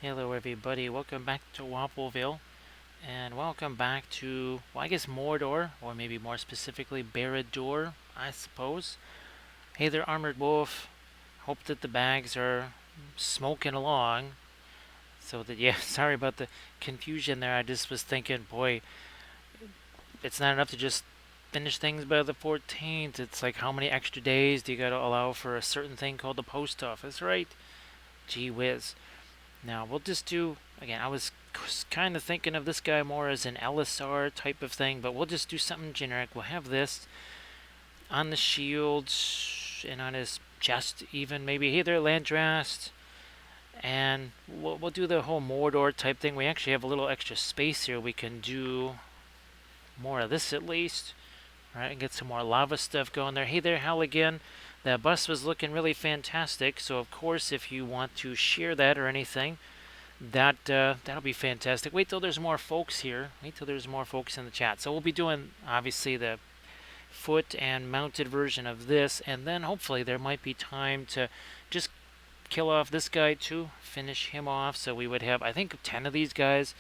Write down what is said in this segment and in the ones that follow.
Hello everybody, welcome back to Wappelville, and welcome back to, well, I guess Mordor, or maybe more specifically Barad-Dur, I suppose. Hey there, Armored Wolf. Hope that the bags are smoking along. So that, yeah, sorry about the confusion there. I just was thinking, boy, it's not enough to just finish things by the 14th. It's like, how many extra days do you gotta allow for a certain thing called the post office, right? Gee whiz. Now, we'll just do, again, I was kind of thinking of this guy more as an LSR type of thing, but we'll just do something generic. We'll have this on the shield and on his chest even, maybe. Hey there, Landrast. And we'll do the whole Mordor type thing. We actually have a little extra space here. We can do more of this at least. Right, and get some more lava stuff going there. Hey there, Halligan. That bus was looking really fantastic, so of course if you want to share that or anything, that'll be fantastic. Wait till there's more folks here. Wait till there's more folks in the chat. So we'll be doing obviously the foot and mounted version of this, and then hopefully there might be time to just kill off this guy too, finish him off. So we would have, I think, 10 of these guys,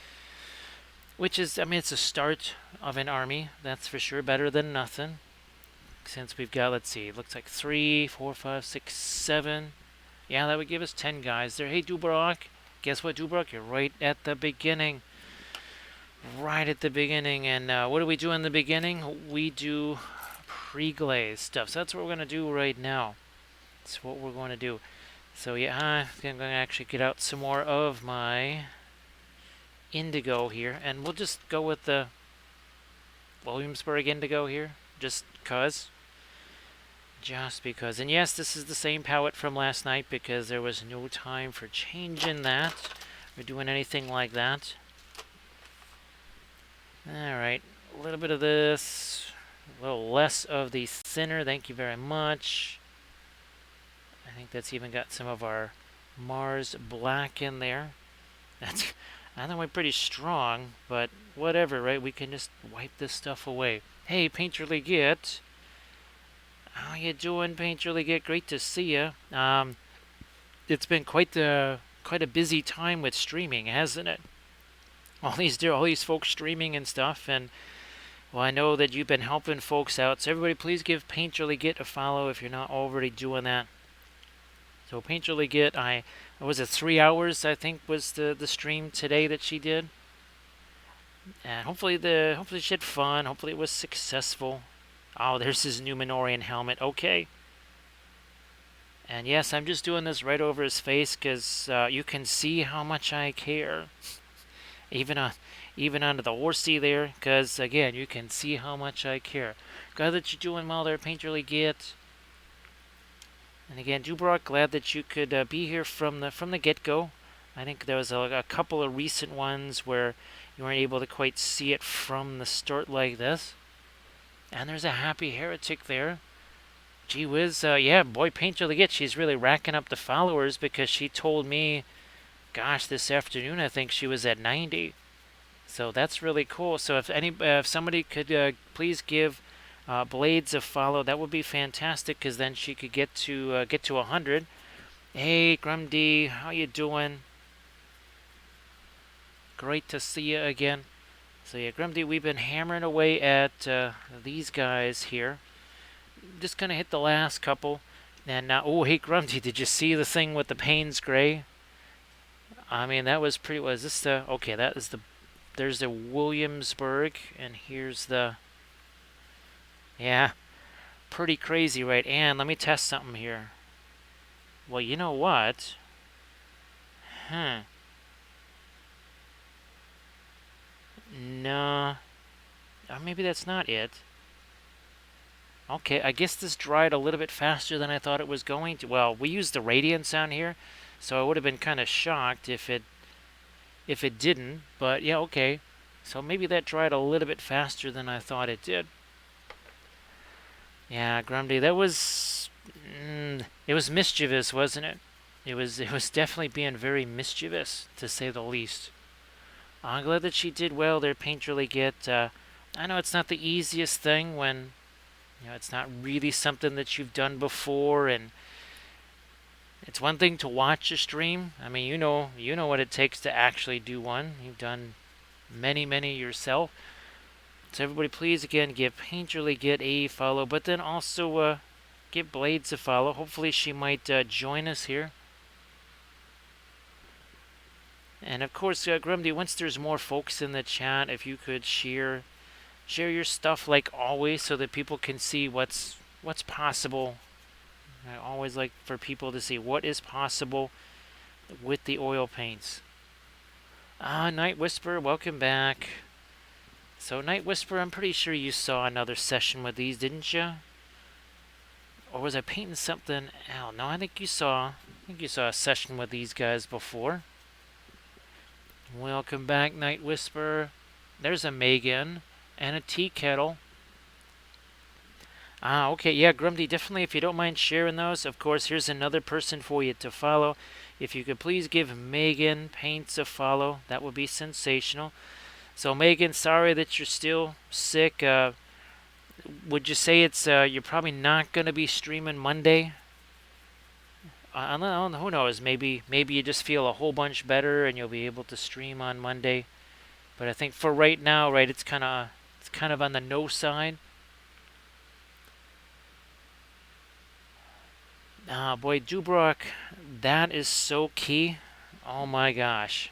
which is, I mean, it's a start of an army, that's for sure. Better than nothing. Since we've got, let's see, it looks like 3, 4, 5, 6, 7. Yeah, that would give us 10 guys there. Hey, Dubrock. Guess what, Dubrock? You're right at the beginning. Right at the beginning. And what do we do in the beginning? We do Preglaze stuff. So that's what we're going to do right now. That's what we're going to do. So yeah, I'm going to actually get out some more of my indigo here. And we'll just go with the Williamsburg indigo here. Just because. Just because. And yes, this is the same palette from last night because there was no time for changing that or doing anything like that. Alright, a little bit of this, a little less of the thinner, thank you very much. I think that's even got some of our Mars black in there. That's, I think we're pretty strong, but whatever, right? We can just wipe this stuff away. Hey, Painterly Git. How you doing, Painterly Git? Great to see you. It's been quite a busy time with streaming, hasn't it? All these folks streaming and stuff, and well, I know that you've been helping folks out. So everybody, please give Painterly Git a follow if you're not already doing that. So Painterly Git, was it 3 hours? I think was the stream today that she did. And hopefully she had fun. Hopefully it was successful. Oh, there's his Numenorian helmet. Okay. And yes, I'm just doing this right over his face because you can see how much I care. Even onto the horsey there, because again, you can see how much I care. Glad that you're doing well there, Painterly Git. And again, Dubrock, glad that you could be here from the get-go. I think there was a couple of recent ones where you weren't able to quite see it from the start like this. And there's a happy heretic there. Gee whiz, yeah, boy, Painterly Git, she's really racking up the followers because she told me, gosh, this afternoon I think she was at 90. So that's really cool. So if somebody could please give Blades a follow, that would be fantastic because then she could get to 100. Hey, Grumdy, how you doing? Great to see you again. So yeah, Grumdy, we've been hammering away at these guys here. Just gonna hit the last couple. And now, oh, hey, Grumdy, did you see the thing with the Payne's Gray? I mean, that was pretty, was this the, okay, that is the, there's the Williamsburg, and here's the, yeah, pretty crazy, right? And let me test something here. Well, you know what? No. Or maybe that's not it. Okay, I guess this dried a little bit faster than I thought it was going to. Well, we used the radiance on here, so I would have been kind of shocked if it didn't. But yeah, okay. So maybe that dried a little bit faster than I thought it did. Yeah, Grumdy, that was it was mischievous, wasn't it? It was definitely being very mischievous, to say the least. I'm glad that she did well there, Painterly Git. I know it's not the easiest thing when, you know, it's not really something that you've done before, and It's one thing to watch a stream. I mean, you know what it takes to actually do one. You've done many yourself. So everybody, please again give Painterly Git a follow, but then also give Blades a follow. Hopefully she might join us here. And of course, Grumdy, once there's more folks in the chat, if you could share your stuff like always, so that people can see what's possible. I always like for people to see what is possible with the oil paints. Night Whisper, welcome back. So Night Whisper, I'm pretty sure you saw another session with these, didn't you? Or was I painting something? Oh no, I think you saw a session with these guys before. Welcome back, Night Whisper. There's a Megan and a tea kettle. Okay, yeah, Grumdy, definitely, if you don't mind sharing those. Of course, here's another person for you to follow. If you could please give Megan Paints a follow, that would be sensational. So, Megan, sorry that you're still sick. Would you say it's you're probably not going to be streaming Monday? Who knows? Maybe you just feel a whole bunch better and you'll be able to stream on Monday. But I think for right now, right, it's kind of on the no side. Boy, Dubrock, that is so key. Oh my gosh.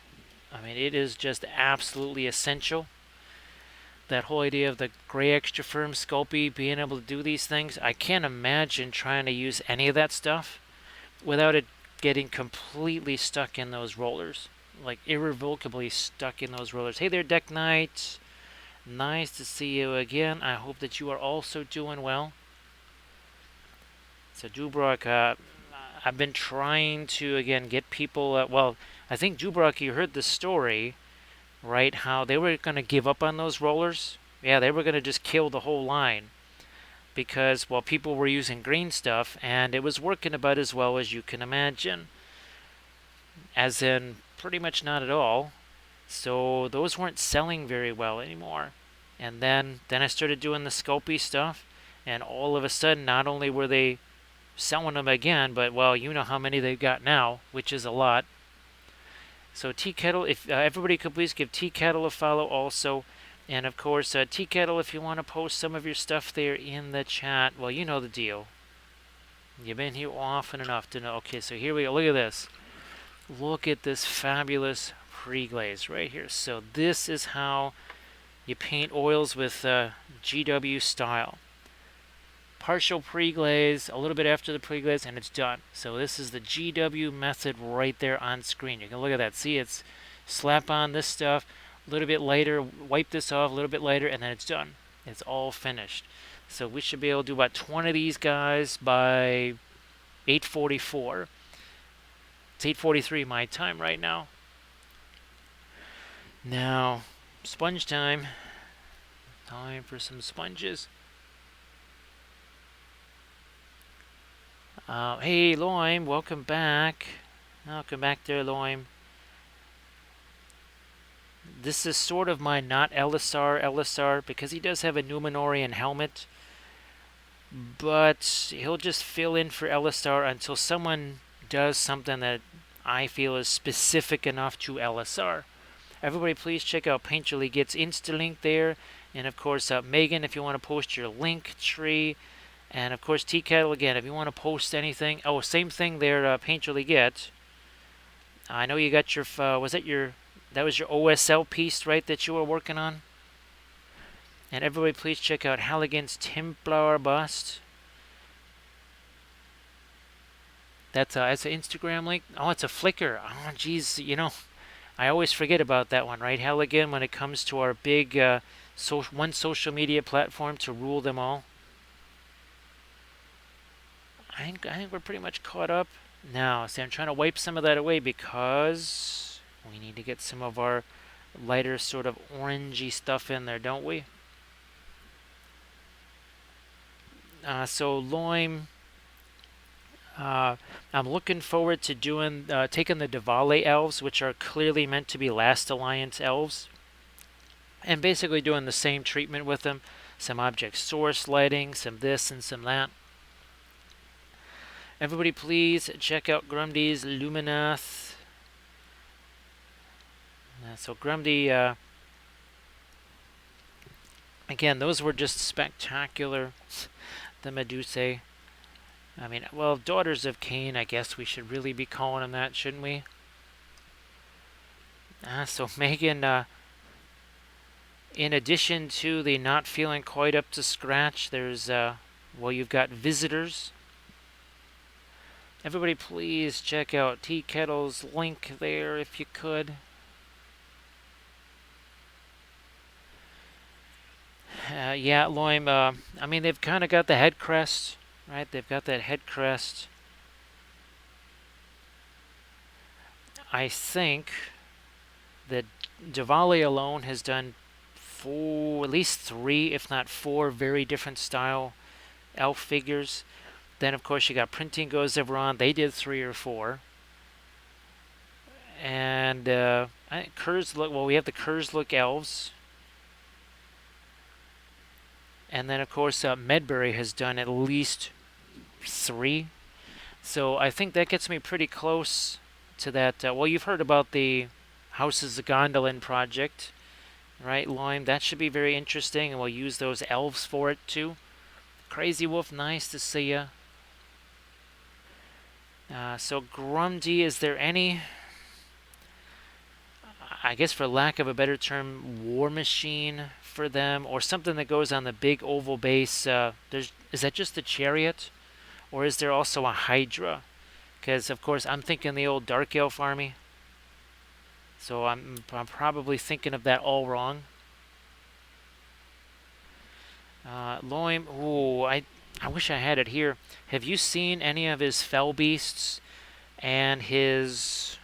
I mean, it is just absolutely essential. That whole idea of the gray extra firm Sculpey being able to do these things. I can't imagine trying to use any of that stuff without it getting completely stuck in those rollers. Like irrevocably stuck in those rollers. Hey there, Deck Knight. Nice to see you again. I hope that you are also doing well. So Dubrock, I've been trying to, again, get people, well, I think Dubrock, you heard the story, right? How they were going to give up on those rollers. Yeah, they were going to just kill the whole line. Because, well, people were using green stuff, and it was working about as well as you can imagine. As in, pretty much not at all. So those weren't selling very well anymore. And then I started doing the Sculpey stuff, and all of a sudden, not only were they selling them again, but, well, you know how many they've got now, which is a lot. So Tea Kettle, if everybody could please give Tea Kettle a follow also. And of course, Tea Kettle, if you want to post some of your stuff there in the chat, well, you know the deal. You've been here often enough to know. Okay, so here we go. Look at this. Look at this fabulous Preglaze right here. So this is how you paint oils with GW style. Partial Preglaze, a little bit after the Preglaze, and it's done. So this is the GW method right there on screen. You can look at that. See, it's slap on this stuff, a little bit later, wipe this off a little bit later, and then it's done. It's all finished. So we should be able to do about 20 of these guys by 8:44. It's 8:43 my time right now. Now, sponge time. Time for some sponges. Hey, Loim, welcome back. Welcome back there, Loim. This is sort of my not LSR, because he does have a Numenorian helmet. But he'll just fill in for LSR until someone does something that I feel is specific enough to LSR. Everybody please check out Painterly Git's Insta link there. And of course, Megan, if you want to post your link tree. And of course, Tea Kettle, again, if you want to post anything. Oh, same thing there, Painterly Git. I know you got your, that was your OSL piece, right, that you were working on? And everybody please check out Halligan's Templar bust. That's an Instagram link. Oh, it's a Flickr. Oh, geez, you know, I always forget about that one, right, Halligan, when it comes to our big one social media platform to rule them all. I think we're pretty much caught up now. See, I'm trying to wipe some of that away because we need to get some of our lighter sort of orangey stuff in there, don't we? So Loim, I'm looking forward to doing taking the Davale elves, which are clearly meant to be Last Alliance elves, and basically doing the same treatment with them. Some object source lighting, some this and some that. Everybody please check out Grundy's Luminath. So Grundy, again, those were just spectacular. The Medusae. I mean, well, Daughters of Cain, I guess we should really be calling them that, shouldn't we? So Megan, in addition to the not feeling quite up to scratch, there's, well, you've got visitors. Everybody please check out Tea Kettle's link there if you could. Yeah, Loim, I mean, they've kind of got the head crest, right? They've got that head crest. I think that Davale alone has done at least 3, if not 4, very different style elf figures. Then, of course, you got Printing Goes Everon. They did 3 or 4. And Kurzlook, well, we have the Kurzlook elves. And then, of course, Medbury has done at least 3. So I think that gets me pretty close to that. Well, you've heard about the Houses of Gondolin project, right, Loim? That should be very interesting, and we'll use those elves for it, too. Crazy Wolf, nice to see ya. So Grundy, is there any, I guess for lack of a better term, war machine for them, or something that goes on the big oval base? Is that just the chariot, or is there also a Hydra? Because of course I'm thinking the old Dark Elf army, so I'm probably thinking of that all wrong. Loim, ooh, I wish I had it here. Have you seen any of his Fell Beasts and his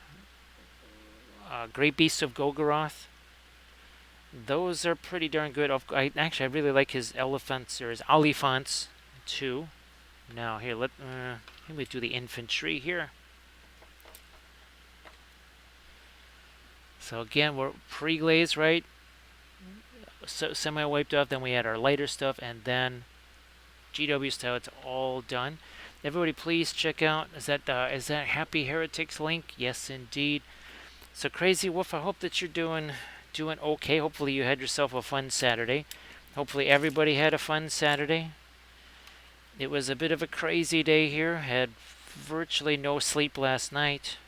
Great Beasts of Golgoroth? Those are pretty darn good. Actually, I really like his elephants, or his oliphants, too. Now, here, let me do the infantry here. So again, we're Preglaze, right? So semi-wiped off, then we had our lighter stuff, and then GW style, it's all done. Everybody please check out, is that Happy Heretics link? Yes, indeed. So Crazy Wolf, I hope that you're doing okay. Hopefully you had yourself a fun Saturday. Hopefully everybody had a fun Saturday. It was a bit of a crazy day here. Had virtually no sleep last night.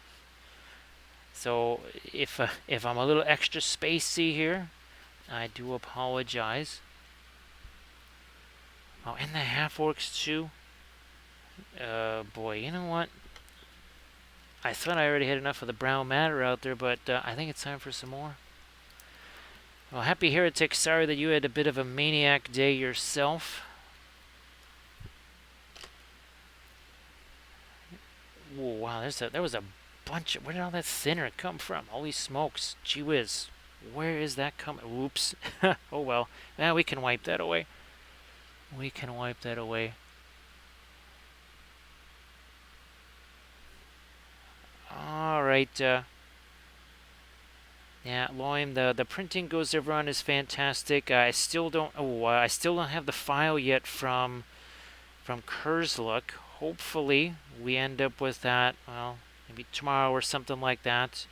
So if I'm a little extra spacey here, I do apologize. Oh, and the half-orcs too. Boy, you know what? I thought I already had enough of the brown matter out there, but I think it's time for some more. Well, Happy Heretic, sorry that you had a bit of a maniac day yourself. Whoa, wow, there was a bunch of, where did all that thinner come from? Holy smokes, gee whiz. Where is that coming? Whoops. Oh well. We can wipe that away. We can wipe that away. Alright, yeah, Loim, the Printing Goes Everon is fantastic. I still don't have the file yet from Kurzlook. Hopefully we end up with that, well, maybe tomorrow or something like that.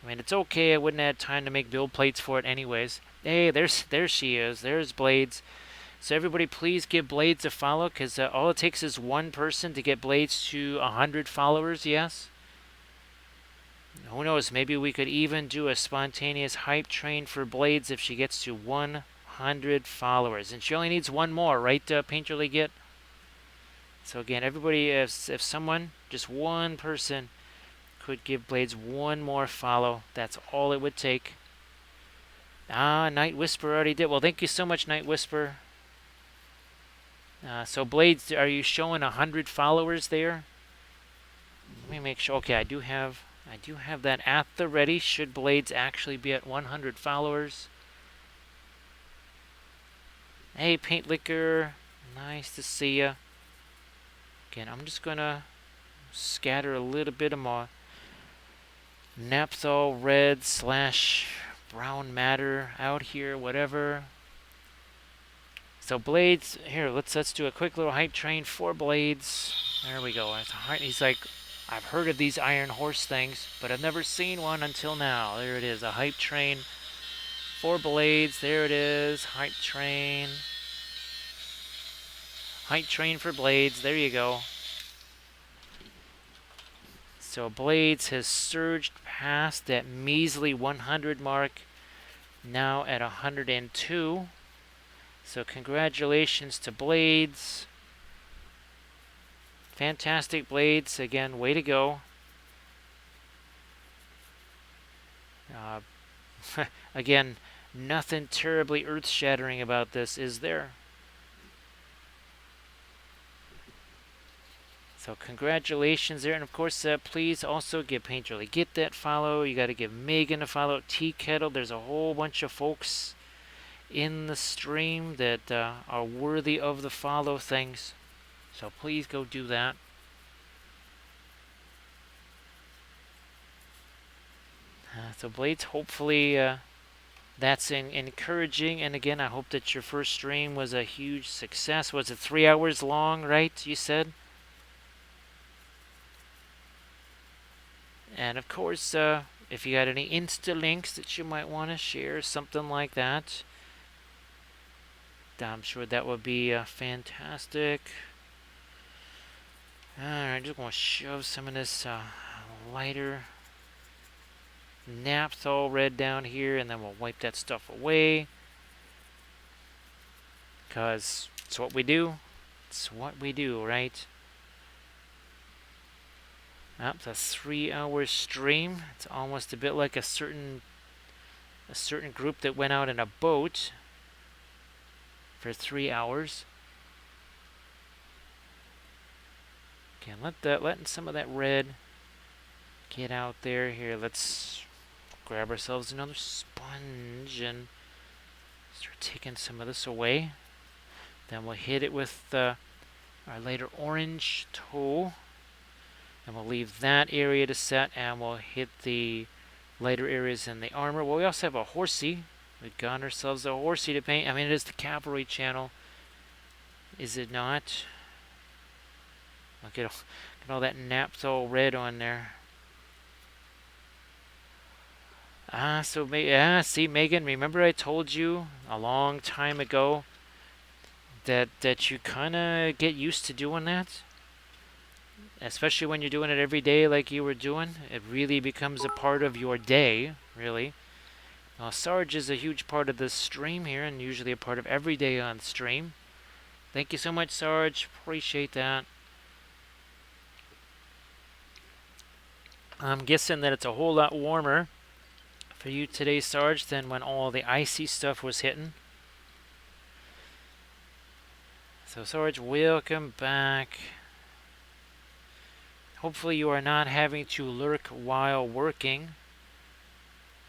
I mean, it's okay, I wouldn't have time to make build plates for it anyways. Hey, there she is. There's Blades. So everybody please give Blades a follow, because all it takes is one person to get Blades to 100 followers, yes? Who knows, maybe we could even do a spontaneous hype train for Blades if she gets to 100 followers. And she only needs one more, right, Painterly Git? So again, everybody, if someone, just one person, could give Blades one more follow, that's all it would take. Night Whisper already did. Well, thank you so much, Night Whisper. So Blades, are you showing 100 followers there? Let me make sure. Okay, I do have that at the ready. Should Blades actually be at 100 followers? Hey, Paint Liquor, nice to see ya. Again, I'm just gonna scatter a little bit of my Naphthol red / brown matter out here, whatever. So Blades, here, let's do a quick little hype train for Blades. There we go. He's like, I've heard of these iron horse things, but I've never seen one until now. There it is, a hype train. 4 blades, there it is. Hype train. Hype train for blades, there you go. So blades has surged past that measly 100 mark, now at 102. So congratulations to blades. Fantastic blades, again, way to go. Again, nothing terribly earth-shattering about this, is there? So congratulations there, and of course, please also give Painterly Get that follow. You got to give Megan a follow. Tea Kettle. There's a whole bunch of folks in the stream that are worthy of the follow things. So please go do that. So Blades, hopefully that's encouraging. And again, I hope that your first stream was a huge success. Was it 3 hours long, right? You said? And of course, if you got any Insta links that you might want to share, something like that, I'm sure that would be fantastic. Alright, just going to shove some of this lighter naphthol red down here, and then we'll wipe that stuff away. Because it's what we do. It's what we do, right? It's a 3-hour stream. It's almost a bit like a certain group that went out in a boat for 3 hours. Okay, letting some of that red get out there. Here, let's grab ourselves another sponge and start taking some of this away. Then we'll hit it with our lighter orange tool. And we'll leave that area to set, and we'll hit the lighter areas in the armor. Well, we also have a horsey. We've got ourselves a horsey to paint. I mean, it is the Cavalry channel, is it not? Look at all that naphthol red on there. See, Megan, remember I told you a long time ago that you kind of get used to doing that? Especially when you're doing it every day like you were doing. It really becomes a part of your day, really. Well, Sarge is a huge part of the stream here, and usually a part of every day on stream. Thank you so much, Sarge. Appreciate that. I'm guessing that it's a whole lot warmer for you today, Sarge, than when all the icy stuff was hitting. So, Sarge, welcome back. Hopefully you are not having to lurk while working.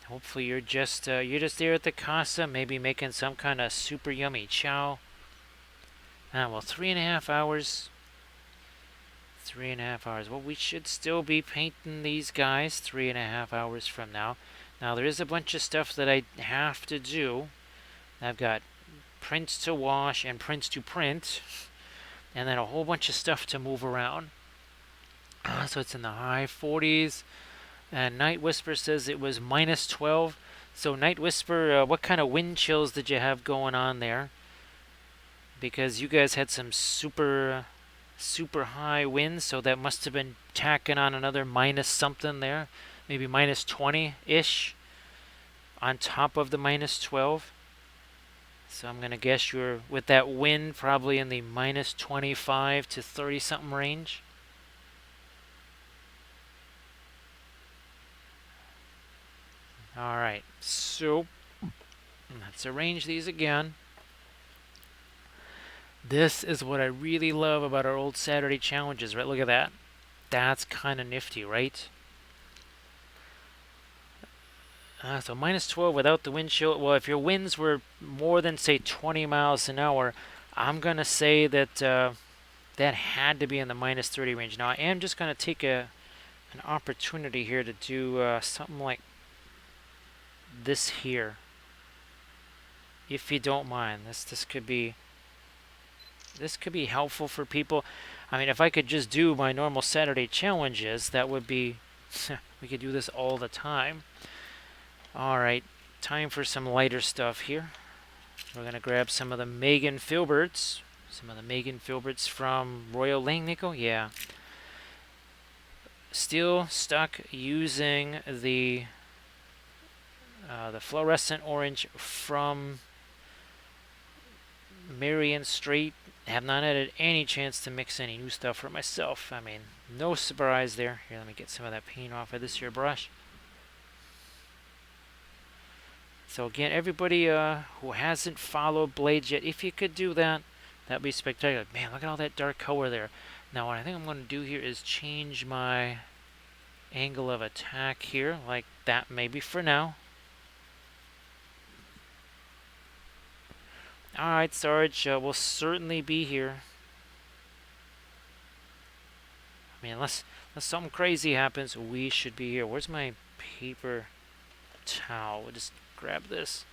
Hopefully you're just there at the casa, maybe making some kind of super yummy chow. Well, 3.5 hours. 3.5 hours. Well, we should still be painting these guys 3.5 hours from now. Now, there is a bunch of stuff that I have to do. I've got prints to wash and prints to print, and then a whole bunch of stuff to move around. So it's in the high 40s. And Night Whisper says it was minus 12. So Night Whisper, what kind of wind chills did you have going on there? Because you guys had some super high winds, so that must have been tacking on another minus something there. Maybe minus 20-ish on top of the minus 12. So I'm going to guess you're, with that wind, probably in the minus 25 to 30 something range. Alright, so let's arrange these again. This is what I really love about our old Saturday challenges, right? Look at that. That's kind of nifty, right? So minus 12 without the wind chill. Well, if your winds were more than, say, 20 miles an hour, I'm going to say that that had to be in the minus 30 range. Now, I am just going to take an opportunity here to do something like this here, if you don't mind. This could be helpful for people. I mean, if I could just do my normal Saturday challenges, that would be... we could do this all the time. Alright, time for some lighter stuff here. We're going to grab some of the Megan Filberts. Some of the Megan Filberts from Royal Langnickel. Yeah. Still stuck using the fluorescent orange from Marion Street. Have not had any chance to mix any new stuff for myself. I mean, no surprise there. Here, let me get some of that paint off of this here brush. So again, everybody who hasn't followed Blades yet, if you could do that, that'd be spectacular. Man, look at all that dark color there. Now, what I think I'm going to do here is change my angle of attack here, like that maybe for now. Alright, Sarge, we'll certainly be here. I mean, unless something crazy happens, we should be here. Where's my paper towel? We'll just grab this.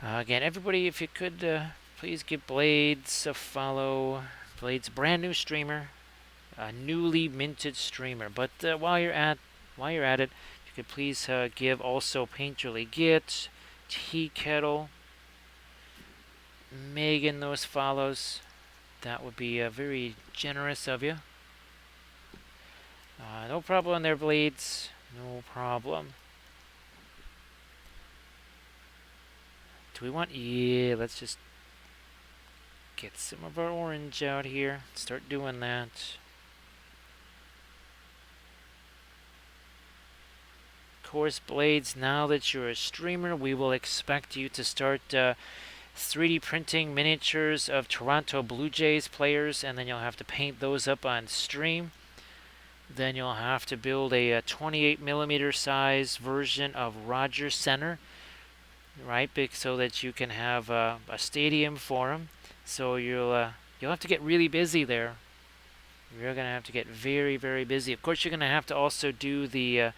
Again, everybody, if you could, please give Blades a follow. Blades, brand new streamer, a newly minted streamer. But while you're at it, if you could please give also Painterly Git, Tea Kettle, Megan those follows. That would be very generous of you. No problem there, Blades. No problem. Do we want... Yeah, let's just get some of our orange out here. Start doing that. Of course, Blades, now that you're a streamer, we will expect you to start 3D printing miniatures of Toronto Blue Jays players, and then you'll have to paint those up on stream. Then you'll have to build a 28mm size version of Rogers Center, right? So that you can have a stadium for them. So you'll have to get really busy there. You're gonna have to get very, very busy. Of course, you're gonna have to also do the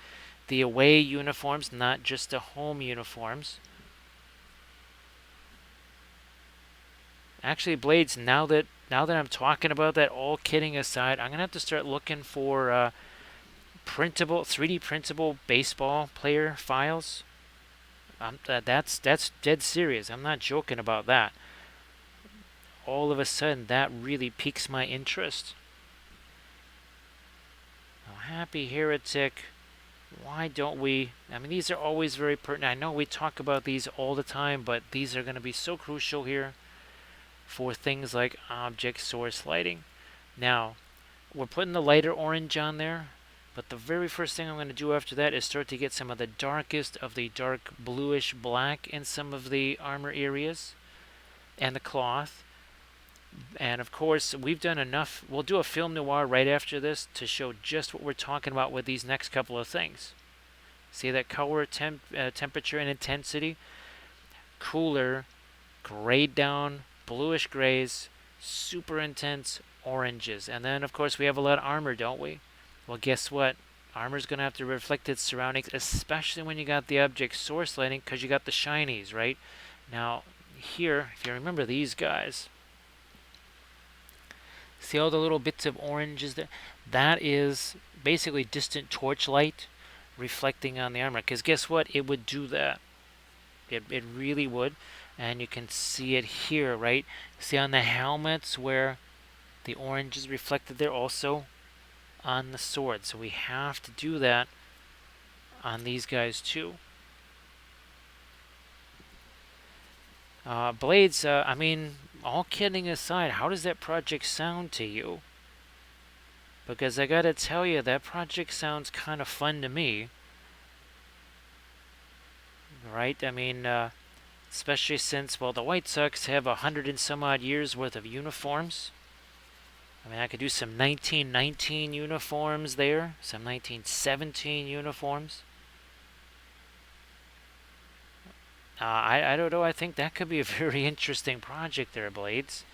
away uniforms, not just the home uniforms. Actually, Blades, now that I'm talking about that, all kidding aside, I'm gonna have to start looking for printable, 3D printable baseball player files. That's dead serious. I'm not joking about that. All of a sudden, that really piques my interest. Oh, Happy Heretic. Why don't we? I mean, these are always very pertinent. I know we talk about these all the time, but these are going to be so crucial here for things like object source lighting. Now, we're putting the lighter orange on there, but the very first thing I'm going to do after that is start to get some of the darkest of the dark bluish black in some of the armor areas and the cloth. And of course, we've done enough. We'll do a film noir right after this to show just what we're talking about with these next couple of things. See that color, temperature, and intensity? Cooler, grayed down, bluish grays, super intense oranges. And then, of course, we have a lot of armor, don't we? Well, guess what? Armor's going to have to reflect its surroundings, especially when you got the object source lighting, because you got the shinies, right? Now, here, if you remember these guys, see all the little bits of oranges there? That is basically distant torchlight reflecting on the armor. Because guess what? It would do that. It really would. And you can see it here, right? See on the helmets where the orange is reflected there, also on the sword. So we have to do that on these guys too. Blades, I mean, all kidding aside, how does that project sound to you? Because I gotta tell you, that project sounds kind of fun to me. Right? I mean, especially since, well, the White Sox have 100 and some odd years worth of uniforms. I mean, I could do some 1919 uniforms there, some 1917 uniforms. I don't know. I think that could be a very interesting project there, Blades.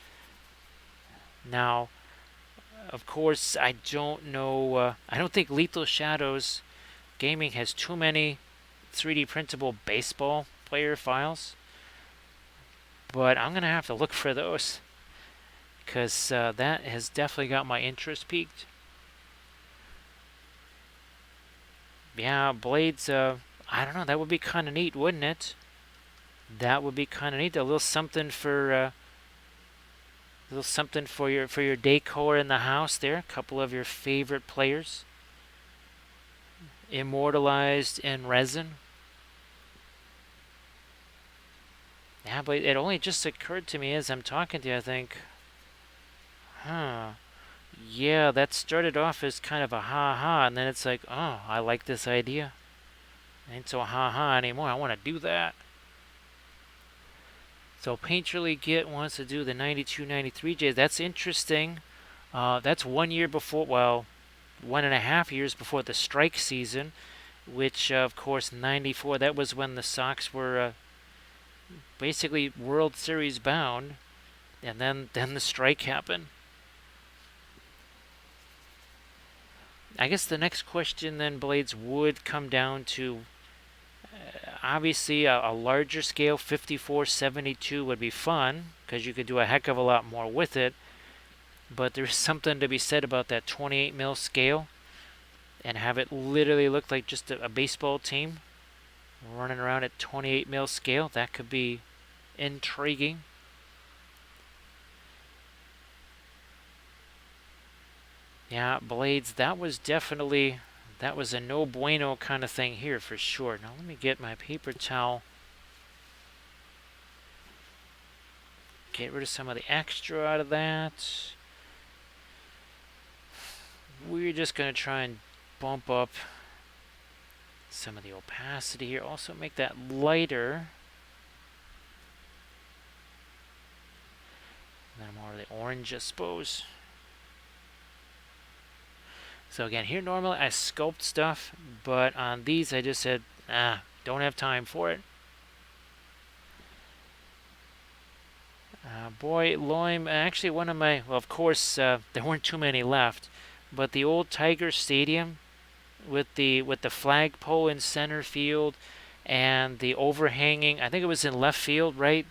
Now, of course, I don't know. I don't think Lethal Shadows Gaming has too many 3D printable baseball player files. but I'm gonna have to look for those because that has definitely got my interest peaked. Yeah, blades. I don't know. That would be kind of neat, wouldn't it? That would be kind of neat. A little something for your decor in the house. There, a couple of your favorite players, immortalized in resin. Yeah, but it only just occurred to me as I'm talking to you. I think, huh? Yeah, that started off as kind of a ha-ha, and then it's like, oh, I like this idea. Ain't so ha-ha anymore. I want to do that. So Painterly Git wants to do the 92-93J. That's interesting. That's 1 year before, well, 1.5 years before the strike season, which, of course, 94, that was when the Sox were basically World Series bound, and then the strike happened. I guess the next question then, Blades, would come down to obviously a larger scale 5472 would be fun because you could do a heck of a lot more with it, but there's something to be said about that 28 mil scale and have it literally look like just a baseball team running around at 28 mil scale. That could be intriguing. Yeah, Blades, that was a no bueno kind of thing here for sure. Now let me get my paper towel. Get rid of some of the extra out of that. We're just going to try and bump up some of the opacity here. Also make that lighter. And then more of the orange, I suppose. So again, here normally I sculpt stuff, but on these I just said, don't have time for it. Boy, Loim, actually one of my, well, of course, there weren't too many left, but the old Tiger Stadium with the flagpole in center field and the overhanging, I think it was in left field, right?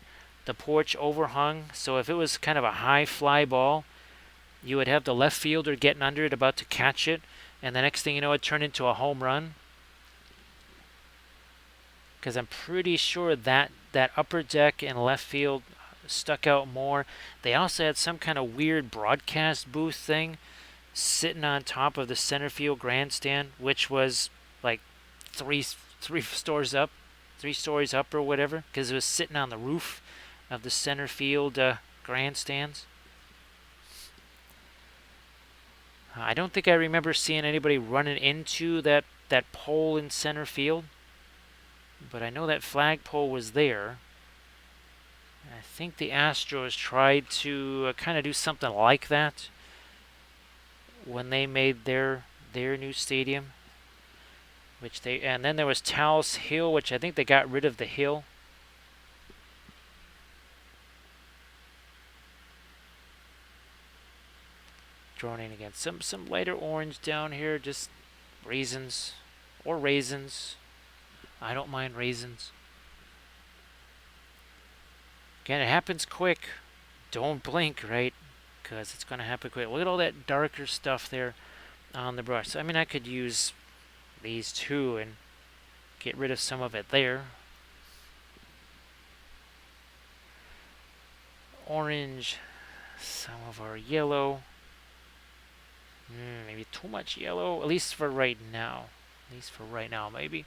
The porch overhung, so if it was kind of a high fly ball, you would have the left fielder getting under it, about to catch it, and the next thing you know, it turned into a home run. Because I'm pretty sure that upper deck and left field stuck out more. They also had some kind of weird broadcast booth thing sitting on top of the center field grandstand, which was like three stories up or whatever, because it was sitting on the roof of the center field grandstands. I don't think I remember seeing anybody running into that pole in center field, but I know that flagpole was there. I think the Astros tried to kind of do something like that when they made their new stadium, and then there was Taos Hill, which I think they got rid of the hill. Droning again. Some lighter orange down here, just raisins or raisins. I don't mind raisins. Again, it happens quick. Don't blink, right? Because it's going to happen quick. Look at all that darker stuff there on the brush. So, I mean, I could use these two and get rid of some of it there. Orange, some of our yellow. Maybe too much yellow, at least for right now. Maybe.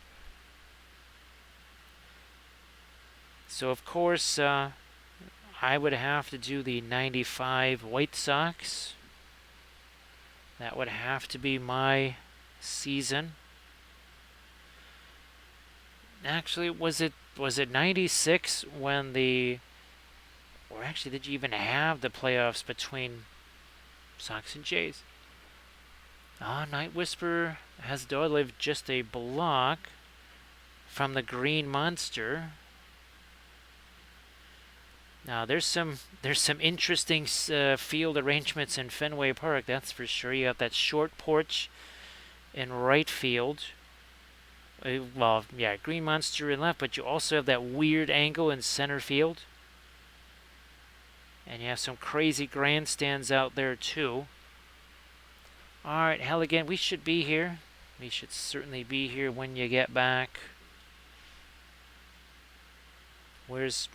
So, of course, I would have to do the 95 White Sox. That would have to be my season. Actually, was it 96 when or actually, did you even have the playoffs between Sox and Jays? Night Whisper has lived just a block from the Green Monster. Now there's some interesting field arrangements in Fenway Park, that's for sure. You have that short porch in right field. Well, yeah, Green Monster in left, but you also have that weird angle in center field. And you have some crazy grandstands out there too. Alright, Halligan, we should be here. We should certainly be here when you get back. Where's...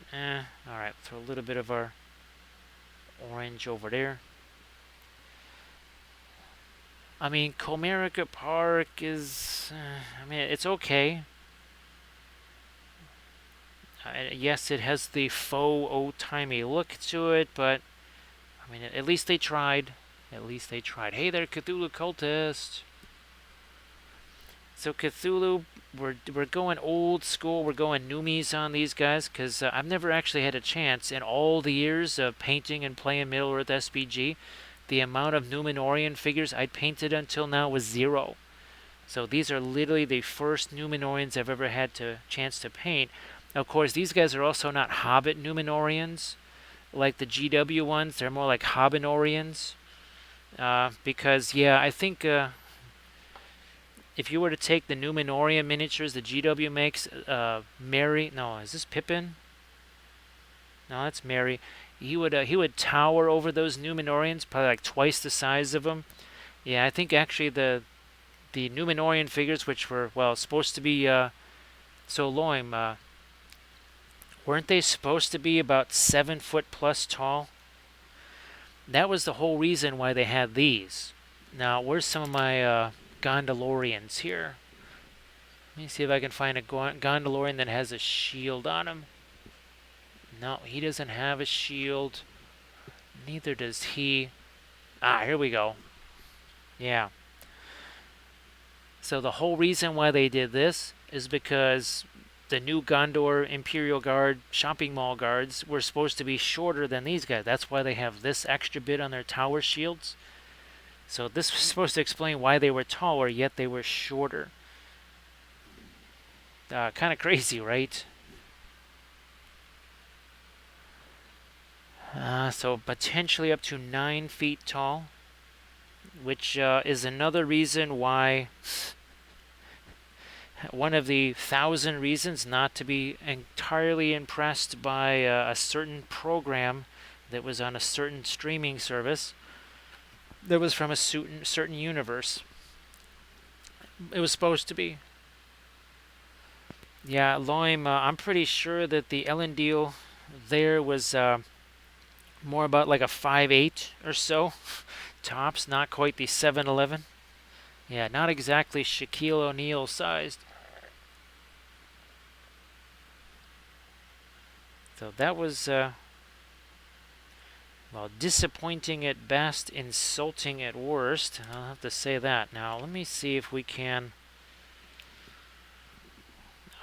Alright, throw a little bit of our orange over there. I mean, Comerica Park is... I mean, it's okay. Yes, it has the faux old-timey look to it, but... I mean, at least they tried. At least they tried. Hey there, Cthulhu Cultist! So Cthulhu, we're going old school. We're going Numies on these guys, because I've never actually had a chance in all the years of painting and playing Middle-earth SBG. The amount of Numenorian figures I'd painted until now was 0. So these are literally the first Numenorians I've ever had a chance to paint. Now, of course, these guys are also not Hobbit Numenorians, like the GW ones. They're more like Hobbinorians. Because, yeah, I think... if you were to take the Numenorian miniatures the GW makes, Merry... No, is this Pippin? No, that's Merry. He would tower over those Numenorians, probably like twice the size of them. Yeah, I think actually the Numenorian figures, which were, well, supposed to be... so Loim, weren't they supposed to be about 7 foot plus tall? That was the whole reason why they had these. Now, where's some of my... Gondalorians here. Let me see if I can find a Gondalorian that has a shield on him. No, he doesn't have a shield. Neither does he. Ah, here we go. Yeah. So the whole reason why they did this is because the new Gondor Imperial Guard shopping mall guards were supposed to be shorter than these guys. That's why they have this extra bit on their tower shields. So this was supposed to explain why they were taller, yet they were shorter. Kind of crazy, right? So potentially up to 9 feet tall, which is another reason why... one of the 1,000 reasons not to be entirely impressed by a certain program that was on a certain streaming service. That was from a certain universe. It was supposed to be. Yeah, Loim, I'm pretty sure that the Elendil there was more about like a 5'8" or so. Tops, not quite the 7'11". Yeah, not exactly Shaquille O'Neal sized. So that was... well, disappointing at best, insulting at worst. I'll have to say that. Now, let me see if we can...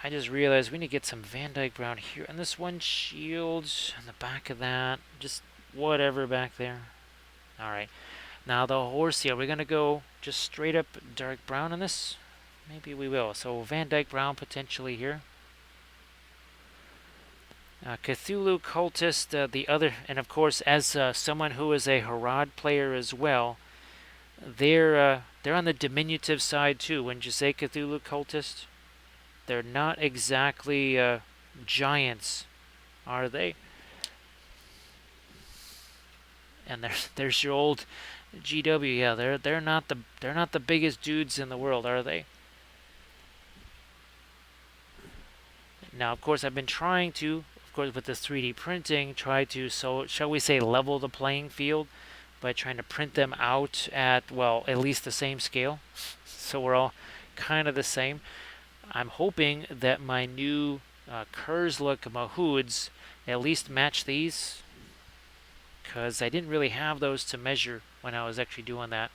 I just realized we need to get some Van Dyke Brown here. And this one shield on the back of that. Just whatever back there. Alright. Now, the horse here. We're going to go just straight up dark brown on this. Maybe we will. So, Van Dyke Brown potentially here. Cthulhu Cultist, the other, and of course, as someone who is a Harad player as well, they're on the diminutive side too. Wouldn't you say, Cthulhu Cultist? They're not exactly giants, are they? And there's your old GW. Yeah, they're not the biggest dudes in the world, are they? Now, of course, I've been trying to, of course, with this 3D printing, try to, so shall we say, level the playing field by trying to print them out at, well, at least the same scale. So we're all kind of the same. I'm hoping that my new Kurzlook Mahoods at least match these, because I didn't really have those to measure when I was actually doing that.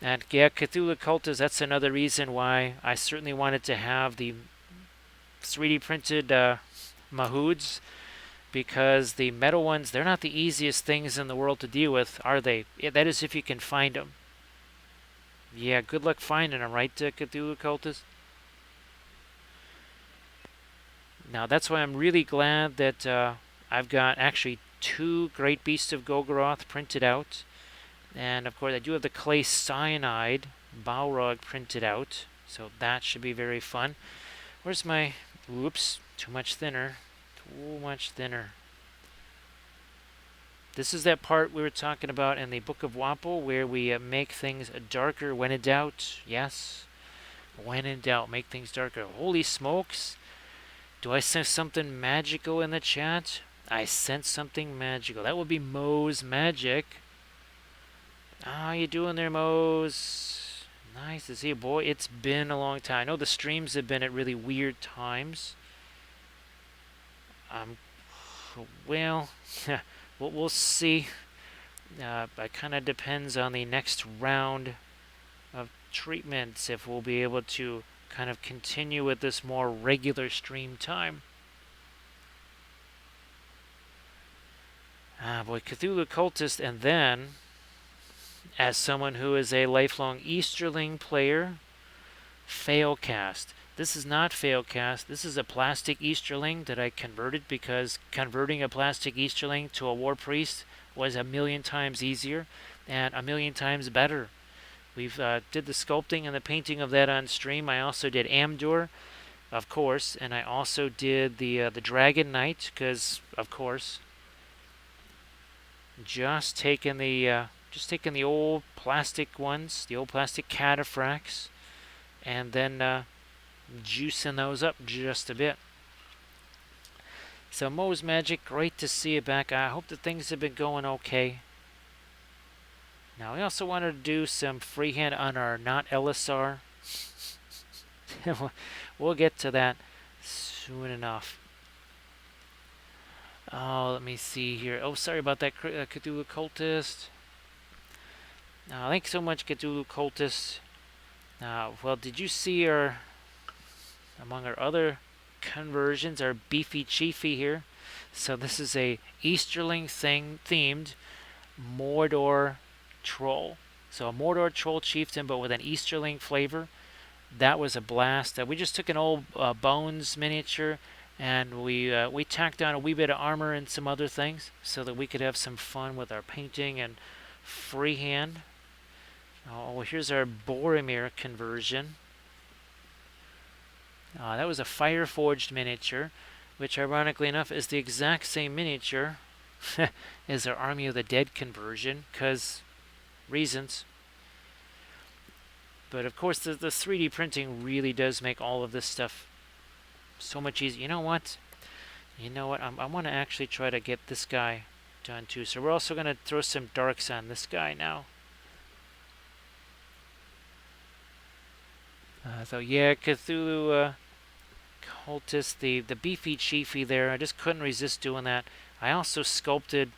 And yeah, Cthulhu Cultist, that's another reason why I certainly wanted to have the 3D printed Mahoods, because the metal ones, they're not the easiest things in the world to deal with, are they? Yeah, that is if you can find them. Yeah, good luck finding them, right, Cthulhu Cultist? Now, that's why I'm really glad that I've got actually 2 Great Beasts of Golgoroth printed out. And, of course, I do have the Clay Cyanide Balrog printed out, so that should be very fun. Where's my... Whoops, too much thinner. Too much thinner. This is that part we were talking about in the Book of Wappel where we make things darker when in doubt. Yes, when in doubt, make things darker. Holy smokes! Do I sense something magical in the chat? I sense something magical. That would be Mo's magic. How you doing there, Mose? Nice to see you, boy. It's been a long time. I know the streams have been at really weird times. Well, we'll see. It kind of depends on the next round of treatments if we'll be able to kind of continue with this more regular stream time. Boy, Cthulhu Cultist, and then, as someone who is a lifelong Easterling player, Failcast. This is not Failcast. This is a plastic Easterling that I converted because converting a plastic Easterling to a War Priest was a million times easier and a million times better. We've did the sculpting and the painting of that on stream. I also did Amdur, of course, and I also did the Dragon Knight, because of course. Just taking the old plastic ones, the old plastic cataphracts, and then juicing those up just a bit. So Mo's Magic, great to see you back. I hope that things have been going okay. Now, we also wanted to do some freehand on our not LSR. We'll get to that soon enough. Oh, let me see here. Oh, sorry about that, Cthulhu Cultist. Thanks so much, Cthulhu Cultist. Well, did you see among our other conversions, our Beefy Chiefy here? So this is a Easterling themed Mordor troll. So a Mordor troll chieftain, but with an Easterling flavor. That was a blast. We just took an old Bones miniature and we tacked on a wee bit of armor and some other things so that we could have some fun with our painting and freehand. Oh, well, here's our Boromir conversion. That was a fire-forged miniature, which ironically enough is the exact same miniature as our Army of the Dead conversion, because reasons. But of course, the 3D printing really does make all of this stuff so much easier. You know what? I want to actually try to get this guy done too. So we're also going to throw some darks on this guy now. So yeah, Cthulhu Cultist, the Beefy Chiefy there. I just couldn't resist doing that. I also sculpted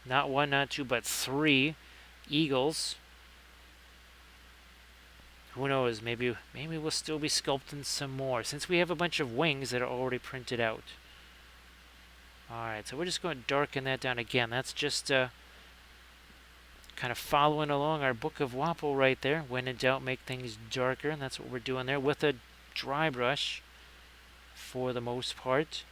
not one, not two, but 3 eagles. Who knows? Maybe we'll still be sculpting some more since we have a bunch of wings that are already printed out. All right, so we're just going to darken that down again. That's just kind of following along our Book of Wappel right there. When in doubt, make things darker, and that's what we're doing there with a dry brush for the most part.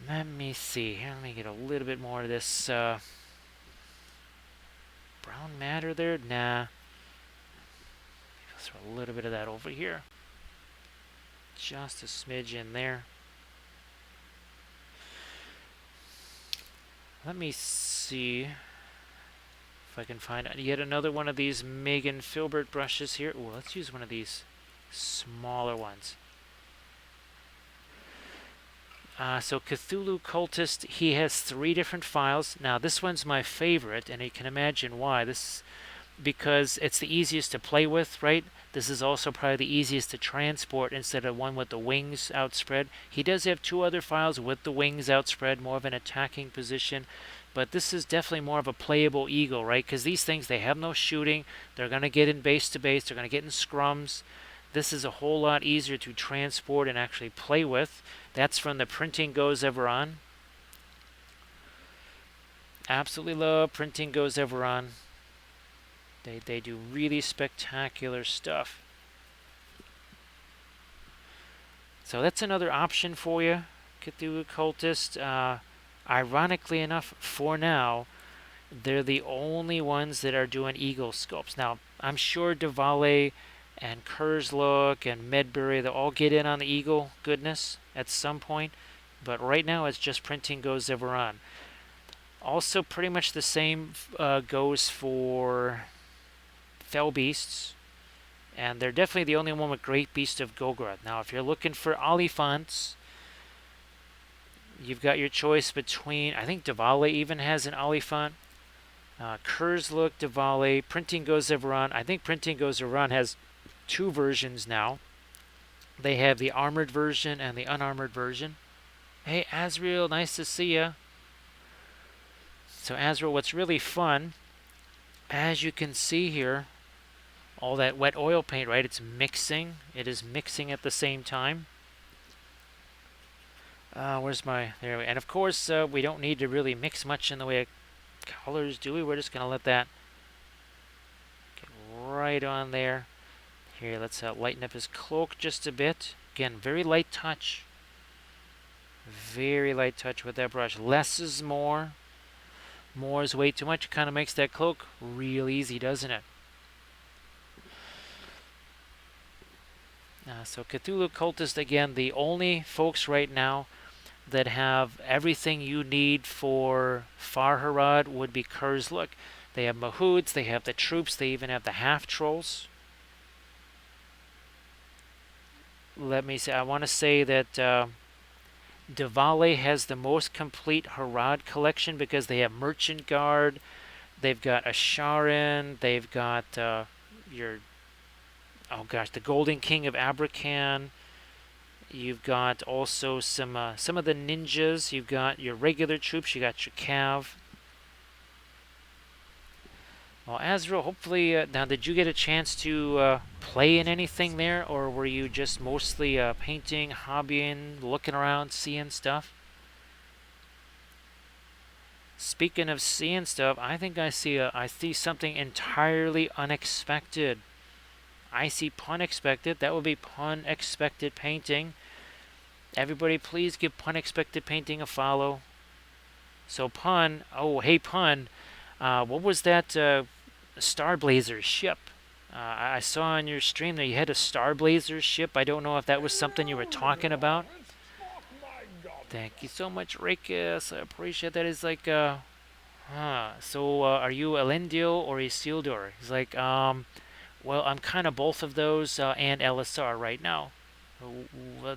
Let me see here. Let me get a little bit more of this brown matter there. Nah. Maybe throw a little bit of that over here. Just a smidge in there. Let me see if I can find yet another one of these Megan Filbert brushes here. Ooh, let's use one of these smaller ones. So Cthulhu Cultist, he has 3 different files. Now this one's my favorite, and you can imagine why. Because it's the easiest to play with, right? This is also probably the easiest to transport instead of one with the wings outspread. He does have 2 other files with the wings outspread, more of an attacking position. But this is definitely more of a playable eagle, right? Because these things, they have no shooting. They're going to get in base to base. They're going to get in scrums. This is a whole lot easier to transport and actually play with. That's from the Printing Goes Ever On. Absolutely love Printing Goes Ever On. They do really spectacular stuff. So that's another option for you, Cthulhu Cultist. Ironically enough, for now, they're the only ones that are doing eagle sculpts. Now, I'm sure Davale and Kurzlook and Medbury, they'll all get in on the eagle goodness at some point. but right now it's just printing goes Everon. Also, pretty much the same goes for Fell Beasts, and they're definitely the only one with Great Beast of Gogrod. Now, if you're looking for Oliphants, you've got your choice between, I think Davale even has an Oliphant. Kurzlook, Davale, Printing Goes Everon. I think Printing Goes Everon has two versions now. They have the armored version and the unarmored version. Hey, Azrael, nice to see ya. So, Azrael, what's really fun, as you can see here, all that wet oil paint, right? It's mixing. It is mixing at the same time. Where's my... There we go. And of course, we don't need to really mix much in the way of colors, do we? We're just going to let that get right on there. Here, let's lighten up his cloak just a bit. Again, very light touch. Very light touch with that brush. Less is more. More is way too much. It kind of makes that cloak real easy, doesn't it? So Cthulhu Cultist, again, the only folks right now that have everything you need for Farharad would be Kurzlook. They have Mahouds, they have the troops, they even have the half-trolls. Let me say, I want to say that Davale has the most complete Harad collection because they have Merchant Guard, they've got Asharin, they've got your, oh gosh, the Golden King of Abrakan. You've got also some of the ninjas. You've got your regular troops. You got your cav. Well, Azrael, hopefully, now did you get a chance to play in anything there, or were you just mostly painting, hobbying, looking around, seeing stuff? Speaking of seeing stuff, I think I see something entirely unexpected. I see Pun Expected. That would be Pun Expected Painting. Everybody, please give Pun Expected Painting a follow. So Pun, oh hey Pun, what was that Starblazer ship? I saw on your stream that you had a Starblazer ship. I don't know if that was something you were talking about. Thank you so much, Rakis. I appreciate that. It's like, so are you Elendil or Isildur? He's like, well, I'm kind of both of those and LSR right now.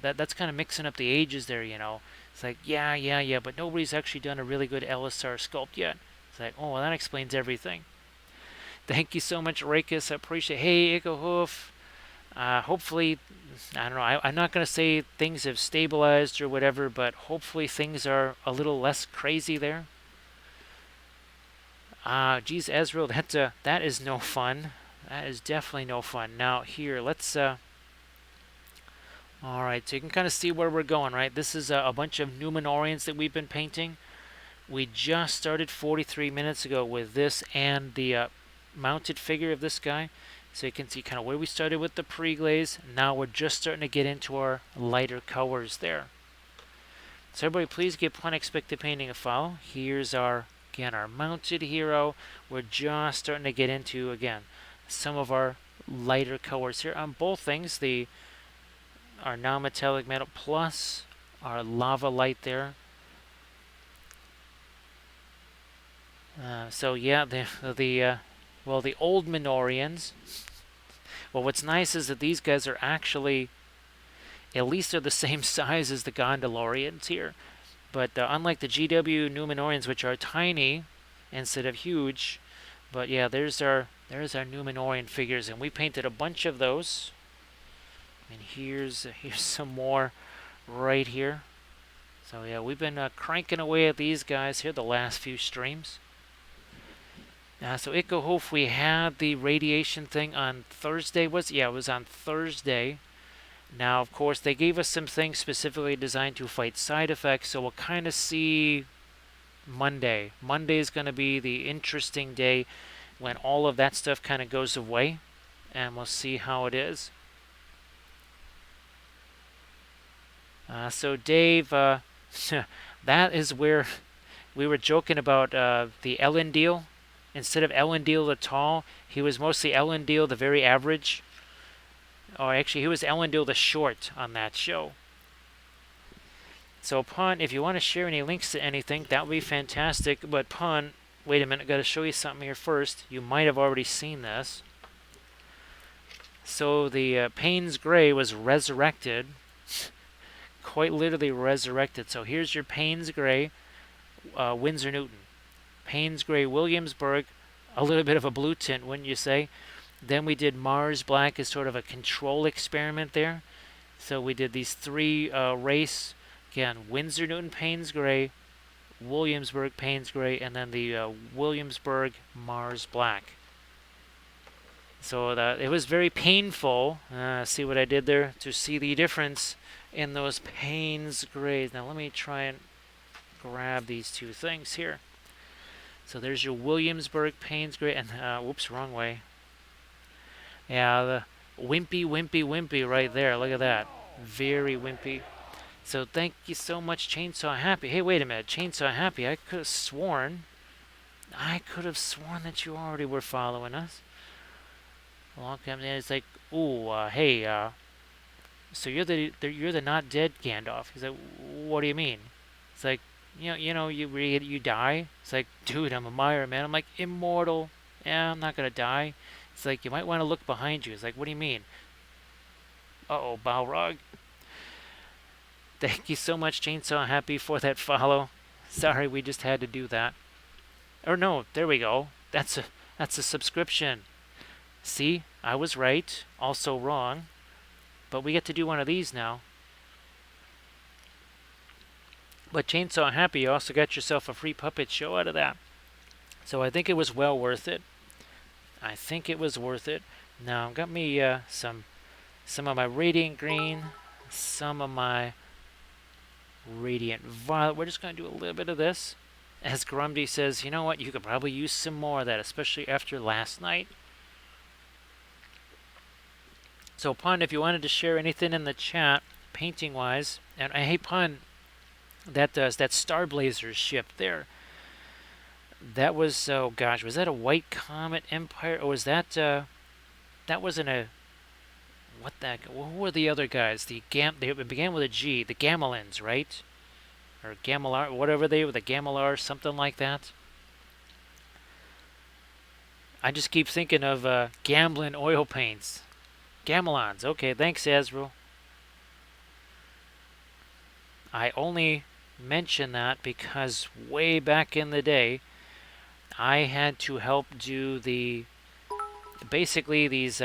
That's kind of mixing up the ages there, you know. It's like, yeah, but nobody's actually done a really good LSR sculpt yet. It's like, oh, well, that explains everything. Thank you so much, Rakis. I appreciate it. Hey, Icahoof. Hopefully, I don't know, I'm not going to say things have stabilized or whatever, but hopefully things are a little less crazy there. Geez, Ezreal, that is no fun. That is definitely no fun. Now, here, let's... Alright, so you can kind of see where we're going, right? This is a bunch of Numenorians that we've been painting. We just started 43 minutes ago with this and the mounted figure of this guy. So you can see kind of where we started with the Preglaze. Now we're just starting to get into our lighter colors there. So everybody, please give Pun Expected Painting a follow. Here's our, again, our mounted hero. We're just starting to get into, again, some of our lighter colors here on both things. Our non-metallic metal plus our lava light there. So yeah, the old Numenorians. Well, what's nice is that these guys are actually, at least they're the same size as the Gondalorians here. But unlike the GW Numenorians, which are tiny instead of huge, but yeah, there's our Numenorian figures, and we painted a bunch of those. And here's some more right here. So yeah, we've been cranking away at these guys here the last few streams. So Icahoof, we had the radiation thing on Thursday. It was on Thursday. Now, of course, they gave us some things specifically designed to fight side effects, so we'll kind of see Monday. Monday is going to be the interesting day when all of that stuff kind of goes away, and we'll see how it is. So Dave, that is where we were joking about the Elendil. Instead of Elendil the tall, he was mostly Elendil the very average. Or actually, he was Elendil the short on that show. So Pun, if you want to share any links to anything, that would be fantastic. But Pun, wait a minute, I got to show you something here first. You might have already seen this. So the Payne's Gray was resurrected, quite literally resurrected. So here's your Payne's Gray, Windsor Newton. Payne's Gray Williamsburg, a little bit of a blue tint, wouldn't you say? Then we did Mars Black as sort of a control experiment there. So we did these three race, again, Windsor Newton Payne's Gray, Williamsburg Payne's Gray, and then the Williamsburg Mars Black. So it was very painful. See what I did there? To see the difference in those Payne's Grays. Now let me try and grab these two things here. So there's your Williamsburg Payne's Gray, and whoops, wrong way. Yeah, the wimpy right there. Look at that. Very wimpy. So thank you so much, Chainsaw Happy. Hey, wait a minute. Chainsaw Happy, I could have sworn that you already were following us. Long time, and it's like, ooh, hey, so you're the not dead Gandalf. He's like, what do you mean? It's like, you die. It's like, dude, I'm a Meyer, man. I'm like, immortal. Yeah, I'm not gonna die. It's like, you might want to look behind you. It's like, what do you mean? Uh-oh, Balrog. Thank you so much, Chainsaw Happy, for that follow. Sorry, we just had to do that. Or no, there we go. That's a subscription. See, I was right, also wrong, but we get to do one of these now. But Chainsaw Happy, you also got yourself a free puppet show out of that. So I think it was well worth it. I think it was worth it. Now, got me some of my Radiant Green, some of my Radiant Violet. We're just going to do a little bit of this. As Grumdy says, you know what, you could probably use some more of that, especially after last night. So, Pun, if you wanted to share anything in the chat, painting-wise, and hey, Pun, that Starblazer ship there, that was, oh gosh, was that a White Comet Empire, or was that, that wasn't a, what who were the other guys? They began with a G, the Gamelins, right? Or Gamelar, whatever they were, the Gamelar, something like that. I just keep thinking of Gamblin oil paints. Gamelons. Okay, thanks, Azrael. I only mention that because way back in the day, I had to help do basically these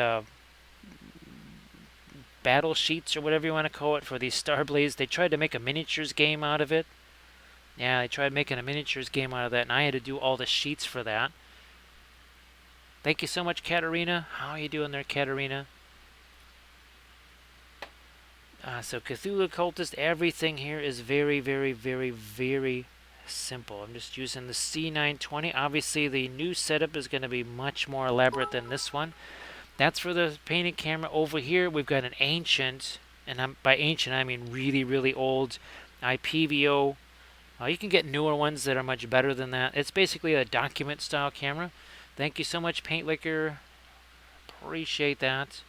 battle sheets or whatever you want to call it for these Starblaze. They tried to make a miniatures game out of it. Yeah, they tried making a miniatures game out of that, and I had to do all the sheets for that. Thank you so much, Katarina. How are you doing there, Katarina? So Cthulhu Cultist, everything here is very, very, very, very simple. I'm just using the C920. Obviously, the new setup is going to be much more elaborate than this one. That's for the painted camera. Over here, we've got an ancient, and by ancient, I mean really, really old IPVO. You can get newer ones that are much better than that. It's basically a document-style camera. Thank you so much, Paint Liquor. Appreciate that.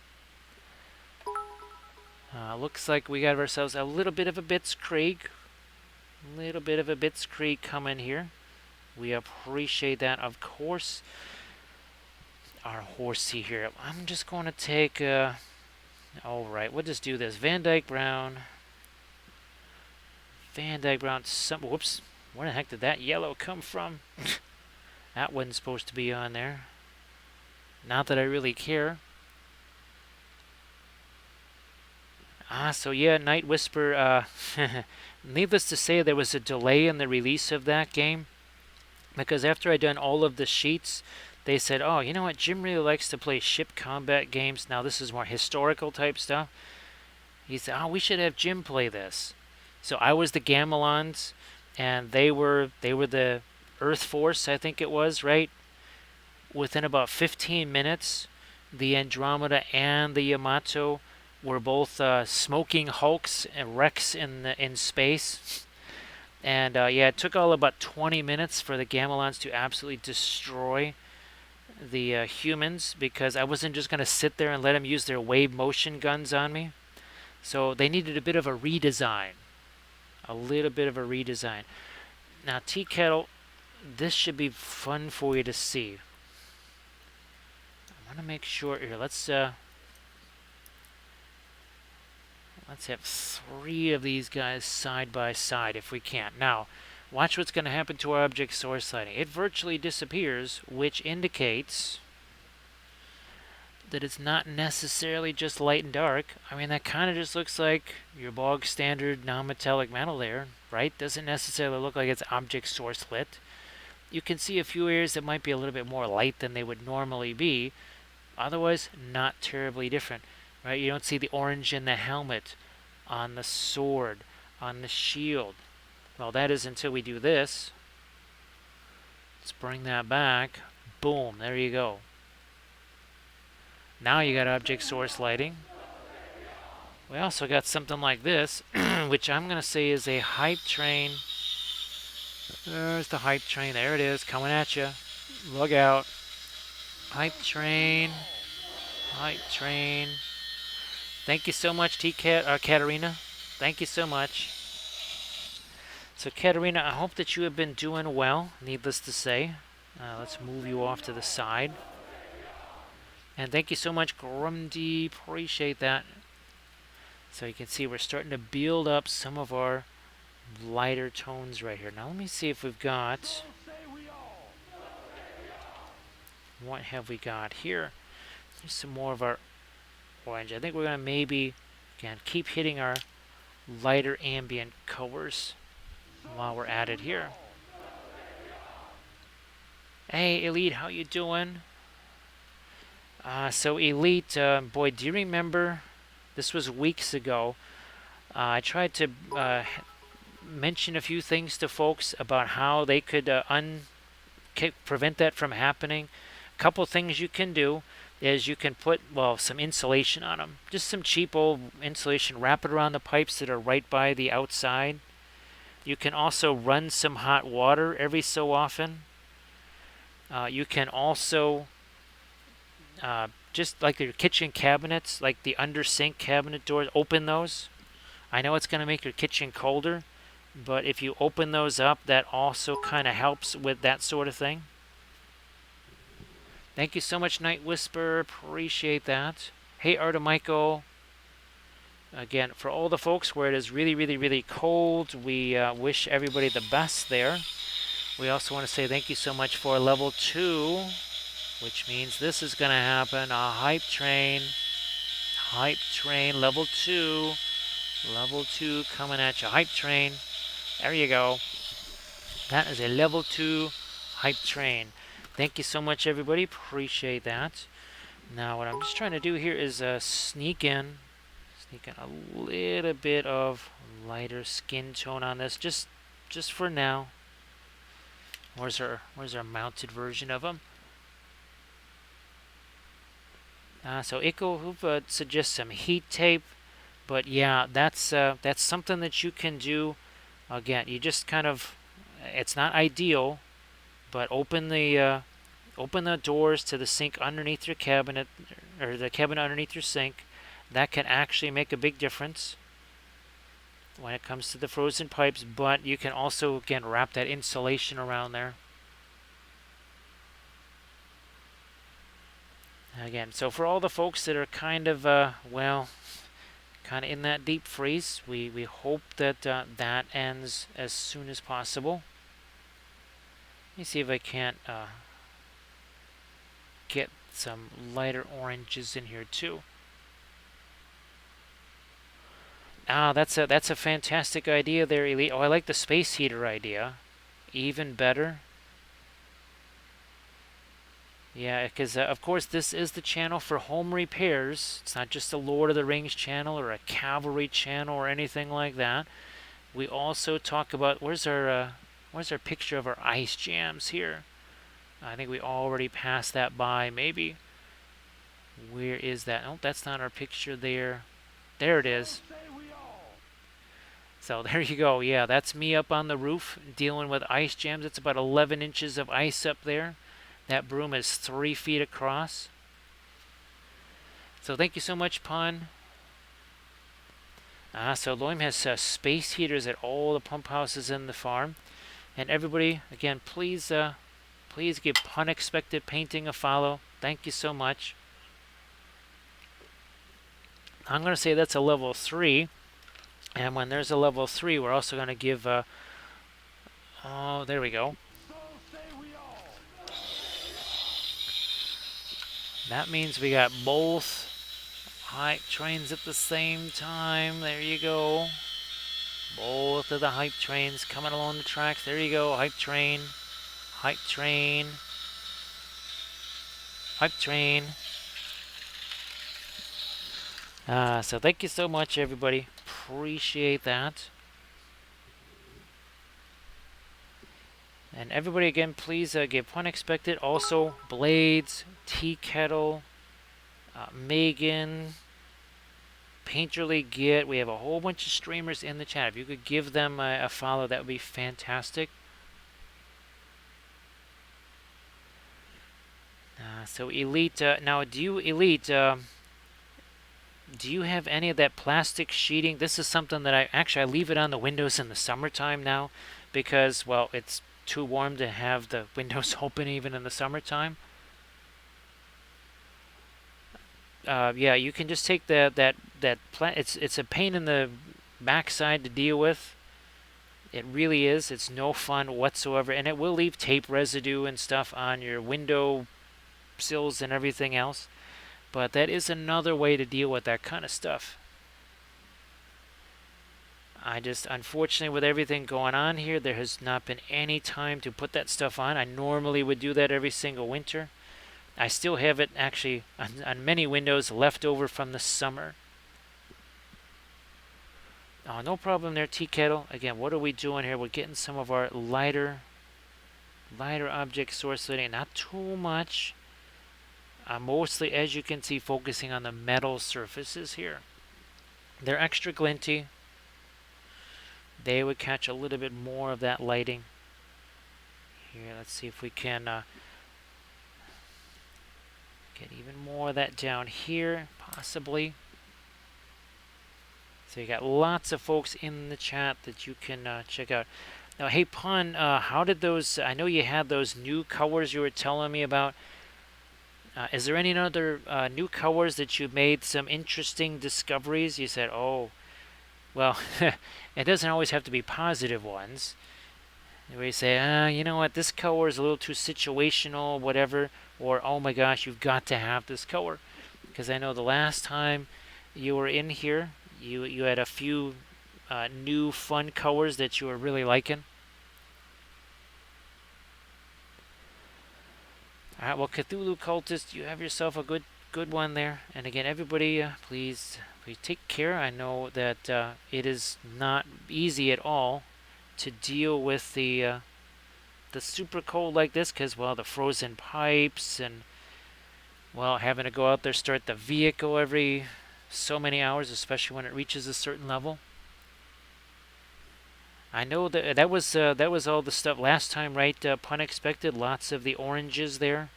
Looks like we got ourselves a little bit of a Blitzkrieg. A little bit of a Blitzkrieg coming here. We appreciate that, of course. Our horsey here. I'm just going to take... Alright, we'll just do this. Van Dyke Brown. Van Dyke Brown. Whoops. Where the heck did that yellow come from? That wasn't supposed to be on there. Not that I really care. So yeah, Night Whisper, needless to say, there was a delay in the release of that game, because after I'd done all of the sheets, they said, oh, you know what, Jim really likes to play ship combat games. Now this is more historical type stuff. He said, oh, we should have Jim play this. So I was the Gamelons, and they were the Earth Force, I think it was, right? Within about 15 minutes, the Andromeda and the Yamato were both smoking hulks and wrecks in space. And yeah, it took all about 20 minutes for the Gamelons to absolutely destroy the humans, because I wasn't just going to sit there and let them use their wave motion guns on me. So they needed a bit of a redesign A little bit of a redesign. Now, tea kettle, this should be fun for you to see. I want to make sure here. Let's have 3 of these guys side by side if we can. Now, watch what's going to happen to our object source lighting. It virtually disappears, which indicates that it's not necessarily just light and dark. I mean, that kind of just looks like your bog standard non-metallic metal there, right? Doesn't necessarily look like it's object source lit. You can see a few areas that might be a little bit more light than they would normally be. Otherwise, not terribly different, right? You don't see the orange in the helmet, on the sword, on the shield. Well, that is until we do this. Let's bring that back. Boom, there you go. Now you got object source lighting. We also got something like this, which I'm going to say is a hype train. There's the hype train. There it is, coming at you. Look out. Hype train. Hype train. Thank you so much, Katarina. Thank you so much. So, Katarina, I hope that you have been doing well, needless to say. Let's move you off to the side. And thank you so much, Grumdy. Appreciate that. So you can see we're starting to build up some of our lighter tones right here. Now let me see if we've got... What have we got here? There's some more of our orange. I think we're going to maybe, again, keep hitting our lighter ambient colors while we're at it here. Hey, Elite, how you doing? So Elite, boy, do you remember, this was weeks ago, I tried to mention a few things to folks about how they could prevent that from happening. A couple things you can do is you can put, well, some insulation on them. Just some cheap old insulation, wrap it around the pipes that are right by the outside. You can also run some hot water every so often. You can also... just like your kitchen cabinets, like the under sink cabinet doors, open those. I know it's going to make your kitchen colder, but if you open those up, that also kind of helps with that sort of thing. Thank you so much, Night Whisper. Appreciate that. Hey, Artemichael. Again, for all the folks where it is really, really, really cold, we wish everybody the best there. We also want to say thank you so much for level 2. Which means this is going to happen. A hype train, level 2. Level 2 coming at you. Hype train. There you go. That is a level 2 hype train. Thank you so much, everybody. Appreciate that. Now, what I'm just trying to do here is sneak in a little bit of lighter skin tone on this, just for now. Where's our mounted version of them? So Iko suggests some heat tape, but yeah, that's something that you can do. Again, you just kind of, it's not ideal, but open the doors to the sink underneath your cabinet, or the cabinet underneath your sink. That can actually make a big difference when it comes to the frozen pipes. But you can also, again, wrap that insulation around there. Again, so for all the folks that are kind of, well, kind of in that deep freeze, we hope that that ends as soon as possible. Let me see if I can't get some lighter oranges in here too. That's a fantastic idea there, Elite. Oh, I like the space heater idea. Even better. Yeah, because of course this is the channel for home repairs. It's not just a Lord of the Rings channel or a Cavalry channel or anything like that. We also talk about, where's our picture of our ice jams here? I think we already passed that by, maybe. Where is that? Oh, that's not our picture there. There it is. So there you go. Yeah, that's me up on the roof dealing with ice jams. It's about 11 inches of ice up there. That broom is 3 feet across. So thank you so much, Pun. So Loim has space heaters at all the pump houses in the farm. And everybody, again, please give Unexpected Painting a follow. Thank you so much. I'm going to say that's a level 3. And when there's a level 3, we're also going to give... oh, there we go. That means we got both hype trains at the same time. There you go. Both of the hype trains coming along the tracks. There you go. Hype train. Hype train. Hype train. So thank you so much, everybody. Appreciate that. And everybody, again, please give Unexpected. Also, Blades, Tea Kettle, Megan, Painterly Git. We have a whole bunch of streamers in the chat. If you could give them a follow, that would be fantastic. So Elite, now do you, Elite, do you have any of that plastic sheeting? This is something that I leave it on the windows in the summertime now because, well, it's too warm to have the windows open even in the summertime. Yeah, you can just take it's a pain in the backside to deal with. It really is. It's no fun whatsoever, and it will leave tape residue and stuff on your window sills and everything else. But that is another way to deal with that kind of stuff. Unfortunately, with everything going on here, there has not been any time to put that stuff on. I normally would do that every single winter. I still have it actually on many windows left over from the summer. Oh, no problem there, Tea Kettle. Again, what are we doing here? We're getting some of our lighter object source lighting. Not too much. Mostly, as you can see, focusing on the metal surfaces here. They're extra glinty. They would catch a little bit more of that lighting. Here, let's see if we can get even more of that down here, possibly. So you got lots of folks in the chat that you can check out. Now, hey, Pun, how did those... I know you had those new colors you were telling me about. Is there any other new colors that you made some interesting discoveries? You said, oh... Well, it doesn't always have to be positive ones. Where you say, you know what, this color is a little too situational, whatever. Or, oh my gosh, you've got to have this color. Because I know the last time you were in here, you had a few new fun colors that you were really liking. Alright, well, Cthulhu Cultist, you have yourself a good one there. And again, everybody, please take care. I know that it is not easy at all to deal with the super cold like this because, well, the frozen pipes and, well, having to go out there, start the vehicle every so many hours, especially when it reaches a certain level. I know that was all the stuff last time, right? Unexpected, lots of the oranges there.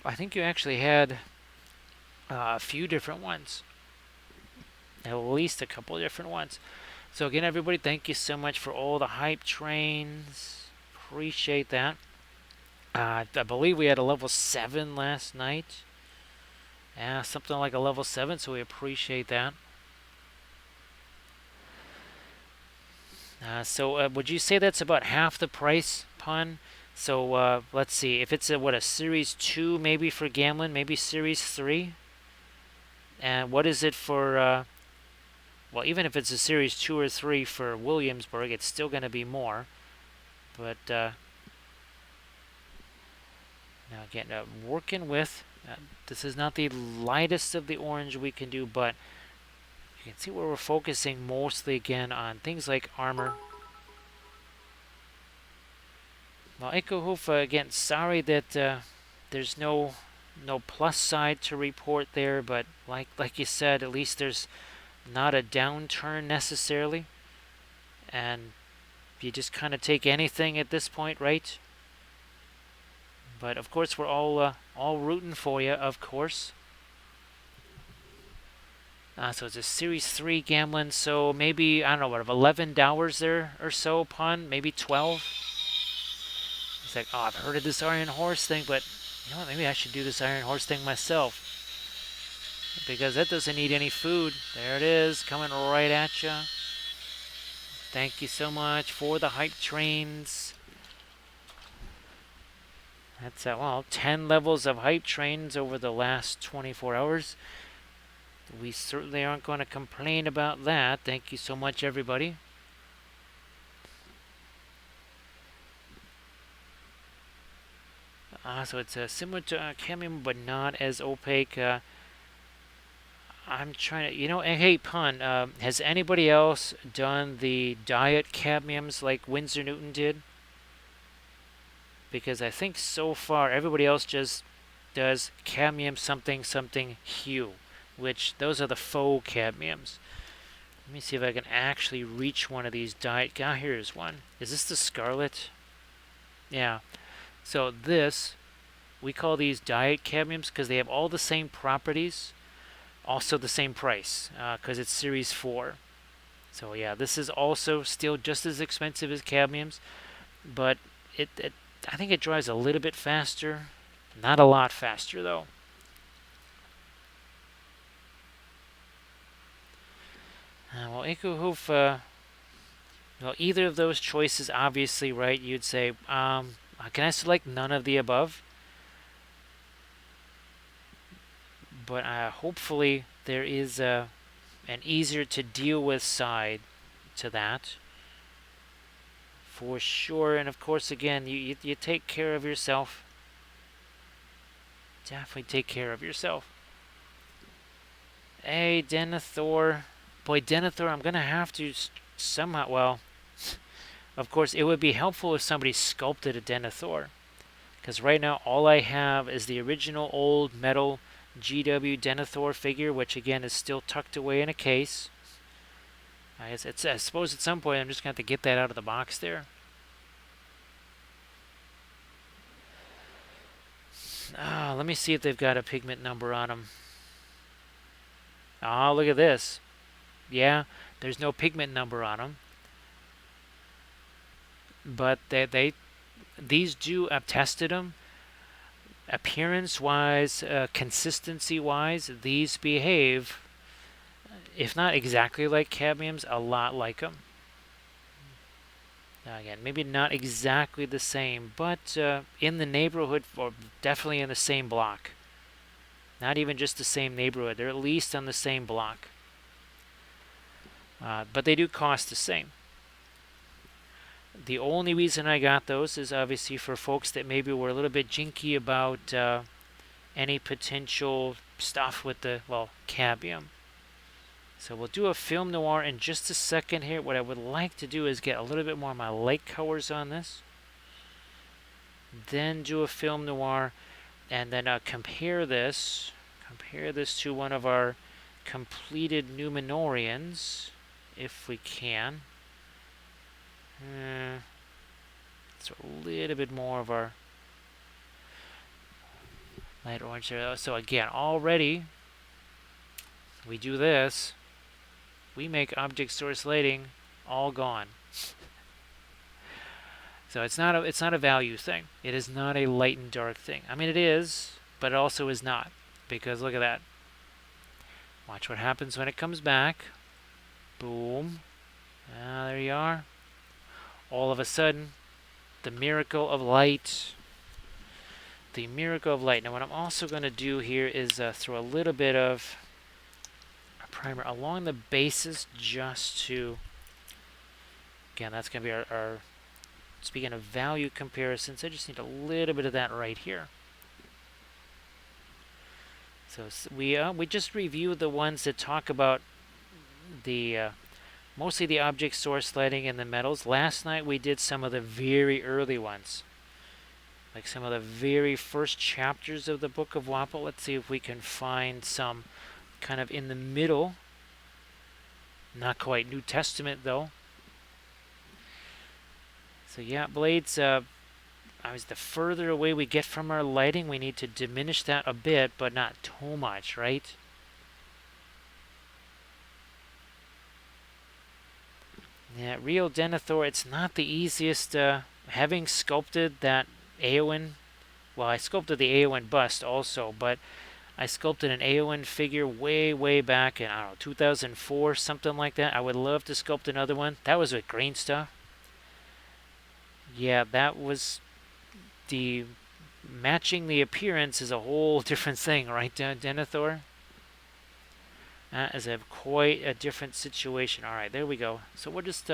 I think you actually had a few different ones. At least a couple of different ones. So again, everybody, thank you so much for all the hype trains. Appreciate that. I believe we had a level 7 last night. Yeah, something like a level 7, so we appreciate that. So would you say that's about half the price, Pun? So let's see, if it's a Series 2 maybe for Gamlin, maybe Series 3? And what is it for... well, even if it's a Series 2 or 3 for Williamsburg, it's still going to be more. But, now again, working with... this is not the lightest of the orange we can do, but you can see where we're focusing mostly, again, on things like armor. Well, Ekohoof, again, sorry that there's no plus side to report there, but like you said, at least there's not a downturn necessarily, and you just kind of take anything at this point, right? But of course, we're all rooting for you, of course. So it's a Series 3 Gamblin, so maybe, I don't know, what, 11 dowers there or so upon, maybe 12. He's like, oh, I've heard of this Iron Horse thing, but you know what, maybe I should do this Iron Horse thing myself. Because that doesn't need any food. There it is, coming right at you. Thank you so much for the hype trains. That's, well, 10 levels of hype trains over the last 24 hours. We certainly aren't going to complain about that. Thank you so much, everybody. So it's similar to Cadmium, but not as opaque. I'm trying to, hey, Pun, has anybody else done the diet cadmiums like Winsor Newton did? Because I think so far everybody else just does cadmium something something hue, which those are the faux cadmiums. Let me see if I can actually reach one of these diet. Here's one. Is this the Scarlet? Yeah. So this, we call these diet cadmiums because they have all the same properties, also the same price, because it's Series 4. So yeah, this is also still just as expensive as cadmiums, but I think it dries a little bit faster. Not a lot faster, though. Well, Ikuhoof, well, either of those choices, obviously, right? You'd say, can I select none of the above? But hopefully there is an easier to deal with side to that. For sure, and of course, again, you take care of yourself. Definitely take care of yourself. Hey, Denethor. Boy, Denethor, I'm going to have to somehow, well, of course, it would be helpful if somebody sculpted a Denethor. Because right now, all I have is the original old metal GW Denethor figure, which again is still tucked away in a case. I suppose at some point I'm just going to have to get that out of the box there. Let me see if they've got a pigment number on them. Look at this. Yeah, there's no pigment number on them. But these do, I've tested them. Appearance-wise, consistency-wise, these behave, if not exactly like cadmiums, a lot like them. Again, maybe not exactly the same, but in the neighborhood, or definitely in the same block. Not even just the same neighborhood, they're at least on the same block. But they do cost the same. The only reason I got those is obviously for folks that maybe were a little bit jinky about any potential stuff with the, well, cadmium. So we'll do a film noir in just a second here. What I would like to do is get a little bit more of my light colors on this. Then do a film noir and then compare this to one of our completed Numenorians, if we can. So a little bit more of our light orange there. So again, already we do this, we make object source lighting all gone. So it's not a value thing. It is not a light and dark thing. I mean, it is, but it also is not, because look at that. Watch what happens when it comes back. Boom. There you are. All of a sudden, the miracle of light. The miracle of light. Now what I'm also going to do here is throw a little bit of a primer along the bases just to, again, that's going to be our speaking of value comparisons, I just need a little bit of that right here. So we just reviewed the ones that talk about the mostly the object source lighting and the metals. Last night we did some of the very early ones, like some of the very first chapters of the Book of Wappel. Let's see if we can find some kind of in the middle. Not quite New Testament though. So yeah, blades, the further away we get from our lighting, we need to diminish that a bit, but not too much, right? Yeah, real Denethor, it's not the easiest. Having sculpted that Eowyn, well, I sculpted the Eowyn bust also, but I sculpted an Eowyn figure way, way back in, I don't know, 2004, something like that. I would love to sculpt another one. That was with green stuff. Yeah, that was the matching the appearance is a whole different thing, right, Denethor? That is a quite a different situation. All right, there we go. So we'll just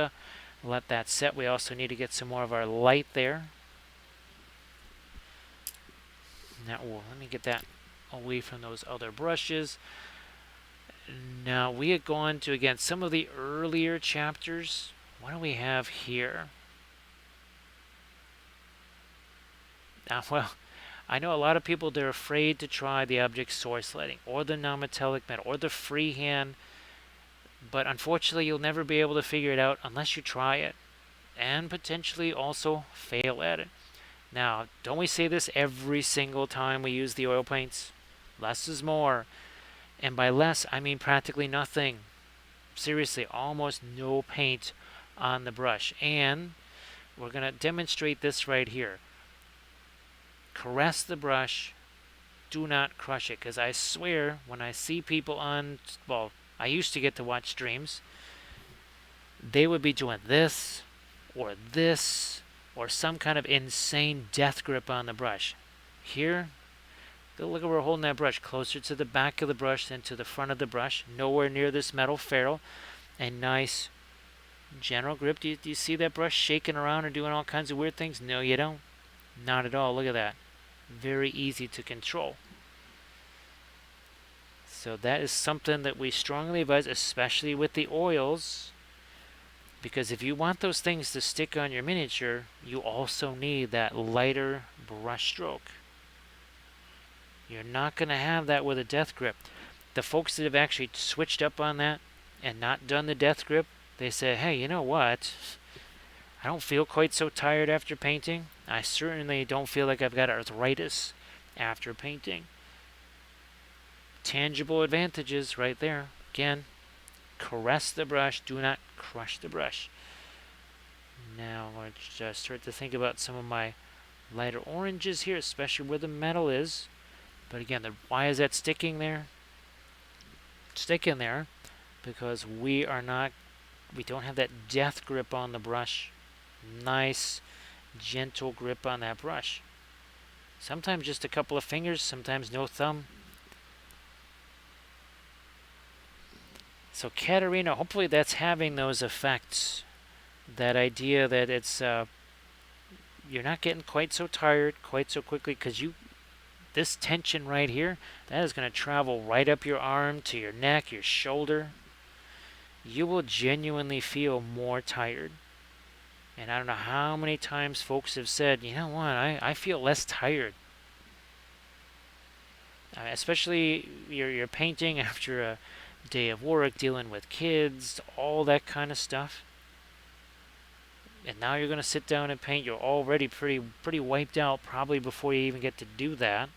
let that set. We also need to get some more of our light there. Now, let me get that away from those other brushes. Now, we had gone to, again, some of the earlier chapters. What do we have here? Now, well, I know a lot of people, they're afraid to try the object source lighting or the non-metallic metal or the freehand, but unfortunately you'll never be able to figure it out unless you try it and potentially also fail at it. Now, don't we say this every single time we use the oil paints? Less is more. And by less, I mean practically nothing. Seriously, almost no paint on the brush. And we're going to demonstrate this right here. Caress the brush. Do not crush it. Because I swear, when I see people on, well, I used to get to watch streams, they would be doing this or some kind of insane death grip on the brush. Here, look at where we're holding that brush, closer to the back of the brush than to the front of the brush, nowhere near this metal ferrule, and nice general grip. Do you see that brush shaking around and doing all kinds of weird things? No, you don't. Not at all. Look at that. Very easy to control. So that is something that we strongly advise, especially with the oils, because if you want those things to stick on your miniature, you also need that lighter brush stroke. You're not going to have that with a death grip. The folks that have actually switched up on that and not done the death grip, they say, hey, you know what? I don't feel quite so tired after painting. I certainly don't feel like I've got arthritis after painting. Tangible advantages right there. Again, caress the brush, do not crush the brush. Now let's just start to think about some of my lighter oranges here, especially where the metal is. But again, why is that sticking there? Sticking there because we don't have that death grip on the brush. Nice, gentle grip on that brush. Sometimes just a couple of fingers, sometimes no thumb. So Katarina, hopefully that's having those effects. That idea that it's you're not getting quite so tired quite so quickly, because this tension right here, that is going to travel right up your arm to your neck, your shoulder. You will genuinely feel more tired. And I don't know how many times folks have said, you know what, I feel less tired. Especially you're painting after a day of work, dealing with kids, all that kind of stuff. And now you're going to sit down and paint. You're already pretty wiped out probably before you even get to do that.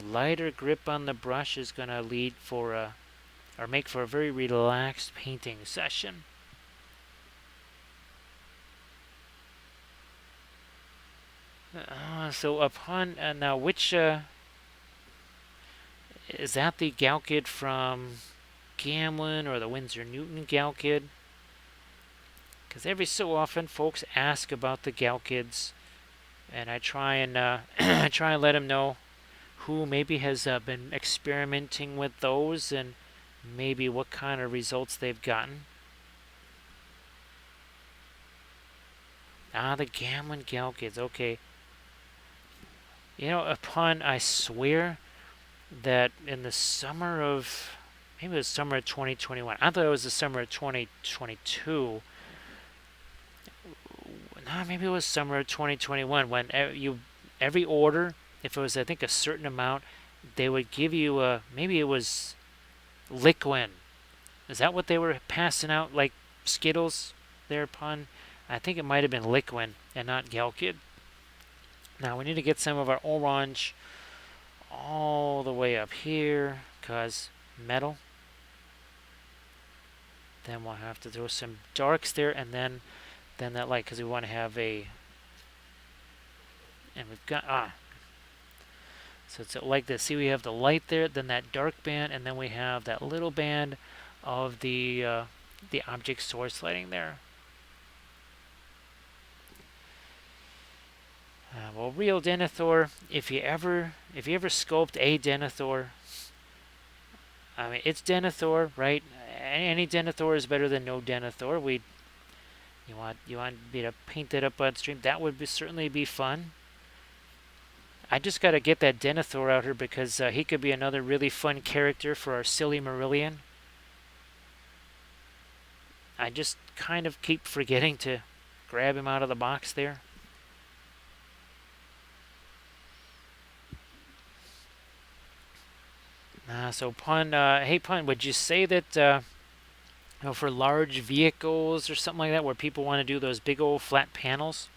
Lighter grip on the brush is going to lead for or make for a very relaxed painting session. So upon now, which is that the Galkid from Gamlin or the Winsor Newton Galkid? Because every so often folks ask about the Galkids, and I try and let them know who maybe has been experimenting with those and maybe what kind of results they've gotten. The Gamlin Galkids, okay. You know, I swear that in the summer of, maybe it was summer of 2021. I thought it was the summer of 2022. No, maybe it was summer of 2021 when every order, if it was, I think, a certain amount, they would give you maybe it was Liquin. Is that what they were passing out, like Skittles thereupon? I think it might have been Liquin and not Galkid. Now we need to get some of our orange all the way up here, because metal. Then we'll have to throw some darks there, and then that light, because we want to have a, and we've got, so it's like this. See, we have the light there, then that dark band, and then we have that little band of the object source lighting there. Well, real Denethor, if you ever sculpt a Denethor, I mean, it's Denethor, right? Any Denethor is better than no Denethor. You want me to paint that up on stream? That would certainly be fun. I just got to get that Denethor out here because he could be another really fun character for our silly Marillion. I just kind of keep forgetting to grab him out of the box there. So Pun, hey Pun, would you say that for large vehicles or something like that, where people want to do those big old flat panels,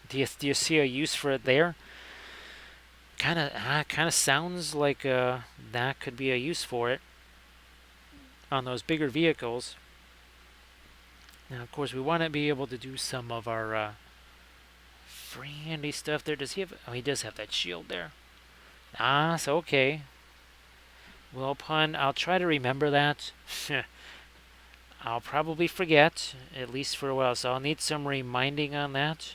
do you see a use for it there? Kind of sounds like that could be a use for it on those bigger vehicles. Now, of course, we want to be able to do some of our Freehandy stuff there. Does he have? Oh, he does have that shield there. So okay. Well, Pun, I'll try to remember that. I'll probably forget, at least for a while, so I'll need some reminding on that.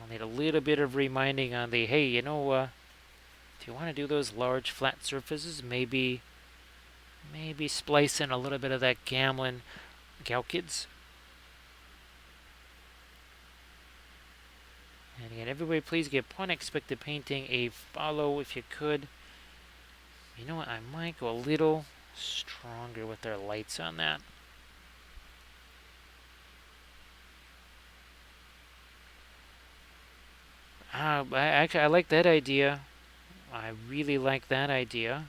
I'll need a little bit of reminding on the, hey, if you want to do those large flat surfaces, maybe splice in a little bit of that Gamlin Galkids. And again, everybody please give Pun Expected Painting a follow if you could. You know what, I might go a little stronger with their lights on that. I like that idea. I really like that idea.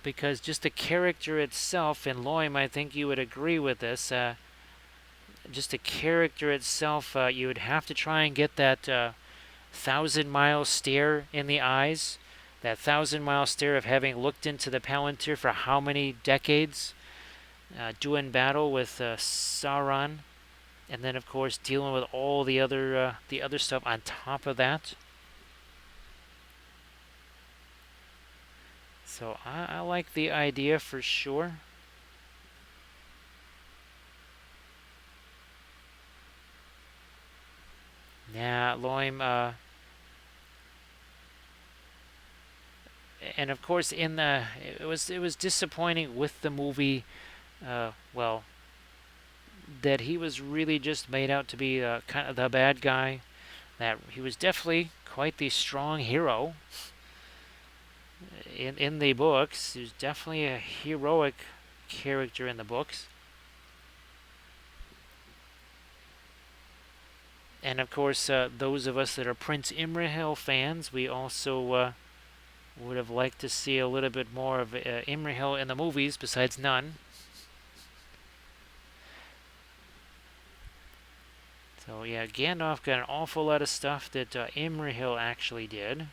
Because just the character itself, and Loim, I think you would agree with this, just the character itself, you would have to try and get that 1,000-mile stare in the eyes. That 1,000-mile stare of having looked into the Palantir for how many decades, doing battle with Sauron, and then of course dealing with all the other stuff on top of that. So I like the idea for sure. Yeah, Loim. And of course, it was disappointing with the movie. Well, that he was really just made out to be kind of the bad guy. That he was definitely quite the strong hero in the books. He was definitely a heroic character in the books. And of course, those of us that are Prince Imrahil fans, we also would have liked to see a little bit more of Imrahil in the movies, besides none. So yeah, Gandalf got an awful lot of stuff that Imrahil actually did.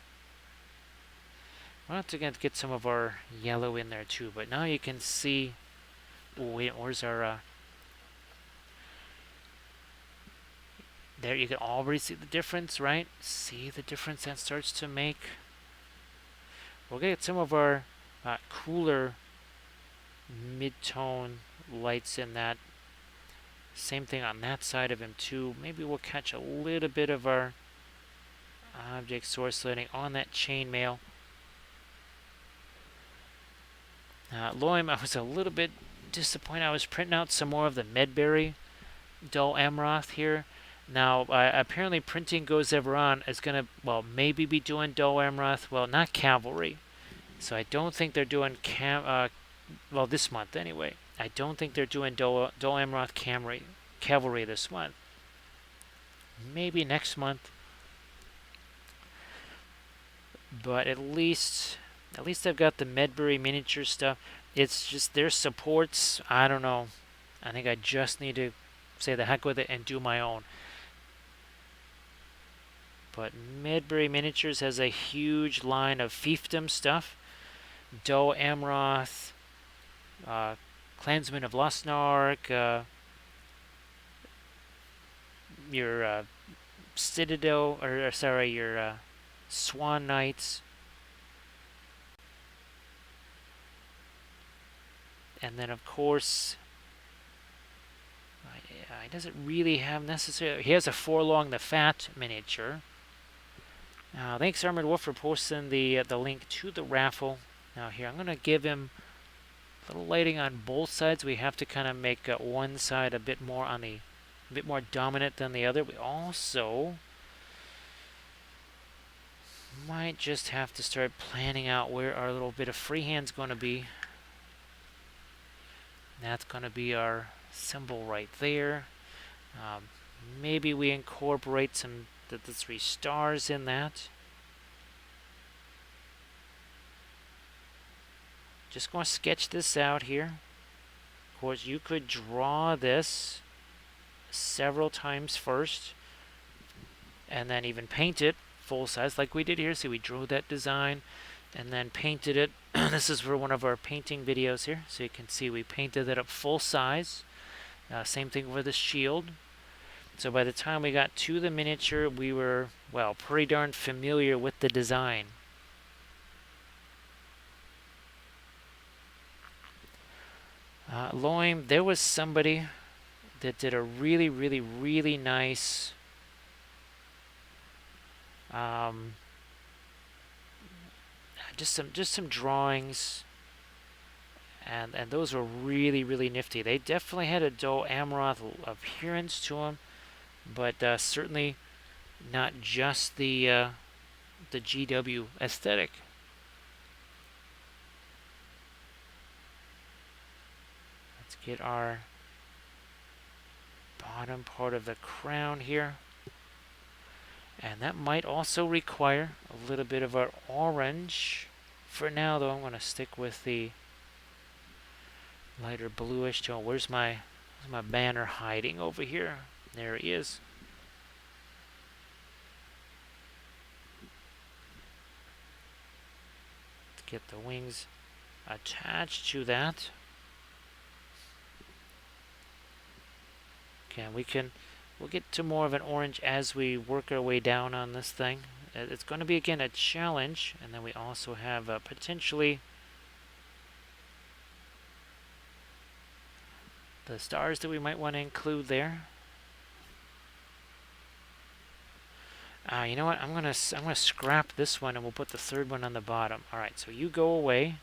We'll have to get some of our yellow in there too, but now you can see. Oh wait, where's our? There you can already see the difference, right? See the difference that starts to make. We'll get some of our cooler mid-tone lights in that. Same thing on that side of him too. Maybe we'll catch a little bit of our object source lighting on that chainmail. Loim, I was a little bit disappointed. I was printing out some more of the Medberry Dol Amroth here. Now, apparently Printing Goes Ever On is going to, well, maybe be doing Dol Amroth. Well, not Cavalry. So I don't think they're doing, well, this month anyway. I don't think they're doing Dol Amroth Cavalry this month. Maybe next month. But at least I've got the Medberry miniature stuff. It's just their supports, I don't know. I think I just need to say the heck with it and do my own. But Medberry Miniatures has a huge line of fiefdom stuff. Dol Amroth, Clansmen of Lostnark, your Citadel, or sorry, your Swan Knights, and then of course he doesn't really have necessarily. He has a Forlong the Fat miniature. Thanks Armored Wolf for posting the link to the raffle. Now here I'm gonna give him a little lighting on both sides. We have to kind of make one side a bit more dominant than the other. We also might just have to start planning out where our little bit of freehand's going to be. That's going to be our symbol right there. Maybe we incorporate the 3 stars in that. Just going to sketch this out here. Of course, you could draw this several times first, and then even paint it full size like we did here. See, we drew that design and then painted it. This is for one of our painting videos here, so you can see we painted it up full size. Same thing with the shield. So by the time we got to the miniature, we were, well, pretty darn familiar with the design. Loim, there was somebody that did a really, really, really nice just some drawings, and those were really, really nifty. They definitely had a Dol Amroth appearance to them, but certainly not just the GW aesthetic. Let's get our bottom part of the crown here. And that might also require a little bit of our orange. For now, though, I'm going to stick with the lighter bluish tone. Where's my banner hiding over here? There he is. Let's get the wings attached to that. Okay, we'll get to more of an orange as we work our way down on this thing. It's going to be, again, a challenge. And then we also have potentially the stars that we might want to include there. You know what? I'm gonna scrap this one, and we'll put the third one on the bottom. All right, so you go away.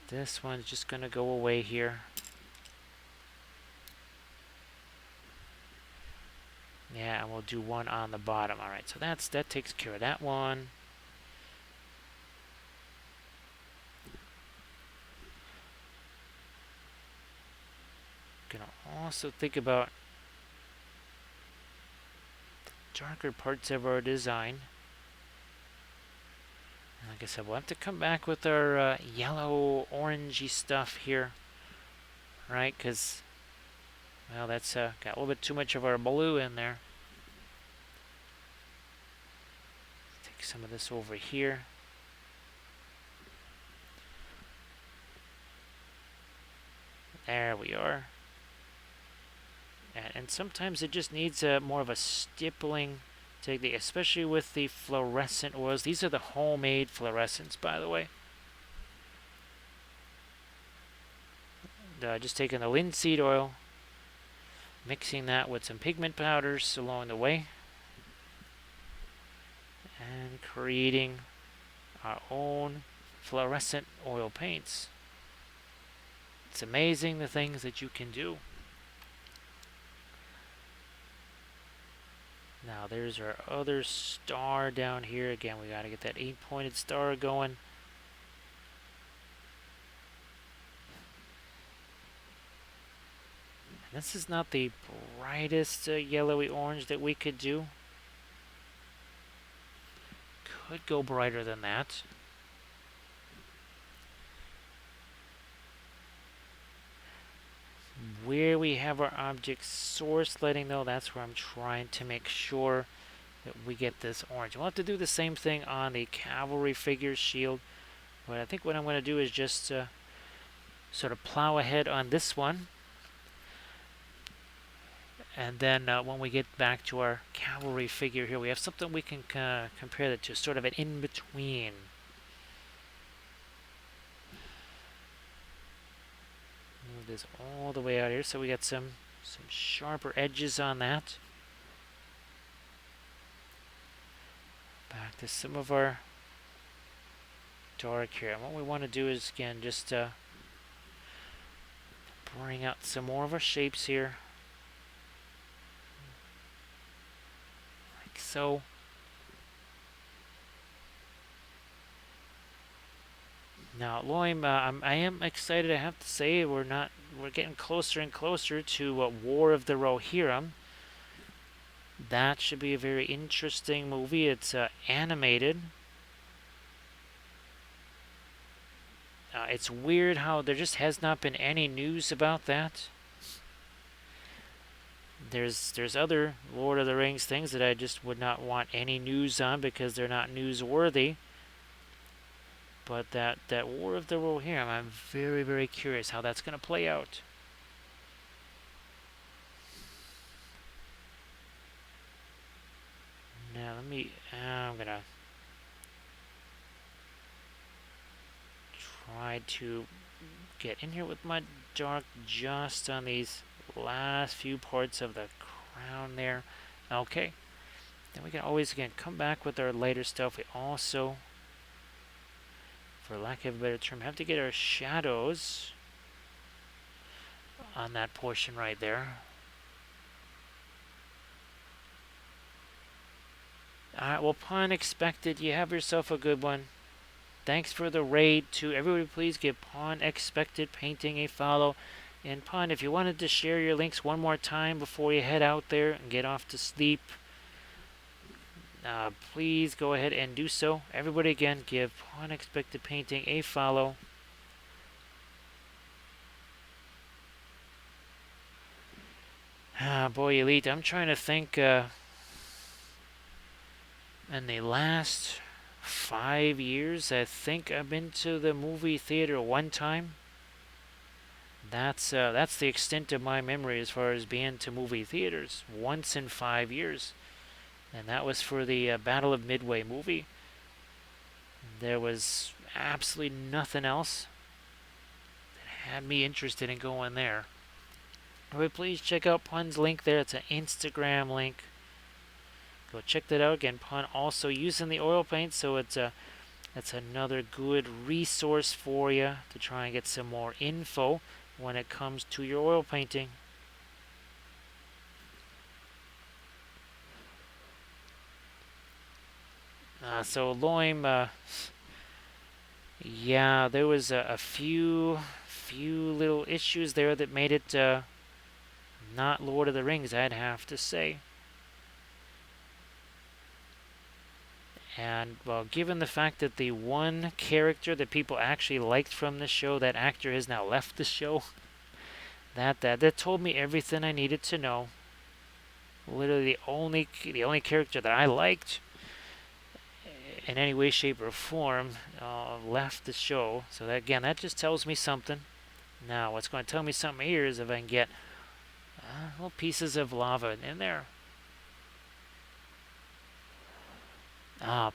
This one's just gonna go away here. Yeah, and we'll do one on the bottom. All right, so that takes care of that one. Gonna also think about the darker parts of our design. And like I said, we'll have to come back with our yellow, orangey stuff here, right? Because, well, that's got a little bit too much of our blue in there. Take some of this over here. There we are. And sometimes it just needs more of a stippling technique, especially with the fluorescent oils. These are the homemade fluorescents, by the way. Just taking the linseed oil, mixing that with some pigment powders along the way, and creating our own fluorescent oil paints. It's amazing the things that you can do. Now there's our other star down here. Again, we got to get that 8-pointed star going. And this is not the brightest yellowy orange that we could do. Could go brighter than that. Where we have our object source lighting, though, that's where I'm trying to make sure that we get this orange. We'll have to do the same thing on the cavalry figure shield. But I think what I'm going to do is just sort of plow ahead on this one. And then when we get back to our cavalry figure here, we have something we can compare that to, sort of an in-between. Move this all the way out here, so we got some sharper edges on that. Back to some of our dark here. And what we want to do is, again, just bring out some more of our shapes here. Like so. Now, Loim, I am excited, I have to say. We're getting closer and closer to War of the Rohirrim. That should be a very interesting movie. It's animated. It's weird how there just has not been any news about that. There's other Lord of the Rings things that I just would not want any news on because they're not newsworthy. But that War of the Rohirrim, I'm very, very curious how that's going to play out. Now I'm going to try to get in here with my dark just on these last few parts of the crown there. Okay. Then we can always, again, come back with our lighter stuff. We also, for lack of a better term, have to get our shadows on that portion right there. Alright, well, Pun Expected, you have yourself a good one. Thanks for the raid to everybody. Please give Pun Expected Painting a follow. And Pun, if you wanted to share your links one more time before you head out there and get off to sleep, please go ahead and do so. Everybody, again, give Pun Expected Painting a follow. Boy, Elite, I'm trying to think. In the last 5 years, I think I've been to the movie theater one time. That's the extent of my memory as far as being to movie theaters. Once in 5 years. And that was for the Battle of Midway movie. There was absolutely nothing else that had me interested in going there. But please check out Pun's link there. It's an Instagram link. Go check that out. Again, Pun also using the oil paint, so that's another good resource for you to try and get some more info when it comes to your oil painting. So Loim, yeah, there was a few little issues there that made it not Lord of the Rings, I'd have to say. And, well, given the fact that the one character that people actually liked from the show, that actor has now left the show, that told me everything I needed to know. Literally the only character that I liked in any way, shape, or form left the show. So that, again, that just tells me something. Now, what's going to tell me something here is if I can get little pieces of lava in there.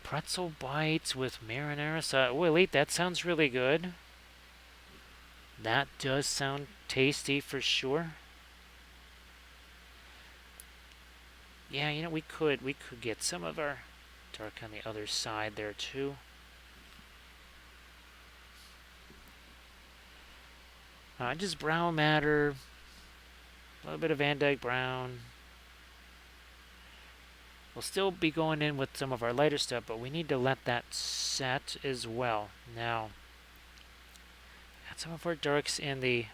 Pretzel bites with marinara sauce. Oh, Elite, that sounds really good. That does sound tasty for sure. Yeah, you know, we could get some of our dark on the other side there too. Just brown matter, a little bit of Van Dyke brown. We'll still be going in with some of our lighter stuff, but we need to let that set as well. Now, got some of our darks in the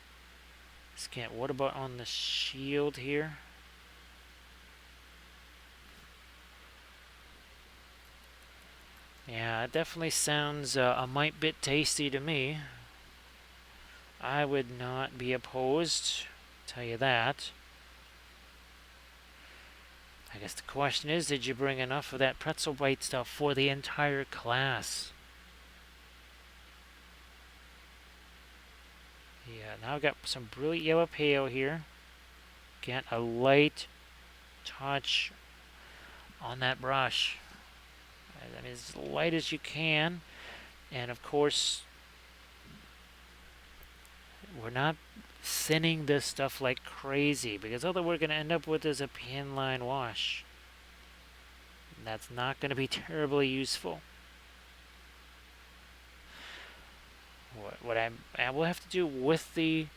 skin. What about on the shield here? Yeah, it definitely sounds a mite bit tasty to me. I would not be opposed, tell you that. I guess the question is, did you bring enough of that pretzel bite stuff for the entire class? Yeah, now I've got some brilliant yellow pale here. Get a light touch on that brush. I mean, as light as you can. And of course, we're not thinning this stuff like crazy, because all that we're going to end up with is a pin line wash. That's not going to be terribly useful. What I will have to do with the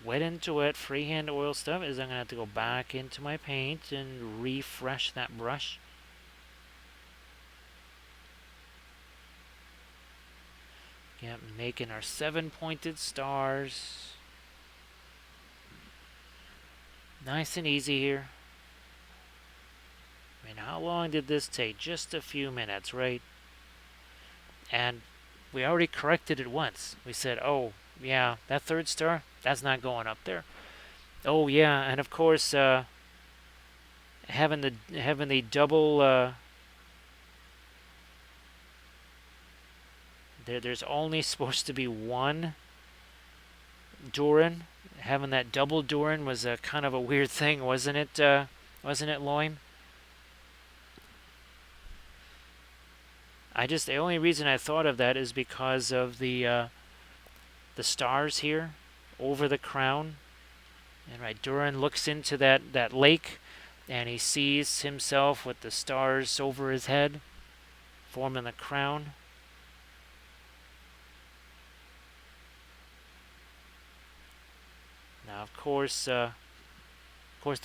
wet into wet freehand oil stuff is I'm going to have to go back into my paint and refresh that brush. Yeah, making our 7-pointed stars. Nice and easy here. I mean, how long did this take? Just a few minutes, right? And we already corrected it once. We said, oh, yeah, that third star, that's not going up there. Oh, yeah, and of course, having the double, there's only supposed to be one Durin. Having that double Durin was a kind of a weird thing, wasn't it? Wasn't it, Loin? The only reason I thought of that is because of the stars here over the crown. And right, Durin looks into that lake, and he sees himself with the stars over his head, forming the crown. Now, of course, the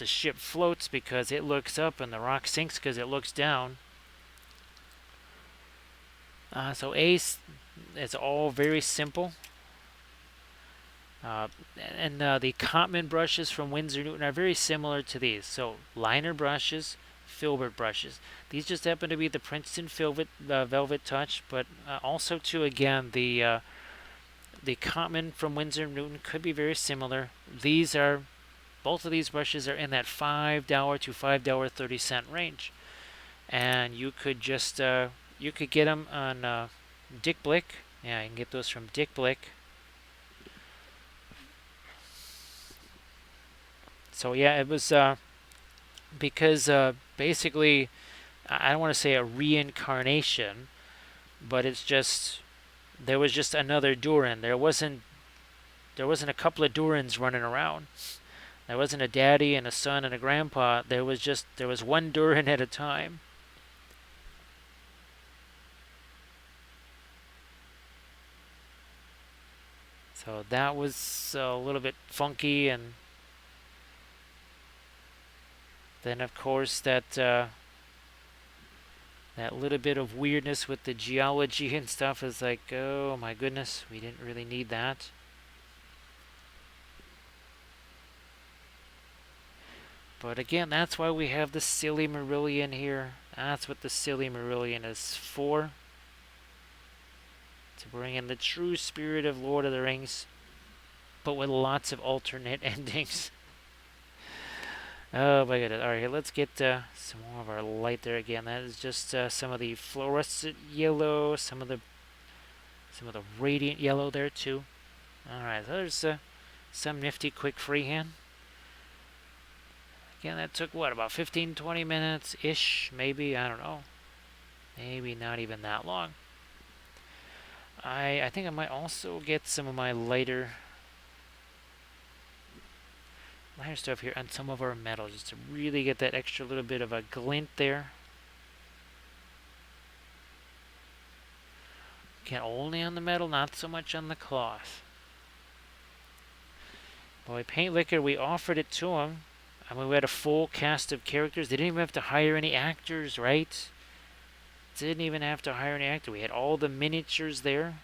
ship floats because it looks up, and the rock sinks because it looks down. So Ace, it's all very simple. And the Cottman brushes from Winsor Newton are very similar to these. So liner brushes, filbert brushes. These just happen to be the Princeton Velvet Touch, but also too, again, the Cottman from Winsor Newton could be very similar. Both of these brushes are in that $5 to $5.30 range, and you could just you could get them on Dick Blick. Yeah, you can get those from Dick Blick. So yeah, it was because basically, I don't want to say a reincarnation, but it's just there was just another Durin. There wasn't a couple of Durins running around. There wasn't a daddy and a son and a grandpa. There was one Durin at a time. So that was a little bit funky, and then of course that little bit of weirdness with the geology and stuff is like, oh my goodness, we didn't really need that. But again, that's why we have the Silly Marillion here. That's what the Silly Marillion is for. To bring in the true spirit of Lord of the Rings, but with lots of alternate endings. Oh my goodness. Alright, let's get some more of our light there again. That is just some of the fluorescent yellow, some of the radiant yellow there too. Alright, so there's some nifty quick freehand. Again, that took what, about 15-20 minutes-ish, maybe? I don't know. Maybe not even that long. I think I might also get some of my lighter stuff here on some of our metals, just to really get that extra little bit of a glint there. Again, only on the metal, not so much on the cloth. Boy, Paint Liquor, we offered it to them. I mean, we had a full cast of characters. They didn't even have to hire any actors, right? Didn't even have to hire an actor. We had all the miniatures there.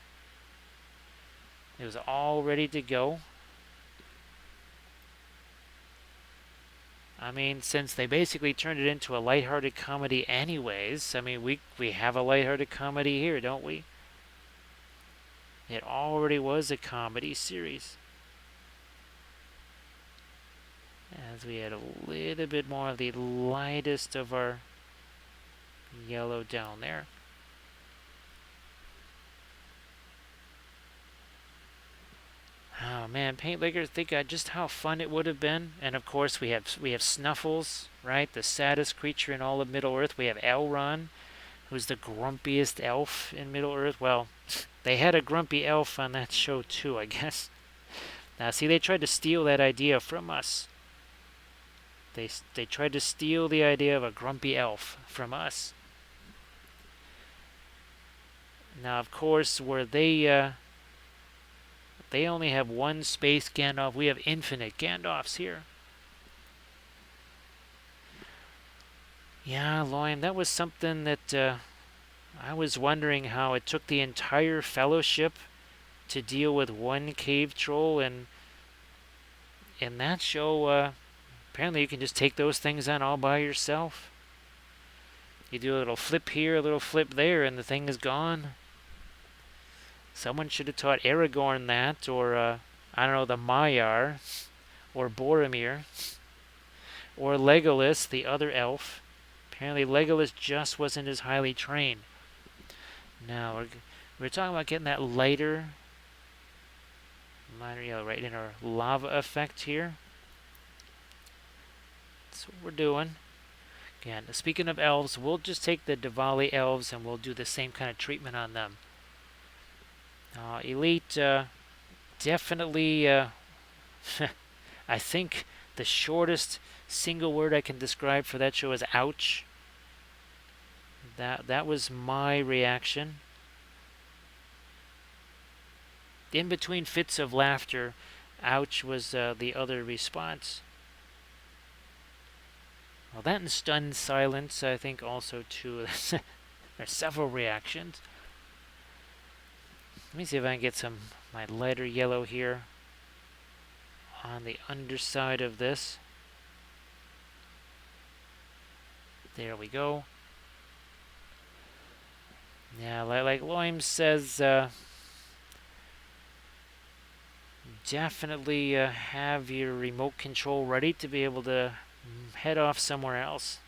It was all ready to go. I mean, since they basically turned it into a lighthearted comedy anyways, I mean, we have a lighthearted comedy here, don't we? It already was a comedy series. As we had a little bit more of the lightest of our yellow down there. Oh man, Paint Lickers, think just how fun it would have been. And of course we have Snuffles, right? The saddest creature in all of Middle Earth. We have Elrond, who's the grumpiest elf in Middle Earth. Well, they had a grumpy elf on that show too, I guess. Now see, they tried to steal that idea from us. They tried to steal the idea of a grumpy elf from us. Now of course, where they only have one space Gandalf. We have infinite Gandalfs here. Yeah, Loim, that was something that I was wondering how it took the entire Fellowship to deal with one cave troll, and in that show, apparently you can just take those things on all by yourself. You do a little flip here, a little flip there, and the thing is gone. Someone should have taught Aragorn that, or, I don't know, the Maiar, or Boromir, or Legolas, the other elf. Apparently Legolas just wasn't as highly trained. Now, we're talking about getting that lighter yellow right in our lava effect here. That's what we're doing. Again, speaking of elves, we'll just take the Davale elves and we'll do the same kind of treatment on them. Elite, definitely, I think the shortest single word I can describe for that show is ouch. That was my reaction. In between fits of laughter, ouch was the other response. Well, that and stunned silence, I think also too. There's several reactions. Let me see if I can get my lighter yellow here on the underside of this. There we go. Yeah, like Loim says, definitely have your remote control ready to be able to head off somewhere else.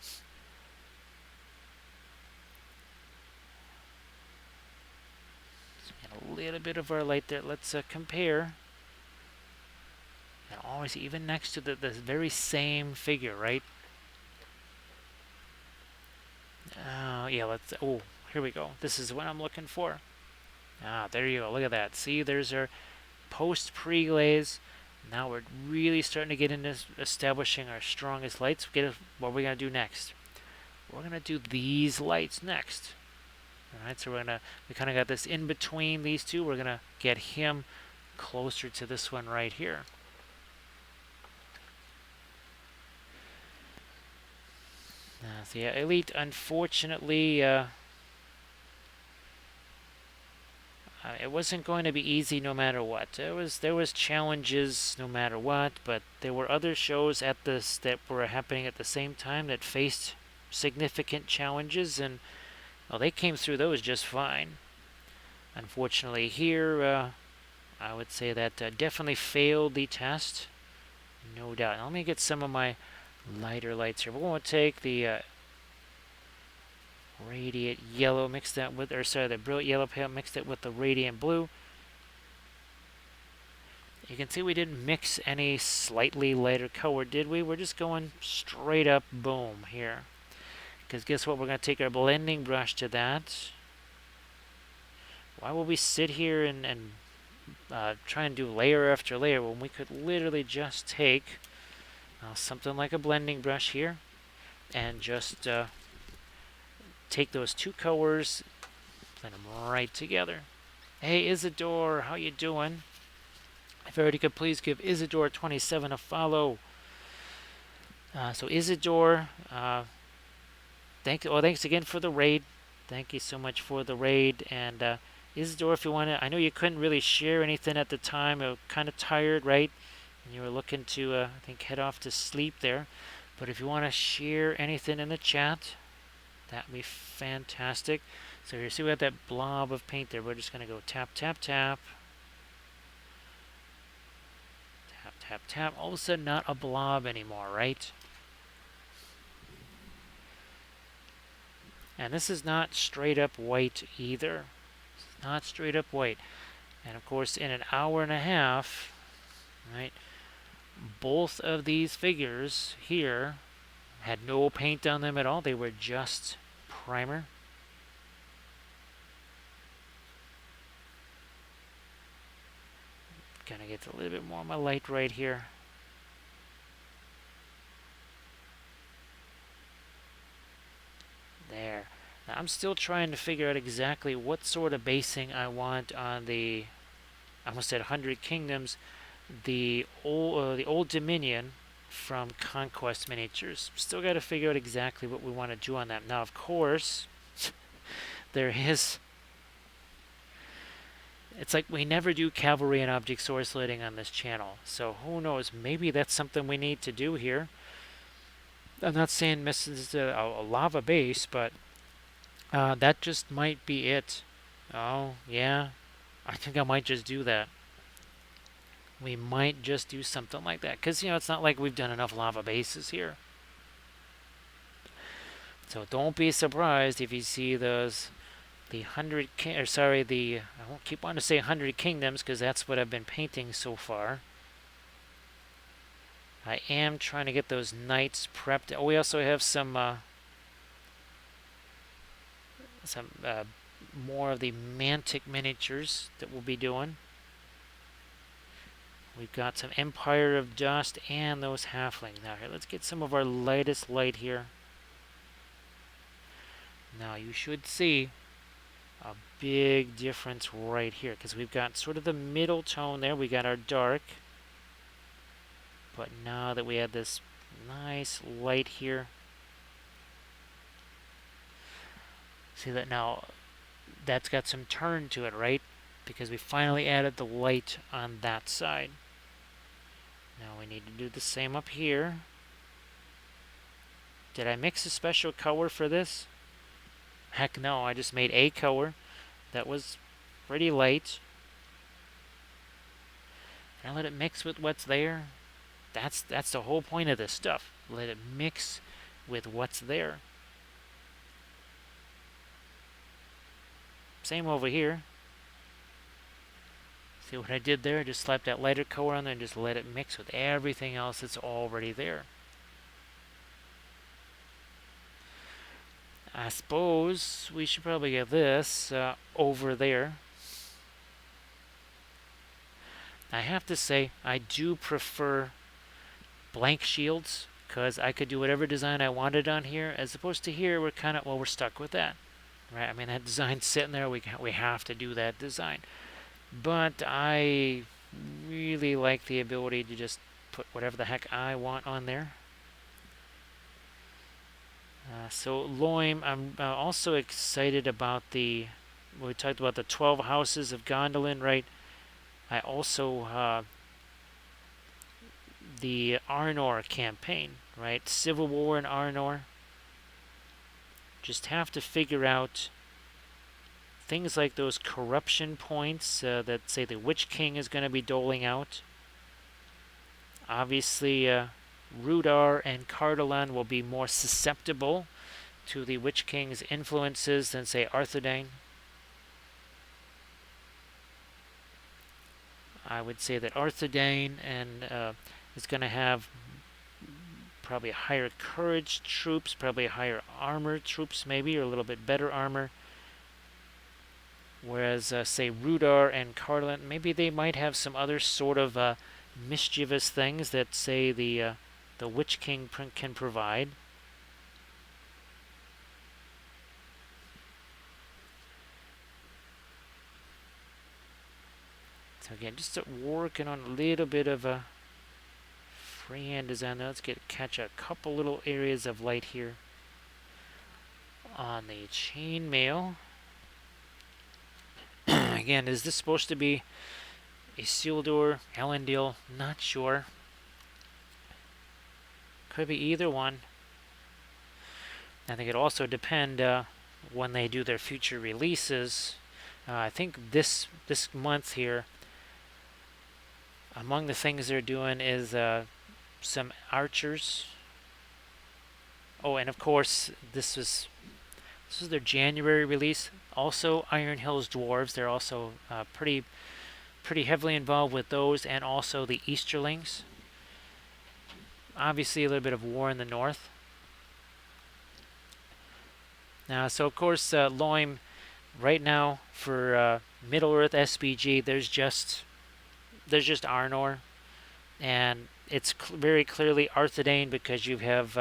A little bit of our light there. Let's compare. And always even next to the very same figure, right? Yeah, let's... Oh, here we go. This is what I'm looking for. There you go. Look at that. See, there's our post-Preglaze. Now we're really starting to get into establishing our strongest lights. What we're going to do next. We're going to do these lights next. Alright, so we kind of got this in between these two. We're going to get him closer to this one right here. So yeah, Elite, unfortunately, it wasn't going to be easy no matter what. There was challenges no matter what, but there were other shows that were happening at the same time that faced significant challenges, and well, they came through those just fine. Unfortunately here, I would say that definitely failed the test, no doubt. Now, let me get some of my lighter lights here. We're going to take the radiant yellow, mix that with, the brilliant yellow pale, mixed it with the radiant blue. You can see we didn't mix any slightly lighter color, did we? We're just going straight up boom here. Because guess what? We're going to take our blending brush to that. Why will we sit here and try and do layer after layer when we could literally just take something like a blending brush here and just take those two colors, blend them right together. Hey Isidore, how you doing? If everybody could please give Isidore27 a follow. So Isidore, thanks again for the raid. Thank you so much for the raid. And Isidore, if you want to, I know you couldn't really share anything at the time. You were kind of tired, right? And you were looking to, I think, head off to sleep there. But if you want to share anything in the chat, that'd be fantastic. So here, see we have that blob of paint there. We're just going to go tap, tap, tap. Tap, tap, tap. All of a sudden, not a blob anymore, right? And this is not straight up white either. It's not straight up white. And of course, in an hour and a half, right? Both of these figures here had no paint on them at all. They were just primer. Gonna get a little bit more of my light right here. There. Now I'm still trying to figure out exactly what sort of basing I want on the, I almost said 100 Kingdoms, the old Dominion from Conquest Miniatures. Still got to figure out exactly what we want to do on that. Now, of course, there is. It's like we never do cavalry and object source lighting on this channel, so who knows? Maybe that's something we need to do here. I'm not saying this is a lava base, but that just might be it. Oh, yeah. I think I might just do that. We might just do something like that. Because, it's not like we've done enough lava bases here. So don't be surprised if you see those, I won't keep wanting to say 100 Kingdoms because that's what I've been painting so far. I am trying to get those knights prepped. Oh, we also have some more of the Mantic miniatures that we'll be doing. We've got some Empire of Dust and those halflings. Now here, let's get some of our lightest light here. Now you should see a big difference right here because we've got sort of the middle tone there. We got our dark. But now that we have this nice light here, see that now that's got some turn to it, right? Because we finally added the light on that side. Now we need to do the same up here. Did I mix a special color for this? Heck no, I just made a color that was pretty light. And I let it mix with what's there. That's the whole point of this stuff. Let it mix with what's there. Same over here. See what I did there? Just slapped that lighter color on there and just let it mix with everything else that's already there. I suppose we should probably get this over there. I have to say, I do prefer blank shields because I could do whatever design I wanted on here, as opposed to here we're kind of, well, we're stuck with that, right? I mean, that design's sitting there. We have to do that design. But I really like the ability to just put whatever the heck I want on there. So Loim, I'm also excited about we talked about the 12 houses of Gondolin, right? I also, the Arnor campaign, right? Civil War in Arnor. Just have to figure out things like those corruption points that say the Witch King is going to be doling out. Obviously, Rudar and Cardolan will be more susceptible to the Witch King's influences than, say, Arthedain. I would say that Arthedain is going to have probably higher courage troops, probably higher armor troops maybe, or a little bit better armor. Whereas, say, Rudar and Cardolan, maybe they might have some other sort of mischievous things that, say, the Witch King can provide. So again, just working on a little bit of a freehand design. Now let's catch a couple little areas of light here on the chainmail. Again, is this supposed to be Isildur, Elendil? Not sure. Could be either one. I think it also depend when they do their future releases. I think this month here, among the things they're doing is some archers. Oh, and of course, this was their January release. Also, Iron Hills Dwarves. They're also pretty pretty heavily involved with those and also the Easterlings. Obviously, a little bit of war in the north. Now, so of course, Loim right now for Middle Earth SBG, there's just Arnor, and it's very clearly Arthedain because you have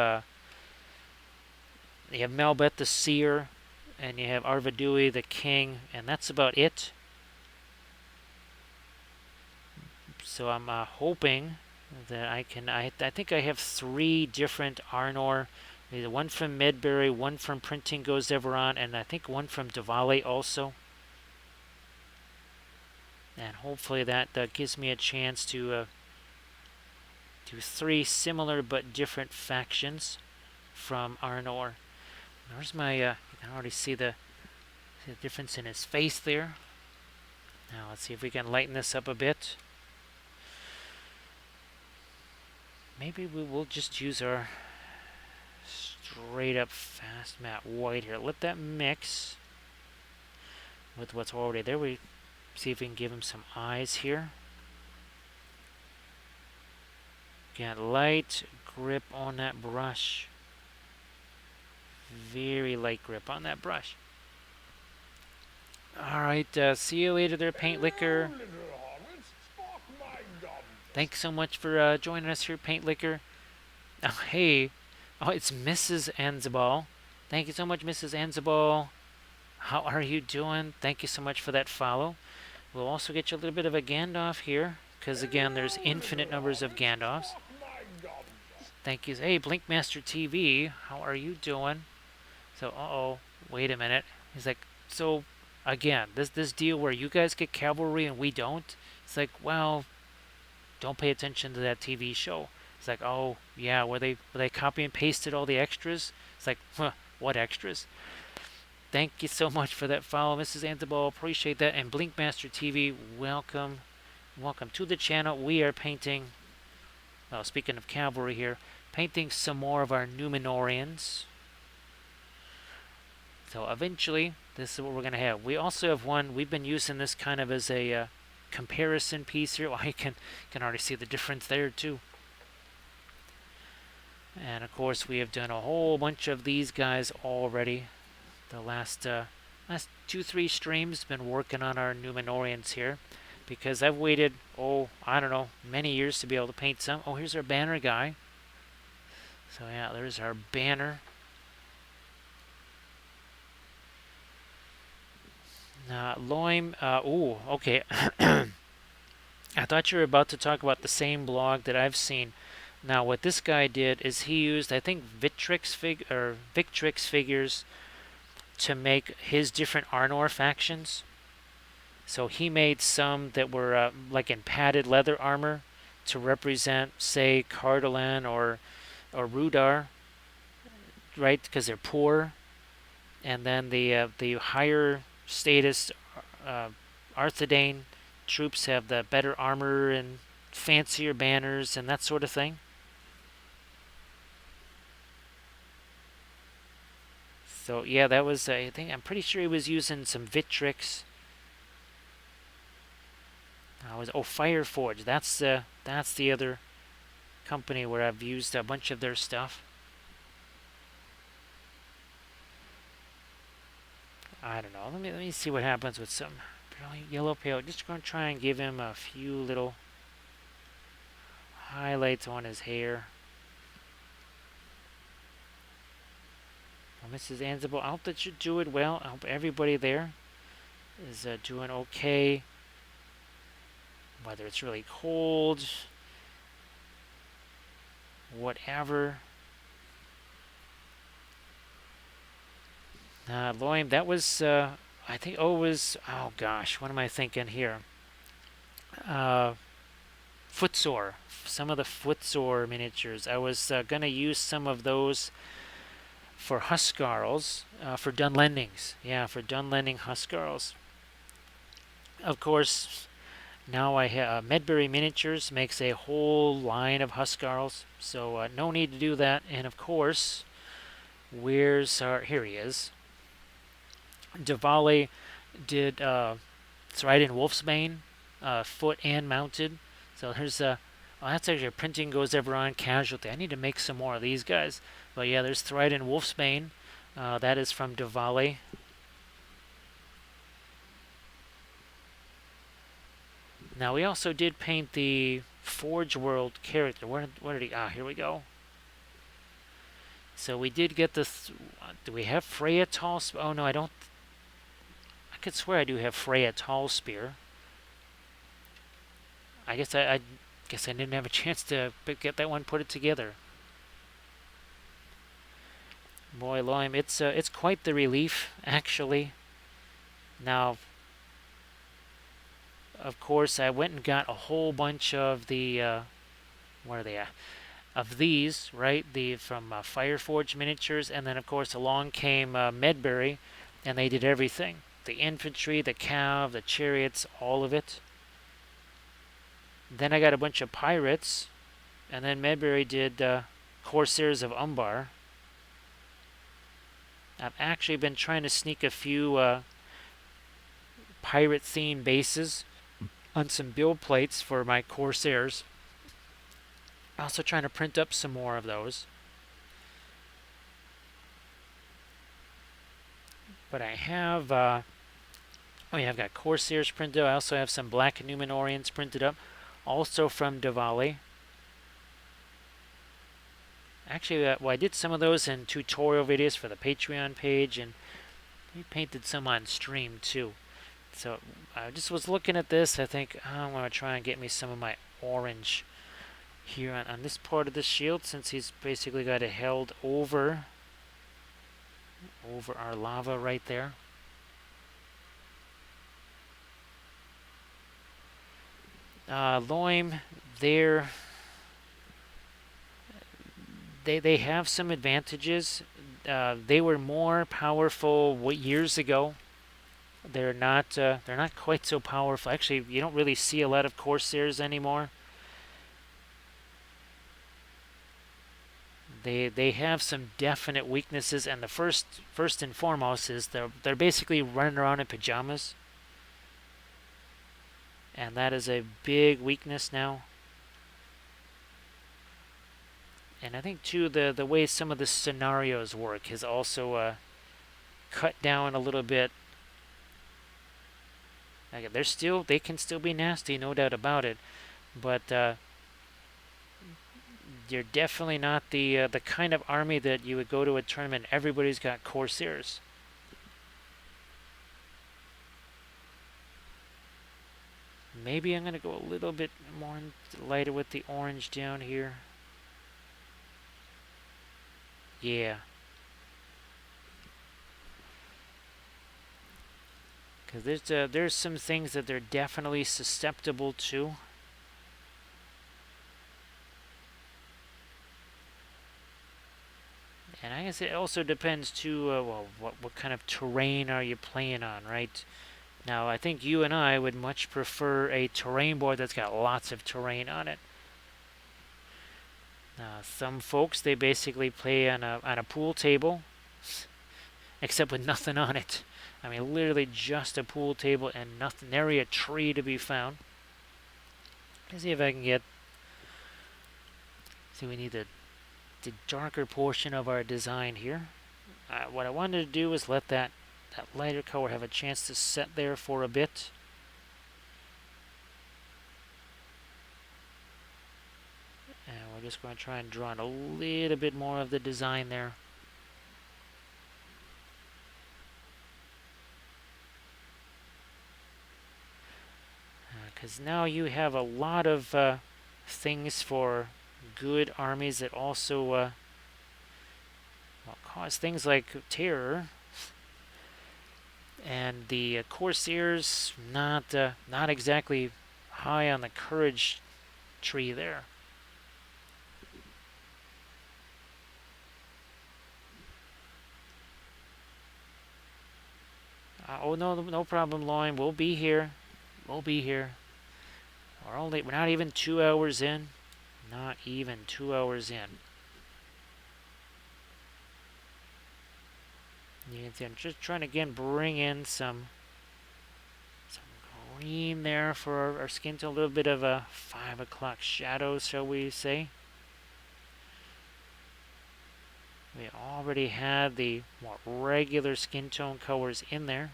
Melbeth the Seer, and you have Arvedui the King, and that's about it. So I'm hoping that I can. I think I have 3 different Arnor. One from Medbury, one from Printing Goes Everon, and I think one from Davale also. And hopefully that gives me a chance to do 3 similar but different factions from Arnor. There's my. You can already see the difference in his face there. Now let's see if we can lighten this up a bit. Maybe we will just use our straight up fast matte white here. Let that mix with what's already there. We see if we can give him some eyes here. Get light grip on that brush. Very light grip on that brush. Alright, see you later there, Paint Liquor. Thanks so much for joining us here, Paint Liquor. Oh, hey. Oh, it's Mrs. Anzabal. Thank you so much, Mrs. Anzabal. How are you doing? Thank you so much for that follow. We'll also get you a little bit of a Gandalf here, because again, there's infinite numbers of Gandalfs. Thank you. Hey, Blinkmaster TV, how are you doing? So, wait a minute. He's like, so again, this deal where you guys get cavalry and we don't. It's like, well, don't pay attention to that TV show. It's like, oh yeah, where they copy and pasted all the extras. It's like, huh, what extras? Thank you so much for that follow, Mrs. Antabal. Appreciate that. And Blinkmaster TV, welcome to the channel. We are painting. Well, speaking of cavalry here, painting some more of our Numenorians. So eventually, this is what we're going to have. We also have one. We've been using this kind of as a comparison piece here. Well, you can already see the difference there too. And of course, we have done a whole bunch of these guys already. The last 2-3 streams been working on our Numenorians here, because I've waited, I don't know, many years to be able to paint some. Oh, here's our banner guy. So yeah, there's our banner. Loim, okay. I thought you were about to talk about the same blog that I've seen. Now, what this guy did is he used, I think, Victrix figures to make his different Arnor factions. So he made some that were like in padded leather armor to represent, say, Cardolan or Rudar, right? Because they're poor. And then the higher status Arthedain troops have the better armor and fancier banners and that sort of thing. So yeah, that was I'm pretty sure he was using some Victrix. Fireforge. That's the other company where I've used a bunch of their stuff. I don't know. Let me see what happens with some brilliant yellow pale. Just going to try and give him a few little highlights on his hair. Well, Mrs. Anzabal, I hope that you do it well. I hope everybody there is doing okay. Whether it's really cold, whatever. Loim, that was, I think, oh gosh, what am I thinking here? Footsore. Some of the Footsore miniatures. I was going to use some of those for Huskarls, for Dunlendings. Yeah, for Dunlending Huskarls. Of course, now I have Medbury Miniatures makes a whole line of Huskarls, so no need to do that. And of course, where's our... Here he is. Davale did Thried in Wolfsbane foot and mounted. So there's a oh, that's actually a printing goes ever on casualty. I need to make some more of these guys. But yeah, there's Thread and Wolfsbane. That is from Davale. Now we also did paint the Forge World character. Where did he? Ah, here we go. So we did get this. Do we have Freya Tall? Oh no, I don't. I could swear I do have Freya Tall Spear. I guess I didn't have a chance to get that one put it together. Boy, Loim, it's quite the relief actually. Now, of course, I went and got a whole bunch of the where are they at? Of these, right? The from Fireforge Miniatures, and then of course along came Medbury, and they did everything: the infantry, the cav, the chariots, all of it. Then I got a bunch of pirates, and then Medbury did Corsairs of Umbar. I've actually been trying to sneak a few pirate-themed bases on some build plates for my Corsairs. Also trying to print up some more of those. But I have, oh yeah, I've got Corsairs printed up. I also have some Black Numenorians printed up, also from Davale. Actually, well, I did some of those in tutorial videos for the Patreon page, and we painted some on stream too. So I just was looking at this. I think I'm going to try and get me some of my orange here on this part of the shield, since he's basically got it held over our lava right there. Loim, they have some advantages. They were more powerful years ago. They're not quite so powerful. Actually, you don't really see a lot of Corsairs anymore. They have some definite weaknesses, and the first and foremost is they're basically running around in pajamas, and that is a big weakness now. And I think too the way some of the scenarios work has also cut down a little bit. Like, they can still be nasty, no doubt about it, but you're definitely not the kind of army that you would go to a tournament. Everybody's got Corsairs. Maybe I'm gonna go a little bit more lighter with the orange down here. Yeah. Because there's some things that they're definitely susceptible to. And I guess it also depends too, well, what kind of terrain are you playing on, right? Now, I think you and I would much prefer a terrain board that's got lots of terrain on it. Some folks, they basically play on a pool table, except with nothing on it. I mean, literally just a pool table and nothing, nary a tree to be found. Let's see if I can get. See, we need the darker portion of our design here. What I wanted to do is let that lighter color have a chance to set there for a bit. And we're just going to try and draw in a little bit more of the design there. Because now you have a lot of things for good armies that also well, cause things like terror. And the Corsairs, not exactly high on the courage tree there. Oh no problem, Loin. We'll be here. We'll be here. We're not even 2 hours in. Not even 2 hours in. You can see I'm just trying to again bring in some green there for our skin tone. A little bit of a 5 o'clock shadow, shall we say. We already had the more regular skin tone colors in there.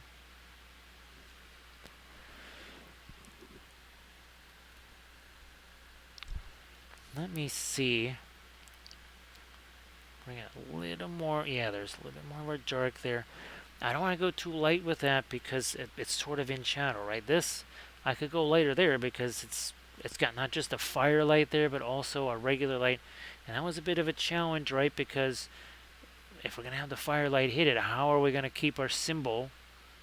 Let me see. Bring it a little more. Yeah, there's a little bit more dark there. I don't want to go too light with that because it's sort of in shadow, right? This, I could go lighter there because it's got not just a firelight there, but also a regular light. And that was a bit of a challenge, right? Because if we're going to have the firelight hit it, how are we going to keep our symbol?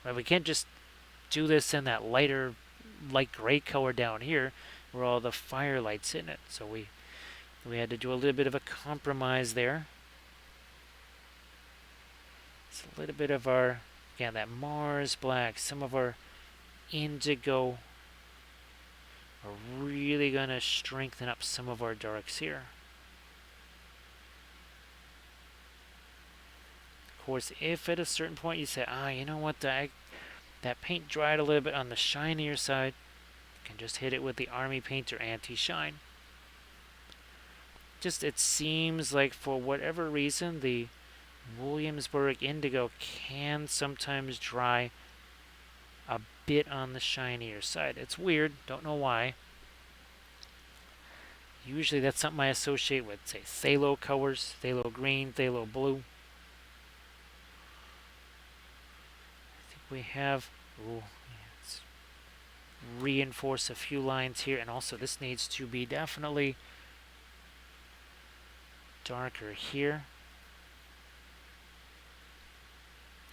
Right? We can't just do this in that lighter, light gray color down here where all the firelight's in it. So we had to do a little bit of a compromise there. It's a little bit of our, again, that Mars black, some of our indigo are really going to strengthen up some of our darks here. Of course, if at a certain point you say, you know what, that paint dried a little bit on the shinier side, you can just hit it with the Army Painter Anti-Shine. Just, it seems like for whatever reason, the Williamsburg indigo can sometimes dry a bit on the shinier side. It's weird, don't know why. Usually that's something I associate with, say, phthalo colors, phthalo green, phthalo blue. I think we have, let's reinforce a few lines here, and also this needs to be definitely darker here.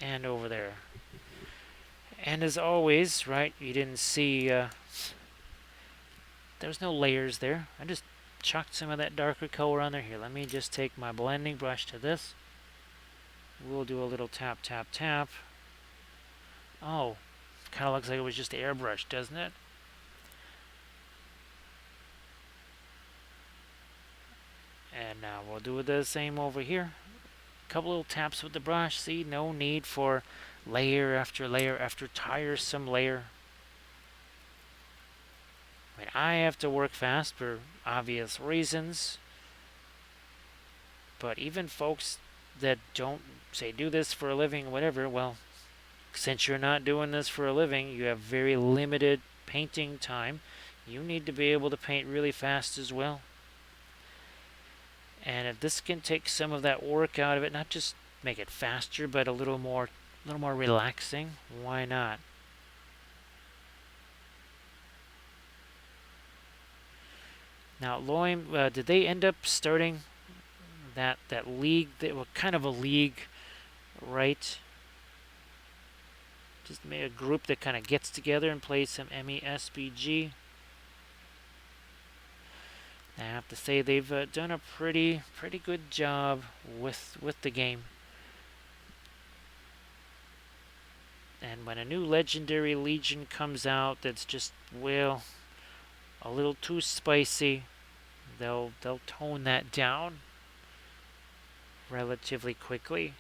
And over there. And as always, right, you didn't see, there's no layers there. I just chucked some of that darker color on there. Here, let me just take my blending brush to this. We'll do a little tap, tap, tap. Oh, kind of looks like it was just airbrushed, doesn't it? And now we'll do the same over here. Couple little taps with the brush. See, no need for layer after layer after tiresome layer. I mean, I have to work fast for obvious reasons, but even folks that don't, say, do this for a living, whatever, well, since you're not doing this for a living, you have very limited painting time. You need to be able to paint really fast as well. And if this can take some of that work out of it, not just make it faster, but a little more relaxing, why not? Now, Loim, did they end up starting that league? They were kind of a league, right? Just a group that kind of gets together and plays some MESBG. I have to say they've done a pretty good job with the game. And when a new Legendary Legion comes out that's just, well, a little too spicy, they'll tone that down relatively quickly.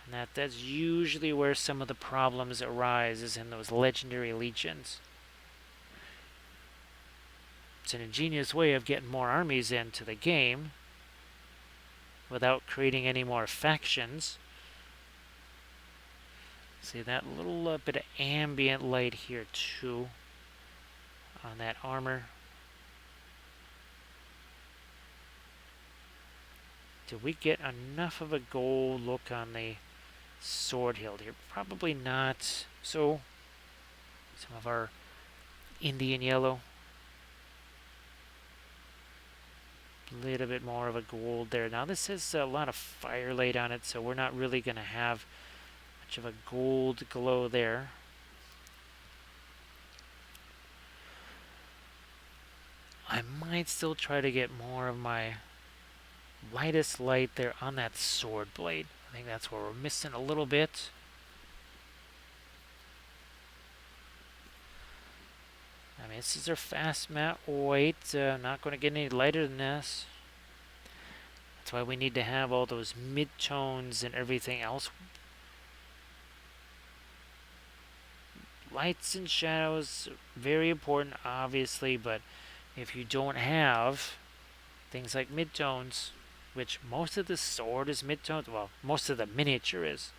And that's usually where some of the problems arise, is in those Legendary Legions. It's an ingenious way of getting more armies into the game without creating any more factions. See that little bit of ambient light here too on that armor. Did we get enough of a gold look on the sword hilt here? Probably not. So some of our Indian yellow. A little bit more of a gold there. Now this has a lot of firelight on it, so we're not really going to have much of a gold glow there. I might still try to get more of my lightest light there on that sword blade. I think that's where we're missing a little bit. I mean, this is our fast matte white. Not going to get any lighter than this. That's why we need to have all those mid-tones and everything else. lights and shadows, very important, obviously, but if you don't have things like midtones, which most of the sword is midtones, well, most of the miniature is.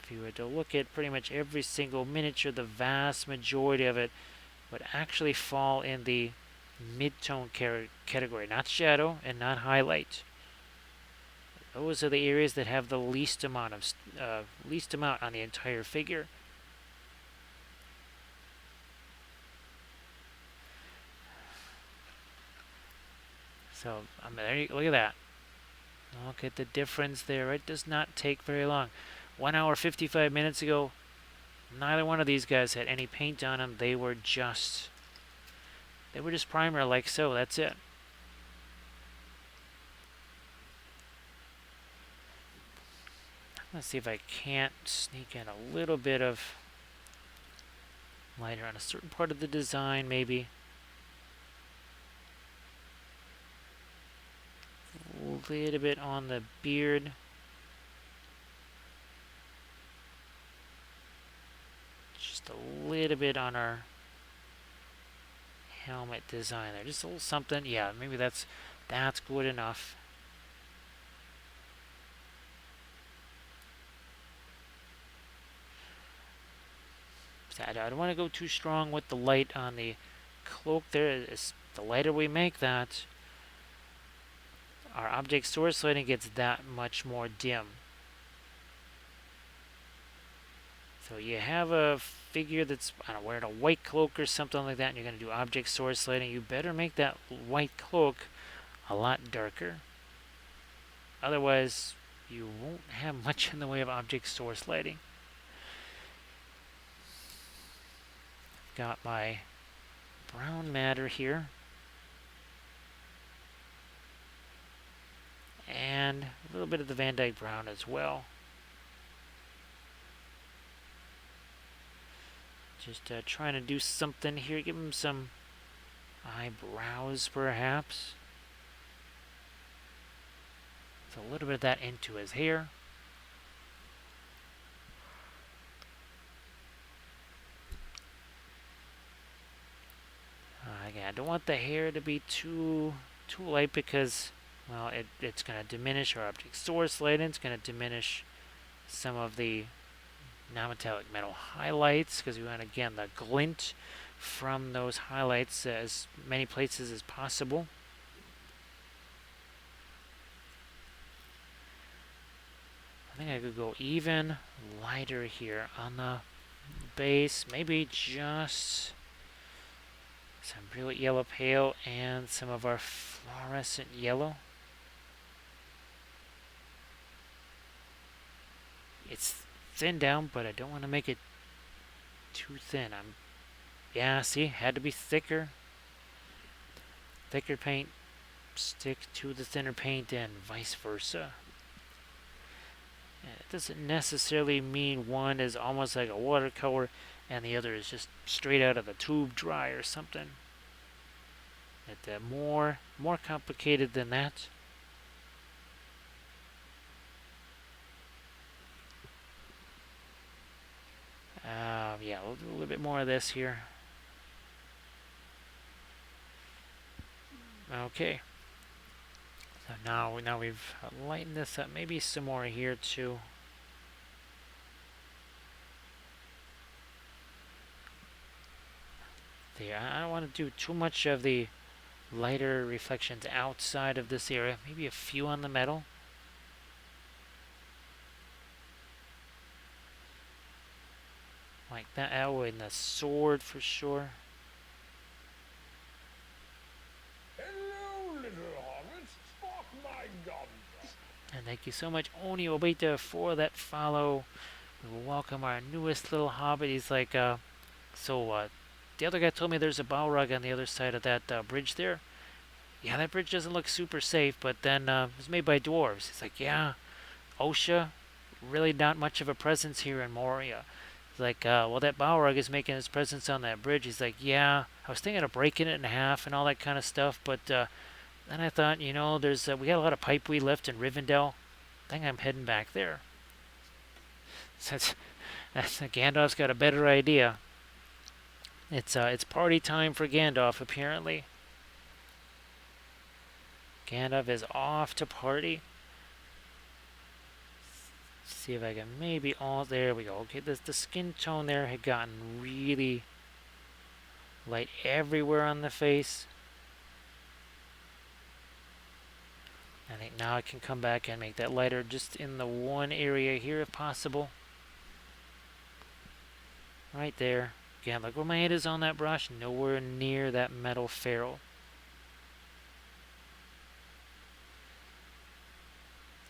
If you were to look at pretty much every single miniature, the vast majority of it would actually fall in the mid-tone category, not shadow and not highlight. Those are the areas that have the least amount on the entire figure. So look at that. Look at the difference there. It does not take very long. 1 hour 55 minutes ago, neither one of these guys had any paint on them. They were just primer like so. That's it. Let's see if I can't sneak in a little bit of lighter on a certain part of the design, maybe. A little bit on the beard. Just a little bit on our helmet design there. Just a little something. Yeah, maybe that's good enough. I don't want to go too strong with the light on the cloak there. The lighter we make that, our object source lighting gets that much more dim. So you have a figure that's, I don't know, wearing a white cloak or something like that, and you're going to do object source lighting. You better make that white cloak a lot darker. Otherwise, you won't have much in the way of object source lighting. Got my brown matter here. And a little bit of the Van Dyke brown as well. Just trying to do something here. Give him some eyebrows, perhaps. So a little bit of that into his hair. Again, I don't want the hair to be too light because, well, it's going to diminish our object source lighting. It's going to diminish some of the non-metallic metal highlights because we want, again, the glint from those highlights as many places as possible. I think I could go even lighter here on the base, maybe just some brilliant yellow pale and some of our fluorescent yellow. It's thin down, but I don't want to make it too thin. Yeah, see, had to be thicker. Thicker paint stick to the thinner paint and vice versa. And it doesn't necessarily mean one is almost like a watercolor and the other is just straight out of the tube dry or something. It's more complicated than that. Yeah, we'll do a little bit more of this here. Okay. So now we've lightened this up. Maybe some more here too. There. I don't want to do too much of the lighter reflections outside of this area. Maybe a few on the metal. Like that. Oh, and the sword for sure. Hello, little hobbit. Spark my guns. And thank you so much, Oni Obita, for that follow. We will welcome our newest little hobbit. He's like, the other guy told me there's a Balrog on the other side of that bridge there. Yeah, that bridge doesn't look super safe, but then it was made by dwarves. He's like, yeah, OSHA, really not much of a presence here in Moria. He's like, well, that Balrog is making his presence on that bridge. He's like, yeah, I was thinking of breaking it in half and all that kind of stuff, but then I thought, you know, there's we got a lot of pipe we left in Rivendell. I think I'm heading back there. So Gandalf's got a better idea. It's party time for Gandalf apparently. Gandalf is off to party. See if I can maybe there we go. Okay, the skin tone there had gotten really light everywhere on the face. I think now I can come back and make that lighter just in the one area here if possible. Right there. Again, look where my head is on that brush. Nowhere near that metal ferrule.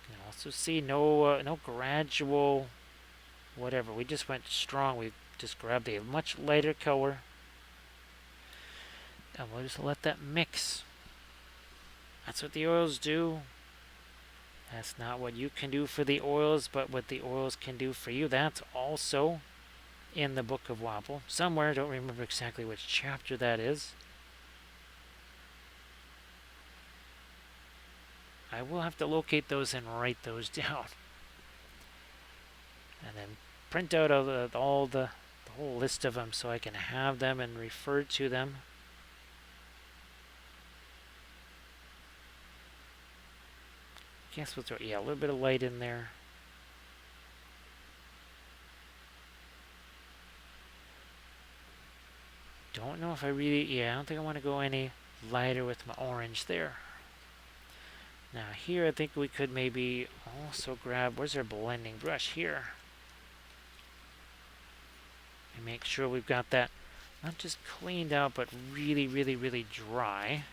You can also see no gradual whatever. We just went strong. We just grabbed a much lighter color. And we'll just let that mix. That's what the oils do. That's not what you can do for the oils, but what the oils can do for you. That's also in the Book of Wappel. Somewhere, don't remember exactly which chapter that is. I will have to locate those and write those down. And then print out all the whole list of them so I can have them and refer to them. Guess we'll throw, yeah, a little bit of light in there. Don't know if I really, I don't think I want to go any lighter with my orange there. Now here I think we could maybe also grab, where's our blending brush here? And make sure we've got that not just cleaned out, but really, really, really dry.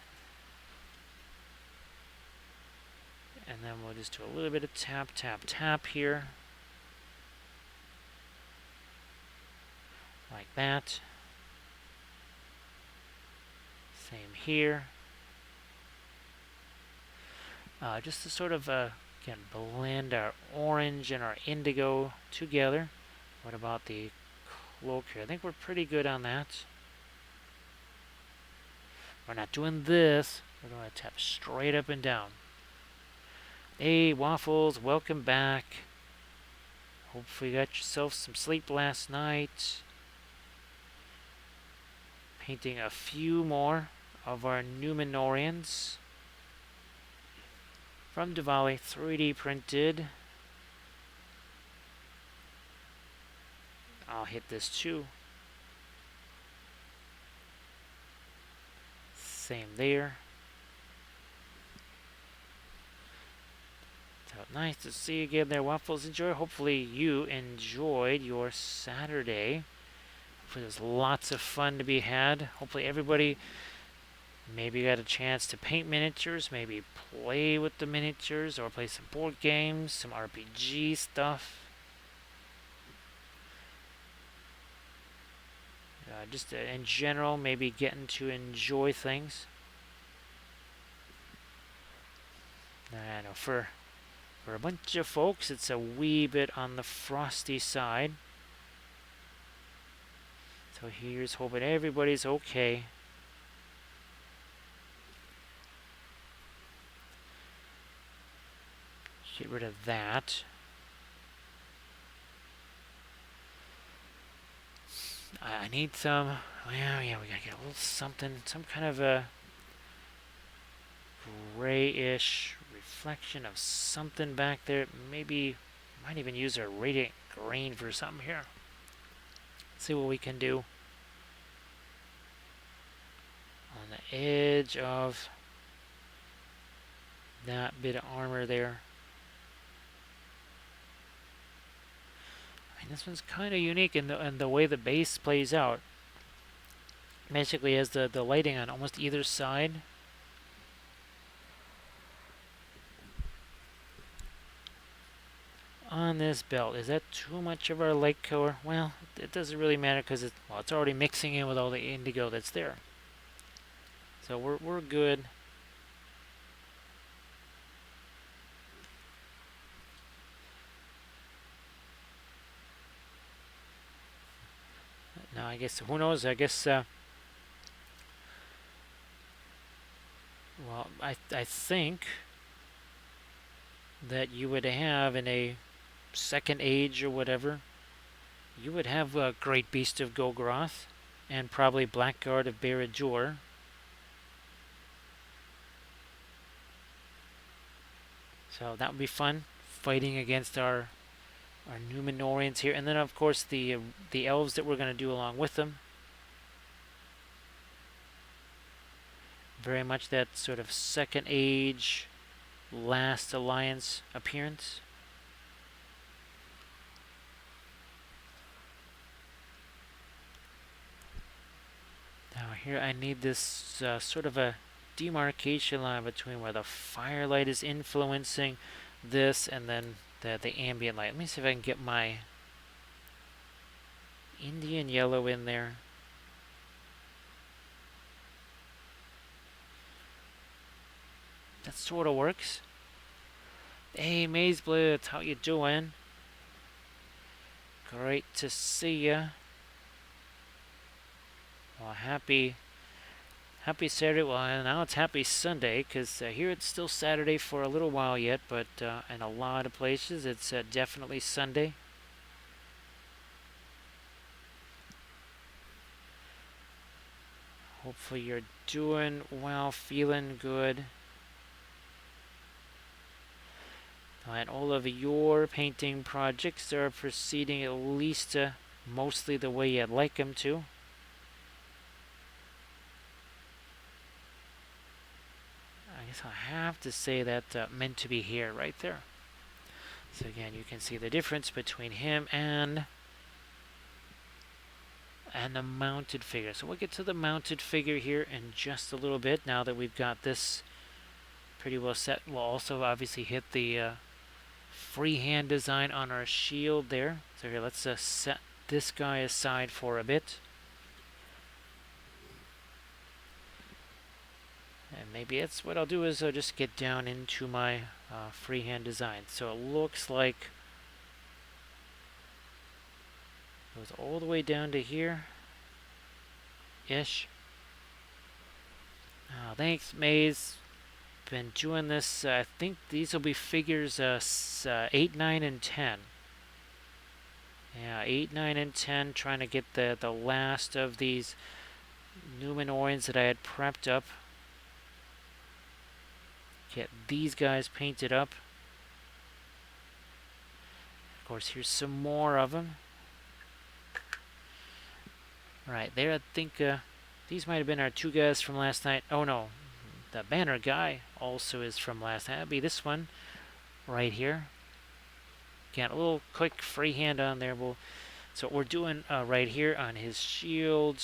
And then we'll just do a little bit of tap, tap, tap here. Like that. Same here. Just to sort of, again, blend our orange and our indigo together. What about the cloak here? I think we're pretty good on that. We're not doing this. We're going to tap straight up and down. Hey, Waffles, welcome back. Hopefully you got yourself some sleep last night. Painting a few more of our Numenorians from Davale, 3D printed. I'll hit this too. Same there. So nice to see you again there, Waffles. Enjoy. Hopefully you enjoyed your Saturday. Hopefully there's lots of fun to be had. Hopefully everybody maybe got a chance to paint miniatures, maybe play with the miniatures, or play some board games, some RPG stuff. Just in general, maybe getting to enjoy things. I know for a bunch of folks, it's a wee bit on the frosty side. So here's hoping everybody's okay. Get rid of that. I need some, well, yeah, we gotta get a little something, some kind of a grayish reflection of something back there. Maybe, might even use a radiant green for something here. Let's see what we can do. On the edge of that bit of armor there. This one's kind of unique in the way the base plays out. Basically has the lighting on almost either side. On this belt, is that too much of our light color? Well, it doesn't really matter because it's already mixing in with all the indigo that's there. So we're good. Now, I guess, who knows, I guess, well, I think that you would have in a second age or whatever, You would have a Great Beast of Golgoroth and probably Blackguard of Barad-Dur. So that would be fun, fighting against our Numenorians here, and then of course the elves that we're going to do along with them. Very much that sort of Second Age, Last Alliance appearance. Now here I need this sort of a demarcation line between where the firelight is influencing this and then the ambient light. Let me see if I can get my Indian yellow in there. That sort of works. Hey, Maze Blitz, how you doing? Great to see ya. Well, happy Saturday. Well, now it's happy Sunday, because here it's still Saturday for a little while yet, but in a lot of places it's definitely Sunday. Hopefully you're doing well, feeling good. And all of your painting projects are proceeding at least mostly the way you'd like them to. I guess I have to say that meant to be here, right there. So again, you can see the difference between him and the mounted figure. So we'll get to the mounted figure here in just a little bit. Now that we've got this pretty well set, we'll also obviously hit the freehand design on our shield there. So here, let's set this guy aside for a bit. And maybe that's what I'll do is I'll just get down into my freehand design. So it looks like it goes all the way down to here ish. Thanks, Maze. Been doing this. I think these will be figures 8, 9, and 10. Yeah, 8, 9, and 10. Trying to get the last of these Numenorians that I had prepped up. Get these guys painted up. Of course, here's some more of them. Right there, I think these might have been our two guys from last night. Oh no, the banner guy also is from last night. That'd be this one right here. Got a little quick freehand on there. So what we're doing right here on his shield.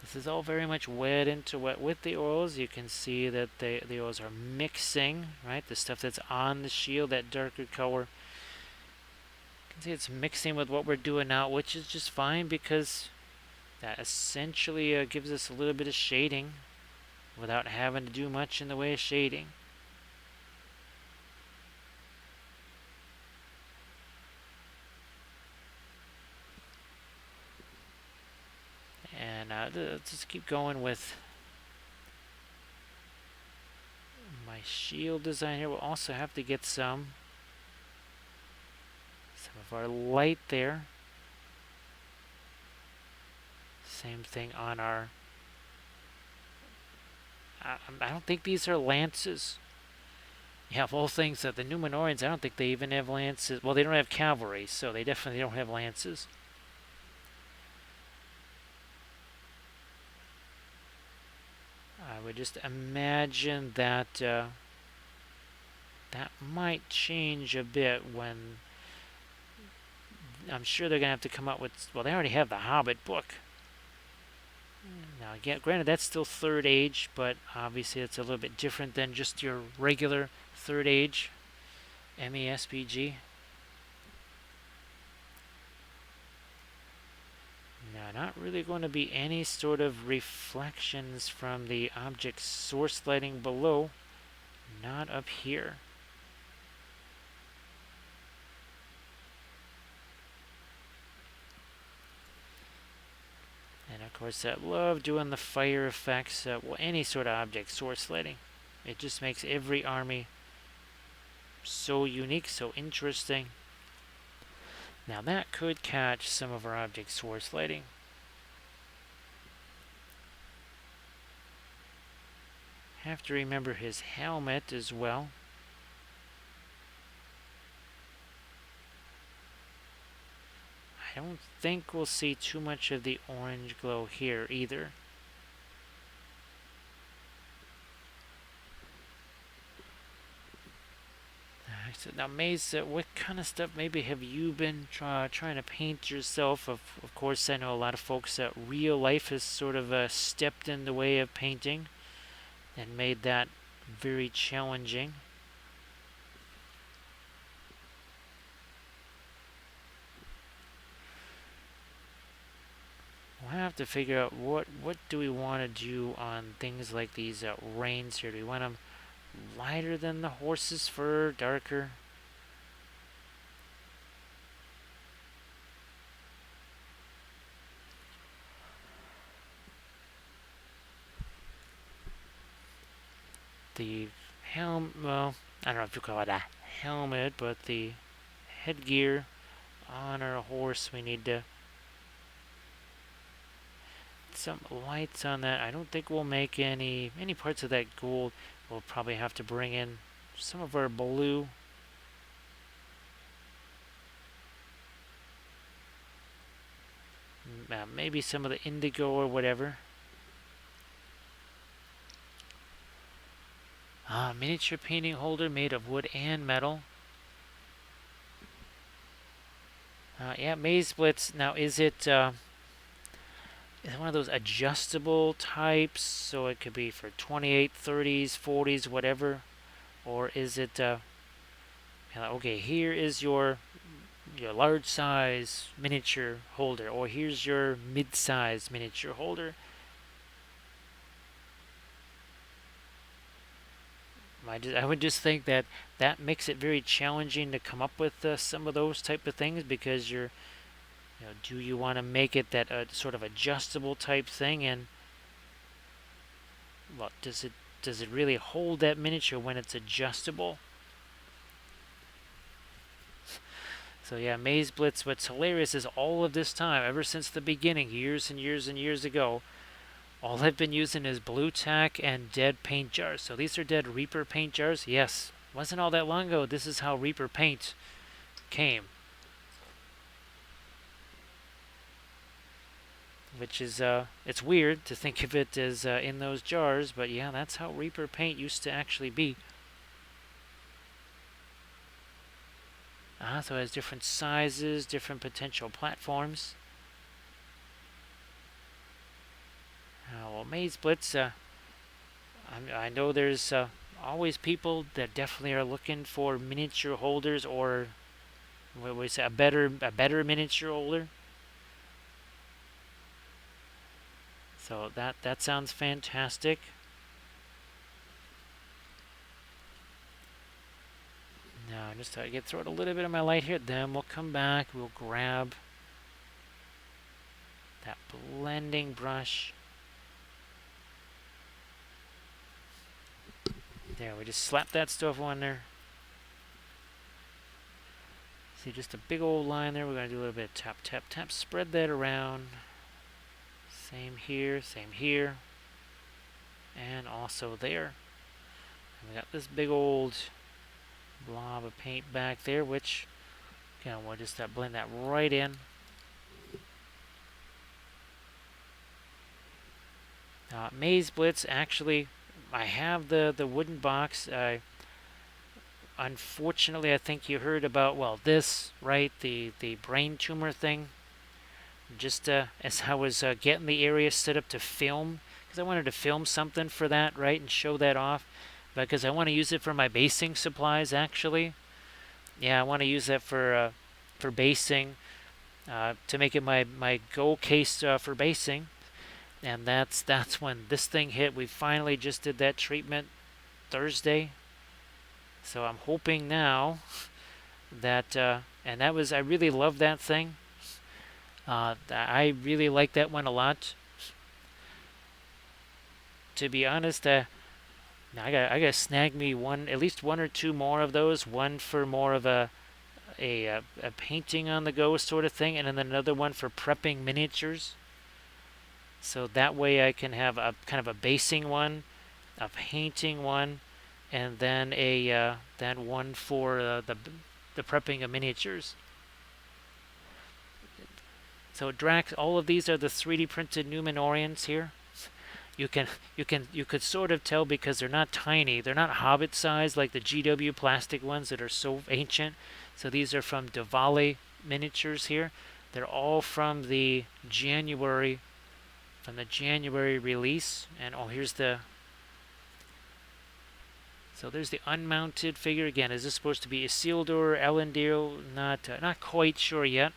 This is all very much wet into wet with the oils. You can see that the oils are mixing, right? The stuff that's on the shield, that darker color. You can see it's mixing with what we're doing now, which is just fine because that essentially gives us a little bit of shading without having to do much in the way of shading. And let's just keep going with my shield design here. We'll also have to get some of our light there. Same thing on our... I don't think these are lances. Yeah, of all things, the Numenorians, I don't think they even have lances. Well, they don't have cavalry, so they definitely don't have lances. I would just imagine that that might change a bit when... I'm sure they're going to have to come up with... Well, they already have the Hobbit book. Now, again, granted, that's still Third Age, but obviously it's a little bit different than just your regular Third Age MESBG. Now, not really going to be any sort of reflections from the object source lighting below. Not up here. And of course, I love doing the fire effects. Well, any sort of object source lighting. It just makes every army so unique, so interesting. Now that could catch some of our objects' source lighting. Have to remember his helmet as well. I don't think we'll see too much of the orange glow here either. So now, Maze, what kind of stuff maybe have you been trying to paint yourself? Of course, I know a lot of folks that real life has sort of stepped in the way of painting and made that very challenging. We'll have to figure out what do we want to do on things like these reins here. Do we want them lighter than the horse's fur, darker? The helm, well, I don't know if you call it a helmet, but the headgear on our horse, we need to some lights on that. I don't think we'll make any parts of that gold. We'll probably have to bring in some of our blue. Maybe some of the indigo or whatever. Miniature painting holder made of wood and metal. Yeah, maze splits. Now, is it one of those adjustable types? So it could be for 28, 30s, 40s, whatever. Or is it, okay, here is your large size miniature holder, or here's your mid-size miniature holder. I would just think that makes it very challenging to come up with some of those type of things, because do you want to make it that sort of adjustable type thing, and well, does it really hold that miniature when it's adjustable? So yeah, Maze Blitz. What's hilarious is all of this time, ever since the beginning, years and years and years ago, all I've been using is blue tack and dead paint jars. So these are dead Reaper paint jars. Yes, wasn't all that long ago. This is how Reaper paint came. Which is, it's weird to think of it as in those jars, but yeah, that's how Reaper paint used to actually be. So it has different sizes, different potential platforms. Well, Maze Blitz, I know there's always people that definitely are looking for miniature holders, or what we say, a better miniature holder. So that sounds fantastic. Now, just to throw it a little bit of my light here, then we'll come back, we'll grab that blending brush. There, we just slap that stuff on there. See, just a big old line there. We're going to do a little bit of tap, tap, tap. Spread that around. Same here, and also there. And we got this big old blob of paint back there, which, again, we'll just blend that right in. Maze Blitz, actually, I have the wooden box. Unfortunately, I think you heard about, well, this, right, the brain tumor thing. Just as I was getting the area set up to film, because I wanted to film something for that, right, and show that off, because I want to use it for my basing supplies, actually. Yeah, I want to use that for basing, to make it my go case for basing. And that's when this thing hit. We finally just did that treatment Thursday. So I'm hoping now that, and that was, I really love that thing. I really like that one a lot. To be honest, Now I gotta snag me one, at least one or two more of those. One for more of a painting on the go sort of thing, and then another one for prepping miniatures. So that way I can have a kind of a basing one, a painting one, and then a then one for the prepping of miniatures. So Drax, all of these are the 3D printed Numenorians here. You could sort of tell because they're not tiny. They're not Hobbit size like the GW plastic ones that are so ancient. So these are from Davale miniatures here. They're all from the January release. And oh, here's the so there's the unmounted figure again. Is this supposed to be Isildur, Elendil? Not quite sure yet.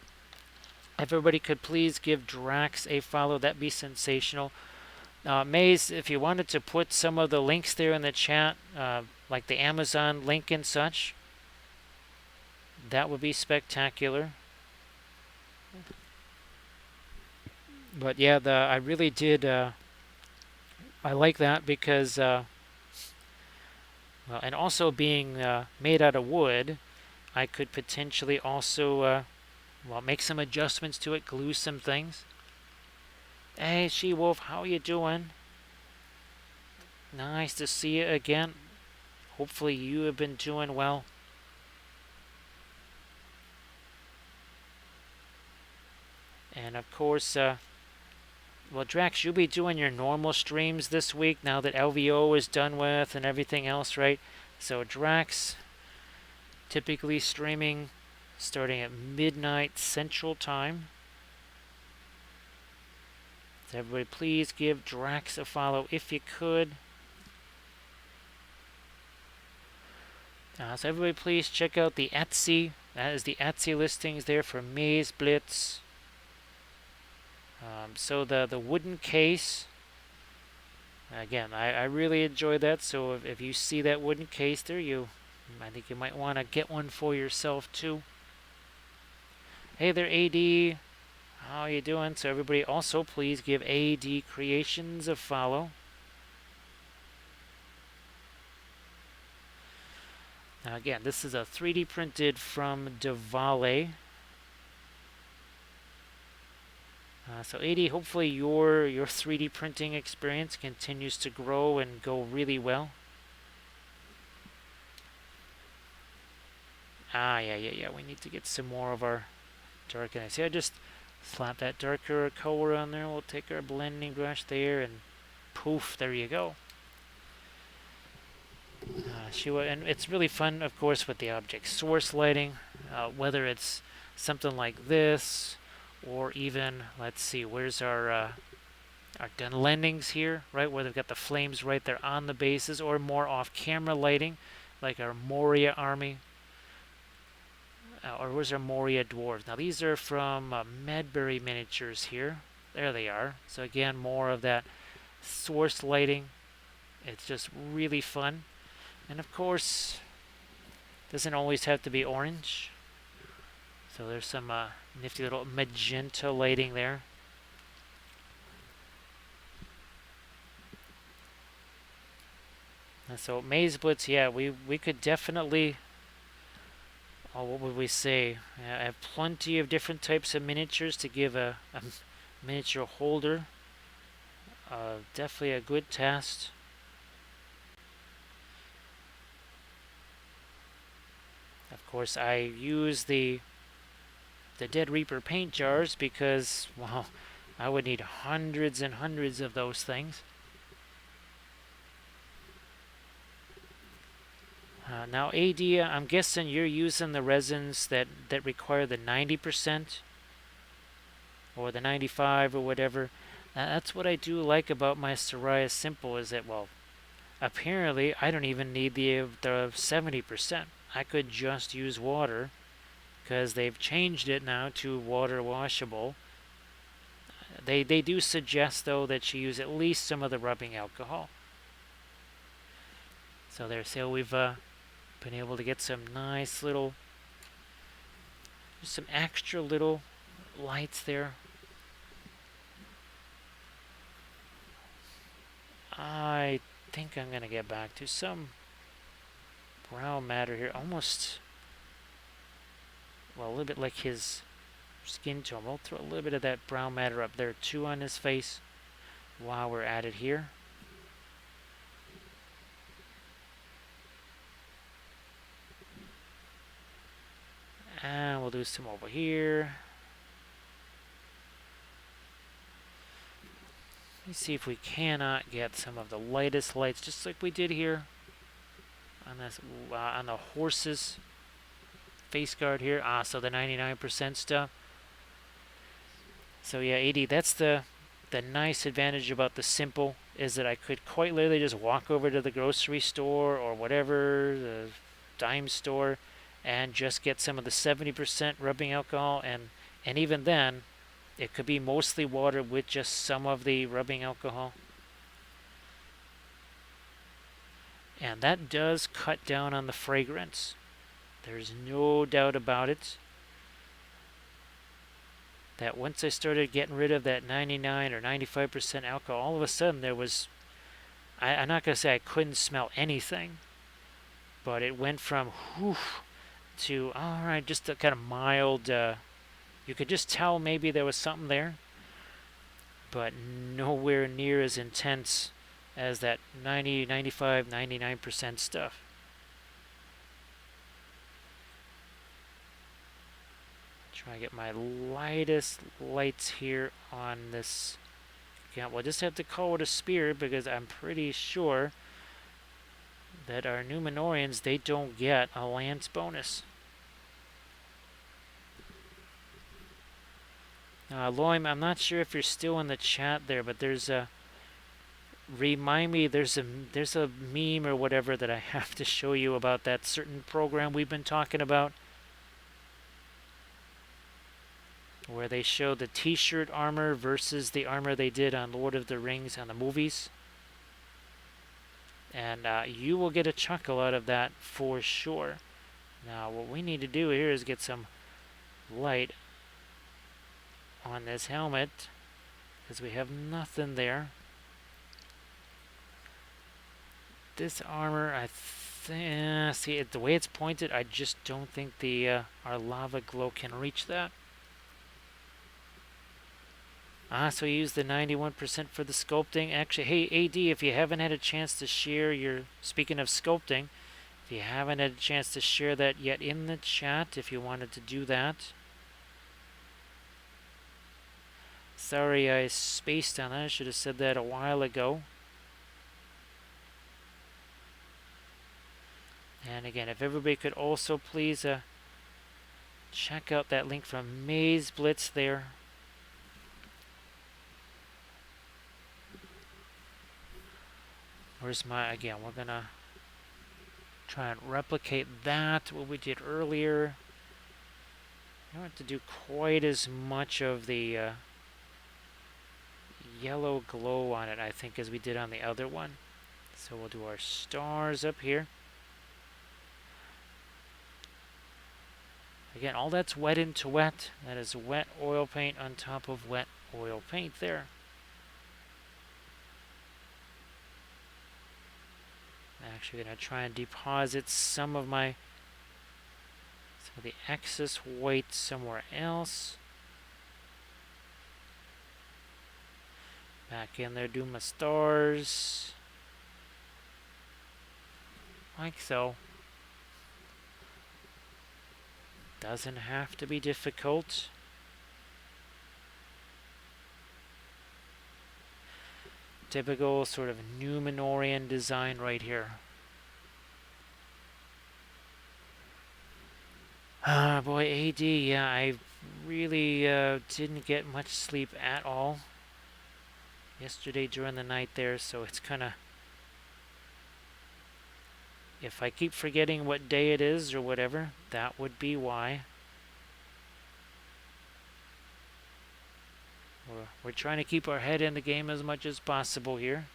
If everybody could please give Drax a follow, that'd be sensational. Maze, if you wanted to put some of the links there in the chat, like the Amazon link and such, that would be spectacular. But yeah, I really did. I like that because, well, and also being made out of wood, I could potentially also, well, make some adjustments to it, glue some things. Hey, She-Wolf, how you doing? Nice to see you again. Hopefully you have been doing well. And of course, well, Drax, you'll be doing your normal streams this week now that LVO is done with and everything else, right? So Drax typically streaming starting at midnight Central Time. So everybody please give Drax a follow if you could. So everybody please check out the Etsy. That is the Etsy listings there for Maze Blitz. So the wooden case, again, I really enjoy that. So if you see that wooden case there, I think you might want to get one for yourself too. Hey there, AD. How you doing? So everybody also please give AD Creations a follow. Now again, this is a 3D printed from Davale. So AD, hopefully your 3D printing experience continues to grow and go really well. Yeah. We need to get some more of our darkening. See, I just slap that darker color on there. We'll take our blending brush there and poof, there you go. And it's really fun, of course, with the object source lighting, whether it's something like this, or even, let's see, where's our Dunlendings here, right, where they've got the flames right there on the bases, or more off-camera lighting, like our Moria army, or where's our Moria dwarves? Now these are from Medbury Miniatures here. There they are. So again, more of that source lighting. It's just really fun. And of course, doesn't always have to be orange. So there's some nifty little magenta lighting there. And so Maze Blitz, yeah, we could definitely, what would we say? I have plenty of different types of miniatures to give a miniature holder. Definitely a good test. Of course, I use the Dead Reaper paint jars because, well, I would need hundreds and hundreds of those things. Now, AD, I'm guessing you're using the resins that require the 90% or the 95 or whatever. That's what I do like about my Soraya Simple is that, well, apparently I don't even need the 70%. I could just use water because they've changed it now to water washable. They do suggest, though, that you use at least some of the rubbing alcohol. So there, so we've been able to get some nice little, just some extra little lights there. I think I'm going to get back to some brown matter here. Almost, well, a little bit like his skin tone. We'll throw a little bit of that brown matter up there too on his face while we're at it here. And we'll do some over here. Let me see if we cannot get some of the lightest lights, just like we did here on this on the horse's face guard here. So the 99% stuff. So yeah, 80. That's the nice advantage about the simple, is that I could quite literally just walk over to the grocery store or whatever, the dime store, and just get some of the 70% rubbing alcohol, and even then it could be mostly water with just some of the rubbing alcohol. And that does cut down on the fragrance. There's no doubt about it. That once I started getting rid of that 99 or 95% alcohol, all of a sudden there was, I'm not going to say I couldn't smell anything, but it went from whew to, all right, just a kind of mild, you could just tell maybe there was something there, but nowhere near as intense as that 90, 95, 99% stuff. Try to get my lightest lights here on this. Yeah, we'll just have to call it a spear, because I'm pretty sure that our Numenorians, they don't get a lance bonus. Loim, I'm not sure if you're still in the chat there, but there's a, remind me, there's a meme or whatever that I have to show you about that certain program we've been talking about, where they show the t-shirt armor versus the armor they did on Lord of the Rings on the movies. And you will get a chuckle out of that for sure. Now what we need to do here is get some light on this helmet, because we have nothing there. This armor, I see it, the way it's pointed, I just don't think the our lava glow can reach that. So you use the 91% for the sculpting. Actually, hey, AD, if you haven't had a chance to share your, speaking of sculpting, if you haven't had a chance to share that yet in the chat, if you wanted to do that. Sorry I spaced on that. I should have said that a while ago. And again, if everybody could also please check out that link from Maze Blitz there. Where's my, again, we're gonna try and replicate that, what we did earlier. I don't have to do quite as much of the yellow glow on it, I think, as we did on the other one. So we'll do our stars up here. Again, all that's wet into wet. That is wet oil paint on top of wet oil paint there. I'm actually going to try and deposit some of the excess white somewhere else. Back in there, do my stars. Like so. Doesn't have to be difficult. Typical sort of Numenorian design right here. Boy, AD, yeah, I really didn't get much sleep at all yesterday during the night there, so it's kind of, if I keep forgetting what day it is or whatever, that would be why. We're trying to keep our head in the game as much as possible here.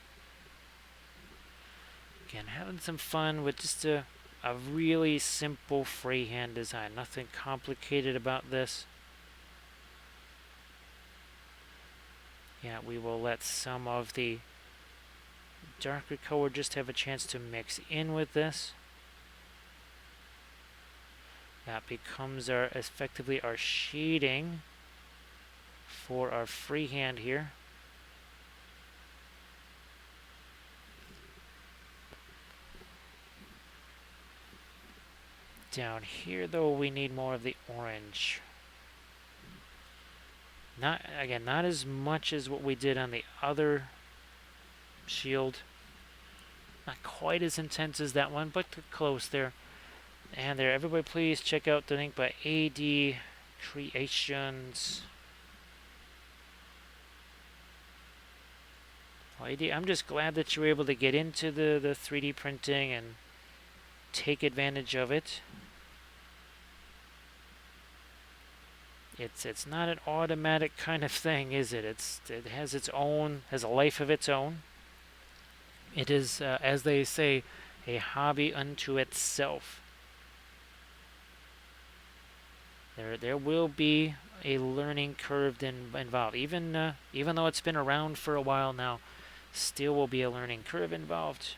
Again, having some fun with just a really simple freehand design. Nothing complicated about this. Yeah, we will let some of the darker color just have a chance to mix in with this. That becomes our effectively our shading for our freehand here. Down here though we need more of the orange. Not as much as what we did on the other shield. Not quite as intense as that one, but close there. And there, everybody please check out the link by AD Creations. Well, AD, I'm just glad that you were able to get into the 3D printing and take advantage of it. It's not an automatic kind of thing, is it? It has its own, has a life of its own. It is, as they say, a hobby unto itself. There will be a learning curve involved. Even though it's been around for a while now, still will be a learning curve involved.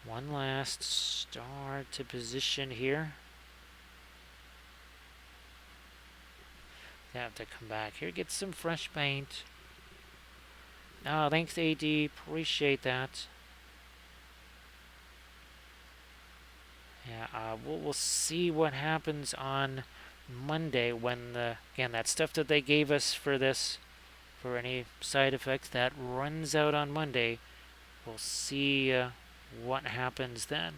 One last star to position here. They have to come back here, get some fresh paint. Oh, thanks, AD. Appreciate that. Yeah, we'll see what happens on Monday when again, that stuff that they gave us for this, for any side effects, that runs out on Monday. We'll see what happens then.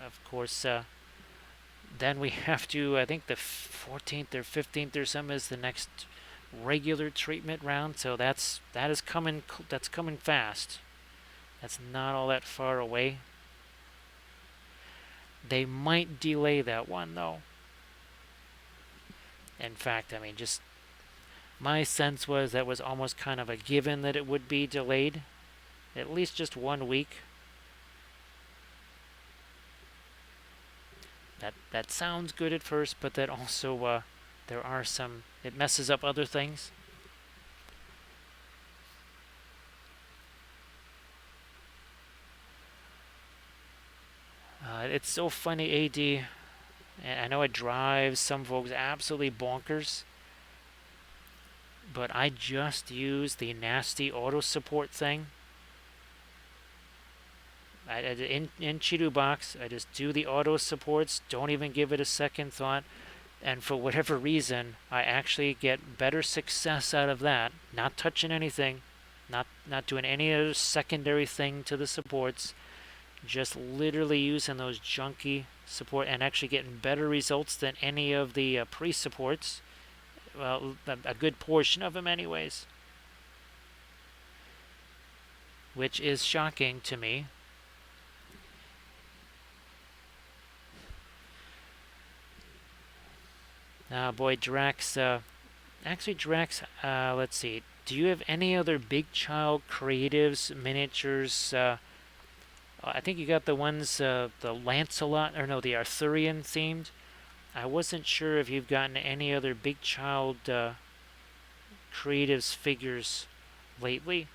Of course, then we have to, I think the 14th or 15th or something is the next regular treatment round, so that's coming fast. That's not all that far away. They might delay that one though. In fact, I mean, just my sense was that was almost kind of a given that it would be delayed, at least just 1 week. That sounds good at first, but that also there are some, it messes up other things. It's so funny, AD. And I know it drives some folks absolutely bonkers, but I just use the nasty auto support thing. In Chidu Box, I just do the auto supports, don't even give it a second thought, and for whatever reason, I actually get better success out of that. Not touching anything, not doing any other secondary thing to the supports, just literally using those junky support and actually getting better results than any of the pre-supports. Well, a good portion of them anyways. Which is shocking to me. Boy, Drax, actually Drax, let's see, do you have any other Big Child Creatives miniatures? I think you got the ones, the Lancelot, or no, the Arthurian themed. I wasn't sure if you've gotten any other Big Child Creatives figures lately.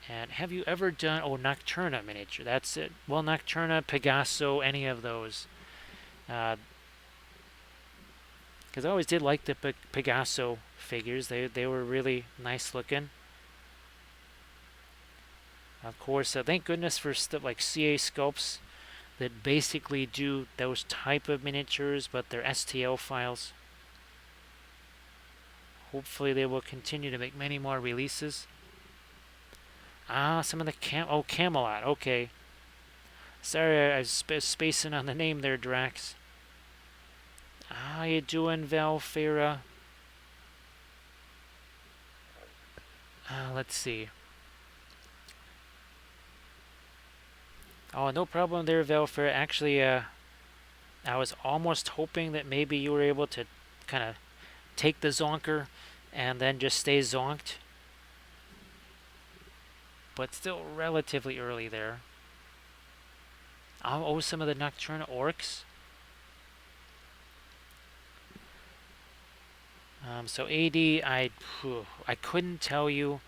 And have you ever done, oh, Nocturna miniature, that's it. Well, Nocturna, Pegaso, any of those. Because I always did like the Pegaso figures. They were really nice looking. Of course, thank goodness for stuff like CA Sculpts that basically do those type of miniatures, but they're STL files. Hopefully they will continue to make many more releases. Some of the Camelot, okay. Sorry, I was spacing on the name there, Drax. How you doing, Valfera? Let's see. Oh, no problem there, Valfera. Actually, I was almost hoping that maybe you were able to kind of take the zonker and then just stay zonked. But still relatively early there. I'll owe some of the Nocturnal Orcs. So AD, I couldn't tell you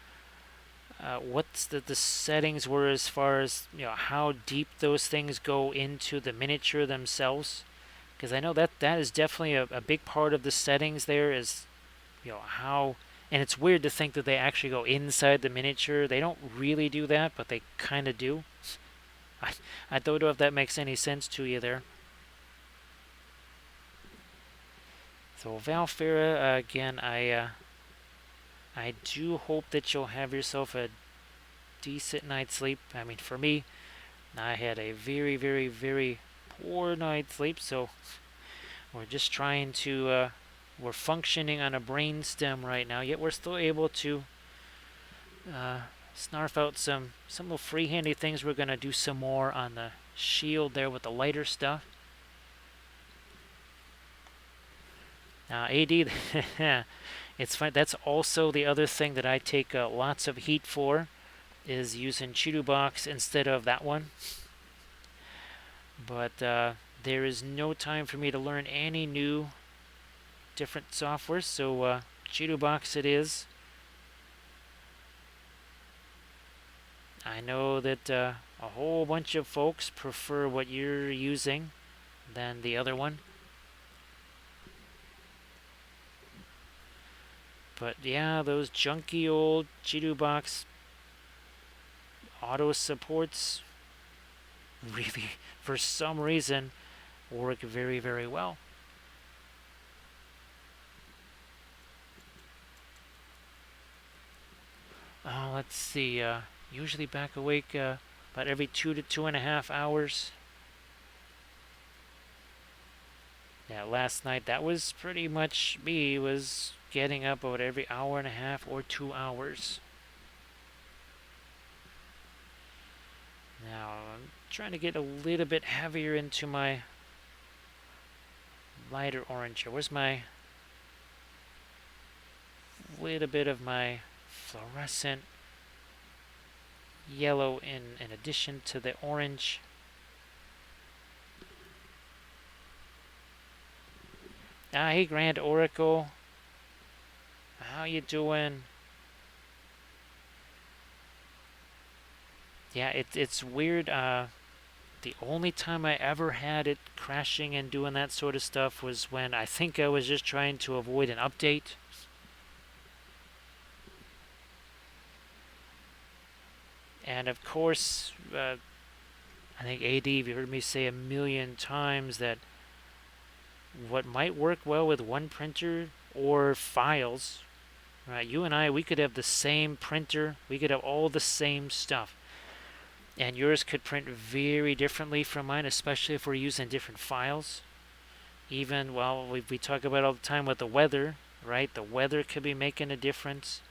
what's the settings were as far as how deep those things go into the miniature themselves, because I know that is definitely a big part of the settings. There is how, and it's weird to think that they actually go inside the miniature. They don't really do that, but they kind of do. I I don't know if that makes any sense to you there. So Valfera, again, I do hope that you'll have yourself a decent night's sleep. I mean, for me, I had a very, very, very poor night's sleep, so we're just trying to, we're functioning on a brain stem right now, yet we're still able to uh, snarf out some little free-handy things. We're going to do some more on the shield there with the lighter stuff. AD, it's fine. That's also the other thing that I take lots of heat for, is using Chidubox instead of that one. But there is no time for me to learn any new different software, so Chidubox it is. I know that a whole bunch of folks prefer what you're using than the other one. But yeah, those junky old Chidubox auto supports really, for some reason, work very, very well. Let's see. Usually back awake about every 2 to 2.5 hours. Yeah, last night that was pretty much me. Was getting up about every hour and a half or 2 hours. Now I'm trying to get a little bit heavier into my lighter orange here. Where's my little bit of my fluorescent yellow in addition to the orange? Hey Grand Oracle, how you doing? Yeah, it's weird. The only time I ever had it crashing and doing that sort of stuff was when I think I was just trying to avoid an update. And of course, I think AD, you've heard me say a million times that what might work well with one printer or files, right? You and I, we could have the same printer, we could have all the same stuff. And yours could print very differently from mine, especially if we're using different files. Even, well, we talk about all the time with the weather, right? The weather could be making a difference.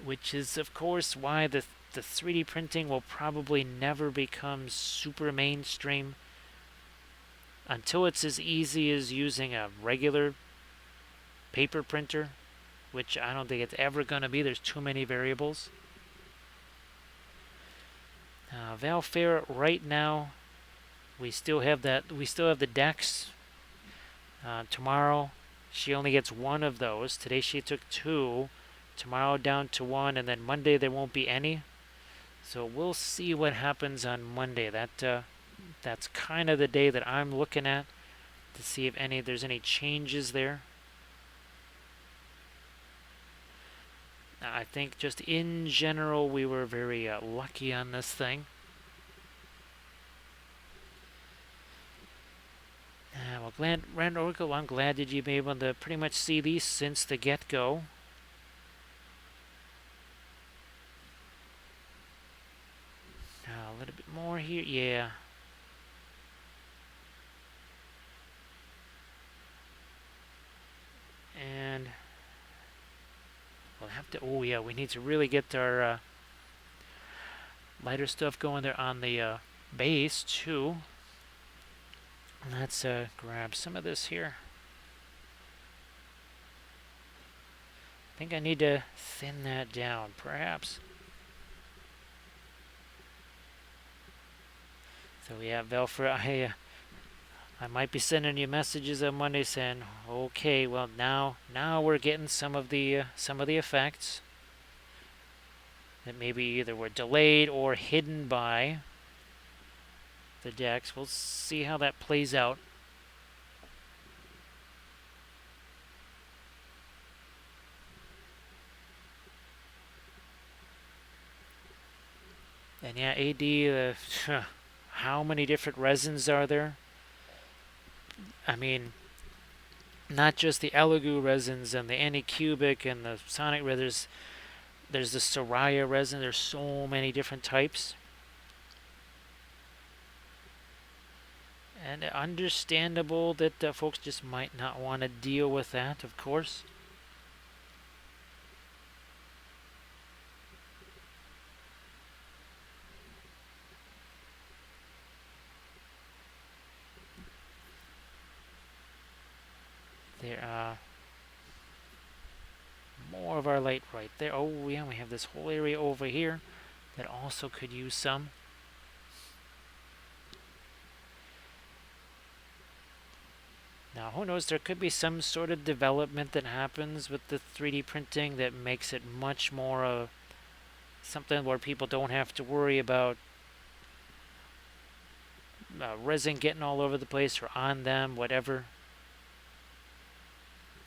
Which is, of course, why the 3D printing will probably never become super mainstream until it's as easy as using a regular paper printer, which I don't think it's ever going to be. There's too many variables. Valfair right now, we still have that. We still have the decks. Tomorrow, she only gets one of those. Today she took two. Tomorrow down to one, and then Monday there won't be any. So we'll see what happens on Monday. That's kind of the day that I'm looking at to see if there's any changes there. I think just in general we were very lucky on this thing. Well, Grand Oracle, I'm glad that you've been able to pretty much see these since the get-go. A little bit more here, yeah. And we'll have to, oh yeah, we need to really get our lighter stuff going there on the base too. Let's grab some of this here. I think I need to thin that down, perhaps. So yeah, Velfer, I might be sending you messages on Monday saying, okay, well now we're getting some of the effects that maybe either were delayed or hidden by the decks. We'll see how that plays out. And yeah, AD, how many different resins are there? I mean, not just the Elegoo resins and the Anycubic and the Sonic resins. There's the Soraya resin. There's so many different types. And understandable that folks just might not want to deal with that, of course. There are more of our light right there. Oh yeah, we have this whole area over here that also could use some. Now, who knows, there could be some sort of development that happens with the 3D printing that makes it much more something where people don't have to worry about resin getting all over the place or on them, whatever.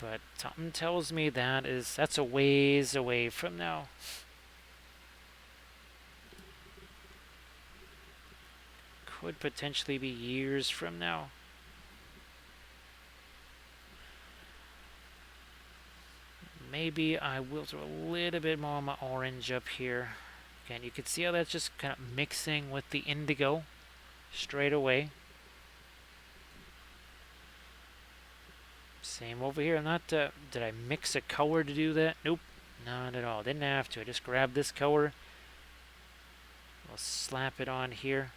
But something tells me that's a ways away from now. Could potentially be years from now. Maybe I will throw a little bit more of my orange up here. Again, you can see how that's just kind of mixing with the indigo straight away. Same over here. Did I mix a color to do that? Nope, not at all. Didn't have to. I just grabbed this color. We'll slap it on here.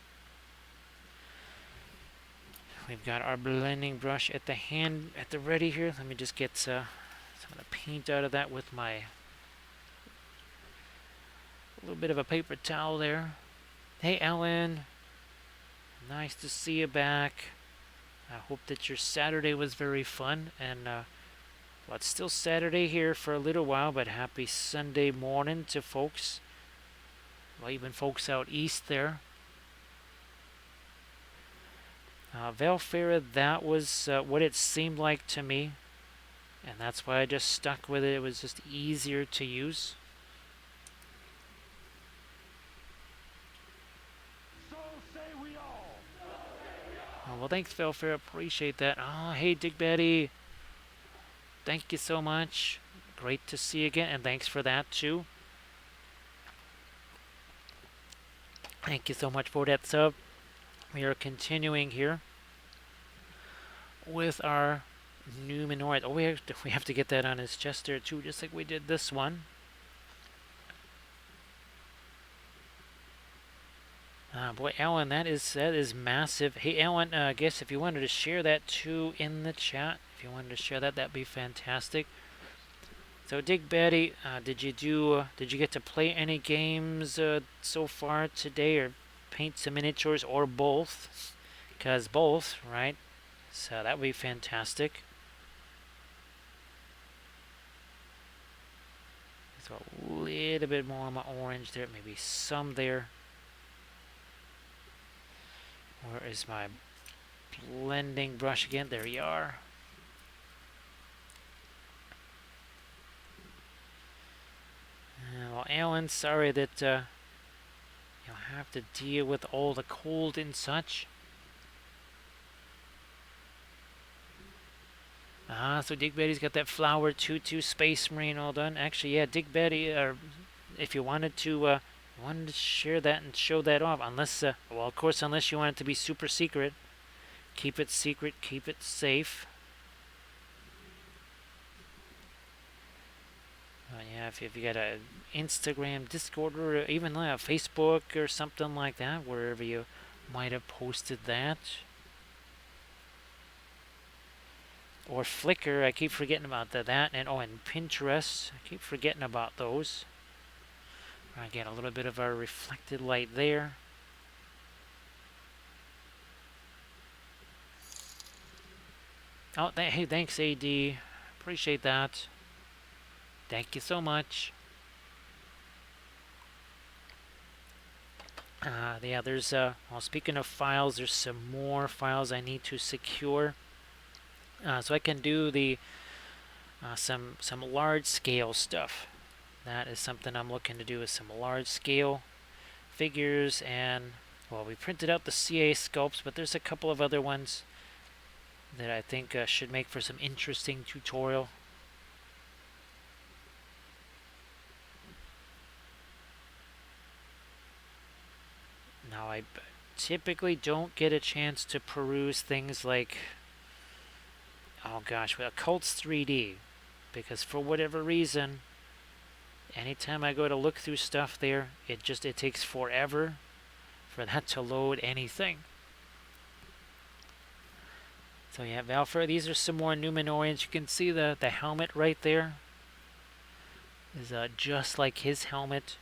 We've got our blending brush at the ready here. Let me just get some of the paint out of that with a little bit of a paper towel there. Hey, Ellen. Nice to see you back. I hope that your Saturday was very fun. And, well, it's still Saturday here for a little while, but happy Sunday morning to folks. Well, even folks out east there. Velfera, that was what it seemed like to me. And that's why I just stuck with it. It was just easier to use. So say we all. Oh, well, thanks, Velfera. Appreciate that. Oh, hey, Dig Betty. Thank you so much. Great to see you again. And thanks for that, too. Thank you so much for that sub. We are continuing here with our Numenorians. Oh, we have to get that on his chest there too, just like we did this one. Boy, Alan, that is massive. Hey, Alan, I guess if you wanted to share that too in the chat, if you wanted to share that, that'd be fantastic. So, Dig Betty, did you get to play any games so far today, or paint some miniatures, or both? Because both, right? So that would be fantastic. So a little bit more on my orange there, maybe some there. Where is my blending brush again? There you are. Well, Alan, sorry that you'll have to deal with all the cold and such. So Dig Betty's got that flower 2/2 Space Marine all done. Actually, yeah, Dig Betty, if you wanted to share that and show that off, unless, well, of course, unless you want it to be super secret. Keep it secret, keep it safe. Yeah, if you got a Instagram, Discord, or even a Facebook or something like that, wherever you might have posted that. Or Flickr, I keep forgetting about that. And Pinterest, I keep forgetting about those. I get a little bit of our reflected light there. Oh, hey, thanks, AD. Appreciate that. Thank you so much. Yeah, there's, well, speaking of files, there's some more files I need to secure. So I can do the some large scale stuff. That is something I'm looking to do, is some large scale figures. And well, we printed out the CA sculpts, but there's a couple of other ones that I think should make for some interesting tutorial. Now, I typically don't get a chance to peruse things like, oh gosh, well, Cults 3D, because for whatever reason, anytime I go to look through stuff there, it takes forever for that to load anything. So yeah, Valfer, these are some more Numenorians. You can see the helmet right there is just like his helmet.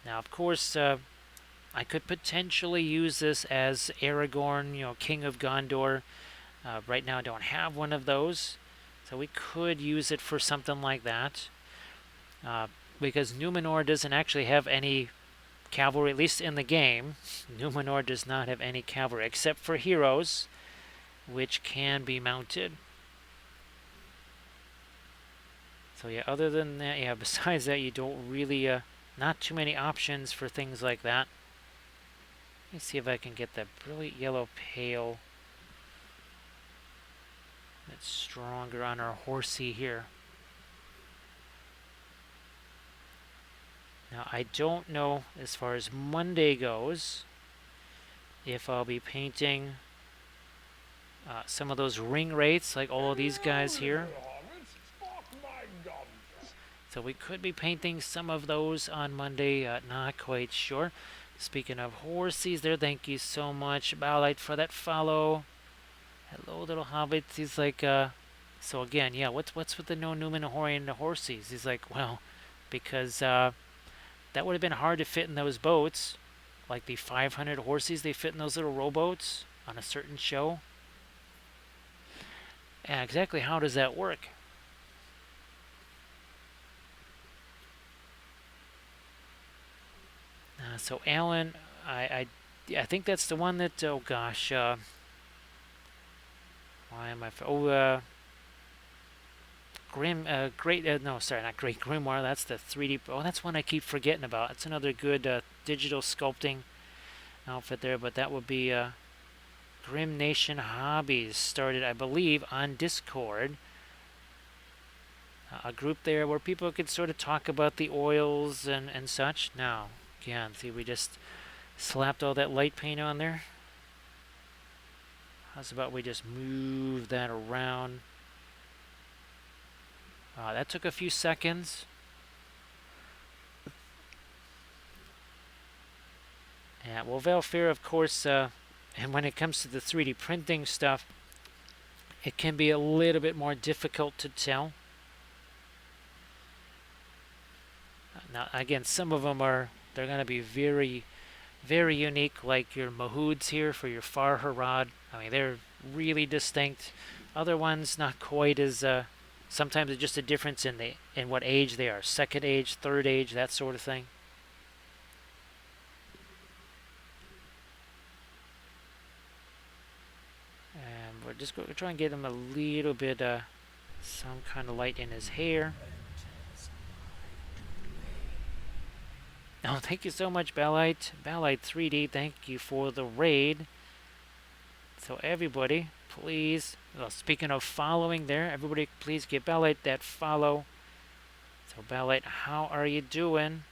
Now, of course, I could potentially use this as Aragorn, King of Gondor. Right now I don't have one of those, so we could use it for something like that. Because Numenor doesn't actually have any cavalry, at least in the game. Numenor does not have any cavalry, except for heroes, which can be mounted. So yeah, other than that, yeah, besides that, you don't really, not too many options for things like that. Let me see if I can get that brilliant yellow pale that's stronger on our horsey here. Now, I don't know, as far as Monday goes, if I'll be painting some of those ring wraiths, like all of these guys here. So we could be painting some of those on Monday, not quite sure. Speaking of horses there, thank you so much, Balite, for that follow. Hello, little hobbits. He's like, so again, yeah, what's with the no Numenorian horses? He's like, well, because that would have been hard to fit in those boats. Like the 500 horses they fit in those little rowboats on a certain show. And exactly how does that work? So Alan, I think that's the one that, oh gosh, why am I, no, sorry, not Great Grimoire, that's the 3D, oh, that's one I keep forgetting about. It's another good digital sculpting outfit there, but that would be Grim Nation Hobbies, started, I believe, on Discord. A group there where people could sort of talk about the oils and such. Now, again, see, we just slapped all that light paint on there. How's about we just move that around? That took a few seconds. Yeah, well, Valfair, of course, and when it comes to the 3D printing stuff, it can be a little bit more difficult to tell. Now, again, some of them they're going to be very, very unique, like your Mahoods here for your Far Harad. I mean, they're really distinct. Other ones, not quite as, sometimes it's just a difference in what age they are. Second age, third age, that sort of thing. And we're just going to try and get him a little bit, some kind of light in his hair. Oh, thank you so much, Balite. Balite 3D, thank you for the raid. So everybody, please, well, speaking of following there, everybody please give Balite that follow. So Balite, how are you doing?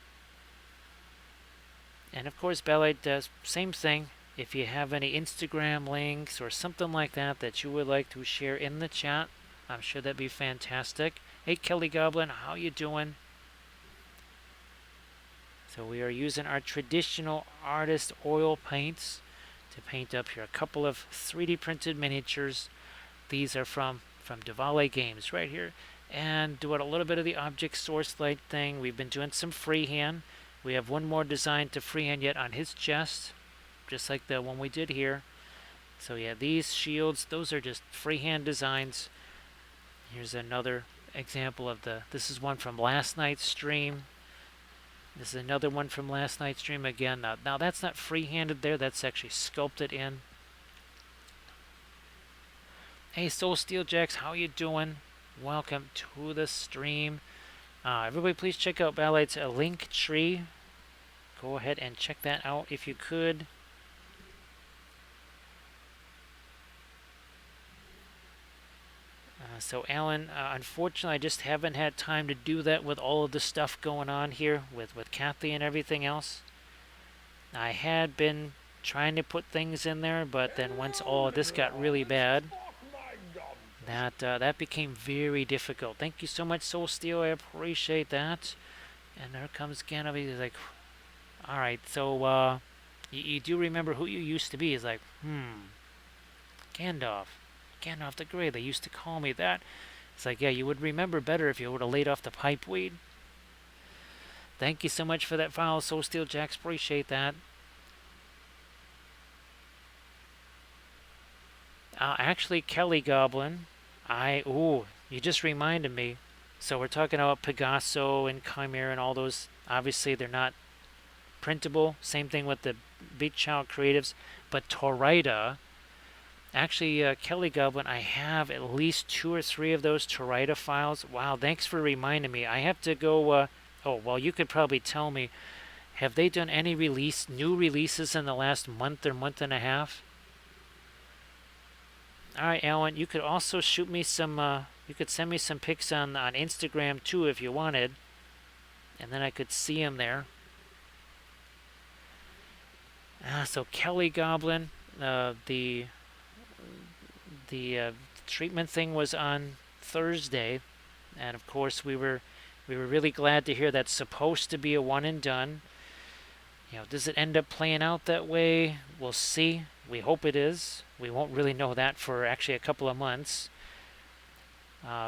And of course, Balite does same thing. If you have any Instagram links or something like that that you would like to share in the chat, I'm sure that'd be fantastic. Hey, Kelly Goblin, how you doing? So we are using our traditional artist oil paints to paint up here a couple of 3D printed miniatures. These are from Davale Games right here. And doing a little bit of the object source light thing. We've been doing some freehand. We have one more design to freehand yet on his chest, just like the one we did here. So yeah, these shields, those are just freehand designs. Here's another example of this is one from last night's stream. This is another one from last night's stream again. Now that's not freehanded there, that's actually sculpted in. Hey Soul Steel Jacks, how you doing? Welcome to the stream. Everybody please check out Balade's link tree. Go ahead and check that out if you could. So Alan, unfortunately I just haven't had time to do that with all of the stuff going on here with Kathy and everything else. I had been trying to put things in there, but then once all of this got really bad, that became very difficult. Thank you so much, Soul Steel. I appreciate that. And there comes Gandalf. He's like, all right, so you do remember who you used to be? He's like, Gandalf the Grey. They used to call me that. It's like, yeah, you would remember better if you would have laid off the pipe weed. Thank you so much for that file, Soul Steel Jacks. Appreciate that. Actually, Kelly Goblin, you just reminded me. So we're talking about Pegaso and Chimera and all those. Obviously, they're not printable. Same thing with the Beach Child Creatives. But Torida, actually, Kelly Goblin, I have at least 2 or 3 of those Torida files. Wow, thanks for reminding me. I have to go. Oh, well, you could probably tell me. Have they done any new releases in the last month or month and a half? All right, Alan, you could also shoot me some. You could send me some pics on Instagram too if you wanted, and then I could see them there. So Kelly Goblin, the treatment thing was on Thursday, and of course we were really glad to hear that's supposed to be a one and done. You know, does it end up playing out that way? We'll see. We hope it is. We won't really know that for actually a couple of months.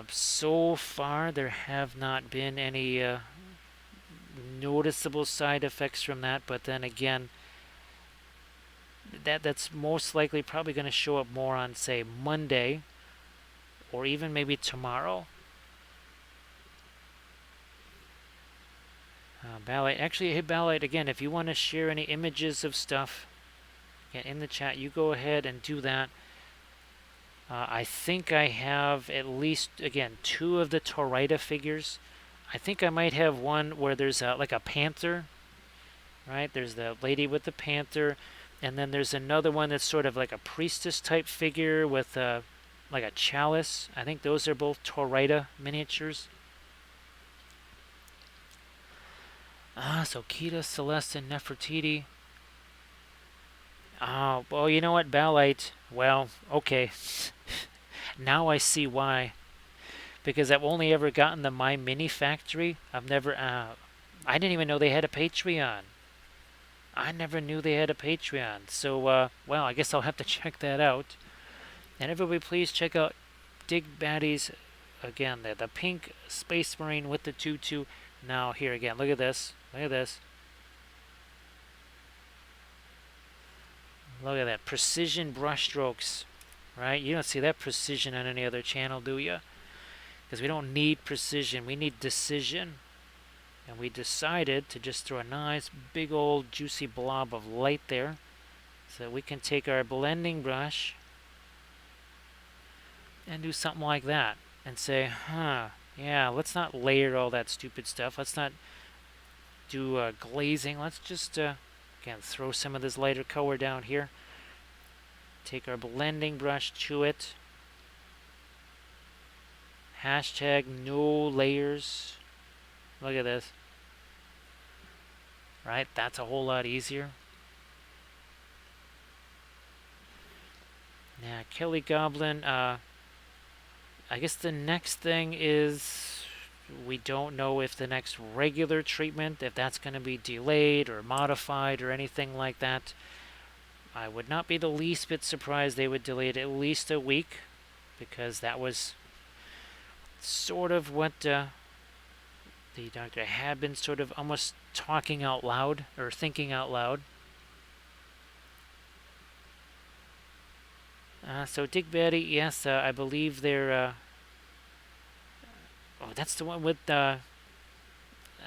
So far, there have not been any noticeable side effects from that, but then again, that's most likely probably going to show up more on, say, Monday, or even maybe tomorrow. Ballet. Actually, hey, Ballet, again, if you want to share any images of stuff in the chat, you go ahead and do that. I think I have at least, again, 2 of the Torida figures. I think I might have one where there's like a panther, right? There's the lady with the panther, and then there's another one that's sort of like a priestess type figure with like a chalice. I think those are both Torida miniatures. So Kita, Celeste, and Nefertiti. Oh, well, you know what, Balite? Well, okay. Now I see why. Because I've only ever gotten the My Mini Factory. I've never, I didn't even know they had a Patreon. I never knew they had a Patreon. So, well, I guess I'll have to check that out. And everybody please check out Dig Baddies. Again, the pink Space Marine with the tutu. Now, here again, look at this. Look at this. Look at that. Precision brushstrokes. Right? You don't see that precision on any other channel, do you? Because we don't need precision. We need decision. And we decided to just throw a nice big old juicy blob of light there. So that we can take our blending brush and do something like that. And say, yeah, let's not layer all that stupid stuff. Let's not do glazing. Let's just, again, throw some of this lighter color down here. Take our blending brush to it. Hashtag no layers. Look at this. Right? That's a whole lot easier. Yeah, Kelly Goblin. I guess the next thing is we don't know if the next regular treatment, if that's going to be delayed or modified or anything like that. I would not be the least bit surprised they would delay it at least a week, because that was sort of what the doctor had been sort of almost talking out loud or thinking out loud. So Dick Betty, yes, I believe they're. Oh, that's the one with the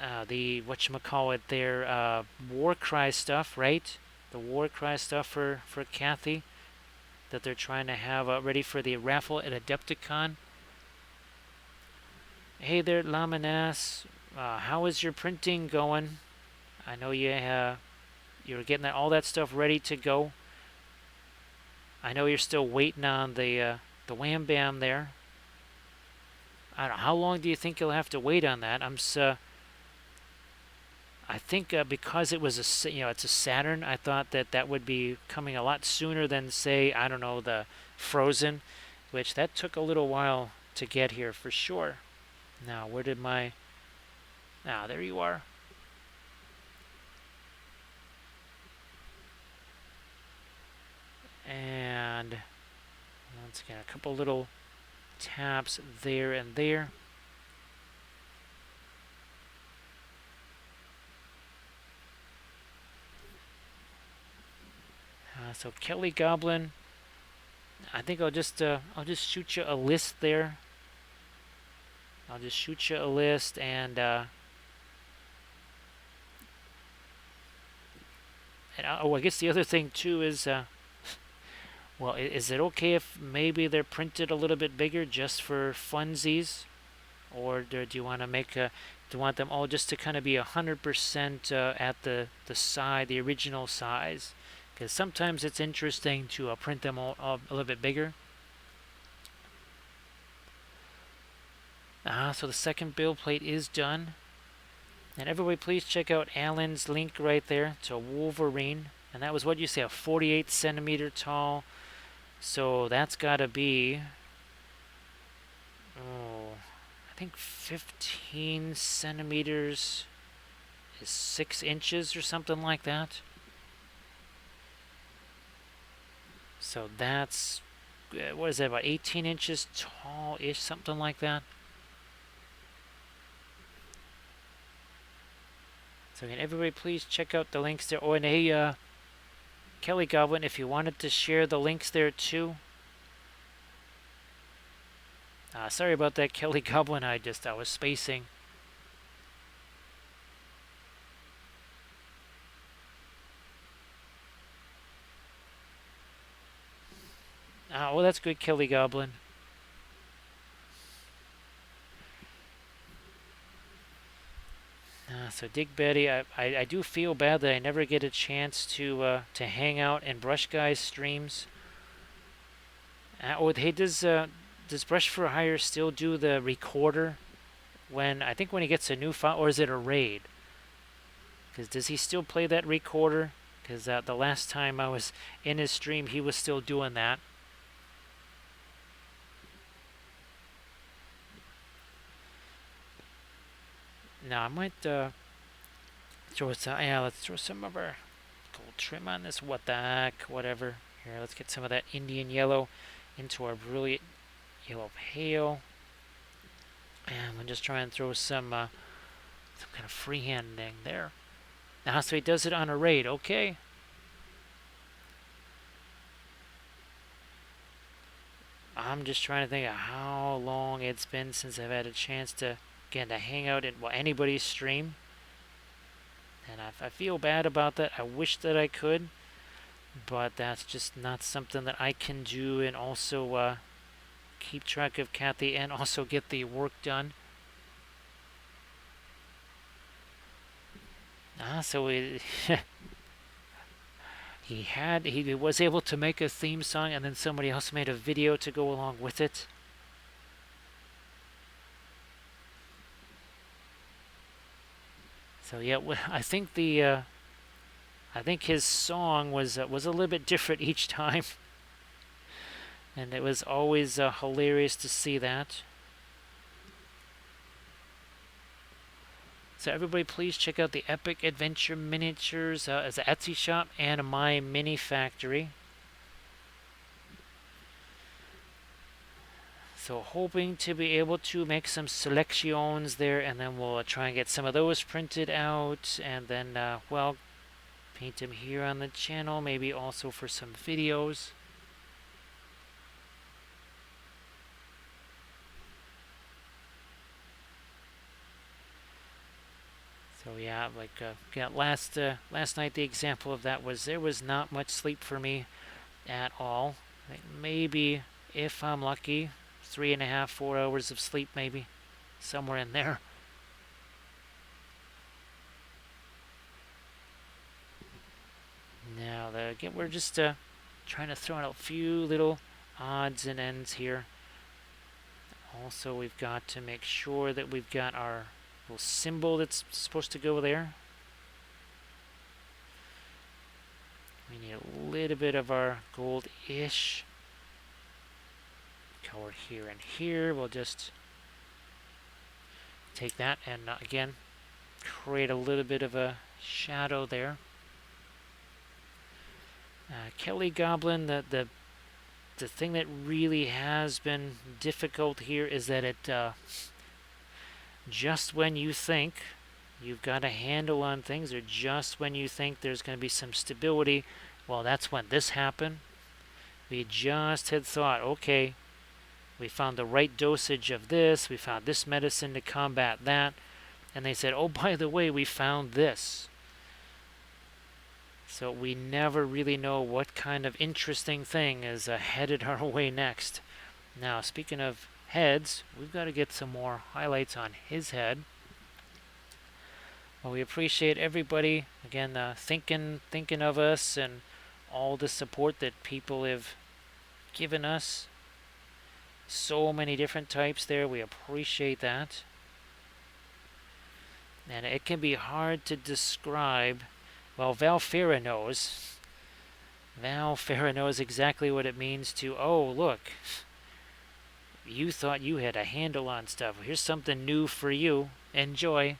whatchamacallit, their war cry stuff, right? The war cry stuff for Kathy that they're trying to have ready for the raffle at Adepticon. Hey there, Laminas. How is your printing going? I know you're getting all that stuff ready to go. I know you're still waiting on the Wham Bam there. I don't know, how long do you think you'll have to wait on that? I think because it was it's a Saturn. I thought that that would be coming a lot sooner than, say, I don't know, the Frozen, which that took a little while to get here for sure. Now, where did my? Ah, there you are. And once again, a couple little taps there and there. So Kelly Goblin, I think I'll just shoot you a list there. I'll just shoot you a list, and oh, I guess the other thing too is, well, is it okay if maybe they're printed a little bit bigger just for funsies, or do you want to do you want them all just to kind of be 100% at the size, the original size? Because sometimes it's interesting to print them all a little bit bigger. So the second build plate is done. And everybody please check out Alan's link right there to Wolverine. And that was, what you say, a 48 centimeter tall. So that's got to be, oh, I think 15 centimeters is 6 inches or something like that. So that's, what is that, about 18 inches tall-ish, something like that. So again, everybody please check out the links there. Oh, and hey, Kelly Goblin, if you wanted to share the links there too. Sorry about that, Kelly Goblin. I was spacing. Oh, that's good, Kelly Goblin. So Dick Betty, I do feel bad that I never get a chance to hang out in Brush Guy's streams. Oh, hey, does Brush for Hire still do the recorder I think when he gets a new file, or is it a raid? Because does he still play that recorder? Because the last time I was in his stream, he was still doing that. Now I might throw some. Yeah, let's throw some of our gold trim on this. What the heck? Whatever. Here, let's get some of that Indian yellow into our brilliant yellow pale. And we'll just try and throw some kind of freehanding there. Now, so he does it on a raid. Okay. I'm just trying to think of how long it's been since I've had a chance to hang out in anybody's stream. And I feel bad about that. I wish that I could, but that's just not something that I can do, and also keep track of Kathy and also get the work done. So he was able to make a theme song, and then somebody else made a video to go along with it. So yeah, I think his song was a little bit different each time, and it was always hilarious to see that. So everybody, please check out the Epic Adventure Miniatures as an Etsy shop and my mini factory. So hoping to be able to make some selections there, and then we'll try and get some of those printed out, and then, well, paint them here on the channel, maybe also for some videos. Yeah, last night the example of that was there was not much sleep for me at all. I think maybe if I'm lucky, 3.5, 4 hours of sleep, maybe somewhere in there. Now, again, we're just trying to throw out a few little odds and ends here. Also, we've got to make sure that we've got our little symbol that's supposed to go there. We need a little bit of our gold-ish color here and here. We'll just take that and again create a little bit of a shadow there. Kelly Goblin, the thing that really has been difficult here is that it just when you think you've got a handle on things, or just when you think there's going to be some stability, well, that's when this happened. We just had thought, okay, we found the right dosage of this, we found this medicine to combat that, and they said, oh, by the way, we found this. So we never really know what kind of interesting thing is headed our way next. Now, speaking of heads, we've got to get some more highlights on his head. Well, we appreciate everybody, again, thinking of us and all the support that people have given us. So many different types there. We appreciate that. And it can be hard to describe. Well, Valfera knows. Valfera knows exactly what it means to, oh, look, you thought you had a handle on stuff. Here's something new for you. Enjoy.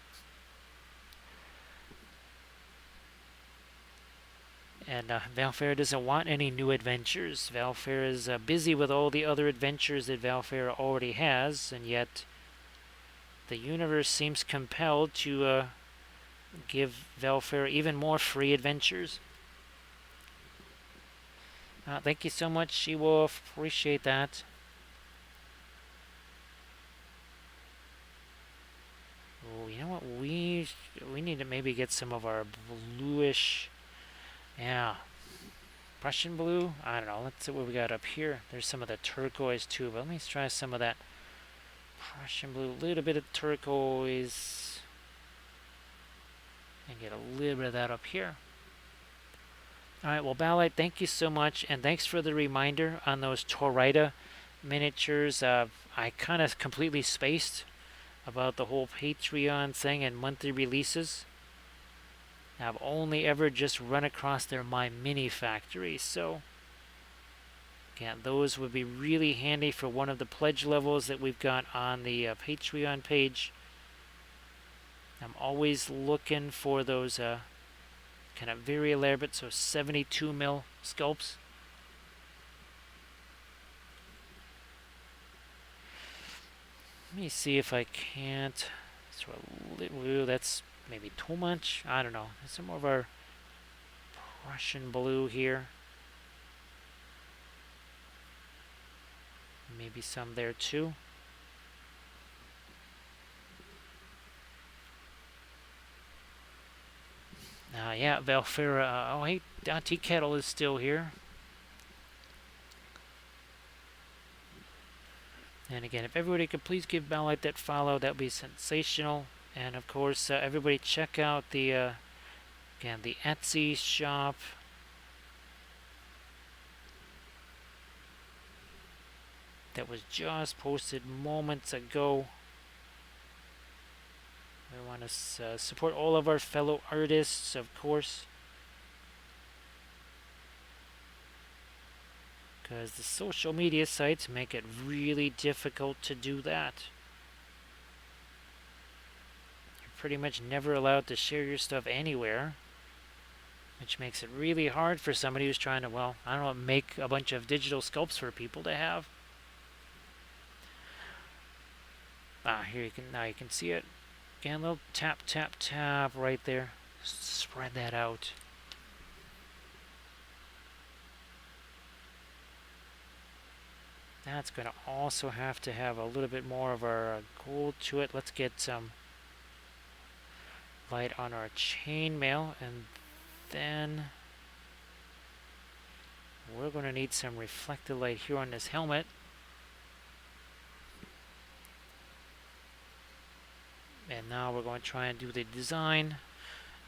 And Valfera doesn't want any new adventures. Valfera is busy with all the other adventures that Valfera already has, and yet the universe seems compelled to give Valfera even more free adventures. Thank you so much, She-Wolf. Appreciate that. Oh, you know what? We need to maybe get some of our bluish, yeah, Prussian blue. I don't know. Let's see what we got up here. There's some of the turquoise too, but let me try some of that Prussian blue. A little bit of turquoise, and get a little bit of that up here. All right, well, Ballight, thank you so much, and thanks for the reminder on those Torita miniatures. I kind of completely spaced about the whole Patreon thing and monthly releases. I've only ever just run across their My Mini factory, so yeah, those would be really handy for one of the pledge levels that we've got on the Patreon page. I'm always looking for those kind of very elaborate, so 72 mil sculpts. Let me see if I can't throw a little, that's maybe too much. I don't know. Some more of our Prussian blue here. Maybe some there too. Yeah, Valfera. Oh, hey, Tea Kettle is still here. And again, if everybody could please give Ballight that follow, that would be sensational. And of course, everybody check out the again, the Etsy shop. That was just posted moments ago. We want to support all of our fellow artists, of course, because the social media sites make it really difficult to do that. You're pretty much never allowed to share your stuff anywhere, which makes it really hard for somebody who's trying to, well, I don't know, make a bunch of digital sculpts for people to have. Here you can see it. Again, a little tap, tap, tap right there. Spread that out. That's going to also have to have a little bit more of our gold to it. Let's get some light on our chainmail, and then we're going to need some reflected light here on this helmet. And now we're going to try and do the design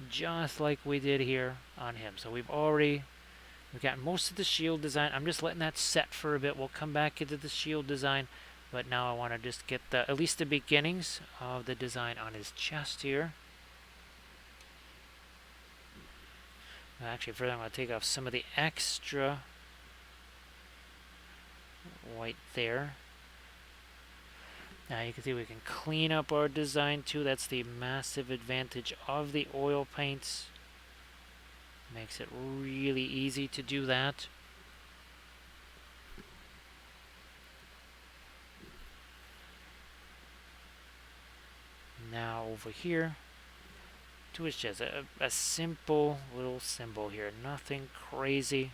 just like we did here on him. So we've got most of the shield design. I'm just letting that set for a bit. We'll come back into the shield design, but now I want to just get at least the beginnings of the design on his chest here. Actually, further, I'm going to take off some of the extra white there. Now you can see we can clean up our design too. That's the massive advantage of the oil paints. Makes it really easy to do that. Now over here to his chest, a simple little symbol here, nothing crazy.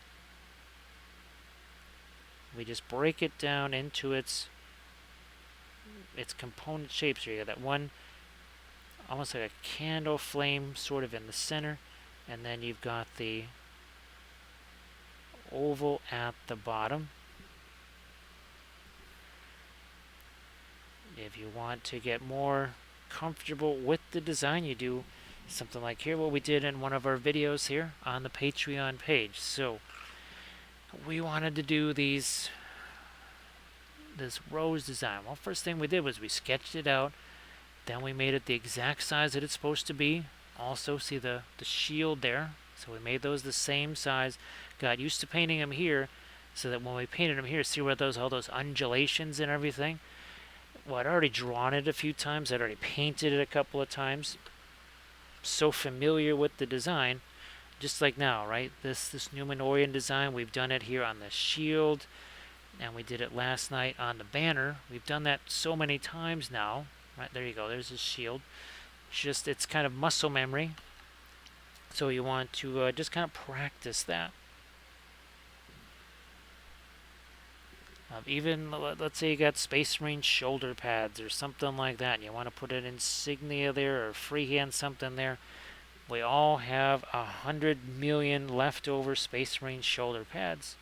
We just break it down into its component shapes here. You got that one, almost like a candle flame sort of in the center, and then you've got the oval at the bottom. If you want to get more comfortable with the design, you do something like here, what we did in one of our videos here on the Patreon page. So we wanted to do this rose design. Well, first thing we did was we sketched it out, then we made it the exact size that it's supposed to be. Also, see the shield there, so we made those the same size. Got used to painting them here, so that when we painted them here, see where all those undulations and everything. Well, I'd already drawn it a few times. I'd already painted it a couple of times. So familiar with the design, just like now, right? This Numenorian design, we've done it here on the shield, and we did it last night on the banner. We've done that so many times now. Right, there you go. There's his shield. It's kind of muscle memory. So you want to just kind of practice that. Even, let's say you got Space Marine shoulder pads or something like that, and you want to put an insignia there or freehand something there. We all have 100 million leftover Space Marine shoulder pads.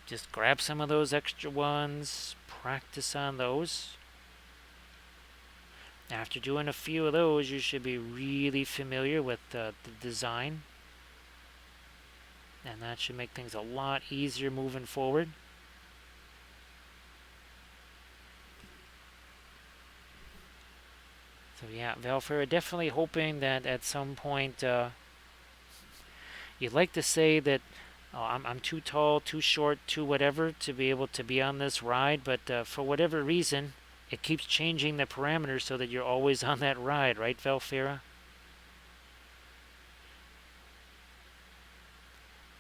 Just grab some of those extra ones, practice on those. After doing a few of those, you should be really familiar with the design. And that should make things a lot easier moving forward. So yeah, Valfera, definitely hoping that at some point you'd like to say that I'm too tall, too short, too whatever to be able to be on this ride, but for whatever reason, it keeps changing the parameters so that you're always on that ride, right, Valfera?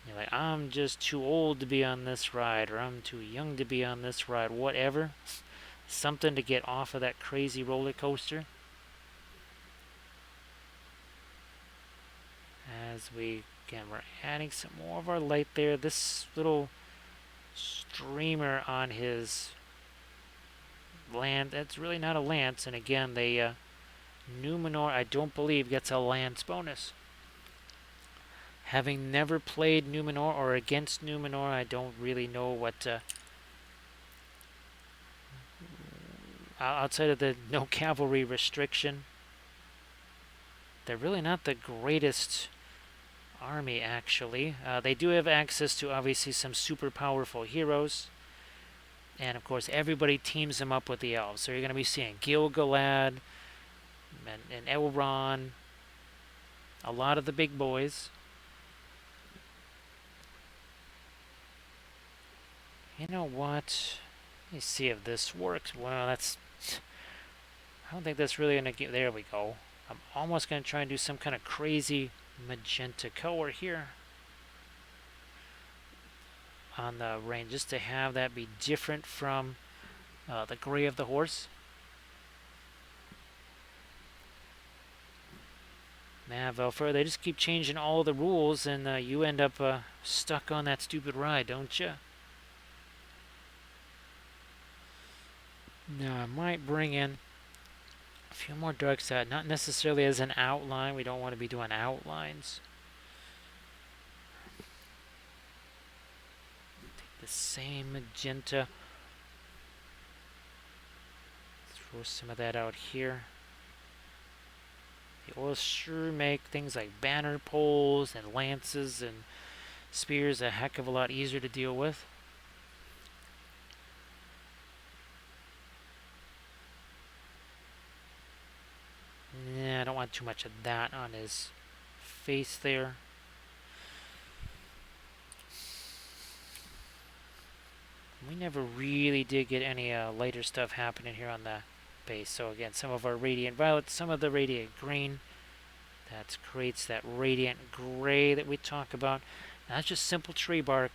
You're like, I'm just too old to be on this ride, or I'm too young to be on this ride, whatever. Something to get off of that crazy roller coaster. As we're adding some more of our light there. This little streamer on his lance, that's really not a lance, and again, Numenor, I don't believe, gets a lance bonus. Having never played Numenor or against Numenor, I don't really know what outside of the no cavalry restriction, they're really not the greatest army, actually. They do have access to, obviously, some super powerful heroes. And, of course, everybody teams them up with the elves. So you're going to be seeing Gil-galad and Elrond, a lot of the big boys. You know what? Let me see if this works. Well, I don't think that's really going to get... There we go. I'm almost going to try and do some kind of crazy magenta color here on the rein, just to have that be different from the gray of the horse. Man, Valfera, they just keep changing all the rules, and you end up stuck on that stupid ride, don't you? Now I might bring in A few more dark side, not necessarily as an outline. We don't want to be doing outlines. Take the same magenta. Throw some of that out here. The oils sure make things like banner poles and lances and spears a heck of a lot easier to deal with. Nah, I don't want too much of that on his face there. We never really did get any lighter stuff happening here on the base. So again, some of our radiant violet, some of the radiant green. That creates that radiant gray that we talk about. That's just simple tree bark.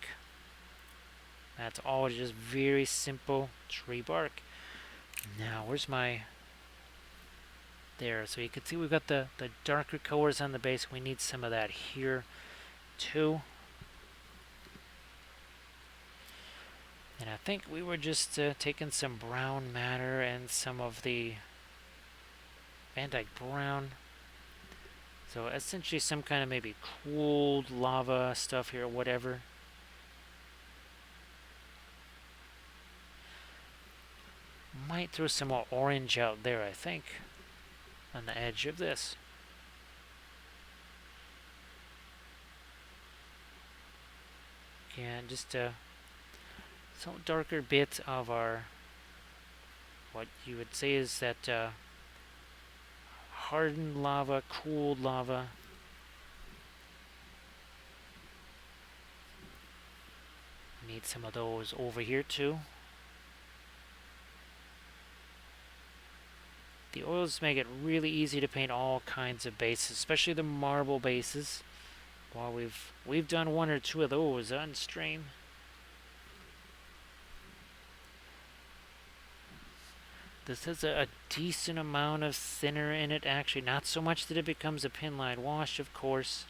That's all just very simple tree bark. Now, where's my... There, so you can see we've got the darker colors on the base. We need some of that here too. And I think we were just taking some brown matter and some of the Van Dyke brown. So essentially some kind of maybe cooled lava stuff here or whatever. Might throw some more orange out there, I think, on the edge of this. Again, just some darker bit of our, what you would say is that hardened lava, cooled lava. Need some of those over here too. The oils make it really easy to paint all kinds of bases, especially the marble bases. Well, we've done one or two of those on stream. This has a decent amount of thinner in it, actually. Not so much that it becomes a pin line wash, of course.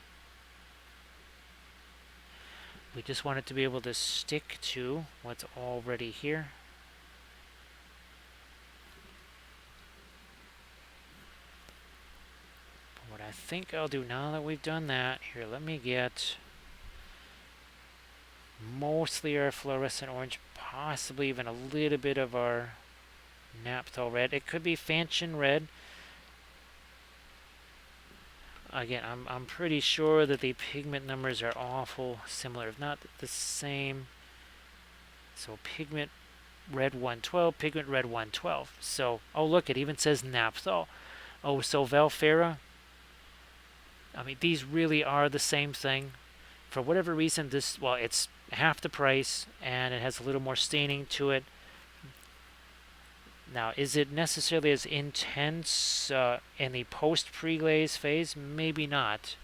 We just want it to be able to stick to what's already here. But what I think I'll do now that we've done that, here, let me get mostly our fluorescent orange, possibly even a little bit of our naphthol red. It could be fanchon red. Again, I'm pretty sure that the pigment numbers are awful similar, if not the same. So pigment red 112, pigment red 112. So, oh look, it even says naphthol. Oh, so Valfera. I mean, these really are the same thing. For whatever reason, this, well, it's half the price and it has a little more staining to it. Now, is it necessarily as intense in the post-Preglaze phase? Maybe not.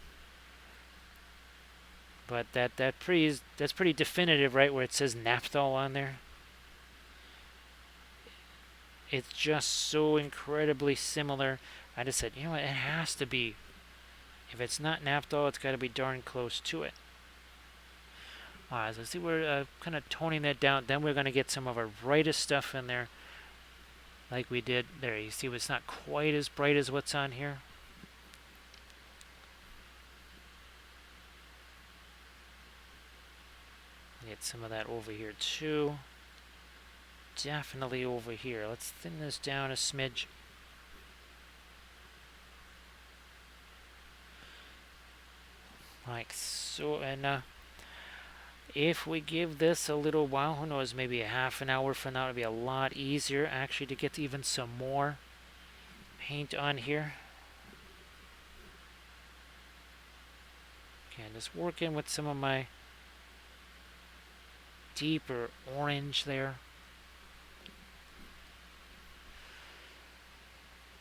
But that's pretty definitive, right, where it says naphthol on there. It's just so incredibly similar. I just said, you know what, it has to be. If it's not naphthol, it's got to be darn close to it. Alright, so see, we're kind of toning that down. Then we're going to get some of our brightest stuff in there. Like we did there. You see it's not quite as bright as what's on here. Get some of that over here too. Definitely over here. Let's thin this down a smidge. Like so. And if we give this a little while, who knows, maybe a half an hour from now, it'll be a lot easier actually to get even some more paint on here. Okay, just working with some of my deeper orange there.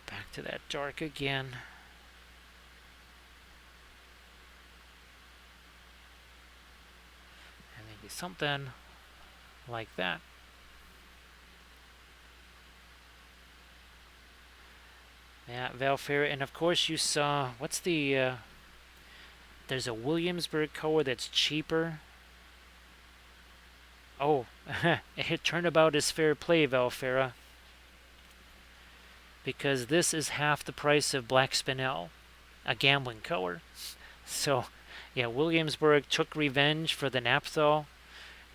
Back to that dark again. And maybe something like that. Yeah, Valfera, and of course you saw, what's the, there's a Williamsburg color that's cheaper. Oh, it turnabout is fair play, Valfera. because this is half the price of Black Spinel, a gambling color. So, yeah, Williamsburg took revenge for the Napthal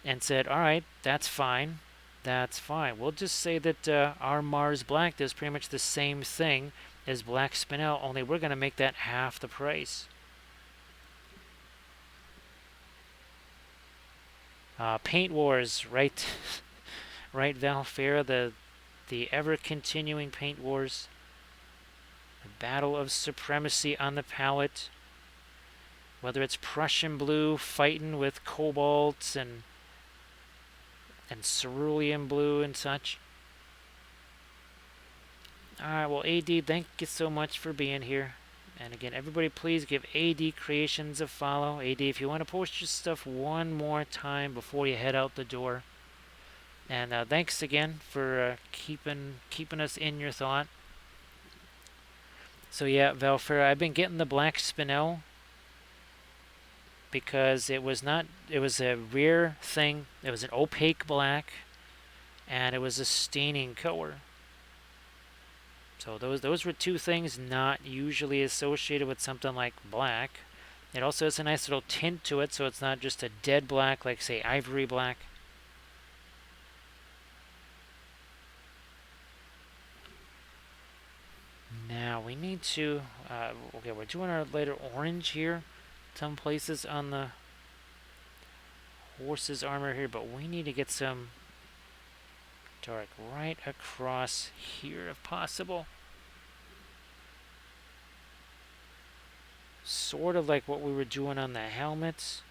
and said, all right, that's fine. That's fine. We'll just say that our Mars Black does pretty much the same thing as Black Spinel, only we're going to make that half the price. Paint Wars, right? Right, Valfera, the ever-continuing Paint Wars. The battle of supremacy on the palette. Whether it's Prussian blue fighting with cobalts and cerulean blue and such. Alright, well, AD, thank you so much for being here. And again, everybody please give AD Creations a follow. AD, if you want to post your stuff one more time before you head out the door. And thanks again for keeping us in your thought. So yeah, Valfera, I've been getting the Black Spinel because it was a rare thing. It was an opaque black, and it was a staining color. So those were two things not usually associated with something like black. It also has a nice little tint to it, so it's not just a dead black like, say, ivory black. Now we need to, okay, we're doing our lighter orange here. Some places on the horse's armor here, but we need to get some dark right across here if possible. Sort of like what we were doing on the helmets.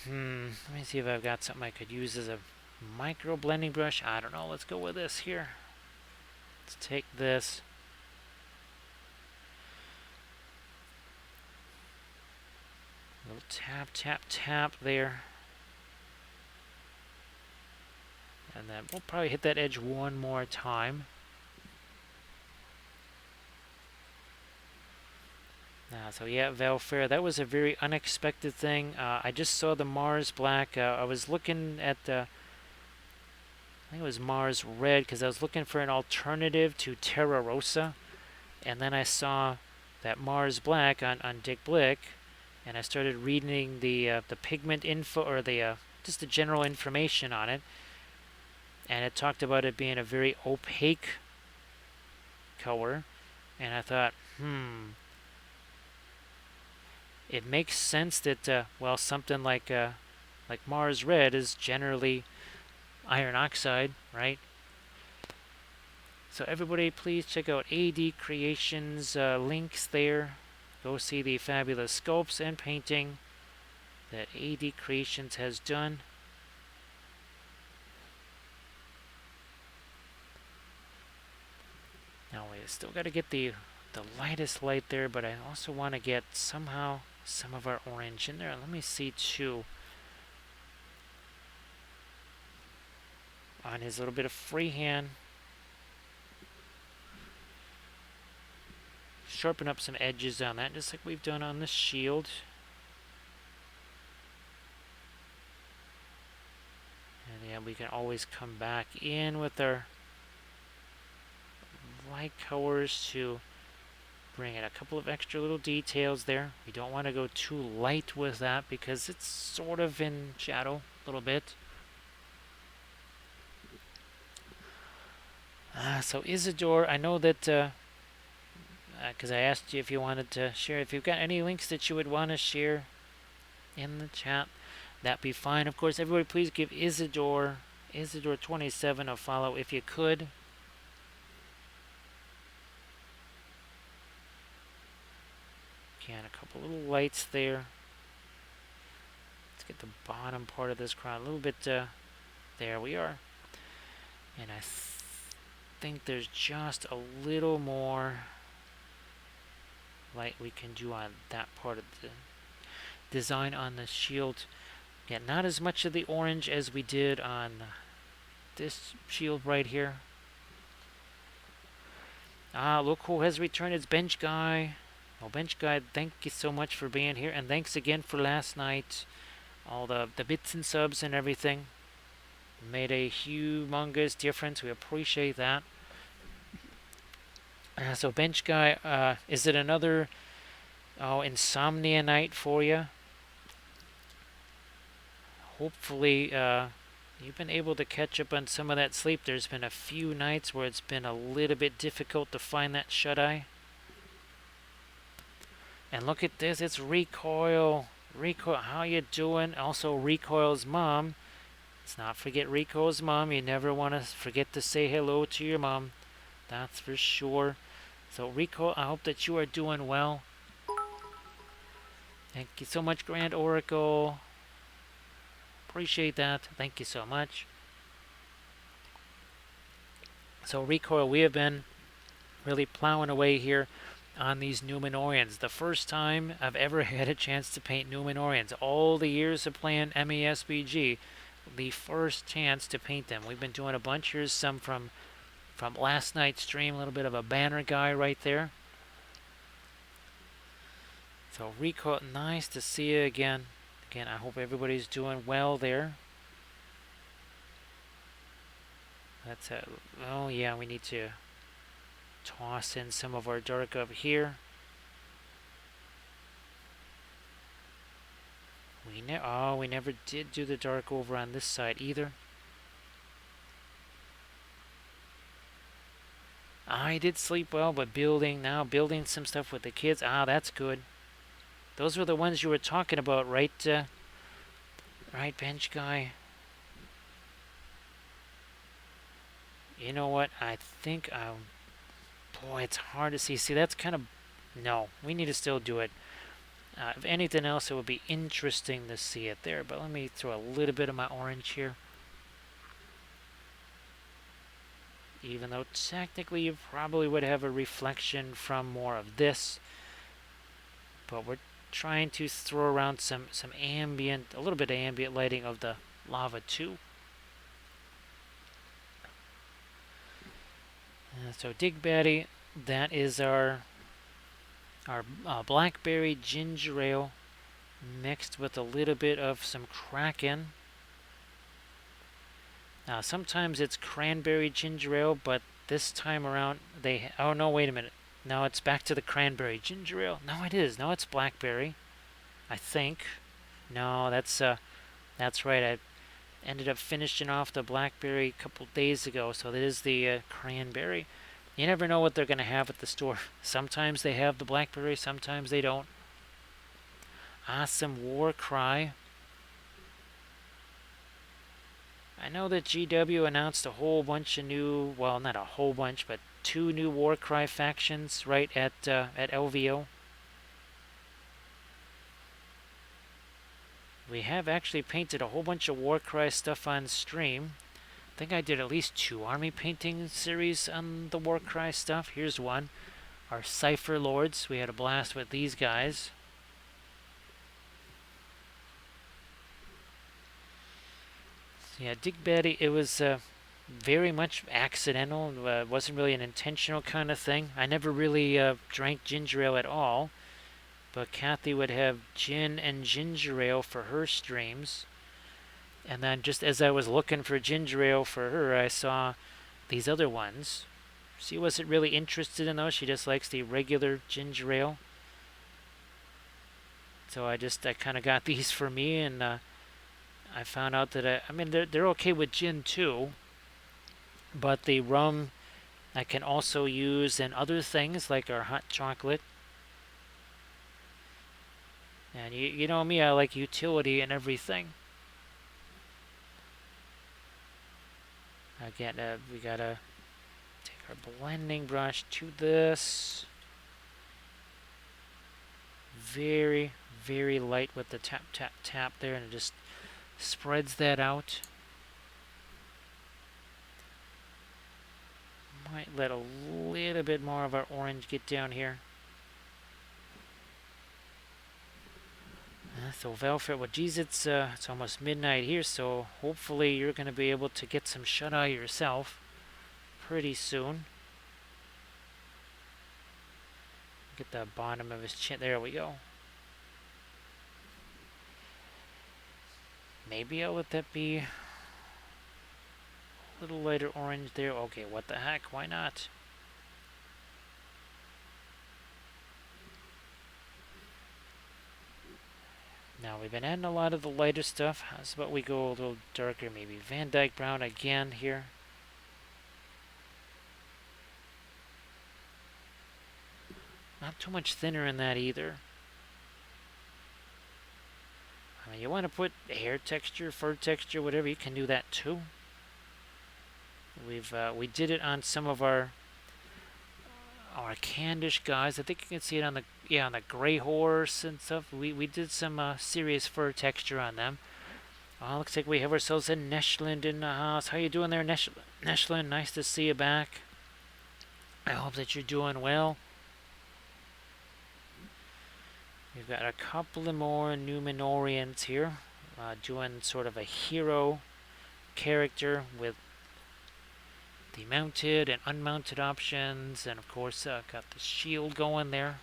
Let me see if I've got something I could use as a micro blending brush. I don't know. Let's go with this here. Let's take this. A little tap, tap, tap there. And then we'll probably hit that edge one more time. So yeah, Valfera, that was a very unexpected thing. I just saw the Mars Black. I was looking at the, I think it was Mars Red, because I was looking for an alternative to Terra Rosa. And then I saw that Mars Black on Dick Blick, and I started reading the pigment info, or the just the general information on it. And it talked about it being a very opaque color. And I thought, it makes sense that, well, something like Mars Red is generally iron oxide, right? So everybody please check out AD Creations links there. Go see the fabulous sculpts and painting that AD Creations has done. Now we still got to get the lightest light there, but I also want to get somehow some of our orange in there. Let me see too. On his little bit of freehand. Sharpen up some edges on that, just like we've done on the shield. And yeah, we can always come back in with our light colors to bring in a couple of extra little details there. We don't want to go too light with that because it's sort of in shadow a little bit. So Isidore, I know that because I asked you if you wanted to share, if you've got any links that you would want to share in the chat, that'd be fine. Of course, everybody please give Isidore27 a follow if you could. Again, a couple little lights there. Let's get the bottom part of this crown a little bit, there we are. And I think there's just a little more light we can do on that part of the design on the shield. Again, not as much of the orange as we did on this shield right here. Look who has returned. It's Bench Guy. Well, Bench Guy, thank you so much for being here, and thanks again for last night. All the bits and subs and everything. Made a humongous difference. We appreciate that. So bench guy, is it another insomnia night for you? Hopefully, you've been able to catch up on some of that sleep. There's been a few nights where it's been a little bit difficult to find that shut-eye. And look at this, it's Recoil. Recoil, how you doing? Also, Recoil's mom. Let's not forget Recoil's mom. You never want to forget to say hello to your mom. That's for sure. So, Recoil, I hope that you are doing well. Thank you so much, Grand Oracle. Appreciate that. Thank you so much. So, Recoil, we have been really plowing away here on these Numenorians. The first time I've ever had a chance to paint Numenorians. All the years of playing MESBG, the first chance to paint them. We've been doing a bunch. Here's some from last night's stream. A little bit of a banner guy right there. So Recoil, nice to see you again. Again, I hope everybody's doing well there. That's a, oh yeah, we need to toss in some of our dark up here. We never did do the dark over on this side either. I did sleep well, but building some stuff with the kids. That's good. Those were the ones you were talking about, right? Right, bench guy. You know what? I think boy, it's hard to see. See, that's kind of no. We need to still do it. If anything else, it would be interesting to see it there. But let me throw a little bit of my orange here. Even though technically you probably would have a reflection from more of this. But we're trying to throw around some ambient, a little bit of ambient lighting of the lava too. So Dig Batty, that is our blackberry ginger ale mixed with a little bit of some Kraken. Sometimes it's cranberry ginger ale, but this time around oh no, wait a minute. No, it's back to the cranberry ginger ale. No, it is. No, it's blackberry. I think. No, that's right. I ended up finishing off the blackberry a couple days ago, so that is the cranberry. You never know what they're going to have at the store. Sometimes they have the blackberry, sometimes they don't. Awesome War Cry. I know that GW announced a whole bunch of new, well, not a whole bunch, but 2 new War Cry factions right at LVO. We have actually painted a whole bunch of War Cry stuff on stream. I think I did at least 2 army painting series on the War Cry stuff. Here's one. Our Cypher Lords. We had a blast with these guys. So yeah, Dig Batty, it was very much accidental. It wasn't really an intentional kind of thing. I never really drank ginger ale at all. But Kathy would have gin and ginger ale for her streams. And then just as I was looking for ginger ale for her, I saw these other ones. She wasn't really interested in those. She just likes the regular ginger ale. So I kind of got these for me, and I found out that I mean they're okay with gin too. But the rum I can also use in other things like our hot chocolate. And you know me, I like utility and everything. Again, we gotta take our blending brush to this. Very, very light with the tap, tap, tap there, and it just spreads that out. Might let a little bit more of our orange get down here. So Valfred, well geez, it's almost midnight here, so hopefully you're going to be able to get some shut-eye yourself pretty soon. Get the bottom of his chin, there we go. Maybe I'll let that be Little lighter orange there. Okay, what the heck? Why not? Now we've been adding a lot of the lighter stuff. How's about we go a little darker, maybe Van Dyke brown again here. Not too much thinner in that either. I mean, you want to put hair texture, fur texture, whatever, you can do that too. We did it on some of our Candish guys. I think you can see it on the gray horse and stuff. We did some serious fur texture on them. Oh, looks like we have ourselves a Neshland in the house. How you doing there, Neshland? Nice to see you back. I hope that you're doing well. We've got a couple of more Numenorians here, doing sort of a hero character with the mounted and unmounted options, and of course got the shield going there.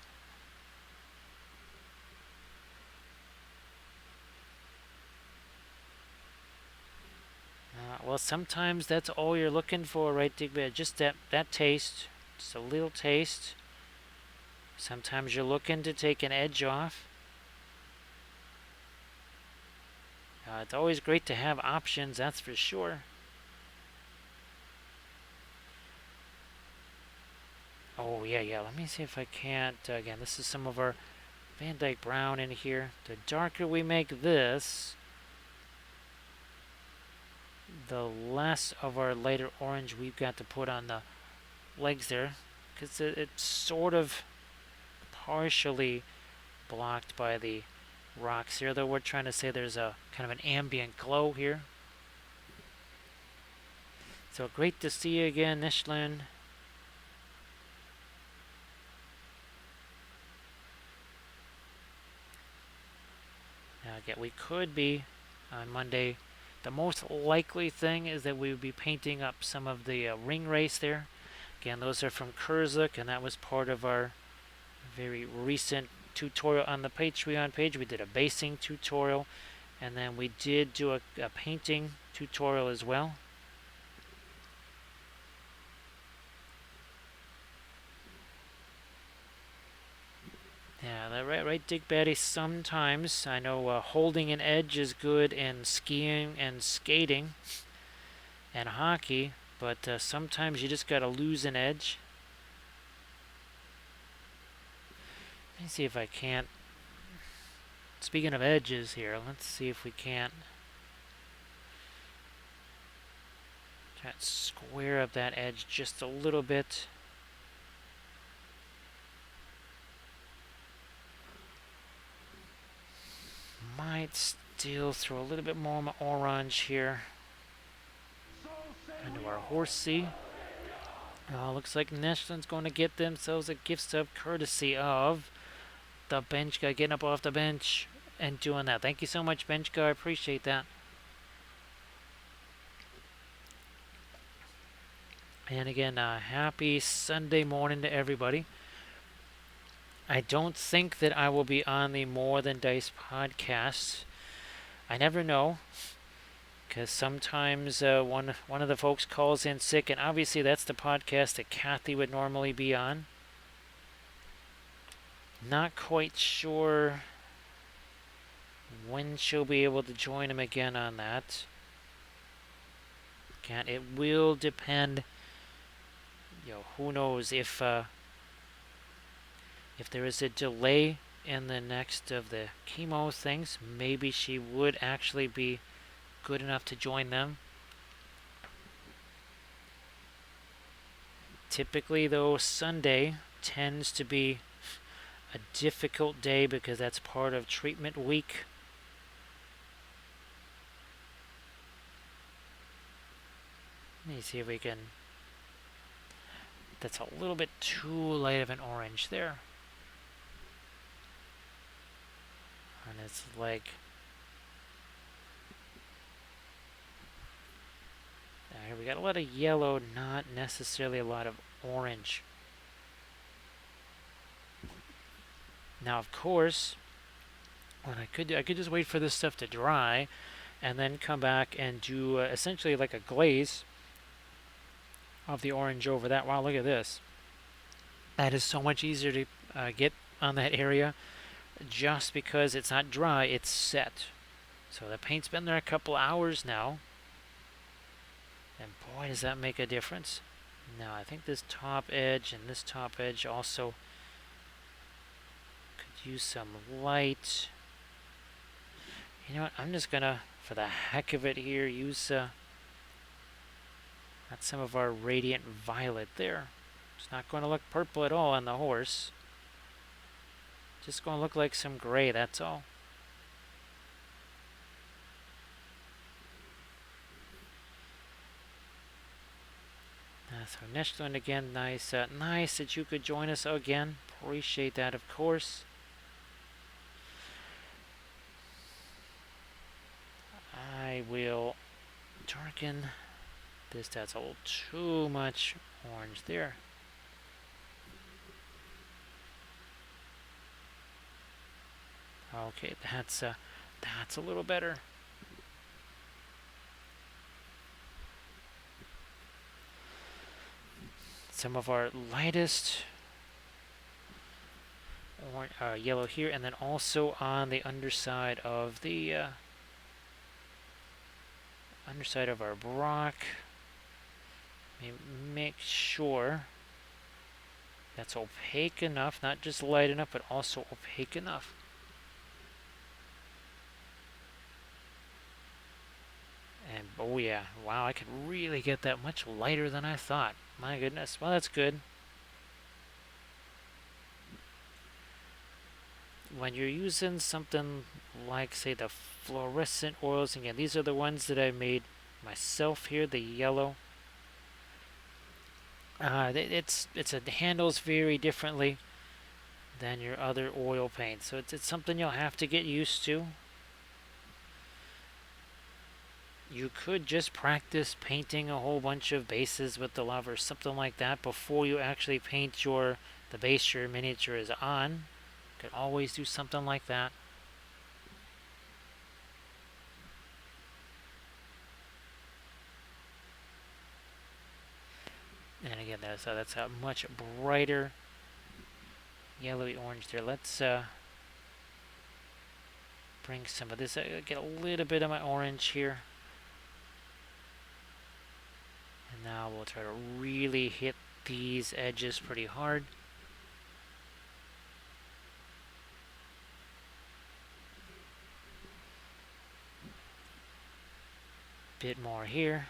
Well, sometimes that's all you're looking for, right, Digby? Just that taste, just a little taste. Sometimes you're looking to take an edge off. It's always great to have options, that's for sure. Oh, yeah. Let me see if I can't. Again, this is some of our Van Dyke brown in here. The darker we make this, the less of our lighter orange we've got to put on the legs there, because it's sort of partially blocked by the rocks here, though we're trying to say there's a kind of an ambient glow here. So great to see you again, Nishlin. Now again, we could be on Monday. The most likely thing is that we would be painting up some of the ring race there. Again, those are from Kurzuk, and that was part of our very recent tutorial on the Patreon page. We did a basing tutorial, and then we did do a painting tutorial as well. Yeah, right, Dick Batty. Sometimes I know holding an edge is good in skiing and skating and hockey, but sometimes you just gotta lose an edge. Let me see if I can't. Speaking of edges here, let's see if we can't try to square up that edge just a little bit. Might still throw a little bit more orange here into our horsey. Looks like Neshland's going to get themselves a gift sub courtesy of the bench guy getting up off the bench and doing that. Thank you so much, bench guy. I appreciate that. And again, happy Sunday morning to everybody. I don't think that I will be on the More Than Dice podcast. I never know, because sometimes one of the folks calls in sick, and obviously that's the podcast that Kathy would normally be on. Not quite sure when she'll be able to join him again on that. Again, it will depend. Who knows if there is a delay in the next of the chemo things, maybe she would actually be good enough to join them. Typically, though, Sunday tends to be a difficult day because that's part of treatment week. Let me see if we can. That's a little bit too light of an orange there. And it's like, here we got a lot of yellow, not necessarily a lot of orange. Now, of course, what I could do, I could just wait for this stuff to dry and then come back and do essentially like a glaze of the orange over that. Wow, look at this. That is so much easier to get on that area just because it's not dry, it's set. So the paint's been there a couple hours now. And boy, does that make a difference. Now, I think this top edge and this top edge also could use some light. You know what? I'm just gonna, for the heck of it here, use that's some of our radiant violet there. It's not going to look purple at all on the horse. Just going to look like some gray, that's all. So next one again, nice, nice that you could join us again. Appreciate that, of course. I will darken this. That's a little too much orange there. Okay, that's a little better. Some of our lightest yellow here, and then also on the underside of the underside of our Brock. Make sure that's opaque enough, not just light enough, but also opaque enough. And oh yeah, wow, I could really get that much lighter than I thought. My goodness, well that's good. When you're using something like, say, the fluorescent oils, again, these are the ones that I made myself here, the yellow. It handles very differently than your other oil paint, so it's something you'll have to get used to. You could just practice painting a whole bunch of bases with the lava or something like that before you actually paint the base your miniature is on. Could always do something like that. And again, that's a much brighter yellowy orange there. Let's bring some of this. Get a little bit of my orange here. And now we'll try to really hit these edges pretty hard. Bit more here.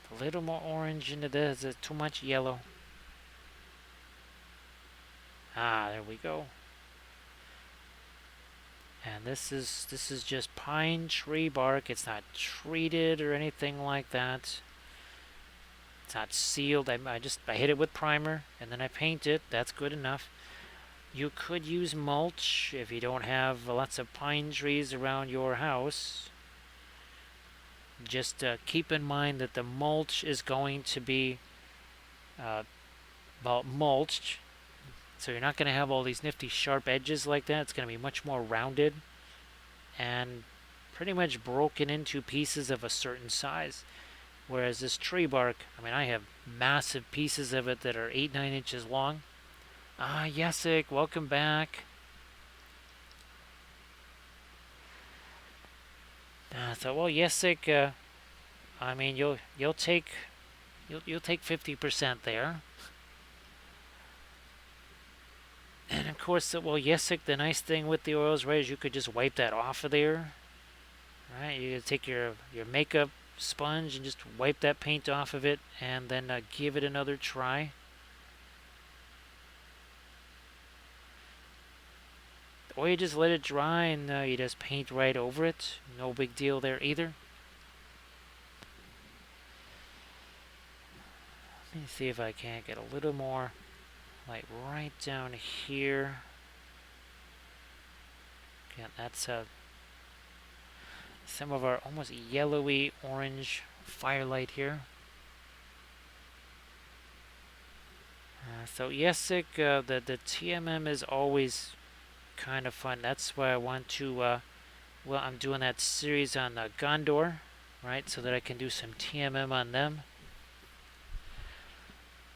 A little more orange into this. There's too much yellow. Ah, there we go. And this is just pine tree bark. It's not treated or anything like that. It's not sealed. I hit it with primer and then I paint it. That's good enough. You could use mulch if you don't have lots of pine trees around your house. Just keep in mind that the mulch is going to be mulched. So you're not going to have all these nifty sharp edges like that. It's going to be much more rounded and pretty much broken into pieces of a certain size. Whereas this tree bark, I mean, I have massive pieces of it that are 8-9 inches long. Ah, Yesik, welcome back. So well, Yesik, I mean, you'll take 50% there. And of course, well, Yesik, the nice thing with the oils, right, is you could just wipe that off of there. Right, you could take your makeup sponge and just wipe that paint off of it, and then give it another try. Or you just let it dry and you just paint right over it. No big deal there either. Let me see if I can't get a little more light right down here. Again, that's some of our almost yellowy orange firelight here. So Yesik, the TMM is always kind of fun. That's why I want to well, I'm doing that series on Gondor, right, so that I can do some TMM on them.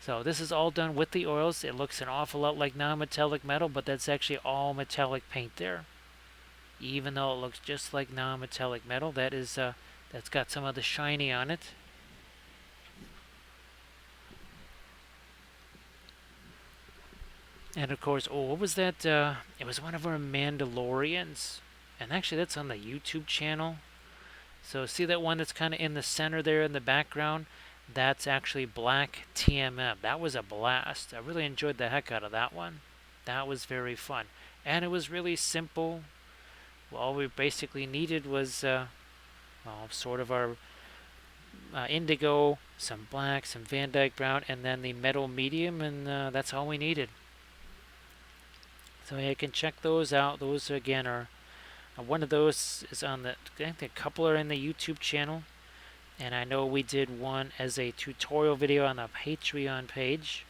So this is all done with the oils. It looks an awful lot like non-metallic metal, but that's actually all metallic paint there. Even though it looks just like non-metallic metal, that's got some of the shiny on it. And of course, oh, what was that? It was one of our Mandalorians. And actually, that's on the YouTube channel. So see that one that's kind of in the center there in the background? That's actually black TMM. That was a blast. I really enjoyed the heck out of that one. That was very fun. And it was really simple. All we basically needed was well, sort of our indigo, some black, some Van Dyke brown, and then the metal medium, and that's all we needed. So you can check those out. Those again are one of those is on the, I think a couple are in the YouTube channel, and I know we did one as a tutorial video on the Patreon page.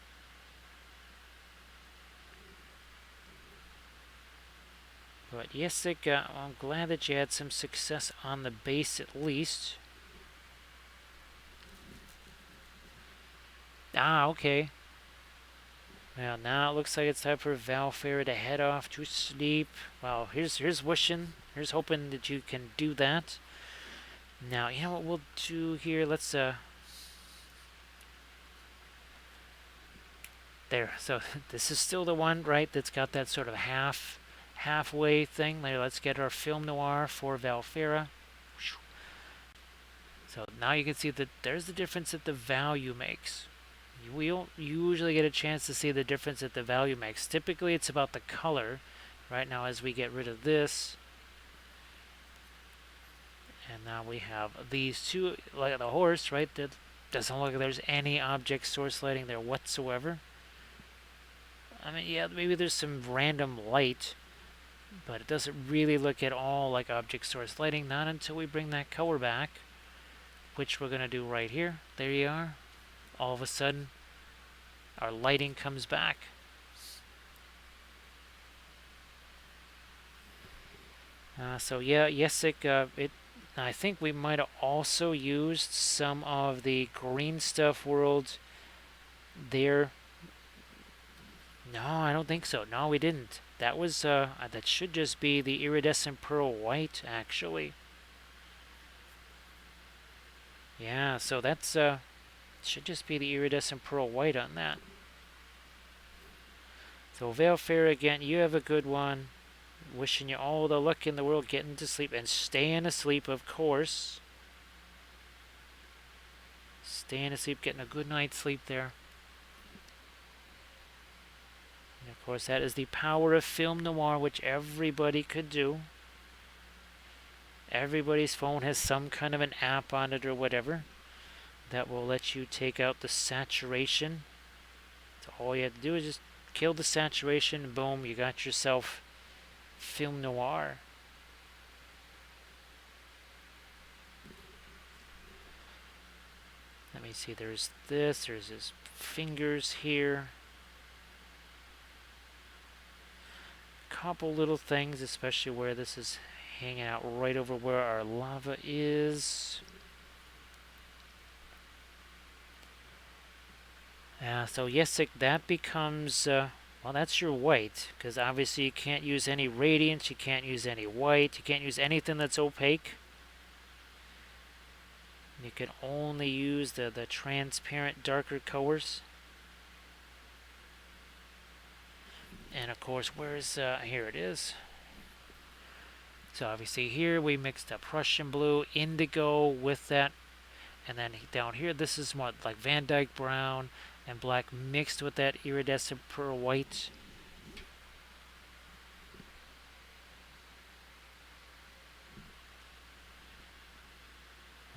But yes, I'm glad that you had some success on the base at least. Ah, okay. Well, now it looks like it's time for Valfera to head off to sleep. Well, here's wishing. Here's hoping that you can do that. Now, you know what we'll do here? Let's there. So this is still the one, right? That's got that sort of halfway thing. There, let's get our film noir for Valfera. So now you can see that there's the difference that the value makes. We don't usually get a chance to see the difference that the value makes. Typically, it's about the color. Right now, as we get rid of this, and now we have these two, like the horse, right? That doesn't look like there's any object source lighting there whatsoever. I mean, yeah, maybe there's some random light, but it doesn't really look at all like object source lighting. Not until we bring that color back, which we're going to do right here. There you are. All of a sudden, our lighting comes back. So yeah, Yesik, I think we might have also used some of the green stuff world there. No, I don't think so. No, we didn't. That was that should just be the iridescent pearl white, actually. Yeah, so that's should just be the iridescent pearl white on that. So Valfera, again, you have a good one. Wishing you all the luck in the world getting to sleep and staying asleep, of course. Staying asleep, getting a good night's sleep there. And of course, that is the power of film noir, which everybody could do. Everybody's phone has some kind of an app on it or whatever that will let you take out the saturation. So all you have to do is just kill the saturation, and boom, you got yourself film noir. Let me see, there's his fingers here. Couple little things, especially where this is hanging out right over where our lava is. So yes, that becomes, well, that's your white, because obviously you can't use any radiance, you can't use any white, you can't use anything that's opaque. You can only use the transparent darker colors. And of course, where's, here it is. So obviously here we mixed up Prussian blue, indigo with that. And then down here, this is what, like Van Dyke brown and black mixed with that iridescent pearl white.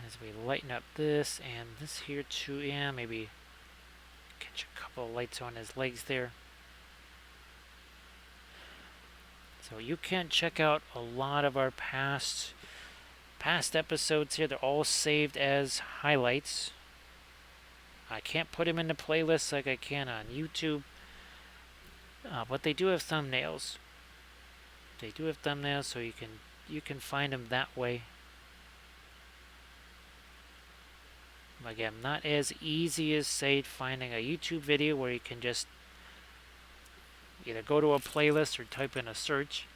As we lighten up this and this here too, yeah, maybe catch a couple of lights on his legs there. So you can check out a lot of our past episodes here. They're all saved as highlights. I can't put them into playlists like I can on YouTube, but they do have thumbnails. They do have thumbnails, so you can you can find them that way. Again, not as easy as, say, finding a YouTube video where you can just either go to a playlist or type in a search.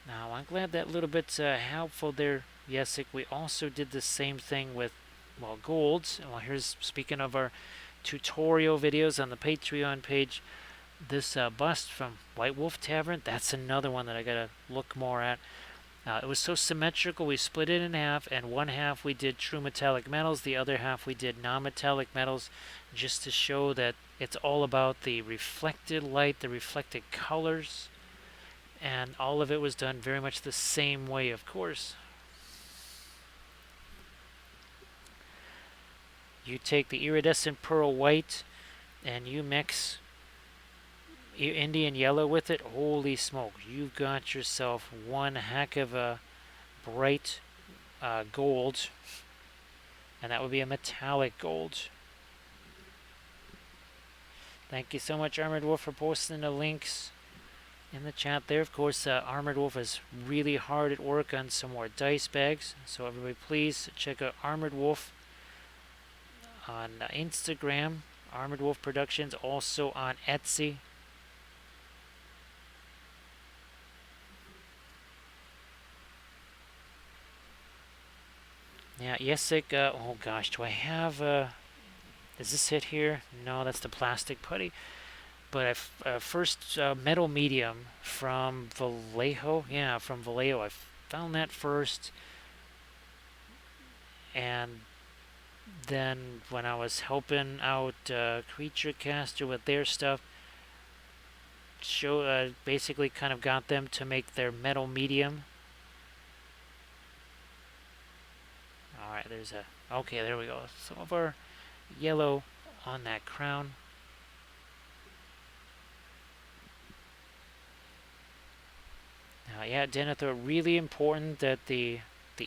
Now, I'm glad that little bit's helpful there, Yesik. We also did the same thing with, well, golds. Well, here's, speaking of our tutorial videos on the Patreon page, this bust from White Wolf Tavern, that's another one that I gotta look more at. It was so symmetrical, we split it in half, and one half we did true metallic metals, the other half we did non-metallic metals, just to show that it's all about the reflected light, the reflected colors, and all of it was done very much the same way, of course. You take the iridescent pearl white and you mix Indian yellow with it. Holy smoke, you've got yourself one heck of a bright gold, and that would be a metallic gold. Thank you so much, Armored Wolf, for posting the links in the chat there. Of course, Armored Wolf is really hard at work on some more dice bags, so everybody please check out Armored Wolf on Instagram, Armored Wolf Productions, also on Etsy. Yeah, Yesik, oh gosh, do I have, does this hit here? No, that's the plastic putty. But first metal medium from Vallejo. Yeah, from Vallejo. I found that first. And then when I was helping out Creature Caster with their stuff, basically kind of got them to make their metal medium. Alright, there's a... Okay, there we go. Some of our yellow on that crown. Yeah, Denethor, really important that the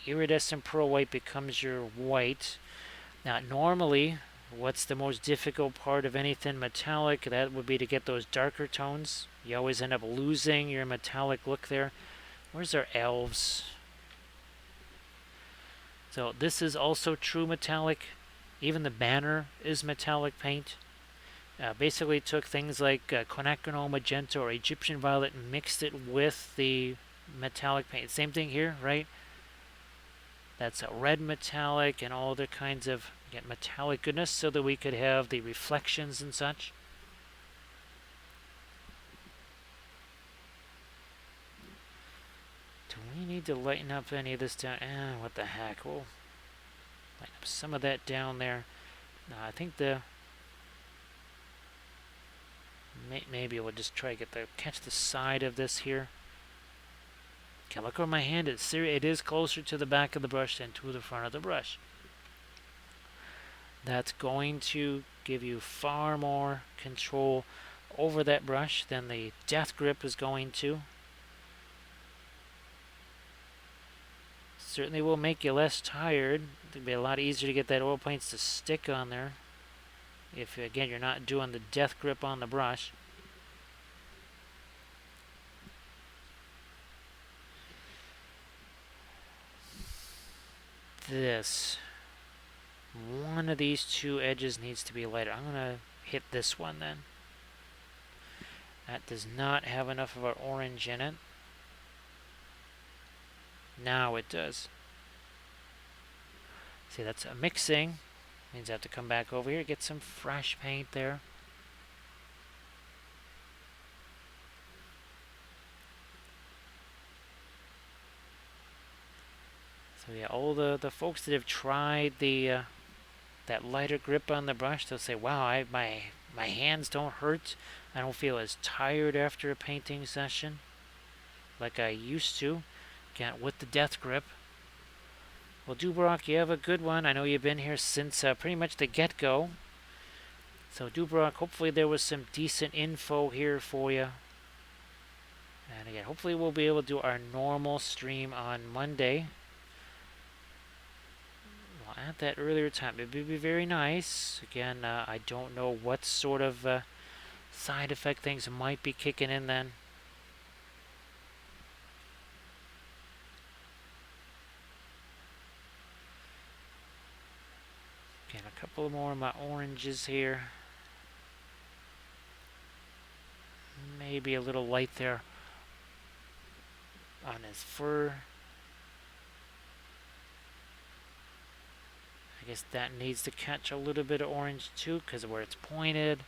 iridescent pearl white becomes your white. Now, normally, what's the most difficult part of anything metallic? That would be to get those darker tones. You always end up losing your metallic look there. Where's our elves? So this is also true metallic. Even the banner is metallic paint. Basically took things like quinacridone magenta or Egyptian violet and mixed it with the metallic paint. Same thing here, right? That's a red metallic and all other kinds of metallic goodness so that we could have the reflections and such. Do we need to lighten up any of this down? What the heck? We'll lighten up some of that down there. I think maybe we'll just try to catch the side of this here. Okay, look where my hand is. It is closer to the back of the brush than to the front of the brush. That's going to give you far more control over that brush than the death grip is going to. Certainly will make you less tired. It'll be a lot easier to get that oil paints to stick on there if, again, you're not doing the death grip on the brush. One of these two edges needs to be lighter. I'm going to hit this one then. That does not have enough of our orange in it. Now it does. See, that's a mixing. Means I have to come back over here, get some fresh paint there. So yeah, all the folks that have tried the that lighter grip on the brush, they'll say, wow, my hands don't hurt. I don't feel as tired after a painting session like I used to. Again, with the death grip. Well, Dubrock, you have a good one. I know you've been here since pretty much the get-go. So, Dubrock, hopefully there was some decent info here for you. And again, hopefully we'll be able to do our normal stream on Monday. Well, at that earlier time, it would be very nice. Again, I don't know what sort of side effect things might be kicking in then. A couple more of my oranges here. Maybe a little light there on his fur. I guess that needs to catch a little bit of orange too, because of where it's pointed.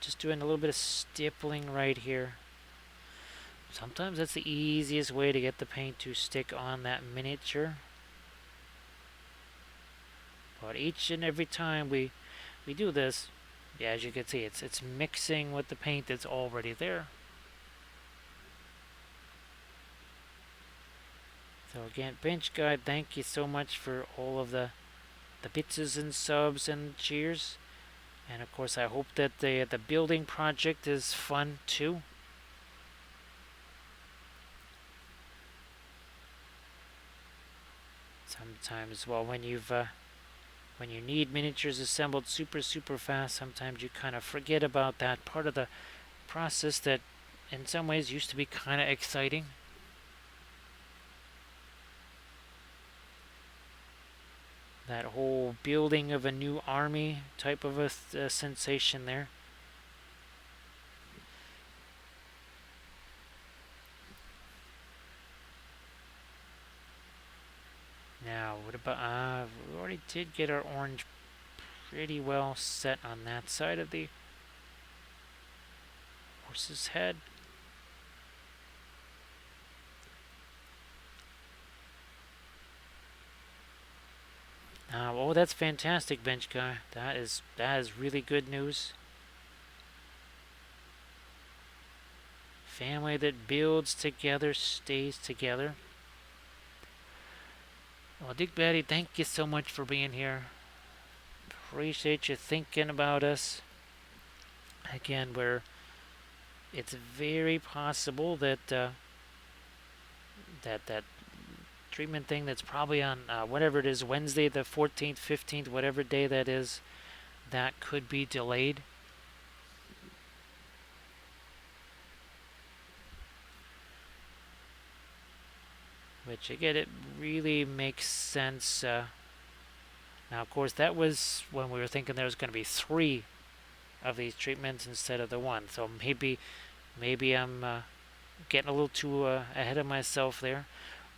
Just doing a little bit of stippling right here. Sometimes that's the easiest way to get the paint to stick on that miniature. But each and every time we do this, yeah, as you can see, it's mixing with the paint that's already there. So again, Bench Guide, thank you so much for all of the bitses and subs and cheers. And of course, I hope that the building project is fun too. Sometimes, well, when you need miniatures assembled super fast, sometimes you kind of forget about that part of the process that in some ways used to be kind of exciting. That whole building of a new army type of a sensation there. Now, what about, we already did get our orange pretty well set on that side of the horse's head. Oh, that's fantastic, Bench Guy. That is really good news. Family that builds together stays together. Well, Dick Batty, thank you so much for being here. Appreciate you thinking about us. Again, it's very possible that that treatment thing that's probably on whatever it is, Wednesday the 14th, 15th, whatever day that is, that could be delayed. Which again, it really makes sense. Now, of course, that was when we were thinking there was going to be 3 of these treatments instead of the 1. So maybe I'm getting a little too ahead of myself there.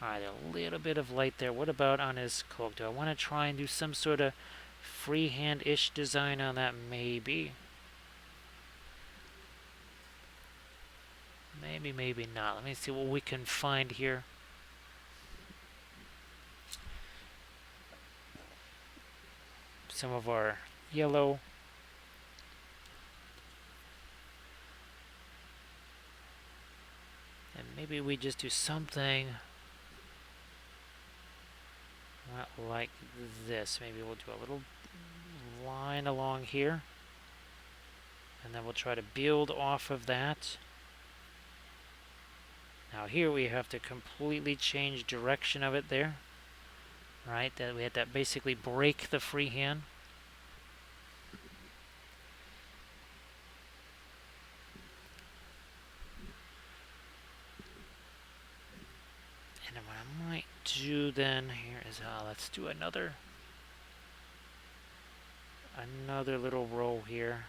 Alright, a little bit of light there. What about on his cloak? Do I want to try and do some sort of freehand-ish design on that? Maybe. Maybe not. Let me see what we can find here. Some of our yellow. And maybe we just do something like this. Maybe we'll do a little line along here. And then we'll try to build off of that. Now here we have to completely change direction of it there. Right, that we had to basically break the freehand. And then what I might do then here is let's do another little row here.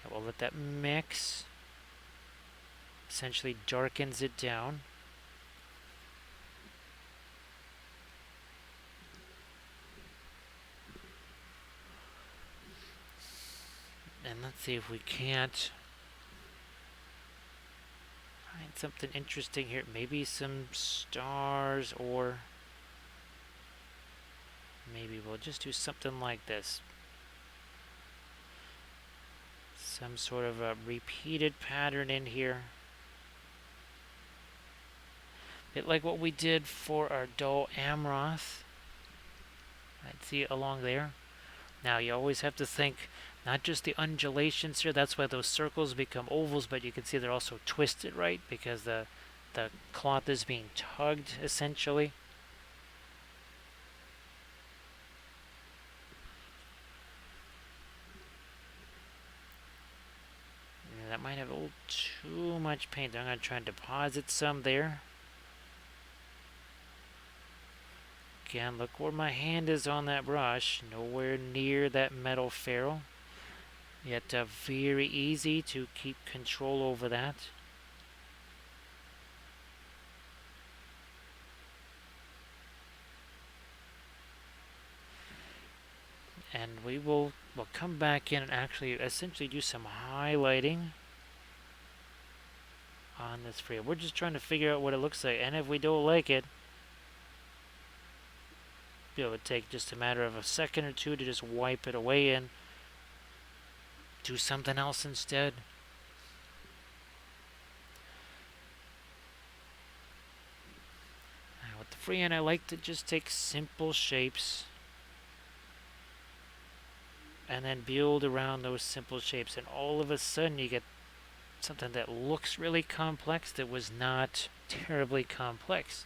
Okay, we'll let that mix. Essentially darkens it down. And let's see if we can't find something interesting here. Maybe some stars, or maybe we'll just do something like this. Some sort of a repeated pattern in here. A bit like what we did for our dull Amroth. I'd see it along there. Now you always have to think not just the undulations here, that's why those circles become ovals, but you can see they're also twisted, right? Because the cloth is being tugged, essentially. Yeah, that might have a little too much paint. I'm going to try and deposit some there. Again, look where my hand is on that brush. Nowhere near that metal ferrule. Yet very easy to keep control over that. And we'll come back in and actually essentially do some highlighting on this free. We're just trying to figure out what it looks like, and if we don't like it, it would take just a matter of a second or two to just wipe it away and do something else instead. Now with the freehand, I like to just take simple shapes and then build around those simple shapes, and all of a sudden you get something that looks really complex that was not terribly complex.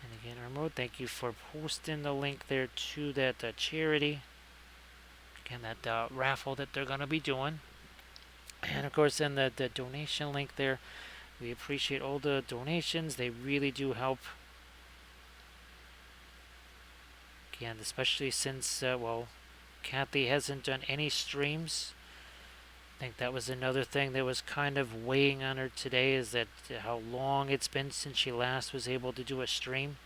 And again, Remote, thank you for posting the link there to that charity. Again, that raffle that they're going to be doing. And of course, then the donation link there. We appreciate all the donations. They really do help. Again, especially since, well, Kathy hasn't done any streams. I think that was another thing that was kind of weighing on her today, is that how long it's been since she last was able to do a stream.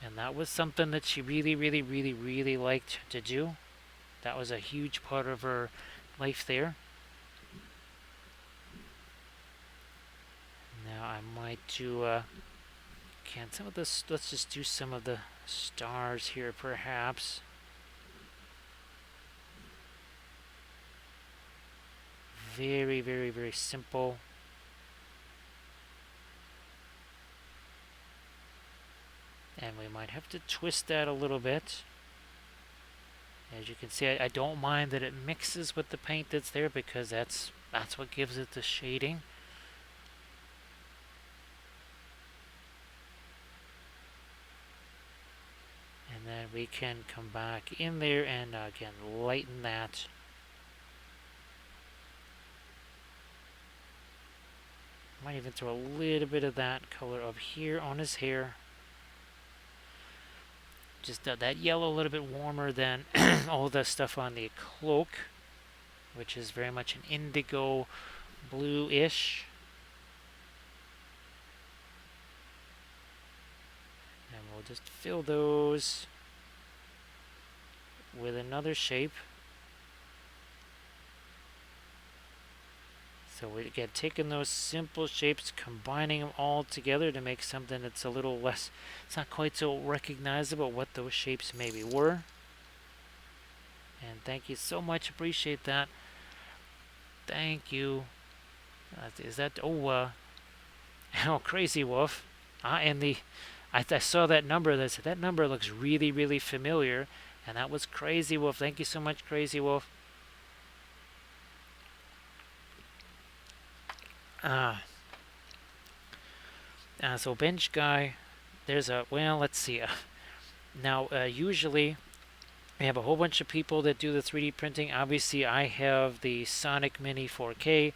And that was something that she really, really, really, really liked to do. That was a huge part of her life there. Now I might do, can some of this, let's just do some of the stars here perhaps. Very, very, very simple. And we might have to twist that a little bit. As you can see, I don't mind that it mixes with the paint that's there, because that's what gives it the shading. And then we can come back in there and again lighten that. Might even throw a little bit of that color up here on his hair. Just that yellow a little bit warmer than all the stuff on the cloak, which is very much an indigo blue-ish. And we'll just fill those with another shape. So we're again taking those simple shapes, combining them all together to make something that's a little less, it's not quite so recognizable what those shapes maybe were. And thank you so much, appreciate that. Thank you. Is that, oh, Crazy Wolf. And I saw that number, that number looks really, really familiar. And that was Crazy Wolf. Thank you so much, Crazy Wolf. So bench guy, there's a, well, let's see. Now, usually we have a whole bunch of people that do the 3D printing. Obviously, I have the Sonic Mini 4K.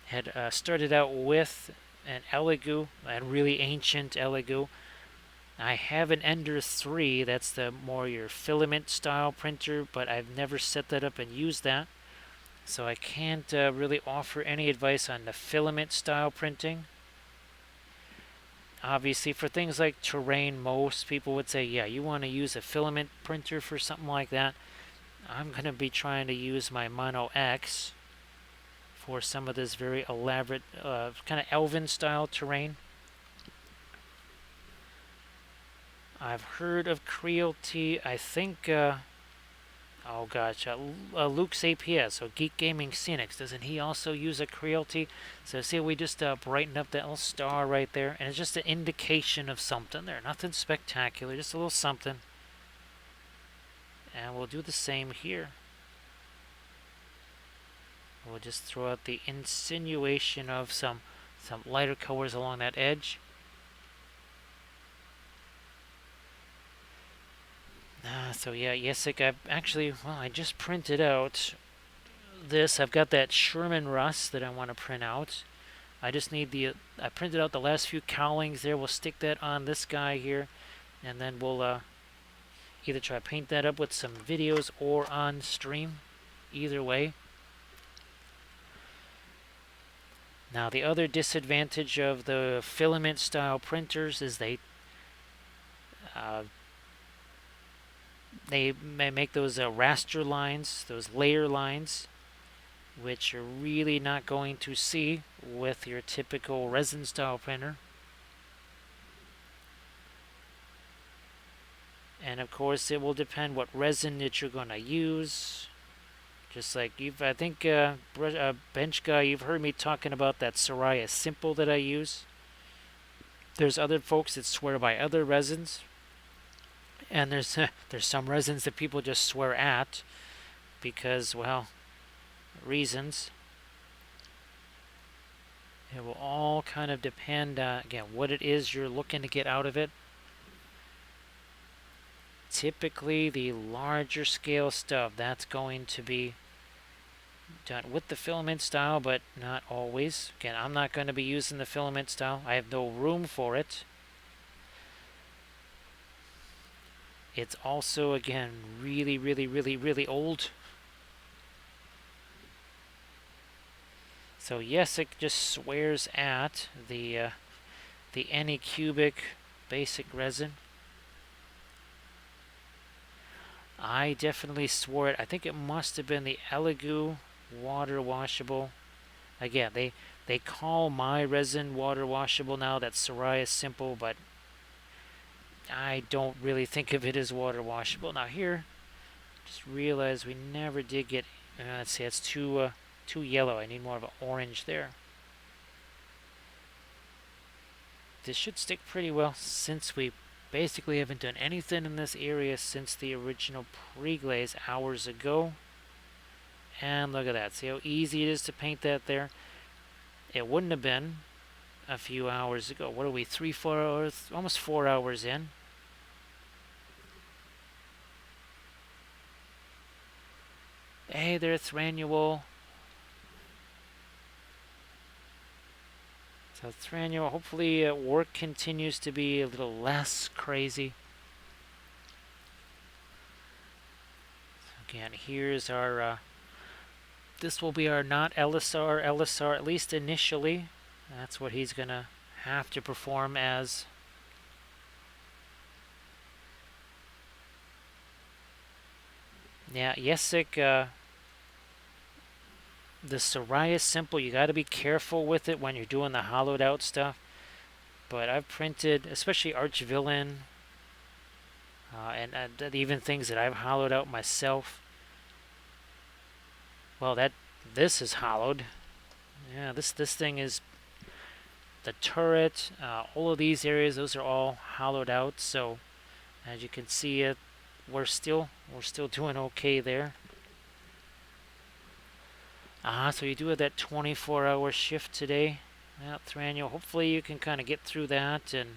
Had started out with an Elegoo, a really ancient Elegoo. I have an Ender 3, that's the more your filament style printer, but I've never set that up and used that. So I can't really offer any advice on the filament style printing. Obviously, for things like terrain, most people would say, yeah, you want to use a filament printer for something like that. I'm going to be trying to use my Mono X for some of this very elaborate, kind of elven style terrain. I've heard of Creality. I think, oh gosh, Luke's APS, so Geek Gaming Scenics, doesn't he also use a Creality? So see, we just brightened up that little star right there, and it's just an indication of something there. Nothing spectacular, just a little something. And we'll do the same here. We'll just throw out the insinuation of some lighter colors along that edge. So yeah, Yesik, I've actually, well, I just printed out this, I've got that Sherman Rust that I want to print out. I just need I printed out the last few cowlings there. We'll stick that on this guy here, and then we'll either try to paint that up with some videos or on stream. Either way. Now the other disadvantage of the filament style printers is they may make those raster lines, those layer lines, which you're really not going to see with your typical resin style printer. And of course it will depend what resin that you're going to use. Just like I think Bench Guy, you've heard me talking about that Soraya Simple that I use. There's other folks that swear by other resins. And there's some resins that people just swear at because, well, reasons. It will all kind of depend, again, what it is you're looking to get out of it. Typically, the larger scale stuff, that's going to be done with the filament style, but not always. Again, I'm not going to be using the filament style. I have no room for it. It's also, again, really, really, really, really old. So yes, it just swears at the Anycubic basic resin. I definitely swore it. I think it must have been the Elegoo water washable. Again, they call my resin water washable now. That's Soraya Simple, but I don't really think of it as water washable. Now here, just realized we never did get. Let's see, it's too yellow. I need more of an orange there. This should stick pretty well since we basically haven't done anything in this area since the original Preglaze hours ago. And look at that. See how easy it is to paint that there? It wouldn't have been a few hours ago. What are we, 4 hours? Almost 4 hours in. Hey there, Thranual. So Thranual, hopefully work continues to be a little less crazy. So again, here's our... this will be our not LSR, at least initially. That's what he's going to have to perform as. Yeah, Yesik, the Soraya Simple, you got to be careful with it when you're doing the hollowed out stuff. But I've printed, especially Archvillain, and even things that I've hollowed out myself. Well, this is hollowed. Yeah, this thing is the turret. All of these areas, those are all hollowed out. So as you can see, we're still doing okay there. So you do have that 24-hour shift today. Well, Thranual, hopefully you can kind of get through that and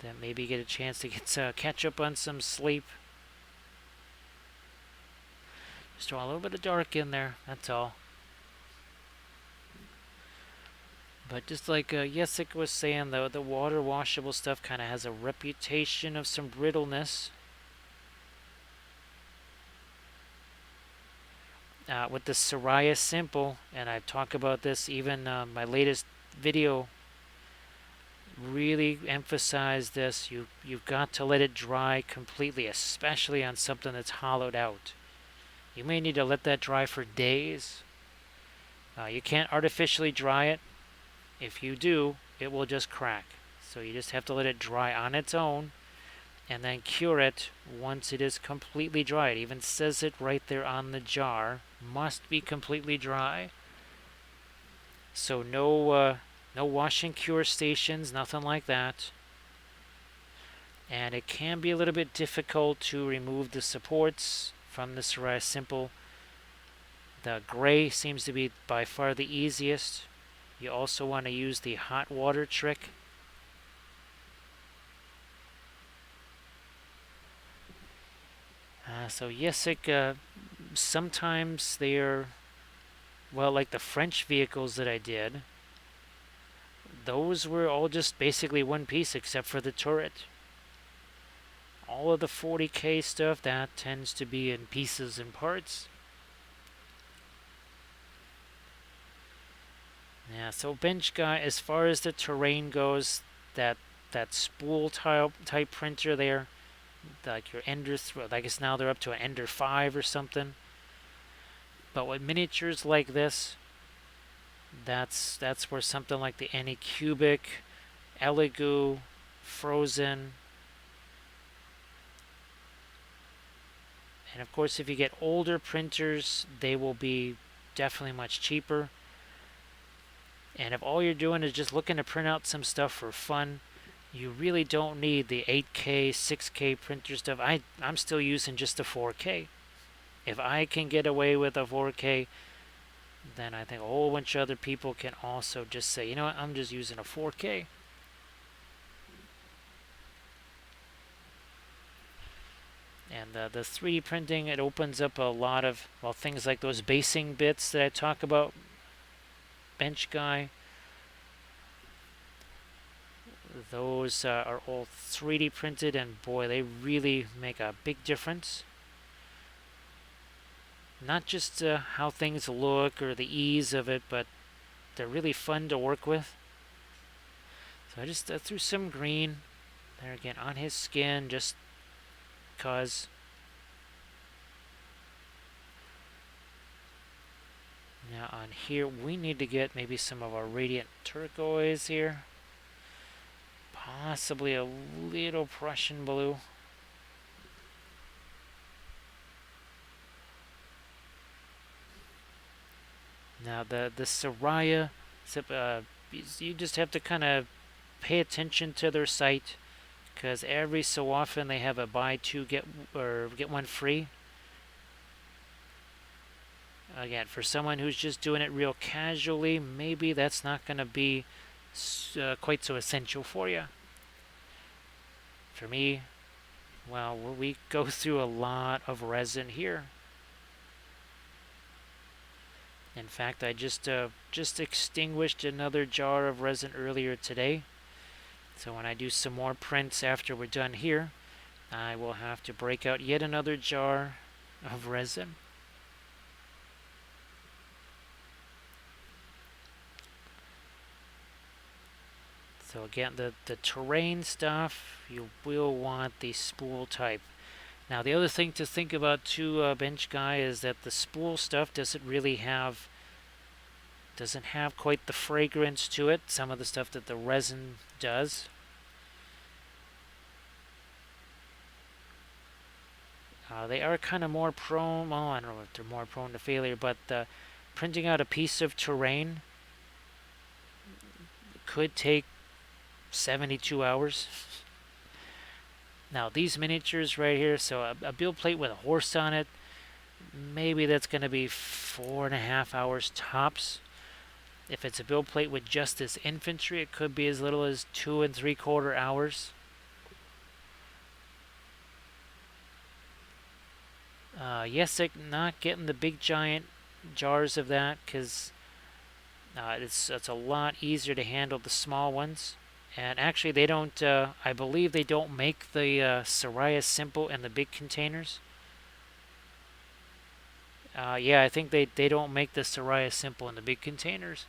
then maybe get a chance to catch up on some sleep. Just throw a little bit of dark in there, that's all. But just like Yesik was saying, though, the water washable stuff kind of has a reputation of some brittleness. With the Soraya Simple, and I talk about this even my latest video, really emphasize this. You've got to let it dry completely, especially on something that's hollowed out. You may need to let that dry for days. You can't artificially dry it. If you do, it will just crack. So you just have to let it dry on its own and then cure it once it is completely dry. It even says it right there on the jar. Must be completely dry. So no wash and cure stations, nothing like that. And it can be a little bit difficult to remove the supports from the Soraya Simple. The gray seems to be by far the easiest. You also want to use the hot water trick. So Yesik, sometimes they're, well, like the French vehicles that I did, those were all just basically one piece except for the turret. All of the 40k stuff, that tends to be in pieces and parts. Yeah, so bench guy, as far as the terrain goes, that that spool type printer there, like your Ender, I guess now they're up to an Ender 5 or something. But with miniatures like this, that's where something like the Anycubic, Elegoo, Frozen, and of course if you get older printers, they will be definitely much cheaper. And if all you're doing is just looking to print out some stuff for fun, you really don't need the 8K, 6K printer stuff. I'm still using just the 4K. If I can get away with a 4K, then I think a whole bunch of other people can also just say, you know what, I'm just using a 4K. And the 3D printing, it opens up a lot of, well, things like those basing bits that I talk about, bench guy. Those are all 3D printed, and boy, they really make a big difference. Not just how things look or the ease of it, but they're really fun to work with. So I just threw some green there again on his skin, just cause. Now on here, we need to get maybe some of our radiant turquoise here. Possibly a little Prussian blue. Now the Soraya, you just have to kind of pay attention to their site, because every so often they have a buy two get one free. Again, for someone who's just doing it real casually, maybe that's not going to be quite so essential for you. For me, well, we go through a lot of resin here. In fact, I just extinguished another jar of resin earlier today. So when I do some more prints after we're done here, I will have to break out yet another jar of resin. So again, the terrain stuff, you will want the spool type. Now the other thing to think about too, bench guy, is that the spool stuff doesn't have quite the fragrance to it. Some of the stuff that the resin does. They are kind of more prone. Well, I don't know if they're more prone to failure, but printing out a piece of terrain could take 72 hours. Now these miniatures right here, so a build plate with a horse on it, maybe that's going to be 4.5 hours tops. If it's a build plate with just this infantry, it could be as little as 2.75 hours. Yes, not getting the big giant jars of that, because it's a lot easier to handle the small ones. And actually, they don't. I believe they don't make the Soraya Simple in the big containers. Yeah, I think they don't make the Soraya Simple in the big containers.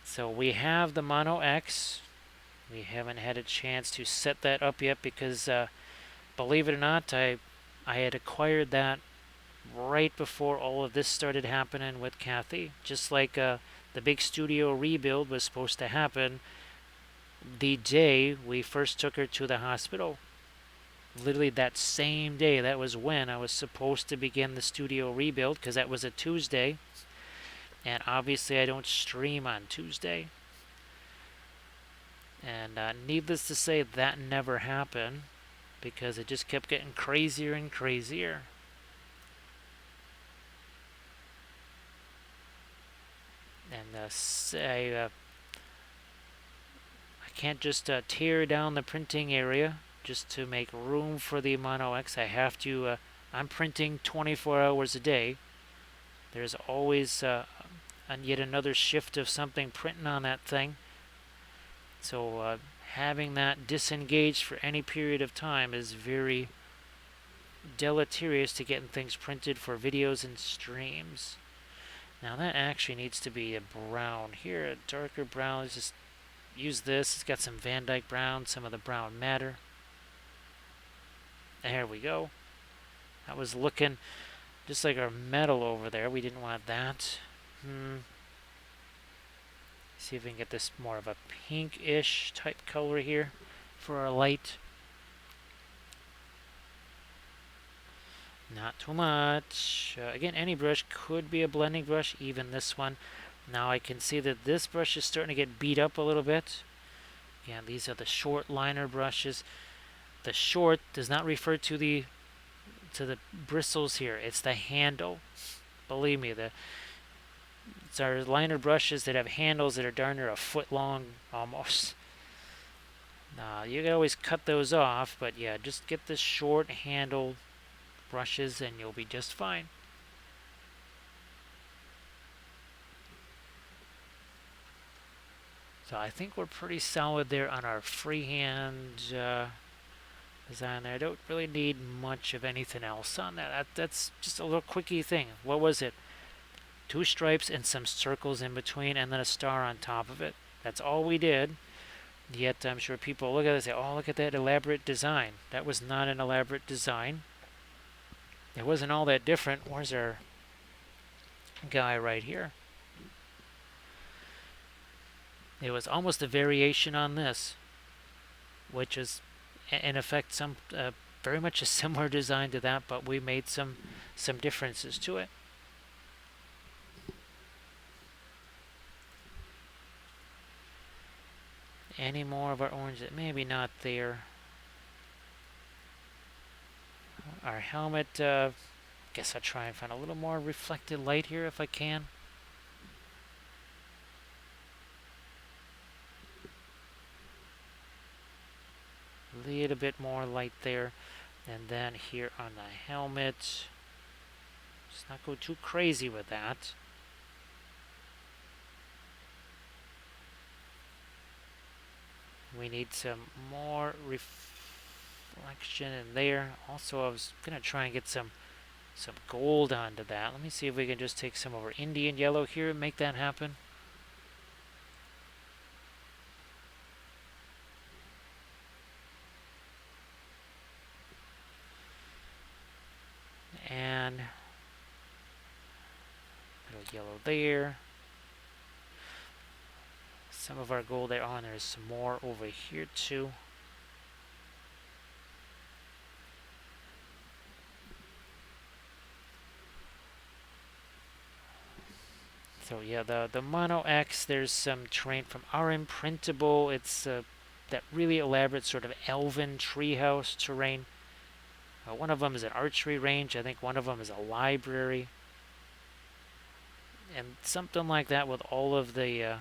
So we have the Mono X. We haven't had a chance to set that up yet because, believe it or not, I had acquired that right before all of this started happening with Kathy. Just like the big studio rebuild was supposed to happen the day we first took her to the hospital. Literally that same day, that was when I was supposed to begin the studio rebuild, because that was a Tuesday. And obviously I don't stream on Tuesday. And needless to say, that never happened, because it just kept getting crazier and crazier. And I can't just tear down the printing area. just to make room for the Mono X. I have to, I'm printing 24 hours a day. There's always yet another shift of something printing on that thing. So having that disengaged for any period of time is very deleterious to getting things printed for videos and streams. Now that actually needs to be a brown. Here, a darker brown. Let's just use this. It's got some Van Dyke brown, some of the brown matter. There we go. That was looking just like our metal over there. We didn't want that. See if we can get this more of a pinkish type color here for our light. Not too much. Again, any brush could be a blending brush, even this one. Now I can see that this brush is starting to get beat up a little bit. Yeah, these are the short liner brushes. The short does not refer to the bristles here. It's the handle. Believe me, it's our liner brushes that have handles that are darn near a foot long almost. You can always cut those off, but yeah, just get the short handle brushes and you'll be just fine. So I think we're pretty solid there on our freehand design there. I don't really need much of anything else on that. That's just a little quickie thing. What was it? 2 stripes and some circles in between and then a star on top of it. That's all we did. Yet I'm sure people look at it and say, oh, look at that elaborate design. That was not an elaborate design. It wasn't all that different. Where's our guy right here? It was almost a variation on this, which is in effect some very much a similar design to that, but we made some differences to it. Any more of our orange? Maybe not there. Our helmet, guess I'll try and find a little more reflected light here if I can. A little bit more light there. And then here on the helmet, just not go too crazy with that. We need some more reflection in there. Also, I was going to try and get some gold onto that. Let me see if we can just take some of our Indian yellow here and make that happen. And a little yellow there. Some of our gold there. Oh, and there's some more over here too. So yeah, the Mono X, there's some terrain from our imprintable. It's that really elaborate sort of elven treehouse terrain. One of them is an archery range. I think one of them is a library. And something like that with all of the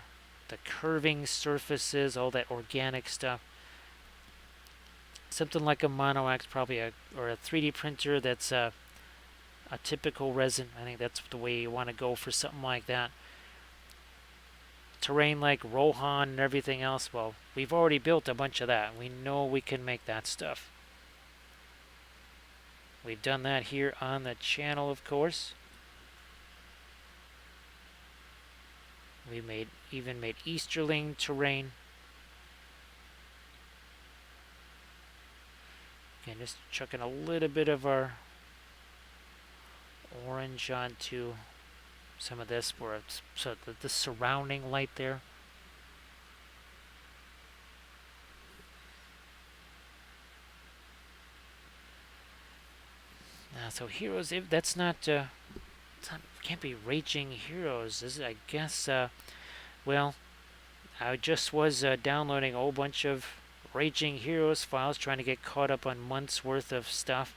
curving surfaces, all that organic stuff. Something like a Mono X, probably or a 3D printer that's a typical resin. I think that's the way you want to go for something like that. Terrain like Rohan and everything else, well, we've already built a bunch of that. We know we can make that stuff. We've done that here on the channel, of course. We even made Easterling terrain. Again, just chucking a little bit of our orange onto some of this for so the surrounding light there. So heroes, if that's not, can't be raging heroes. Is it? I guess. Well, I just was downloading a whole bunch of Raging Heroes files, trying to get caught up on months worth of stuff.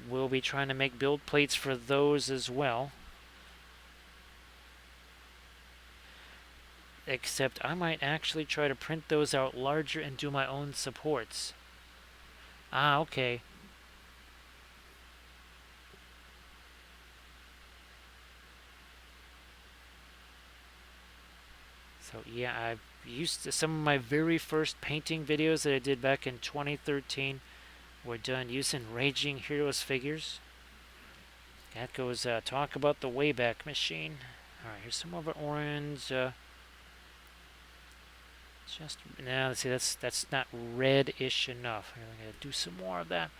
We'll be trying to make build plates for those as well. Except I might actually try to print those out larger and do my own supports. Ah, okay. So yeah, I used to, some of my very first painting videos that I did back in 2013 were done using Raging Heroes figures. That goes talk about the Wayback Machine. All right, here's some of our orange. Just now, see that's not reddish enough. I'm gonna do some more of that.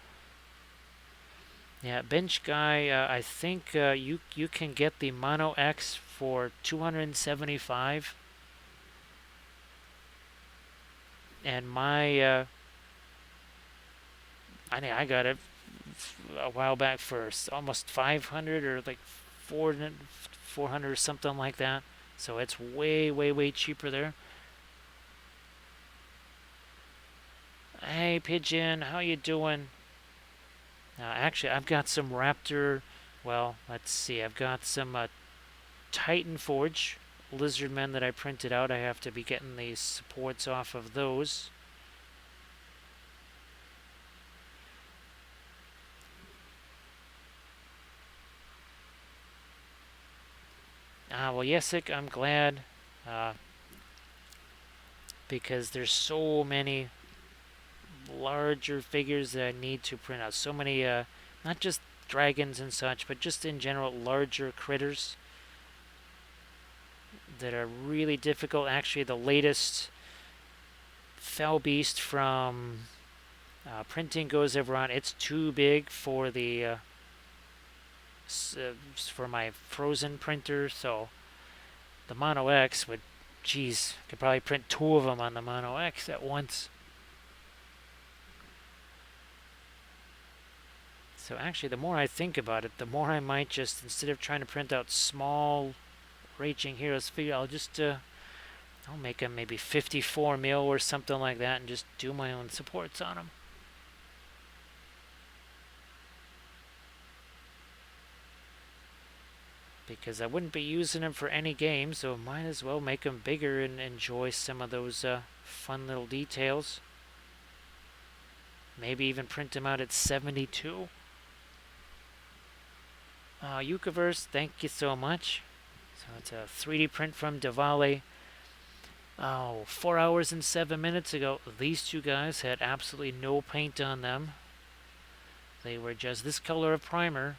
Yeah, bench guy. I think you can get the Mono X for 275, and my I got it a while back for almost 500 or like 400 or something like that. So it's way cheaper there. Hey Pigeon, how you doing? Actually, I've got some Raptor. Well, let's see. I've got some Titan Forge Lizardmen that I printed out. I have to be getting these supports off of those. Well, Yesik, I'm glad uh, because there's so many larger figures that I need to print out. So many, not just dragons and such, but just in general larger critters that are really difficult. Actually, the latest Fell Beast from Printing Goes Ever On, it's too big for the for my frozen printer, so the Mono X would, geez, could probably print two of them on the Mono X at once. So actually, the more I think about it, the more I might just, instead of trying to print out small Raging Heroes figure, I'll make them maybe 54 mil or something like that and just do my own supports on them. Because I wouldn't be using them for any game, so might as well make them bigger and enjoy some of those fun little details. Maybe even print them out at 72. Yukaverse, thank you so much. So it's a 3D print from Davale. 4 hours and 7 minutes ago, these two guys had absolutely no paint on them. They were just this color of primer.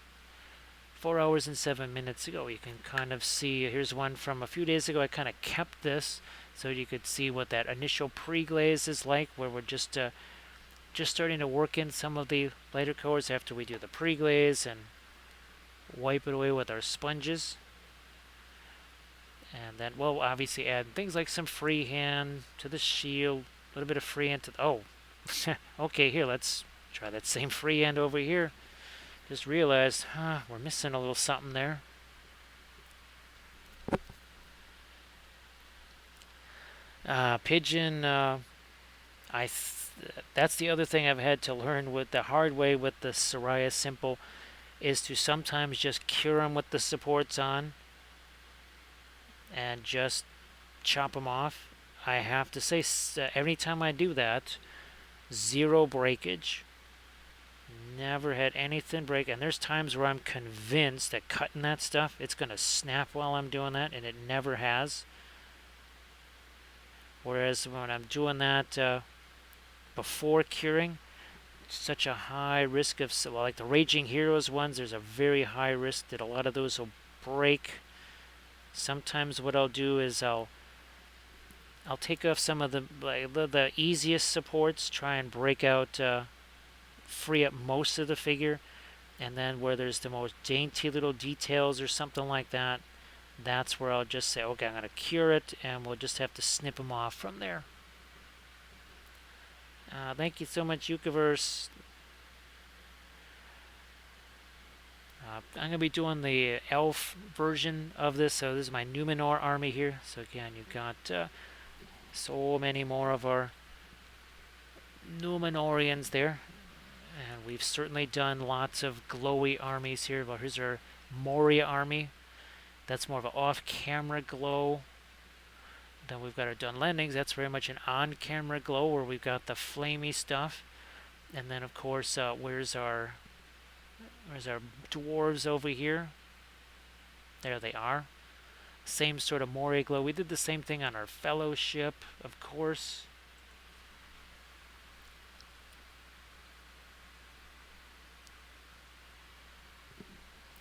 4 hours and 7 minutes ago, you can kind of see, here's one from a few days ago. I kind of kept this so you could see what that initial pre-glaze is like, where we're just starting to work in some of the lighter colors after we do the pre-glaze and wipe it away with our sponges. And then we'll obviously add things like some freehand to the shield, a little bit of freehand to oh, okay, here, let's try that same freehand over here. Just realized, we're missing a little something there. Pigeon, that's the other thing I've had to learn with the hard way with the Soraya Simple, is to sometimes just cure them with the supports on and just chop them off. I have to say, every time I do that, zero breakage. Never had anything break, and there's times where I'm convinced that cutting that stuff, it's going to snap while I'm doing that, and it never has. Whereas when I'm doing that before curing, such a high risk of, well, like the Raging Heroes ones, there's a very high risk that a lot of those will break. Sometimes what I'll do is I'll take off some of the easiest supports, try and break out, free up most of the figure, and then where there's the most dainty little details or something like that, that's where I'll just say, okay, I'm going to cure it, and we'll just have to snip them off from there. Thank you so much, Yukaverse. I'm going to be doing the elf version of this, so this is my Numenor army here. So again, you've got so many more of our Numenorians there. And we've certainly done lots of glowy armies here. Well, here's our Moria army. That's more of an off-camera glow. Then we've got our done landings. That's very much an on-camera glow where we've got the flamey stuff. And then of course, where's our dwarves over here? There they are. Same sort of moire glow. We did the same thing on our fellowship, of course.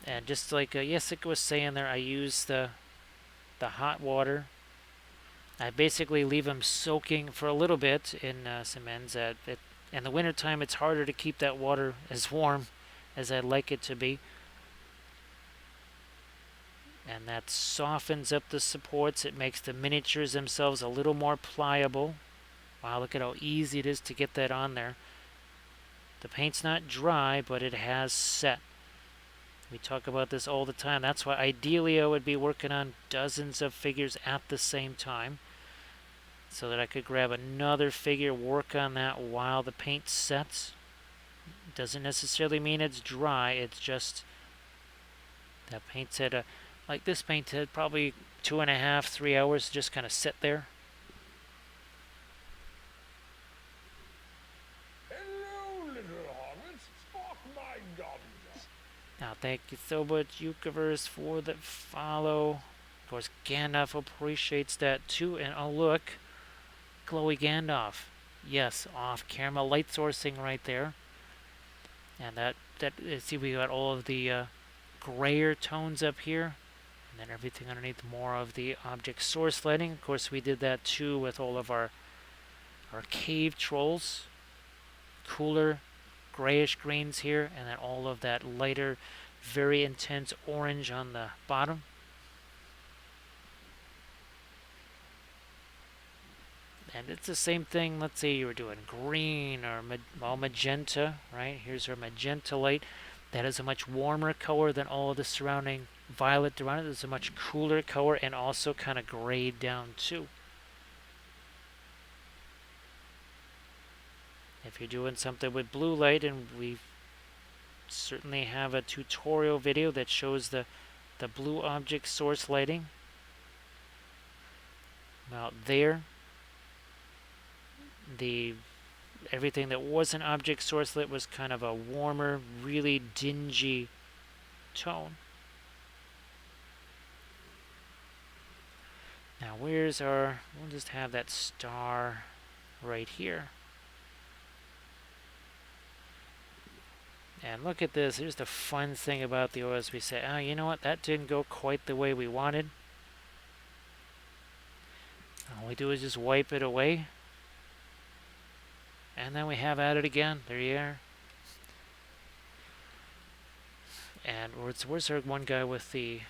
And just like Jessica was saying there, I use the hot water. I basically leave them soaking for a little bit in some ends. In the wintertime, it's harder to keep that water as warm as I'd like it to be. And that softens up the supports. It makes the miniatures themselves a little more pliable. Wow, look at how easy it is to get that on there. The paint's not dry, but it has set. We talk about this all the time. That's why ideally I would be working on dozens of figures at the same time, so that I could grab another figure, work on that while the paint sets. Doesn't necessarily mean it's dry, it's just that paint's at like this paint had probably 2.5, 3 hours to just kind of sit there. Hello, little hobbits. Spark my guns. Now, thank you so much, Eucharist, for the follow. Of course, Gandalf appreciates that too. And oh, look, glowy Gandalf. Yes, off-camera light sourcing right there. And that see, we got all of the grayer tones up here. And then everything underneath more of the object source lighting. Of course, we did that too with all of our cave trolls. Cooler grayish greens here, and then all of that lighter, very intense orange on the bottom. And it's the same thing. Let's say you were doing green or magenta, right? Here's our magenta light. That is a much warmer color than all of the surrounding violet around it. It's a much cooler color and also kind of grayed down too. If you're doing something with blue light, and we certainly have a tutorial video that shows the blue object source lighting. Out there, everything that wasn't object source lit was kind of a warmer, really dingy tone. Now we'll just have that star right here. And look at this. Here's the fun thing about the oils. We say, oh, you know what? That didn't go quite the way we wanted. All we do is just wipe it away. And then we have at it again. There you are. And where's our one guy with the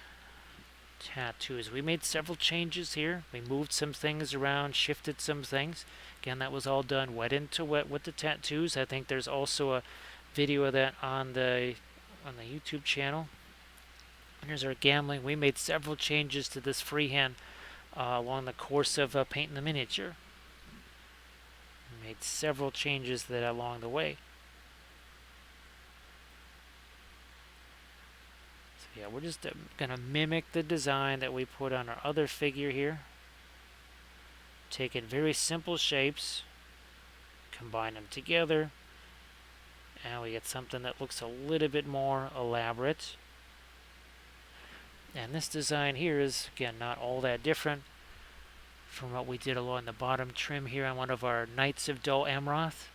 tattoos? We made several changes here. We moved some things around, shifted some things. Again, that was all done wet into wet with the tattoos. I think there's also a video of that on the YouTube channel. And here's our gambling. We made several changes to this freehand along the course of painting the miniature. We made several changes to that along the way. So yeah, we're just going to mimic the design that we put on our other figure here. Taking very simple shapes, combine them together, and we get something that looks a little bit more elaborate. And this design here is, again, not all that different from what we did along the bottom trim here on one of our Knights of Dol Amroth.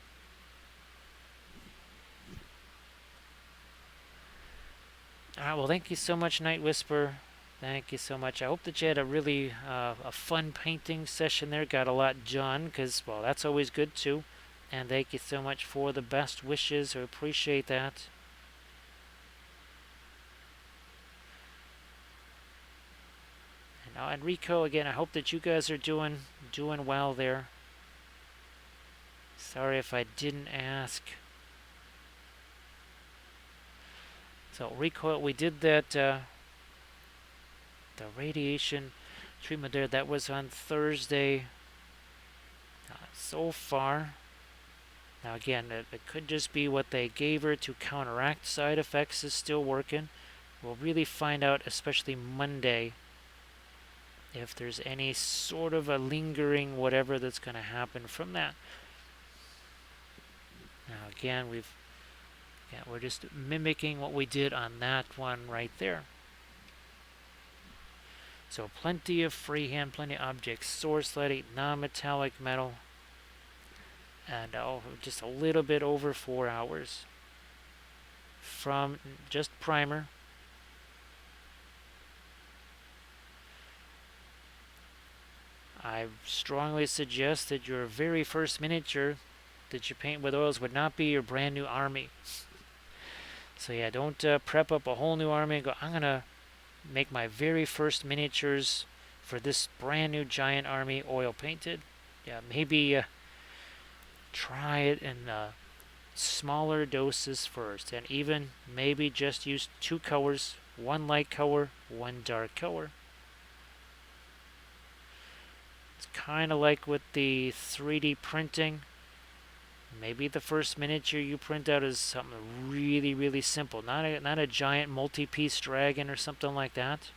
Alright, well, thank you so much, Night Whisper. Thank you so much. I hope that you had a really a fun painting session there. Got a lot done, because, well, that's always good too. And thank you so much for the best wishes. I appreciate that. And Enrico, again, I hope that you guys are doing well there. Sorry if I didn't ask. So recoil, we did that, the radiation treatment there. That was on Thursday. So far. Now again, it could just be what they gave her to counteract side effects is still working. We'll really find out, especially Monday, if there's any sort of a lingering whatever that's going to happen from that. Now again, we're just mimicking what we did on that one right there. So plenty of freehand, plenty of objects, source lighting, non-metallic metal, and just a little bit over 4 hours from just primer. I strongly suggest that your very first miniature that you paint with oils would not be your brand new army. So yeah, don't prep up a whole new army and go, I'm going to make my very first miniatures for this brand new giant army oil painted. Yeah, maybe try it in smaller doses first, and even maybe just use 2 colors, 1 light color, 1 dark color. It's kind of like with the 3D printing. Maybe the first miniature you print out is something really, really simple, not a giant multi-piece dragon or something like that.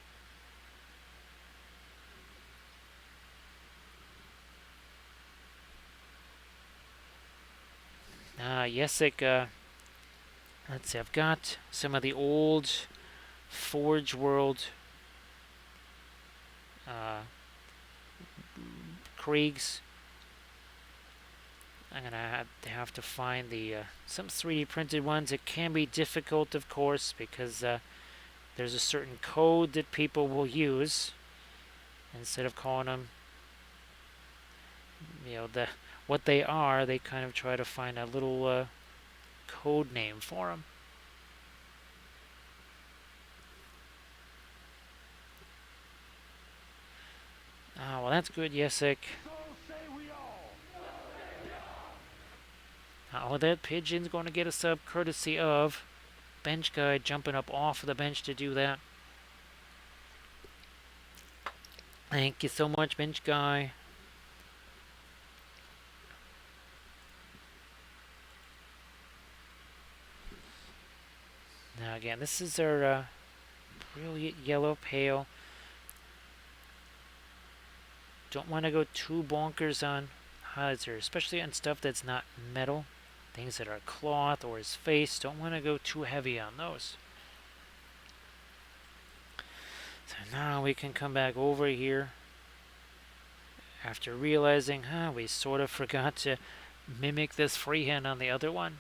Yesik, let's see, I've got some of the old Forge World Kriegs. I'm gonna have to find the some 3D printed ones. It can be difficult, of course, because there's a certain code that people will use instead of calling them, what they are. They kind of try to find a little code name for them. Ah, well, that's good, Yesik. Oh, that pigeon's going to get us up courtesy of bench guy jumping up off of the bench to do that. Thank you so much, bench guy. Now again, this is our brilliant yellow pale. Don't want to go too bonkers on highlights here, especially on stuff that's not metal. Things that are cloth or his face, don't want to go too heavy on those. So now we can come back over here after realizing, we sort of forgot to mimic this freehand on the other one.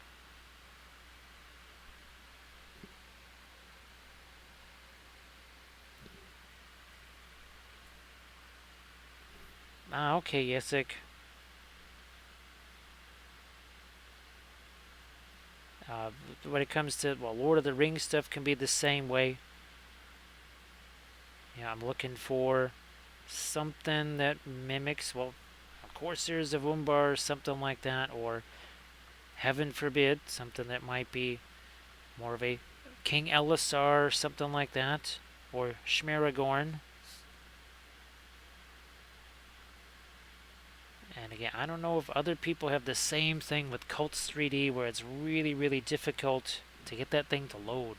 Okay, Yesik. When it comes to, Lord of the Rings stuff can be the same way. Yeah, I'm looking for something that mimics, of course there's a Umbar or something like that, or heaven forbid, something that might be more of a King Elisar or something like that, or Shmeragorn. And again, I don't know if other people have the same thing with Cults 3D where it's really, really difficult to get that thing to load.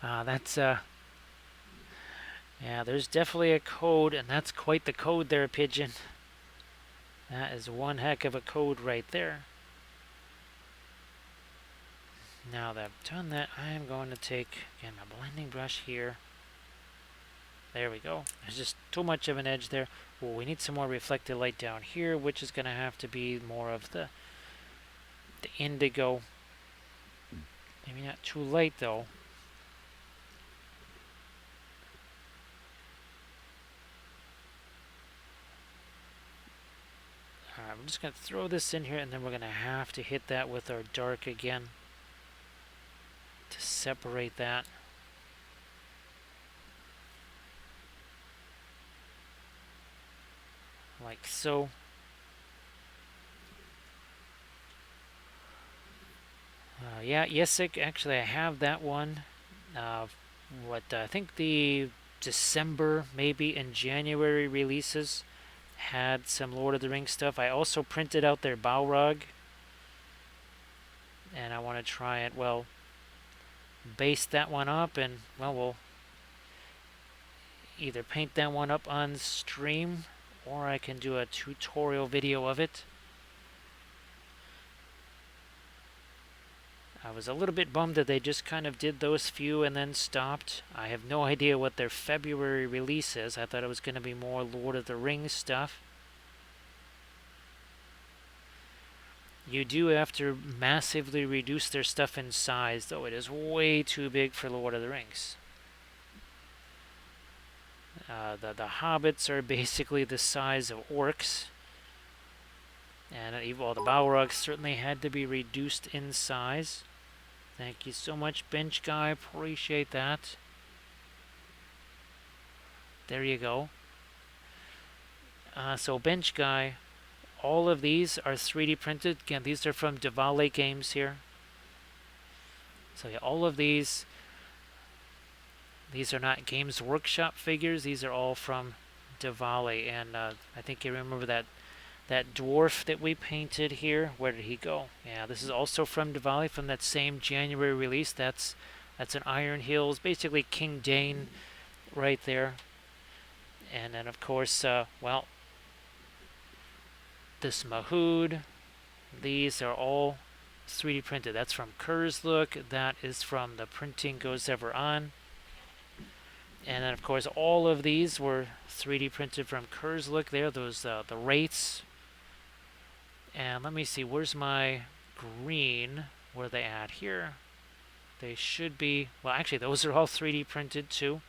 That's yeah, there's definitely a code, and that's quite the code there, Pigeon. That is one heck of a code right there. Now that I've done that, I am going to take, again, my blending brush here. There we go. There's just too much of an edge there. Well, we need some more reflected light down here, which is going to have to be more of the indigo. Maybe not too light, though. Alright, I'm just going to throw this in here, and then we're going to have to hit that with our dark again to separate that. Like so. Yeah, Yesik, actually I have that one. I think the December, maybe in January releases had some Lord of the Rings stuff. I also printed out their Balrog, and I want to try it. Well, base that one up, and well, we'll either paint that one up on stream, or I can do a tutorial video of it. I was a little bit bummed that they just kind of did those few and then stopped. I have no idea what their February release is. I thought it was going to be more Lord of the Rings stuff. You do have to massively reduce their stuff in size, though it is way too big for Lord of the Rings. The hobbits are basically the size of orcs. And well, the Balrogs certainly had to be reduced in size. Thank you so much, Bench Guy. Appreciate that. There you go. So Bench Guy, all of these are 3D printed. Again, these are from Davale Games here. So yeah, all of these are not Games Workshop figures. These are all from Davale. And I think you remember that dwarf that we painted here. Where did he go? Yeah, this is also from Davale, from that same January release. That's an Iron Hills, basically King Dane right there. And then of course, well, this Mahood. These are all 3D printed. That's from Kurzlook. That is from the Printing Goes Ever On. And then of course all of these were 3D printed from Kurzlook there. Those the wraiths. And let me see, where's my green? Where are they at here? They should be, well actually those are all 3D printed too.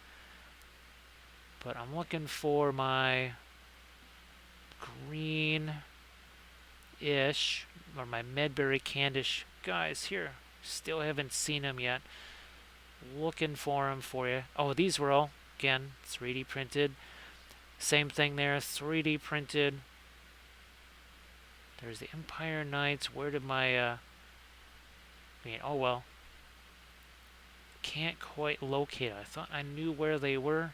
But I'm looking for my green-ish, or my Medberry Candish guys here. Still haven't seen them yet. Looking for them for you. Oh, these were all, again, 3D printed. Same thing there, 3D printed. There's the Empire Knights. Where did my, oh well. Can't quite locate it. I thought I knew where they were.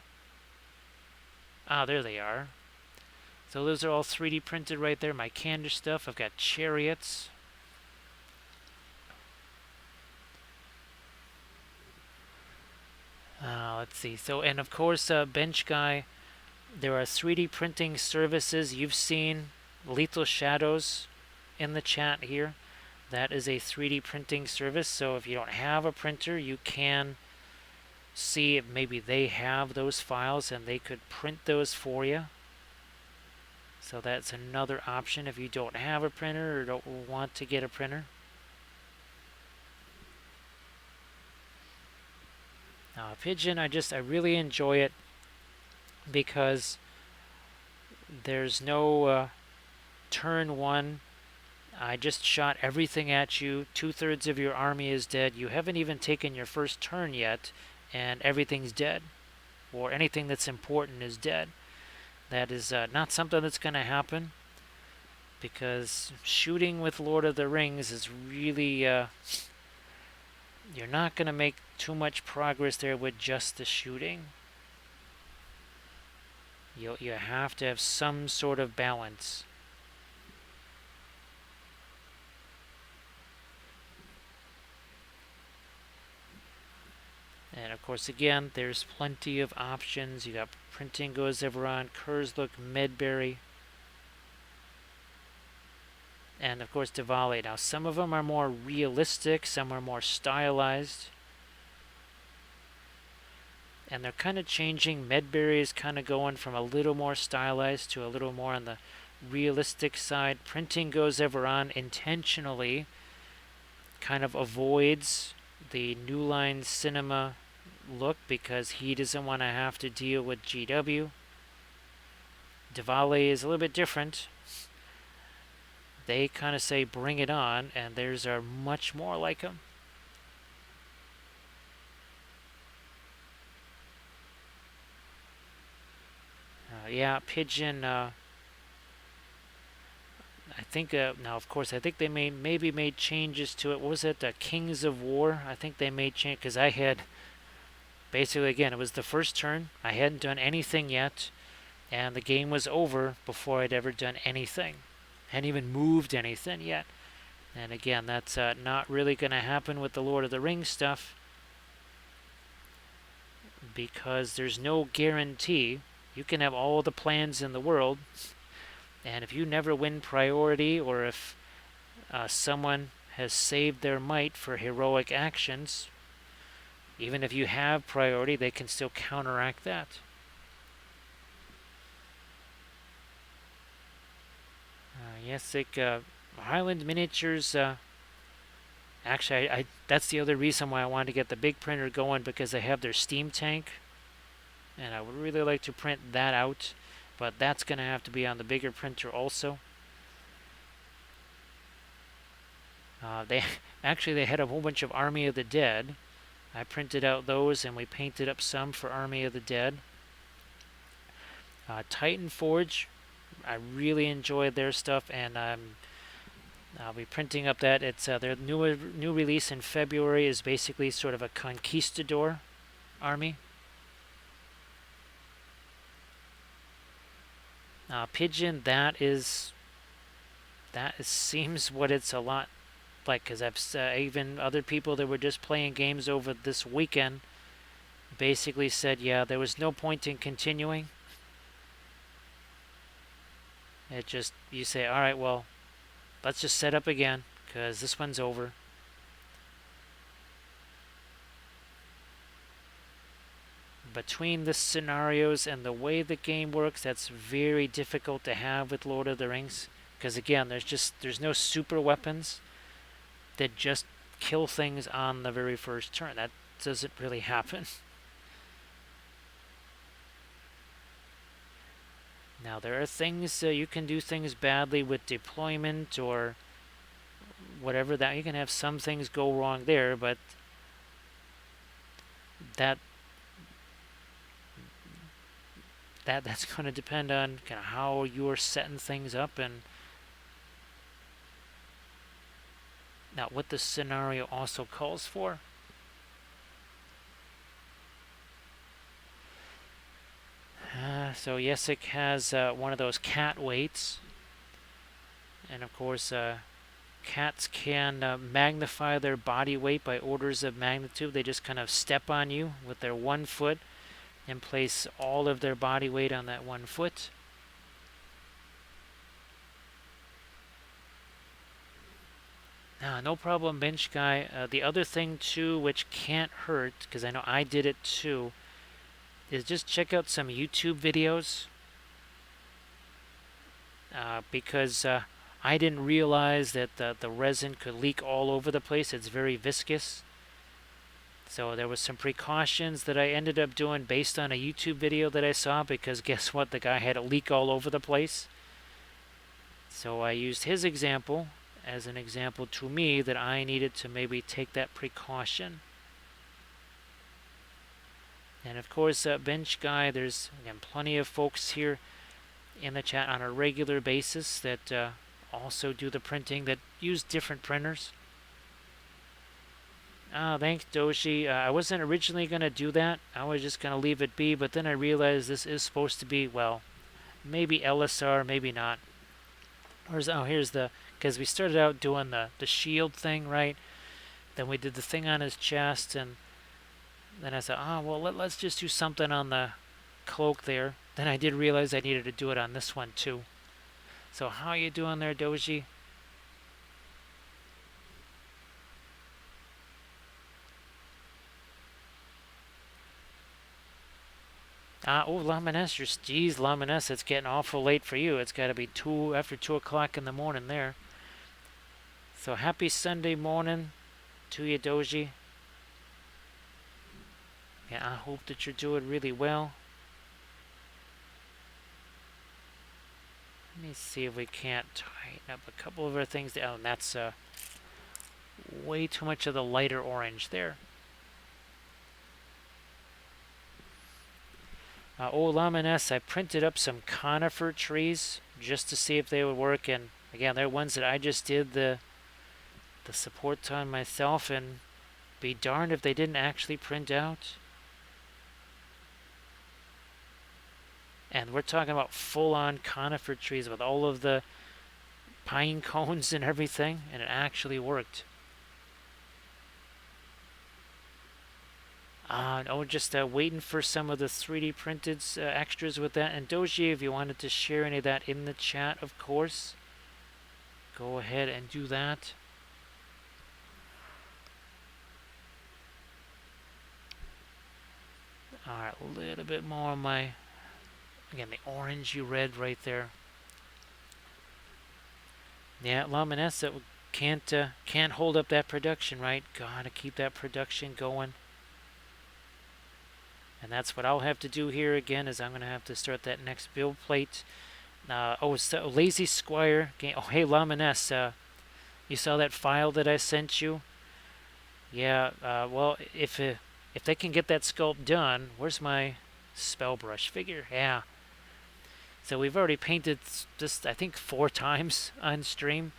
Ah, there they are. So those are all 3D printed right there. My Candish stuff. I've got chariots. Let's see. So, and of course, Bench Guy, there are 3D printing services. You've seen Lethal Shadows in the chat here. That is a 3D printing service. So if you don't have a printer, you can see if maybe they have those files and they could print those for you. So that's another option if you don't have a printer or don't want to get a printer. Now, Pigeon, I really enjoy it because there's no turn one. I just shot everything at you. 2/3 of your army is dead. You haven't even taken your first turn yet, and everything's dead. Or anything that's important is dead. That is not something that's going to happen, because shooting with Lord of the Rings is really... you're not going to make too much progress there with just the shooting. You have to have some sort of balance. And of course, again, there's plenty of options. You got Printing Goes Ever On, Kurzlook, Medberry, and of course Davale. Now, some of them are more realistic, some are more stylized, and they're kind of changing. Medberry is kind of going from a little more stylized to a little more on the realistic side. Printing Goes Ever On intentionally kind of avoids the New Line Cinema look because he doesn't want to have to deal with GW. Davale is a little bit different. They kind of say bring it on, and theirs are much more like him. Yeah, Pigeon. I think now, of course, I think they maybe made changes to it. What was it? Kings of War. I think they made change because I had basically, again, it was the first turn. I hadn't done anything yet, and the game was over before I'd ever done anything. Hadn't even moved anything yet. And again, that's not really going to happen with the Lord of the Rings stuff. because there's no guarantee. You can have all the plans in the world, and if you never win priority, or if someone has saved their might for heroic actions, even if you have priority, they can still counteract that. Yes, like Highland Miniatures. Actually, that's the other reason why I wanted to get the big printer going, because they have their steam tank, and I would really like to print that out, but that's going to have to be on the bigger printer also. They had a whole bunch of Army of the Dead. I printed out those, and we painted up some for Army of the Dead. Titan Forge, I really enjoyed their stuff, and I'll be printing up that. It's their new release in February is basically sort of a conquistador army. Pigeon, that seems what it's a lot like, because I've even other people that were just playing games over this weekend basically said, yeah, there was no point in continuing. It just, you say, all right, well, let's just set up again, because this one's over. Between the scenarios and the way the game works, that's very difficult to have with Lord of the Rings, because again, there's no super weapons that just kill things on the very first turn. That doesn't really happen. Now, there are things you can do things badly with deployment or whatever, that you can have some things go wrong there, but that's going to depend on kind of how you're setting things up and now what the scenario also calls for. So Yesik has one of those cat weights, and of course cats can magnify their body weight by orders of magnitude. They just kind of step on you with their 1 foot and place all of their body weight on that 1 foot. No problem, bench guy. The other thing too, which can't hurt, because I know I did it too, is just check out some YouTube videos. Because I didn't realize that the resin could leak all over the place. It's very viscous. So there was some precautions that I ended up doing based on a YouTube video that I saw, because guess what? The guy had it leak all over the place. So I used his example as an example to me that I needed to maybe take that precaution. And of course, bench guy, there's again plenty of folks here in the chat on a regular basis that also do the printing, that use different printers. Thanks, Doshi. I wasn't originally going to do that. I was just going to leave it be, but then I realized this is supposed to be, well, maybe LSR, maybe not. Here's the, because we started out doing the shield thing, right? Then we did the thing on his chest, and then I said, well, let's just do something on the cloak there. Then I did realize I needed to do it on this one too. So how you doing there, Doji? Laminess, geez, Laminess, it's getting awful late for you. It's got to be after 2 o'clock in the morning there. So happy Sunday morning to you, Doji. Yeah, I hope that you're doing really well. Let me see if we can't tighten up a couple of our things. Oh, and that's way too much of the lighter orange there. Laminess, I printed up some conifer trees just to see if they would work, and again, they're ones that I just did the support on myself, and be darned if they didn't actually print out. And we're talking about full-on conifer trees with all of the pine cones and everything, and it actually worked. Oh, just waiting for some of the 3D printed extras with that. And Doji, if you wanted to share any of that in the chat, of course, go ahead and do that. Alright, a little bit more on my, again, the orangey red right there. Yeah, Laminessa can't hold up that production, right? Gotta keep that production going. And that's what I'll have to do here again, is I'm going to have to start that next build plate. So Lazy Squire. Oh, hey, Laminess, you saw that file that I sent you? Yeah, well, if they can get that sculpt done, where's my spell brush figure? Yeah. So we've already painted this, I think, 4 times on stream.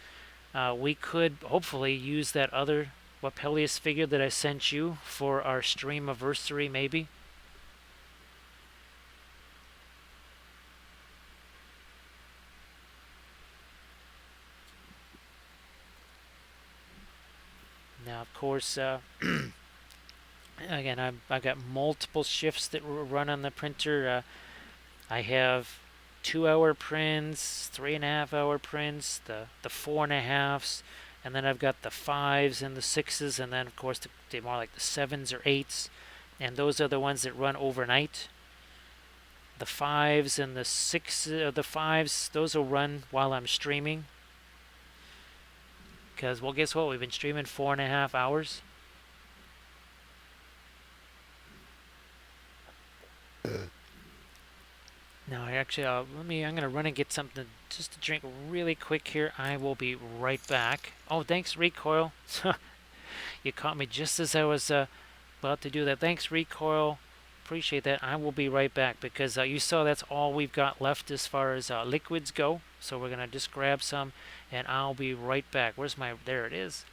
We could hopefully use that other Wappelius figure that I sent you for our stream anniversary, maybe. Now, of course, again, I've got multiple shifts that run on the printer. I have 2-hour prints, 3.5-hour prints, the 4.5s, and then I've got the 5s and the 6s, and then of course the more like the 7s or 8s, and those are the ones that run overnight. The 5s and the 5s, those will run while I'm streaming. Because, well, guess what? We've been streaming 4.5 hours. Now, actually, I'm gonna run and get something just to drink really quick here. I will be right back. Oh, thanks, Recoil. You caught me just as I was about to do that. Thanks, Recoil. Appreciate that. I will be right back because you saw that's all we've got left as far as liquids go. So we're gonna just grab some, and I'll be right back. Where's my? There it is.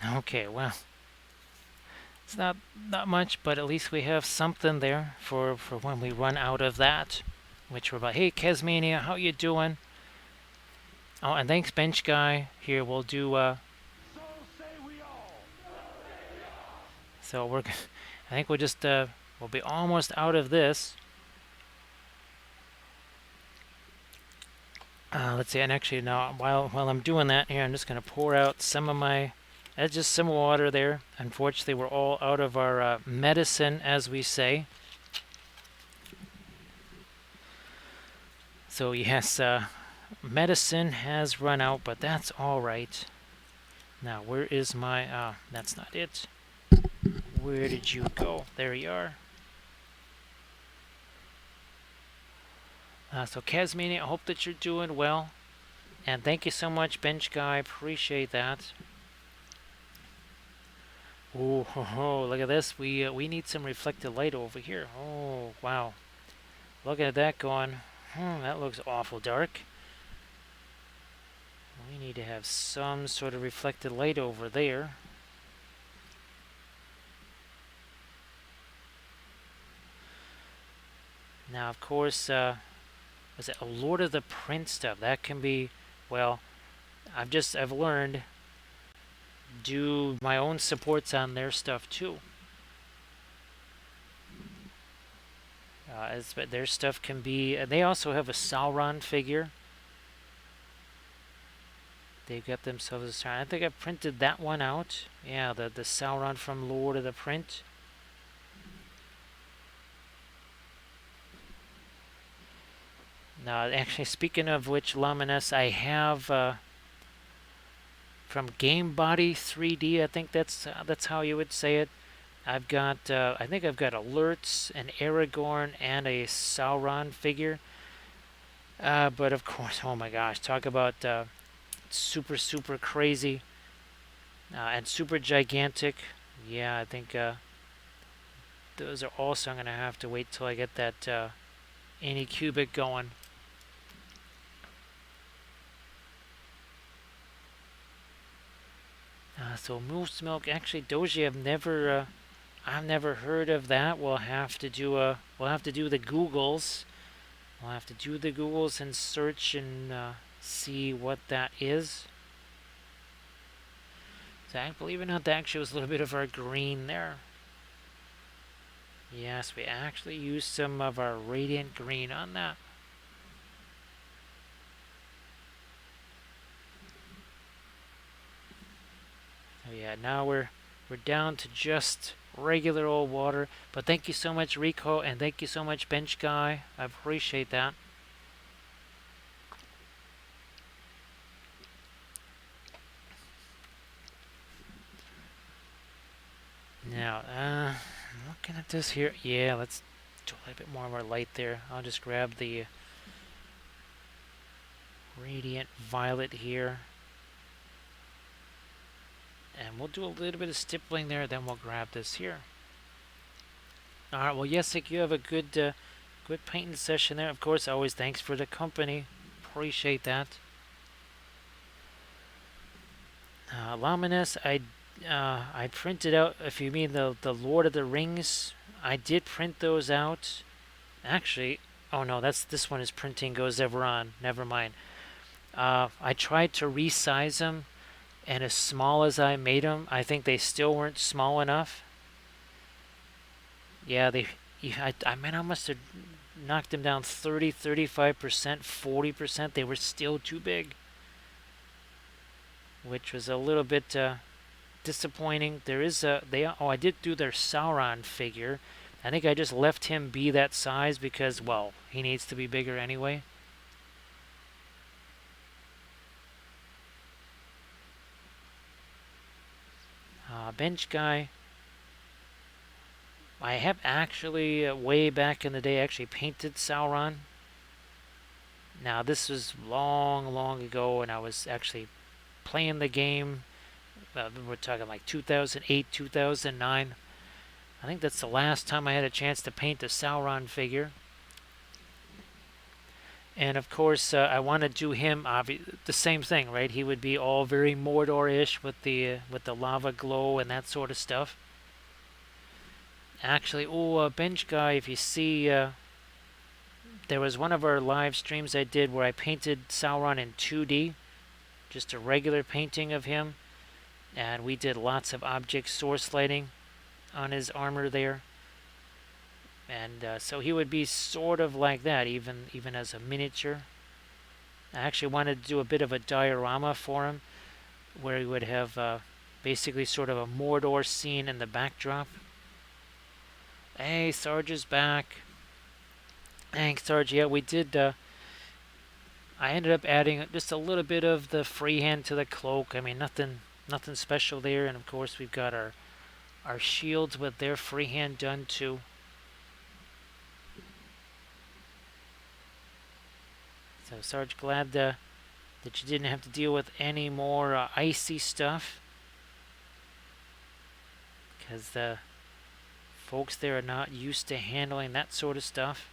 Okay, well, it's not much, but at least we have something there for when we run out of that. Which we're about. Hey, Kesmania, how you doing? Oh, and thanks, Bench Guy. Here, we'll do. So say we all. So we're. I think we'll just. We'll be almost out of this. Let's see. And actually, now while I'm doing that here, I'm just gonna pour out some of my. Just some water there. Unfortunately, we're all out of our medicine, as we say. So yes, medicine has run out, but that's all right. Now, where is my... that's not it. Where did you go? There you are. So, Casmania, I hope that you're doing well. And thank you so much, Bench Guy. Appreciate that. Ooh, ho, ho, look at this. We need some reflected light over here. Oh, wow. Look at that going. That looks awful dark. We need to have some sort of reflected light over there. Now, of course, was it a Lord of the Print stuff? That can be, well, I've learned do my own supports on their stuff too. Their stuff can be. They also have a Sauron figure. They got themselves a Sauron. I think I printed that one out. Yeah, the Sauron from Lord of the Print. Now, actually, speaking of which, Luminous, I have from Game Body 3D. I think that's how you would say it. I've got I think I've got alerts, an Aragorn, and a Sauron figure. But of course, oh my gosh, talk about super super crazy and super gigantic. Yeah, I think those are also. I'm gonna have to wait till I get that Anycubic going. So moose milk. Actually, Doji, I've never heard of that. We'll have to do the Googles. We'll have to do the Googles and search and see what that is. So I believe it or not, that actually was a little bit of our green there. Yes, we actually used some of our radiant green on that. Oh yeah, now we're down to just regular old water. But thank you so much, Rico, and thank you so much, Bench Guy. I appreciate that. Now, looking at this here, yeah, let's do a little bit more of our light there. I'll just grab the Radiant Violet here. And we'll do a little bit of stippling there, then we'll grab this here. Alright, well, Yesik, you have a good good painting session there. Of course, always thanks for the company. Appreciate that. Luminous, I printed out, if you mean the Lord of the Rings, I did print those out. Actually, oh no, this one is printing goes ever on. Never mind. I tried to resize them, and as small as I made them, I think they still weren't small enough. Yeah, I mean, I must have knocked them down 30, 35%, 40%. They were still too big, which was a little bit disappointing. I did do their Sauron figure. I think I just left him be that size because, well, he needs to be bigger anyway. Bench Guy. I have actually, way back in the day, actually painted Sauron. Now, this was long, long ago when I was actually playing the game. We're talking like 2008, 2009. I think that's the last time I had a chance to paint a Sauron figure. And of course, I want to do him the same thing, right? He would be all very Mordor-ish with the lava glow and that sort of stuff. Actually, Bench Guy, if you see, there was one of our live streams I did where I painted Sauron in 2D, just a regular painting of him, and we did lots of object source lighting on his armor there. And so he would be sort of like that, even as a miniature. I actually wanted to do a bit of a diorama for him, where he would have basically sort of a Mordor scene in the backdrop. Hey, Sarge is back. Thanks, Sarge. Yeah, we did. I ended up adding just a little bit of the freehand to the cloak. I mean, nothing special there. And of course, we've got our shields with their freehand done too. So, Sarge, glad that you didn't have to deal with any more icy stuff. because the folks there are not used to handling that sort of stuff.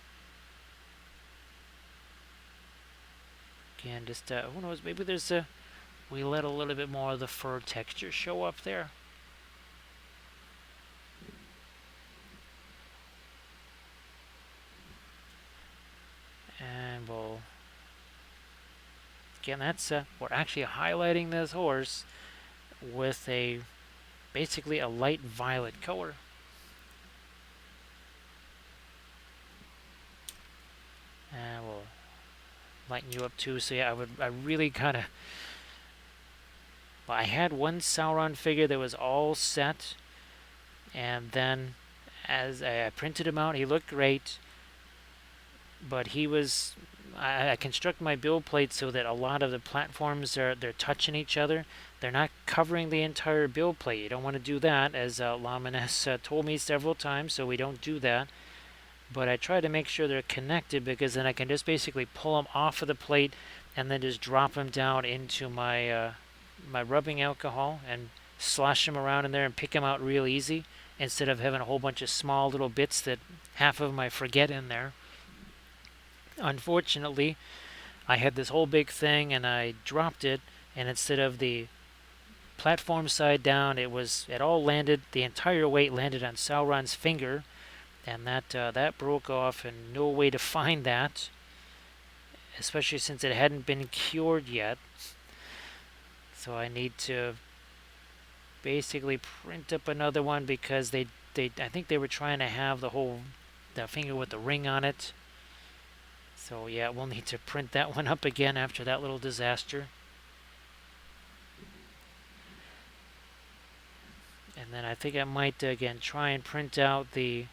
Again, just who knows? Maybe there's we let a little bit more of the fur texture show up there. And we'll again, that's we're actually highlighting this horse with a basically a light violet color. And we'll lighten you up too. So yeah, I really kind of. Well, I had one Sauron figure that was all set, and then as I printed him out, he looked great. But he was. I construct my build plate so that a lot of the platforms they're touching each other. They're not covering the entire build plate. You don't want to do that, as Lamines told me several times. So we don't do that. But I try to make sure they're connected, because then I can just basically pull them off of the plate and then just drop them down into my my rubbing alcohol and slosh them around in there and pick them out real easy, instead of having a whole bunch of small little bits that half of them I forget in there. Unfortunately, I had this whole big thing and I dropped it, and instead of the platform side down, it all landed, the entire weight landed on Sauron's finger, and that broke off, and no way to find that, especially since it hadn't been cured yet. So I need to basically print up another one, because I think they were trying to have the finger with the ring on it. So yeah, we'll need to print that one up again after that little disaster. And then I think I might again try and print out the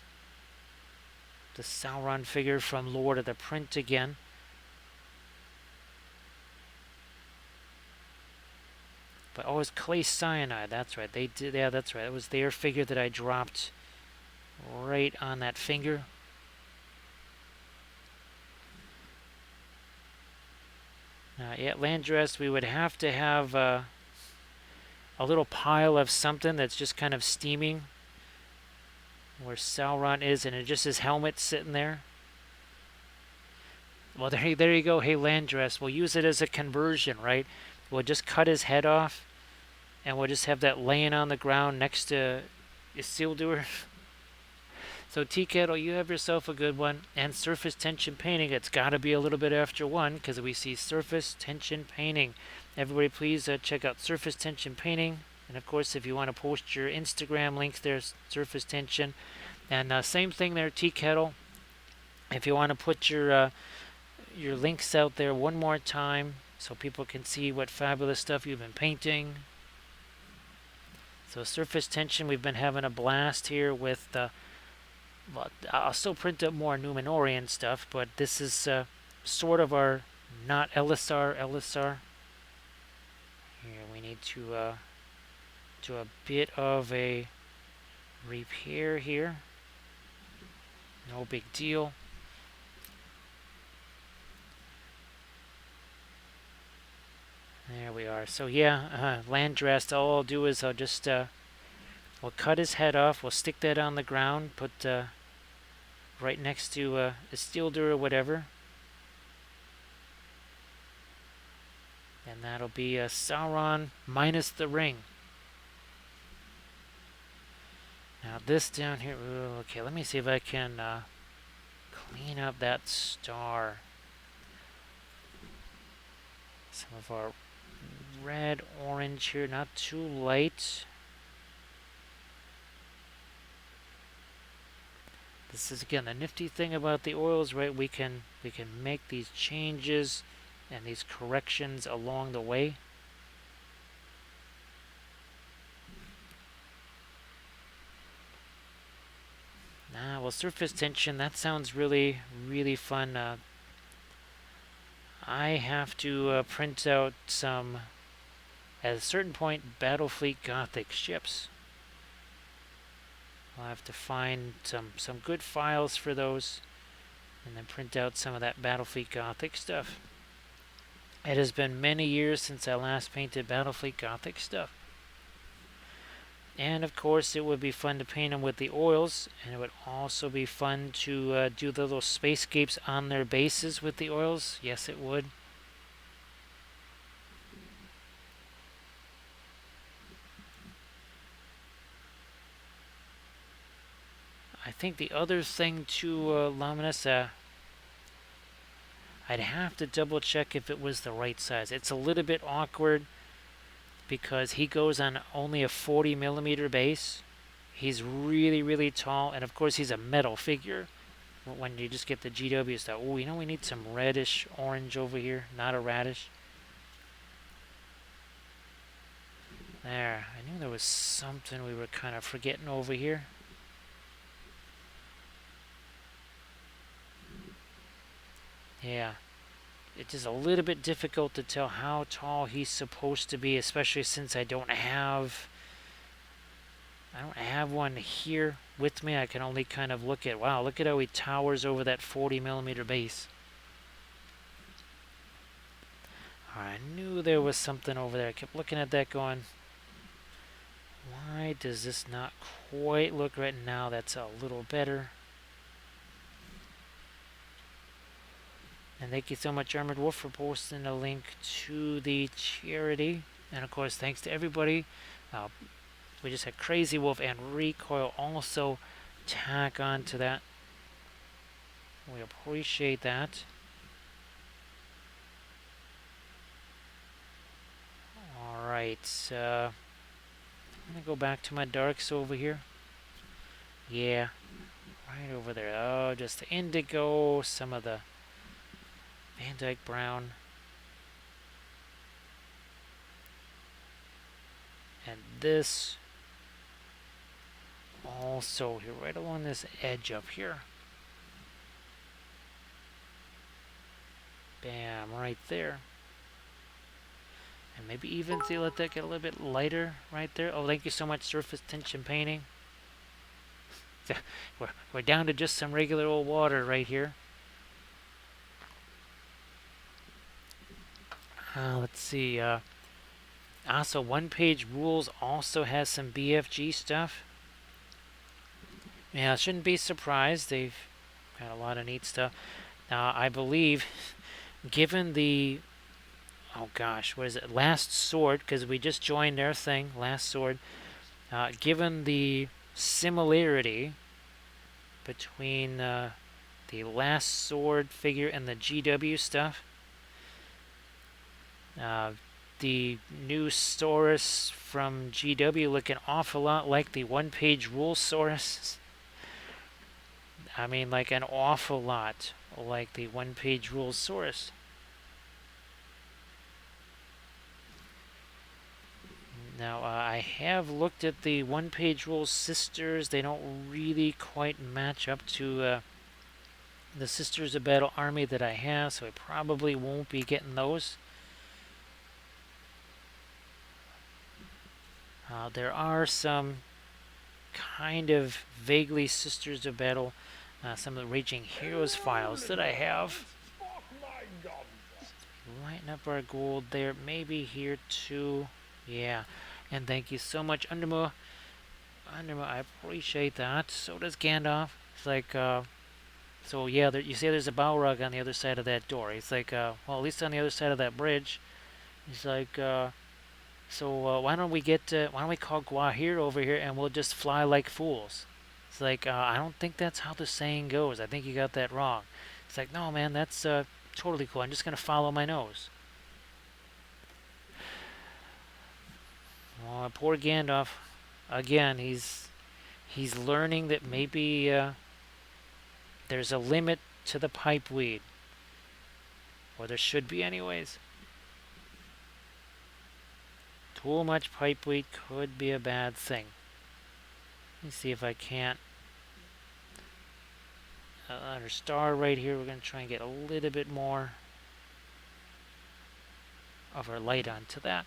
Sauron figure from Lord of the Print again. But oh, it's clay cyanide. That's right. They did. Yeah, that's right. It was their figure that I dropped right on that finger. Yeah, Landress. We would have to have a little pile of something that's just kind of steaming where Sauron is, and it just his helmet sitting there. Well, there you go. Hey, Landress. We'll use it as a conversion, right? We'll just cut his head off, and we'll just have that laying on the ground next to Isildur. So Tea Kettle, you have yourself a good one. And surface tension painting, it's got to be a little bit after 1, because we see surface tension painting. Everybody please check out surface tension painting. And of course, if you want to post your Instagram links, there's surface tension. And same thing there, Tea Kettle. If you want to put your links out there one more time, so people can see what fabulous stuff you've been painting. So surface tension, we've been having a blast here with well, I'll still print up more Numenorian stuff, but this is sort of our not LSR. Here we need to do a bit of a repair here. No big deal. There we are. So yeah, Landrest, all I'll do is I'll just we'll cut his head off. We'll stick that on the ground, put right next to Isildur or whatever. And that'll be Sauron minus the ring. Now this down here, ooh, okay, let me see if I can clean up that star. Some of our red, orange here, not too light. This is again the nifty thing about the oils, right? We can make these changes and these corrections along the way. Well, surface tension, that sounds really, really fun. I have to print out some, at a certain point, Battlefleet Gothic ships. I'll have to find some good files for those, and then print out some of that Battlefleet Gothic stuff. It has been many years since I last painted Battlefleet Gothic stuff. And of course, it would be fun to paint them with the oils, and it would also be fun to do the little spacescapes on their bases with the oils. Yes, it would. I think the other thing to Luminous, I'd have to double check if it was the right size. It's a little bit awkward because he goes on only a 40mm base. He's really, really tall, and of course he's a metal figure. When you just get the GW stuff, oh, you know, we need some reddish orange over here, not a radish. There, I knew there was something we were kind of forgetting over here. Yeah, it's just a little bit difficult to tell how tall he's supposed to be, especially since I don't have one here with me. I can only kind of look at, wow, look at how he towers over that 40mm base. I knew there was something over there. I kept looking at that going, why does this not quite look right now? That's a little better. And thank you so much, Armored Wolf, for posting a link to the charity. And of course, thanks to everybody. We just had Crazy Wolf and Recoil also tack on to that. We appreciate that. Alright, I'm gonna go back to my darks over here. Yeah, right over there. Oh, just the indigo, some of the Van Dyke brown. And this also here, right along this edge up here. Bam, right there. And maybe even see, let that get a little bit lighter right there. Oh, thank you so much, Surface Tension Painting. We're down to just some regular old water right here. Let's see. Also, One Page Rules also has some BFG stuff. Yeah, shouldn't be surprised. They've got a lot of neat stuff. Now, I believe, given the, oh gosh, what is it? Last Sword, because we just joined their thing, Last Sword. Given the similarity between the Last Sword figure and the GW stuff, the new Saurus from GW look an awful lot like the one-page rule Saurus. I mean, like an awful lot like the one-page rule Saurus. Now, I have looked at the one-page rule sisters. They don't really quite match up to the Sisters of Battle army that I have, so I probably won't be getting those. There are some kind of vaguely Sisters of Battle, some of the Raging Heroes files that I have. Lighten up our gold there, maybe here too. Yeah, and thank you so much, Undermo. Undermo, I appreciate that. So does Gandalf. It's like, so yeah, there, you see there's a Balrog on the other side of that door. It's like, well, at least on the other side of that bridge. He's like, so why don't we call Gwahir over here and we'll just fly like fools? It's like, I don't think that's how the saying goes. I think you got that wrong. It's like, no, man, that's totally cool. I'm just going to follow my nose. Oh, poor Gandalf. Again, he's learning that maybe there's a limit to the pipeweed. Or there should be anyways. Too much pipeweed could be a bad thing. Let me see if I can't. Under star right here, we're going to try and get a little bit more of our light onto that.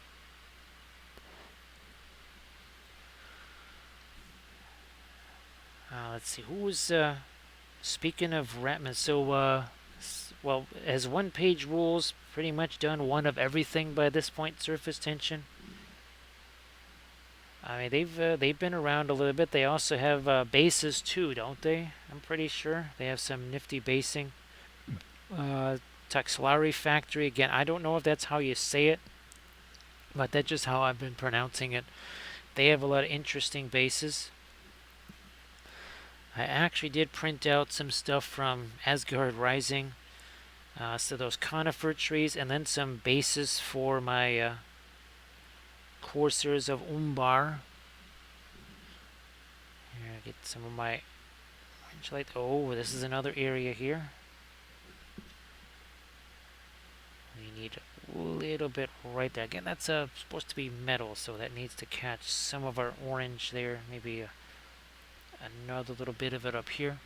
Let's see, who's, speaking of Ratman, so, well, as one page rules, pretty much done one of everything by this point, surface tension. I mean, they've been around a little bit. They also have bases too, don't they? I'm pretty sure they have some nifty basing. Uh, Taxilari Factory again. I don't know if that's how you say it, but that's just how I've been pronouncing it. They have a lot of interesting bases. I actually did print out some stuff from Asgard Rising. So those conifer trees, and then some bases for my coursers of Umbar. Here, I get some of my orange light. Oh, this is another area here. We need a little bit right there. Again, that's supposed to be metal, so that needs to catch some of our orange there. Maybe another little bit of it up here.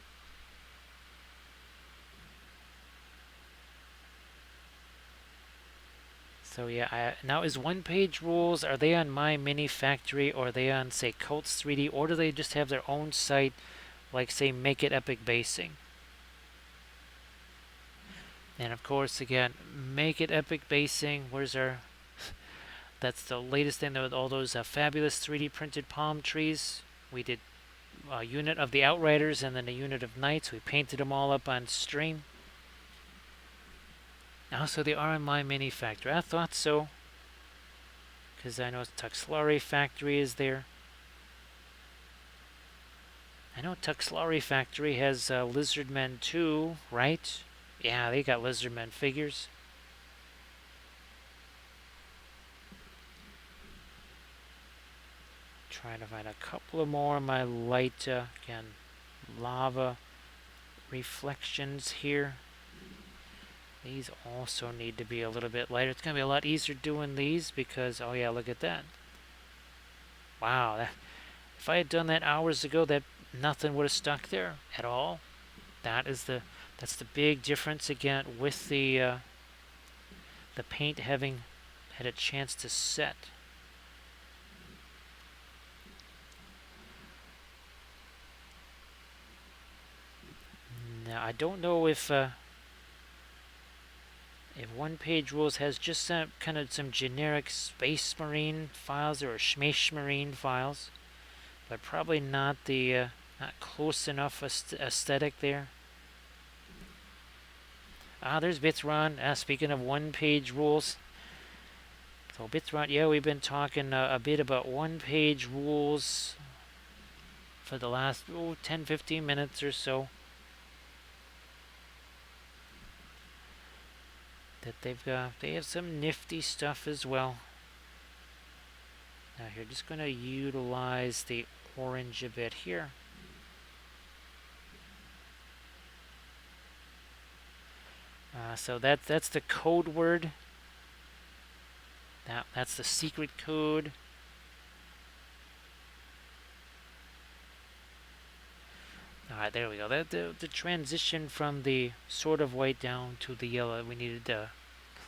So yeah, now is one-page rules, are they on My Mini Factory, or are they on, say, Cults 3D, or do they just have their own site, like, say, Make It Epic Basing? And of course, again, Make It Epic Basing, where's our... That's the latest thing with all those fabulous 3D printed palm trees. We did a unit of the Outriders and then a unit of Knights. We painted them all up on stream. Also, they are in My Mini Factory. I thought so, because I know Taxilari Factory is there. I know Taxilari Factory has Lizardmen too, right? Yeah, they got Lizardmen figures. Trying to find a couple of more of my light, again, lava reflections here. These also need to be a little bit lighter. It's going to be a lot easier doing these because, oh yeah, look at that. Wow, if I had done that hours ago, that nothing would have stuck there at all. That's the big difference again with the paint having had a chance to set. Now I don't know if one-page rules has just some kind of some generic Space Marine files or Schmesh Marine files, but probably not the not close enough aesthetic there. There's Bitsron. Speaking of one-page rules, so Bitsron, yeah, we've been talking a bit about one-page rules for the last 10-15 minutes or so. That they have some nifty stuff as well. Now here, just going to utilize the orange a bit here. So that's the code word. That's the secret code. Alright, there we go. The transition from the sort of white down to the yellow, we needed to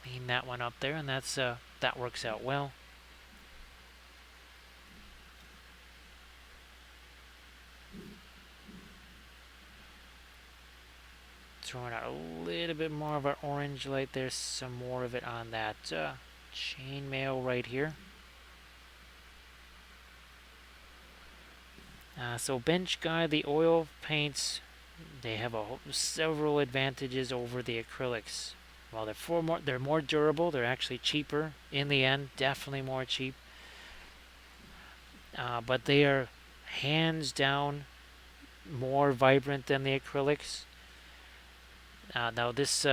clean that one up there, and that works out well. Throwing out a little bit more of our orange light. There's some more of it on that chainmail right here. So bench guide, the oil paints, they have several advantages over the acrylics. Well, they're more durable. They're actually cheaper in the end, definitely more cheap. But they are hands down more vibrant than the acrylics. Now this,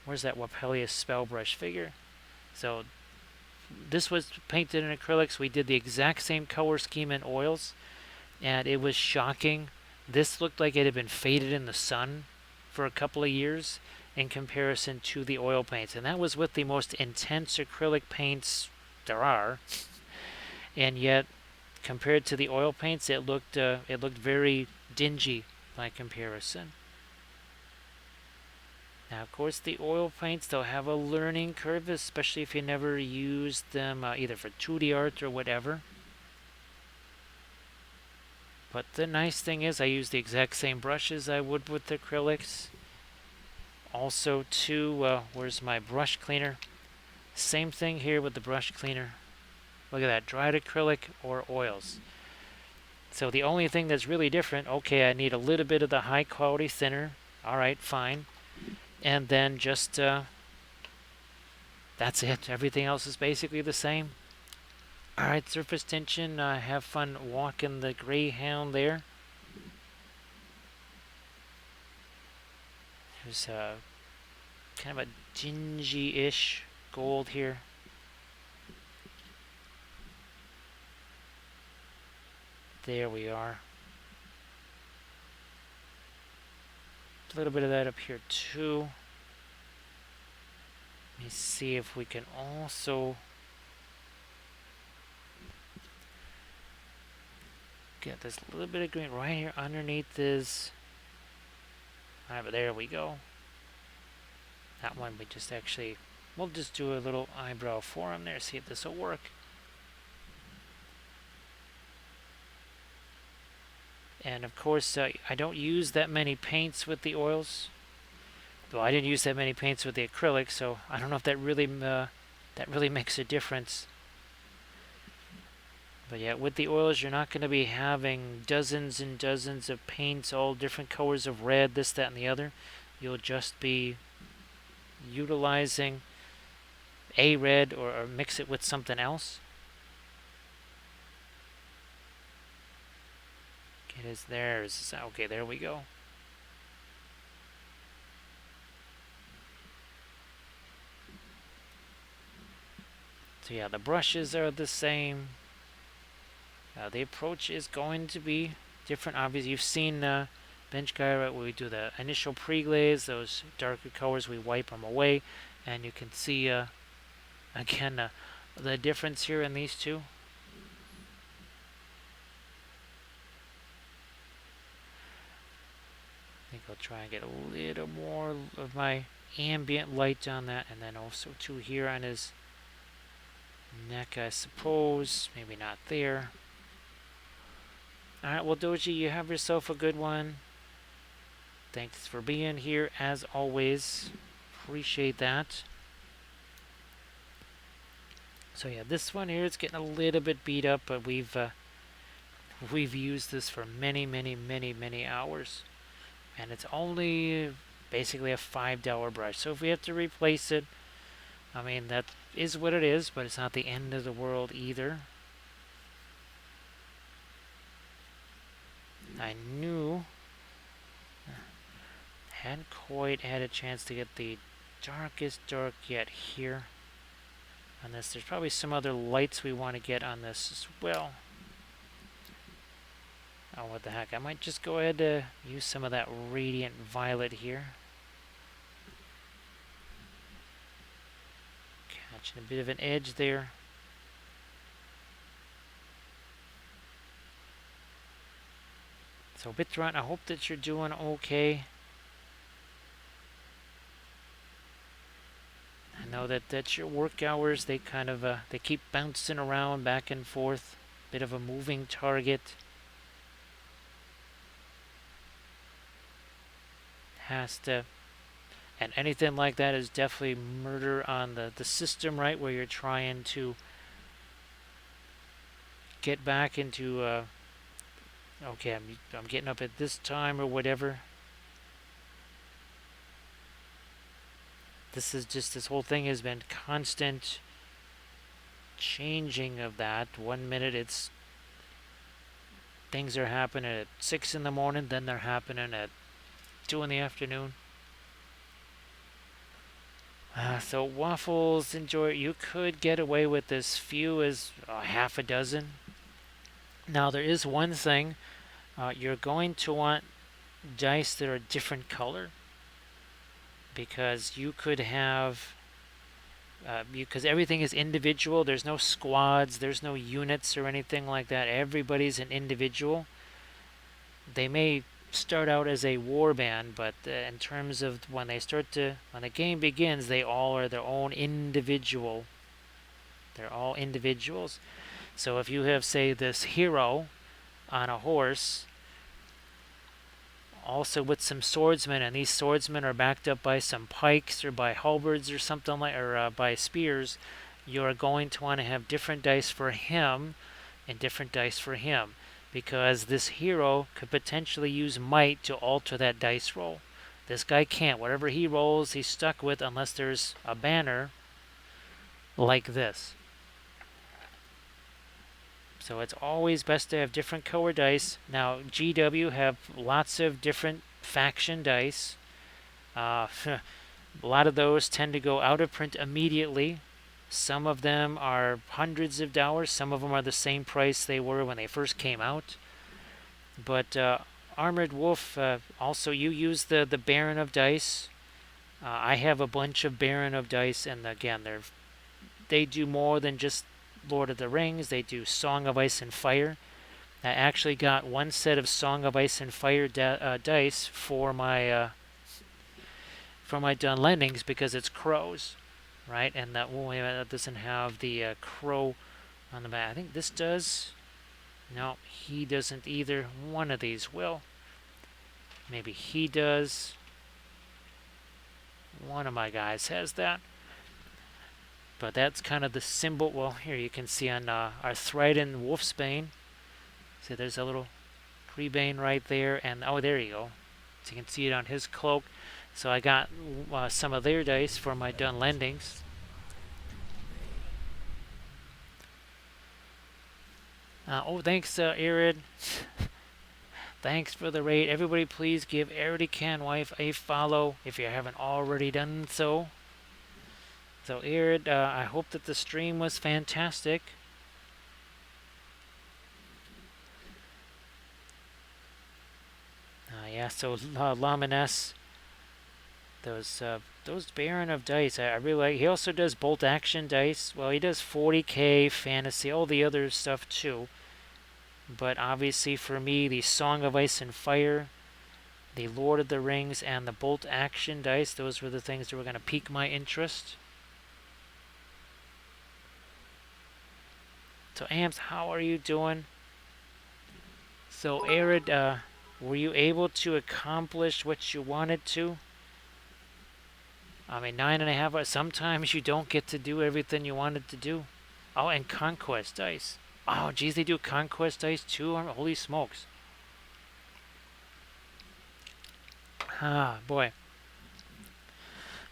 where's that Wappelius Spellbrush figure? So this was painted in acrylics. We did the exact same color scheme in oils, and it was shocking. This looked like it had been faded in the sun for a couple of years in comparison to the oil paints, and that was with the most intense acrylic paints there are. And yet, compared to the oil paints, it looked very dingy by comparison. Now, of course, the oil paints, they'll have a learning curve, especially if you never used them either for 2D art or whatever. But the nice thing is I use the exact same brushes I would with the acrylics. Also, too, where's my brush cleaner? Same thing here with the brush cleaner. Look at that, dried acrylic or oils. So the only thing that's really different, okay, I need a little bit of the high quality thinner. All right, fine. And then just, that's it. Everything else is basically the same. All right, surface tension. Have fun walking the Greyhound there. There's kind of a dingy-ish gold here. There we are. A little bit of that up here too. Let me see if we can also get this little bit of green right here underneath this. Alright, but there we go. That one we just actually, we'll just do a little eyebrow form there, see if this will work. And of course, I don't use that many paints with the oils. Though I didn't use that many paints with the acrylic, so I don't know if that really makes a difference. But yeah, with the oils, you're not going to be having dozens and dozens of paints, all different colors of red, this, that, and the other. You'll just be utilizing a red or mix it with something else. It is there. Okay, there we go. So yeah, the brushes are the same. The approach is going to be different. Obviously, you've seen bench guy, right, where we do the initial pre-glaze, those darker colors, we wipe them away, and you can see again the difference here in these two. I think I'll try and get a little more of my ambient light on that, and then also too here on his neck, I suppose. Maybe not there. Alright, well, Doji, you have yourself a good one. Thanks for being here, as always. Appreciate that. So yeah, this one here is getting a little bit beat up, but we've used this for many, many, many, many hours. And it's only basically a $5 brush. So if we have to replace it, I mean, that is what it is, but it's not the end of the world either. I knew hadn't quite had a chance to get the darkest dark yet here on this. There's probably some other lights we want to get on this as well. Oh, what the heck. I might just go ahead to use some of that radiant violet here. Catching a bit of an edge there. So Bitron, I hope that you're doing okay. I know that that's your work hours. They kind of they keep bouncing around back and forth. Bit of a moving target. Has to, and anything like that is definitely murder on the system, right, where you're trying to get back into okay, I'm getting up at this time or whatever. This is just, this whole thing has been constant changing of that. 1 minute it's things are happening at 6 in the morning, then they're happening at 2 in the afternoon. So waffles, enjoy it. You could get away with as few as half a dozen. Now there is one thing. You're going to want dice that are a different color, because you could have because everything is individual. There's no squads, there's no units or anything like that. Everybody's an individual. They may start out as a war band, but in terms of when the game begins, they all are their own individual. They're all individuals. So if you have, say, this hero on a horse, also with some swordsmen, and these swordsmen are backed up by some pikes or by halberds or something like, or by spears, you're going to want to have different dice for him and different dice for him, because this hero could potentially use might to alter that dice roll. This guy can't. Whatever he rolls, he's stuck with unless there's a banner like this. So it's always best to have different color dice. Now, GW have lots of different faction dice. A lot of those tend to go out of print immediately. Some of them are hundreds of dollars. Some of them are the same price they were when they first came out. But Armored Wolf, also you use the Baron of Dice. I have a bunch of Baron of Dice, and again, they do more than just Lord of the Rings. They do Song of Ice and Fire. I actually got one set of Song of Ice and Fire dice for my done lendings because it's crows, right? And that doesn't have the crow on the back. I think this does. No, he doesn't either. One of these will. Maybe he does. One of my guys has that. But that's kind of the symbol. Well, here you can see on our Thryden Wolfsbane. So there's a little Creebane right there. And oh, there you go. So you can see it on his cloak. So I got some of their dice for my done lendings. Oh, thanks, Arid. Thanks for the raid. Everybody, please give Eridican Wife a follow if you haven't already done so. So, Arid, I hope that the stream was fantastic. Yeah, so Lamines, those Baron of Dice, I really like. He also does bolt action dice. Well, he does 40k, fantasy, all the other stuff too. But obviously for me, the Song of Ice and Fire, the Lord of the Rings, and the bolt action dice, those were the things that were going to pique my interest. So Amps, how are you doing? So Arid, were you able to accomplish what you wanted to? I mean, 9.5 hours. Sometimes you don't get to do everything you wanted to do. Oh, and Conquest dice. Oh, geez, they do Conquest dice too? Holy smokes. Ah, boy.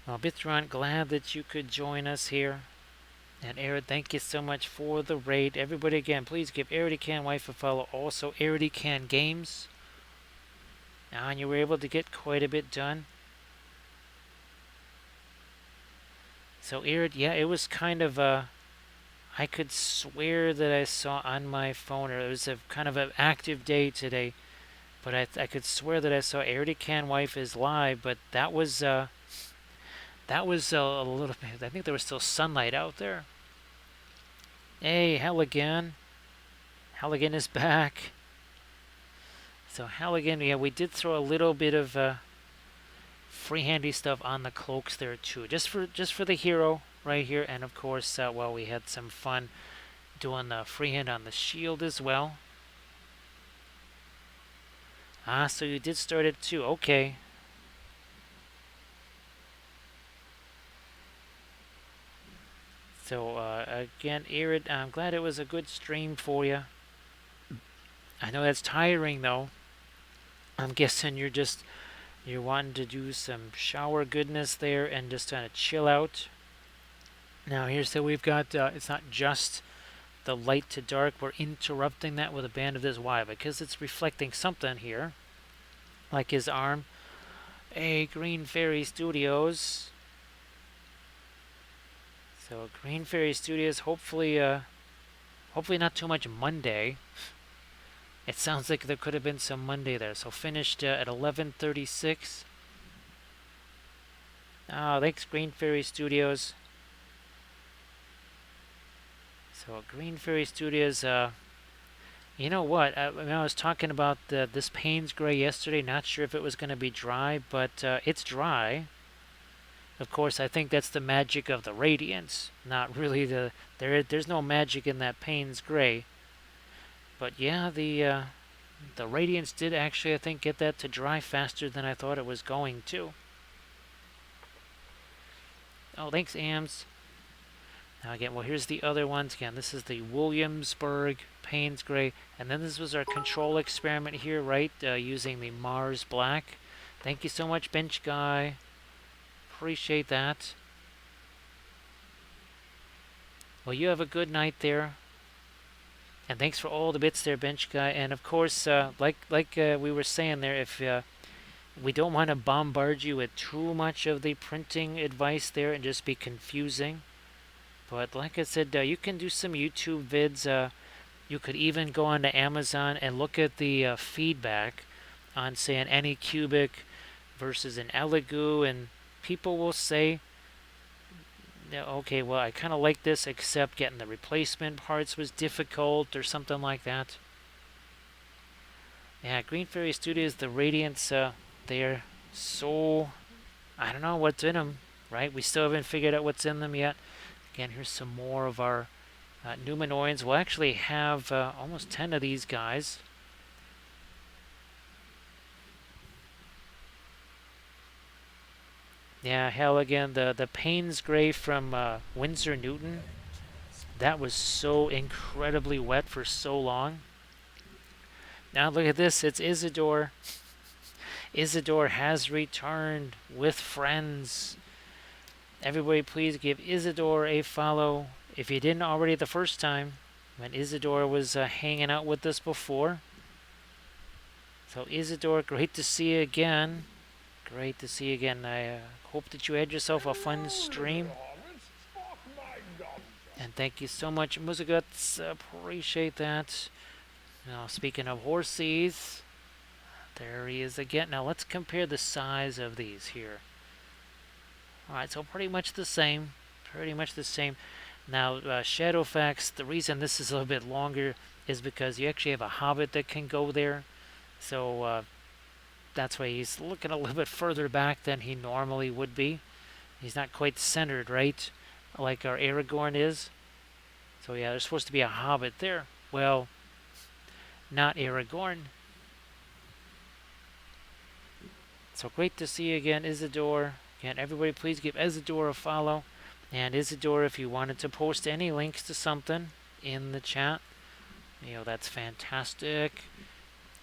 Well, Bithron, glad that you could join us here. And Arid, thank you so much for the raid. Everybody, again, please give Eridican Wife a follow. Also, Eridican Games. And you were able to get quite a bit done. So, Arid, yeah, it was kind of a... I could swear that I saw on my phone, or it was a kind of an active day today, but I could swear that I saw Eridican Wife is live, but that was a little bit. I think there was still sunlight out there. Hey, Halligan. Halligan is back. So Halligan, yeah, we did throw a little bit of freehandy stuff on the cloaks there too, just for the hero right here, and of course, well, we had some fun doing the freehand on the shield as well. Ah, so you did start it too. Okay. So again, Arid, I'm glad it was a good stream for you. I know that's tiring though. I'm guessing you're wanting to do some shower goodness there and just kind of chill out. Now here, so we've got, it's not just the light to dark. We're interrupting that with a band of this. Why? Because it's reflecting something here. Like his arm. Hey, Green Fairy Studios. So Green Fairy Studios, hopefully not too much Monday. It sounds like there could have been some Monday there. So finished at 11:36. Oh, thanks Green Fairy Studios. So Green Fairy Studios, you know what? I was talking about this Payne's Gray yesterday. Not sure if it was going to be dry, but it's dry. Of course, I think that's the magic of the Radiance. Not really there's no magic in that Payne's Gray. But yeah, the Radiance did actually, I think, get that to dry faster than I thought it was going to. Oh, thanks, Ams. Now again, well, here's the other ones. Again, this is the Williamsburg Payne's Gray, and then this was our control experiment here, right? Using the Mars Black. Thank you so much, Bench Guy. Appreciate that. Well, you have a good night there. And thanks for all the bits there, Bench Guy. And of course, like we were saying there, if we don't want to bombard you with too much of the printing advice there and just be confusing. But like I said, you can do some YouTube vids. You could even go onto Amazon and look at the feedback on, say, an Anycubic versus an Elegoo, and people will say, okay, well, I kind of like this, except getting the replacement parts was difficult or something like that. Yeah, Green Fairy Studios, the Radiants, they're so, I don't know what's in them, right? We still haven't figured out what's in them yet. Again, here's some more of our Numenorians. We'll actually have almost 10 of these guys. Yeah, hell, again, the Payne's Gray from Windsor Newton. That was so incredibly wet for so long. Now look at this, it's Isidore. Isidore has returned with friends. Everybody please give Isidore a follow. If you didn't already the first time, when Isidore was hanging out with us before. So Isidore, great to see you again. Great to see you again. I hope that you had yourself a fun stream. And thank you so much, Musaguts. Appreciate that. Now, speaking of horses, there he is again. Now, let's compare the size of these here. Alright, so pretty much the same. Pretty much the same. Now, Shadowfax, the reason this is a little bit longer is because you actually have a hobbit that can go there. So, that's why he's looking a little bit further back than he normally would be. He's not quite centered, right? Like our Aragorn is. So yeah, there's supposed to be a hobbit there. Well, not Aragorn. So great to see you again, Isidore. Again, everybody please give Isidore a follow. And Isidore, if you wanted to post any links to something in the chat, that's fantastic.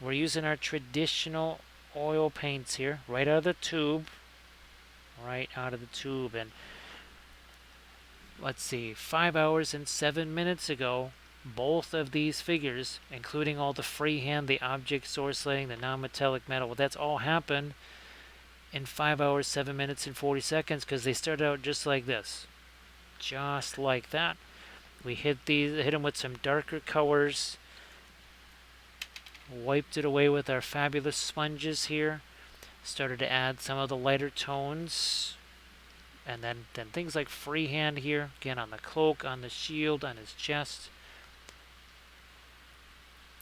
We're using our traditional oil paints here, right out of the tube. Right out of the tube. And let's see, 5 hours and 7 minutes ago, both of these figures, including all the freehand, the object source lighting, the non-metallic metal, well, that's all happened in 5 hours, 7 minutes, and 40 seconds because they started out just like this. Just like that. We hit them with some darker colors, wiped it away with our fabulous sponges here, started to add some of the lighter tones, and then things like freehand here, again on the cloak, on the shield, on his chest.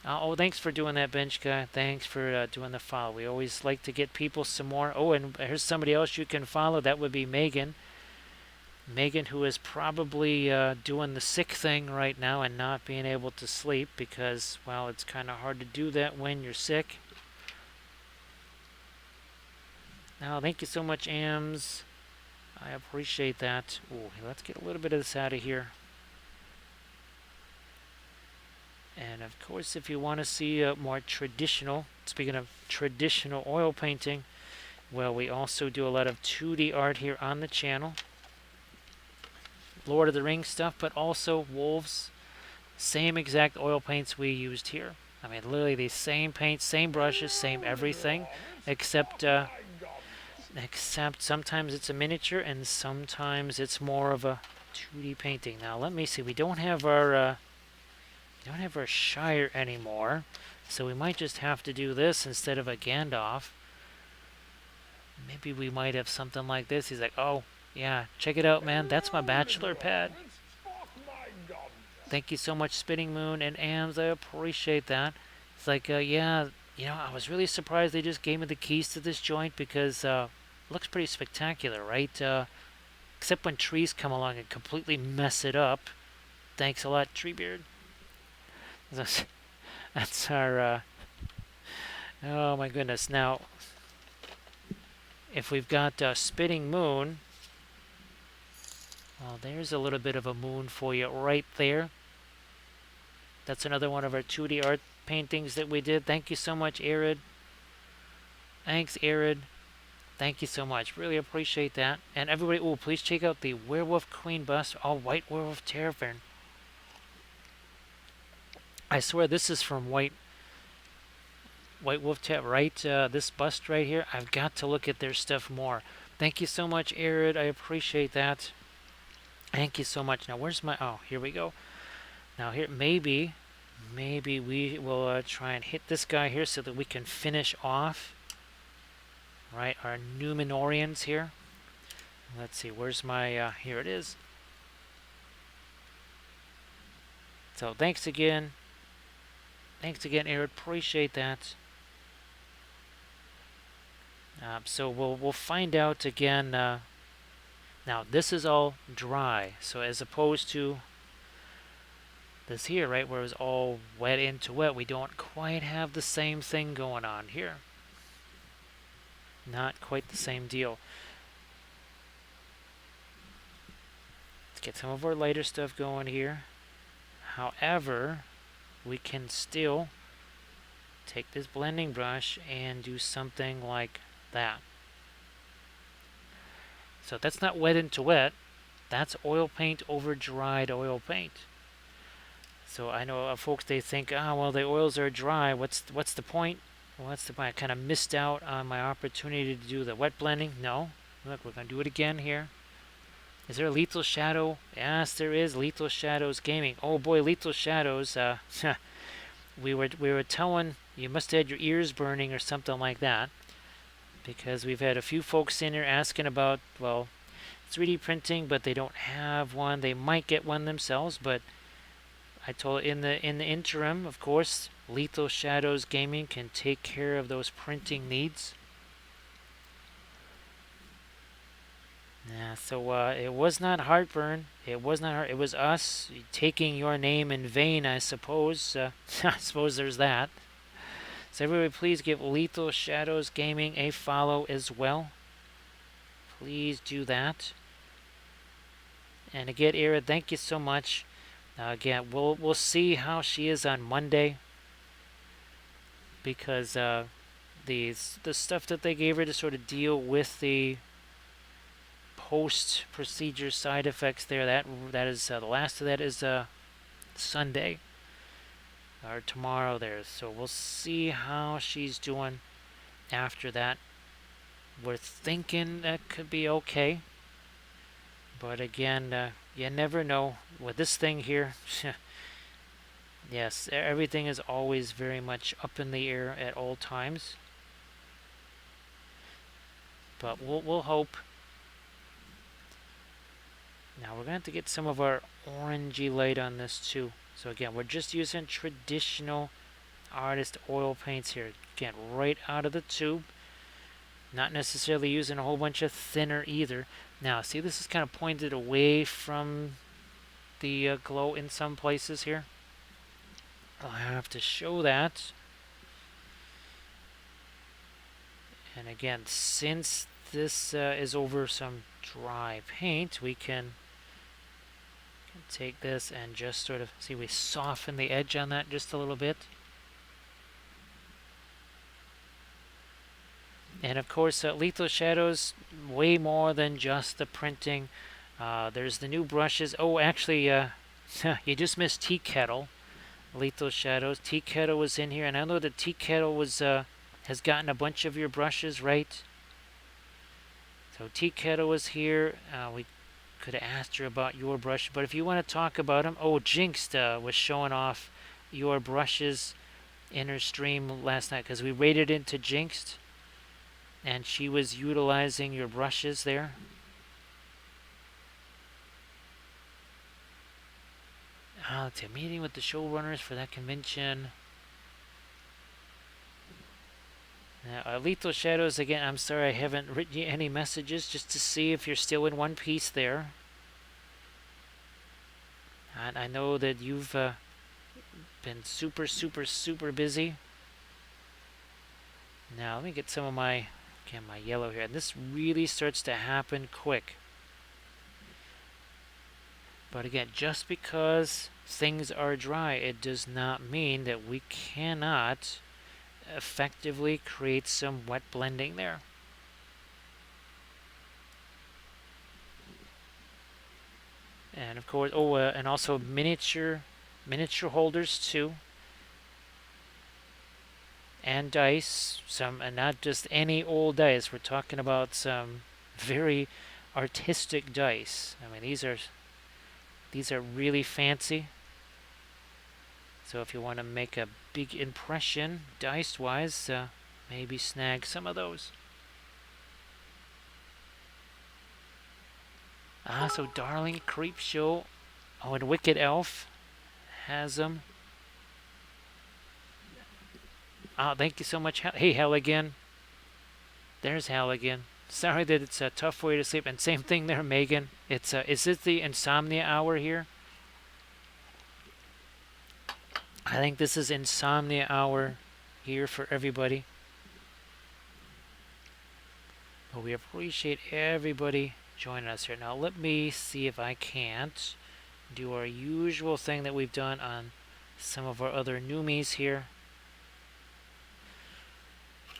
Oh, thanks for doing that, Bench Guy. Thanks for doing the follow. We always like to get people some more. Oh, and here's somebody else you can follow. That would be Megan. Megan, who is probably doing the sick thing right now and not being able to sleep because, well, it's kind of hard to do that when you're sick. Now, thank you so much, Ams. I appreciate that. Ooh, let's get a little bit of this out of here. And of course, if you want to see more traditional, speaking of traditional oil painting, well, we also do a lot of 2D art here on the channel. Lord of the Rings stuff, but also wolves. Same exact oil paints we used here. I mean, literally the same paints, same brushes, same everything, except sometimes it's a miniature and sometimes it's more of a 2D painting. Now, let me see. We don't have our Shire anymore, so we might just have to do this instead of a Gandalf. Maybe we might have something like this. He's like, oh, yeah, check it out, man. That's my bachelor pad. Thank you so much, Spinning Moon and Ams. I appreciate that. It's like, yeah, I was really surprised they just gave me the keys to this joint because it looks pretty spectacular, right? Except when trees come along and completely mess it up. Thanks a lot, Treebeard. That's our, oh my goodness. Now, if we've got Spitting Moon, Well, there's a little bit of a moon for you right there. That's another one of our 2D art paintings that we did. Thank you so much, Arid. Thanks, Arid. Thank you so much. Really appreciate that. And everybody, oh, please check out the Werewolf Queen bust, all white Werewolf Terrapin. I swear this is from White Wolf Tat, right? This bust right here. I've got to look at their stuff more. Thank you so much, Arid. I appreciate that. Thank you so much. Now, where's my... Oh, here we go. Now, here, maybe we will try and hit this guy here so that we can finish off, right, our Numenorians here. Let's see, where's my... here it is. So, thanks again. Thanks again, Arid. Appreciate that. So we'll find out again. Now this is all dry, so as opposed to this here, right, where it was all wet into wet, we don't quite have the same thing going on here. Not quite the same deal. Let's get some of our lighter stuff going here. However, we can still take this blending brush and do something like that. So that's not wet into wet. That's oil paint over dried oil paint. So I know folks, they think, well, the oils are dry. What's the point? What's the point? I kind of missed out on my opportunity to do the wet blending. No. Look, we're going to do it again here. Is there a Lethal Shadow? Yes, there is. Lethal Shadows Gaming. Oh boy, Lethal Shadows. We were telling you must have had your ears burning or something like that, because we've had a few folks in here asking about, well, 3D printing, but they don't have one. They might get one themselves, but I told in the interim, of course, Lethal Shadows Gaming can take care of those printing needs. Yeah, so it was not heartburn. It was not heart. It was us taking your name in vain, I suppose. I suppose there's that. So everybody, please give Lethal Shadows Gaming a follow as well. Please do that. And again, Era, thank you so much. Again, we'll see how she is on Monday, because the stuff that they gave her to sort of deal with the post-procedure side effects there, that is the last of that is Sunday or tomorrow there. So we'll see how she's doing after that. We're thinking that could be okay, but again, you never know with this thing here. Yes, everything is always very much up in the air at all times, but we'll hope. Now we're going to have to get some of our orangey light on this too. So again, we're just using traditional artist oil paints here. Again, right out of the tube. Not necessarily using a whole bunch of thinner either. Now, see, this is kind of pointed away from the glow in some places here. I'll have to show that. And again, since this is over some dry paint, we can take this and just sort of, see, we soften the edge on that just a little bit. And of course, Lethal Shadows, way more than just the printing. There's the new brushes. Oh, actually, you just missed Tea Kettle. Lethal Shadows. Tea Kettle was in here, and I know that Tea Kettle was has gotten a bunch of your brushes, right? So Tea Kettle was here. We could have asked her about your brush, but if you want to talk about them, oh, Jinxed was showing off your brushes in her stream last night, because we raided into Jinxed, and she was utilizing your brushes there. Let's see, a meeting with the showrunners for that convention. Now, Lethal Shadows, again, I'm sorry I haven't written you any messages just to see if you're still in one piece there. And I know that you've been super, super, super busy. Now, let me get some of my yellow here. And this really starts to happen quick. But again, just because things are dry, it does not mean that we cannot effectively create some wet blending there. And of course, and also miniature holders too, and dice. Some, and not just any old dice. We're talking about some very artistic dice. I mean, these are really fancy. So if you want to make a big impression dice-wise, maybe snag some of those. So Darling Creepshow. Oh, and Wicked Elf has them. Thank you so much. Hey, Halligan. There's Halligan. Sorry that it's a tough way to sleep. And same thing there, Megan. It's is it the insomnia hour here? I think this is insomnia hour here for everybody. But we appreciate everybody joining us here. Now let me see if I can't do our usual thing that we've done on some of our other Numies here.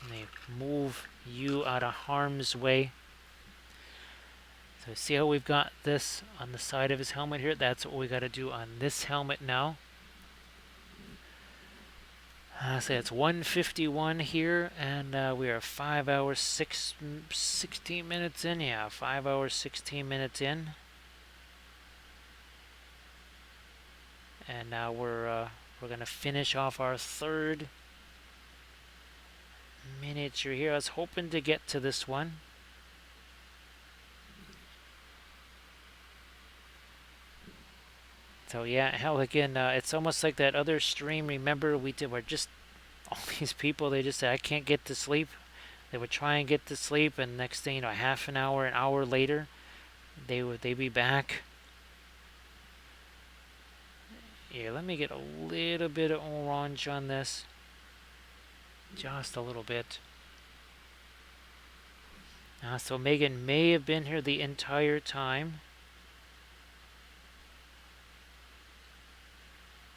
Let me move you out of harm's way. So see how we've got this on the side of his helmet here? That's what we got to do on this helmet now. So it's 1:51 here, and we are 5 hours 16 minutes in. Yeah, 5 hours 16 minutes in. And now we're gonna finish off our third miniature here. I was hoping to get to this one. So yeah, hell again, it's almost like that other stream. Remember we did where just all these people, they just said I can't get to sleep. They would try and get to sleep, and next thing you know, half an hour later, they'd be back. Here, let me get a little bit of orange on this. Just a little bit. So Megan may have been here the entire time.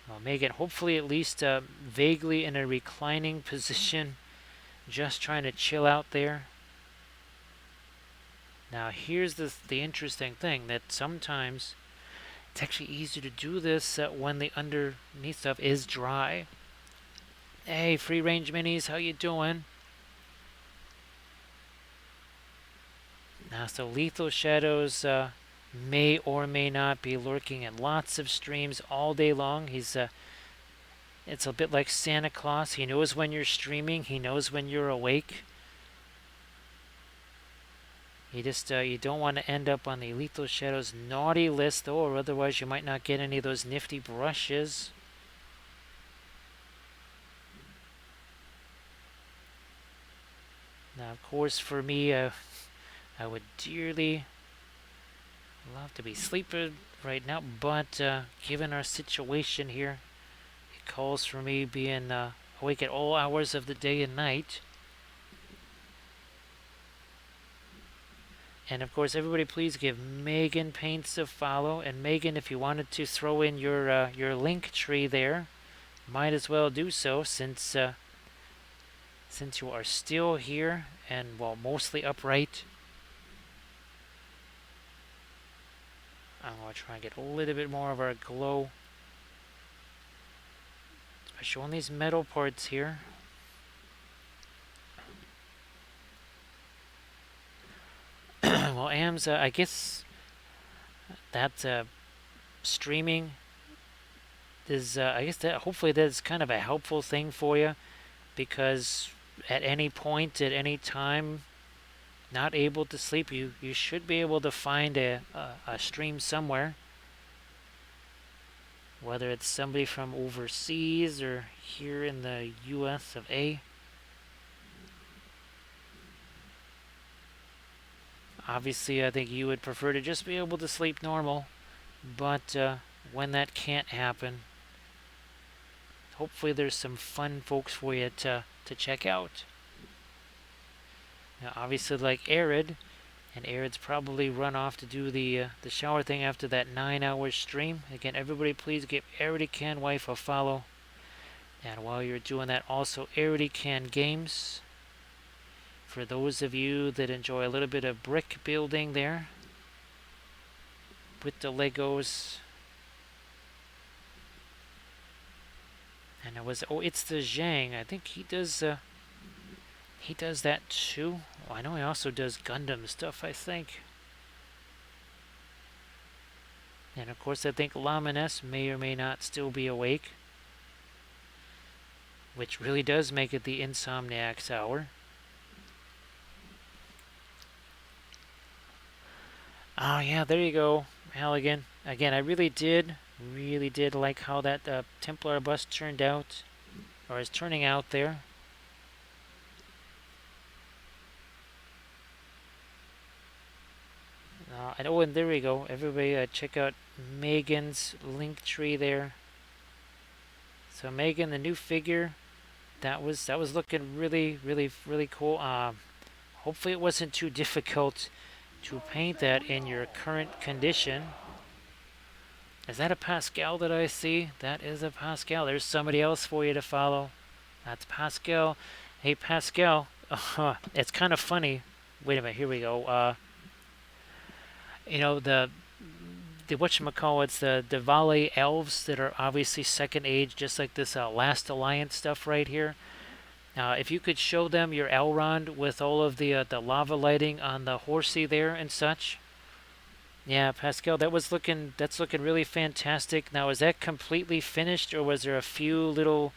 Well, Megan, hopefully at least vaguely in a reclining position, just trying to chill out there. Now here's the interesting thing, that sometimes it's actually easier to do this when the underneath stuff is dry. Hey, Free Range Minis, how you doing? Now, so Lethal Shadows may or may not be lurking in lots of streams all day long. He's it's a bit like Santa Claus. He knows when you're streaming. He knows when you're awake. You just you don't want to end up on the Lethal Shadows naughty list, though, or otherwise you might not get any of those nifty brushes. Now, of course, for me, I would dearly love to be sleeping right now, but given our situation here, it calls for me being awake at all hours of the day and night. And of course, everybody, please give Megan Paints a follow. And Megan, if you wanted to throw in your link tree there, might as well do so, since you are still here and, well, mostly upright. I'm going to try and get a little bit more of our glow, especially on these metal parts here. Well, AMS, I guess that streaming is, I guess that hopefully that's kind of a helpful thing for you, because at any point, at any time, not able to sleep, you should be able to find a stream somewhere, whether it's somebody from overseas or here in the US of A. Obviously, I think you would prefer to just be able to sleep normal, but when that can't happen, hopefully there's some fun folks for you to check out. Now, obviously, like Arid, And Aaron's probably run off to do the shower thing after that 9-hour stream. Again, everybody please give Can Wife a follow. And while you're doing that, also Can Games. For those of you that enjoy a little bit of brick building there with the Legos. And it was, oh, it's the Zhang. I think he does that too. Oh, I know he also does Gundam stuff, I think. And of course, I think Lamines may or may not still be awake, which really does make it the Insomniac's hour. Oh yeah, there you go, Halligan. Again, I really did like how that Templar bust turned out, or is turning out there. Oh, and there we go. Everybody check out Megan's link tree there. So Megan, the new figure, that was looking really cool. Hopefully it wasn't too difficult to paint that in your current condition. Is that a Pascal that I see? That is a Pascal. There's somebody else for you to follow. That's Pascal. Hey Pascal, it's kind of funny. Wait a minute, here we go. You know, the whatchamacallits, the Davale elves that are obviously second age, just like this Last Alliance stuff right here. If you could show them your Elrond with all of the lava lighting on the horsey there and such. Yeah, Pascal, that's looking really fantastic. Now, is that completely finished, or was there a few little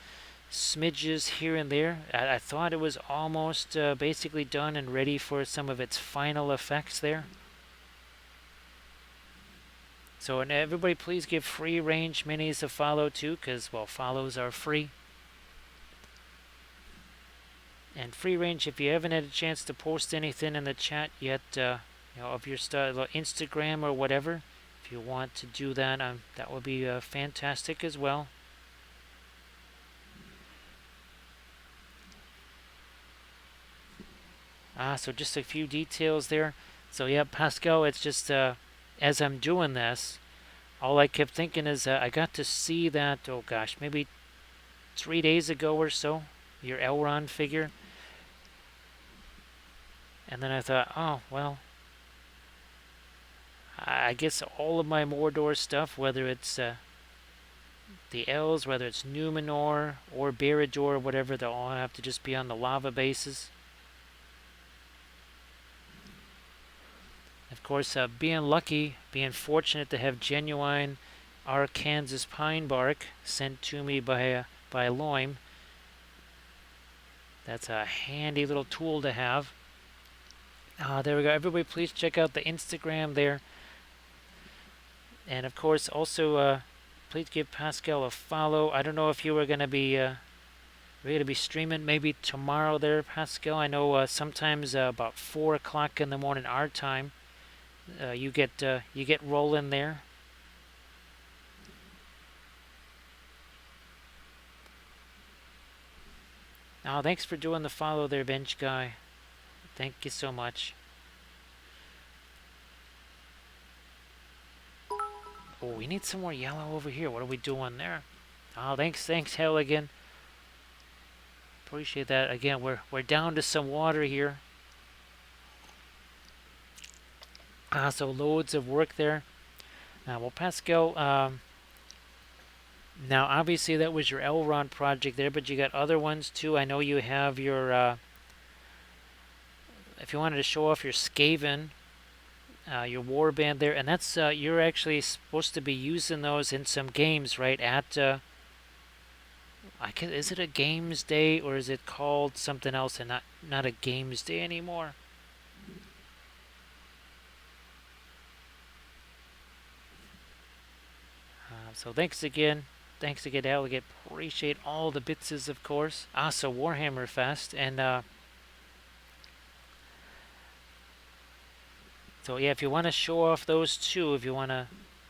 smidges here and there? I thought it was almost basically done and ready for some of its final effects there. So, and everybody please give Free Range Minis a follow too, because, well, follows are free. And Free Range, if you haven't had a chance to post anything in the chat yet, of your Instagram or whatever, if you want to do that, that would be fantastic as well. So just a few details there. So yeah, Pascal, it's just as I'm doing this, all I kept thinking is I got to see that, oh gosh, maybe 3 days ago or so, your Elrond figure. And then I thought, oh, well, I guess all of my Mordor stuff, whether it's the elves, whether it's Numenor or Barad-Dur or whatever, they'll all have to just be on the lava bases. Of course, being lucky, being fortunate to have genuine Arkansas pine bark sent to me by Loim. That's a handy little tool to have. There we go. Everybody please check out the Instagram there. And of course, also, please give Pascal a follow. I don't know if you were going to be streaming maybe tomorrow there, Pascal. I know sometimes about 4 o'clock in the morning our time, you get rolling there. Thanks for doing the follow there, Bench Guy. Thank you so much. Oh, we need some more yellow over here. What are we doing there? Thanks, Halligan. Appreciate that. Again, we're down to some water here. So loads of work there. Well, Pascal, now obviously that was your Elrond project there, but you got other ones too. I know you have your, if you wanted to show off your Skaven, your warband there, and that's you're actually supposed to be using those in some games, right? At is it a games day, or is it called something else and not a games day anymore? So thanks again, Alligator. Appreciate all the bitses, of course. So Warhammer Fest, and so yeah, if you want to show off those two, if you want to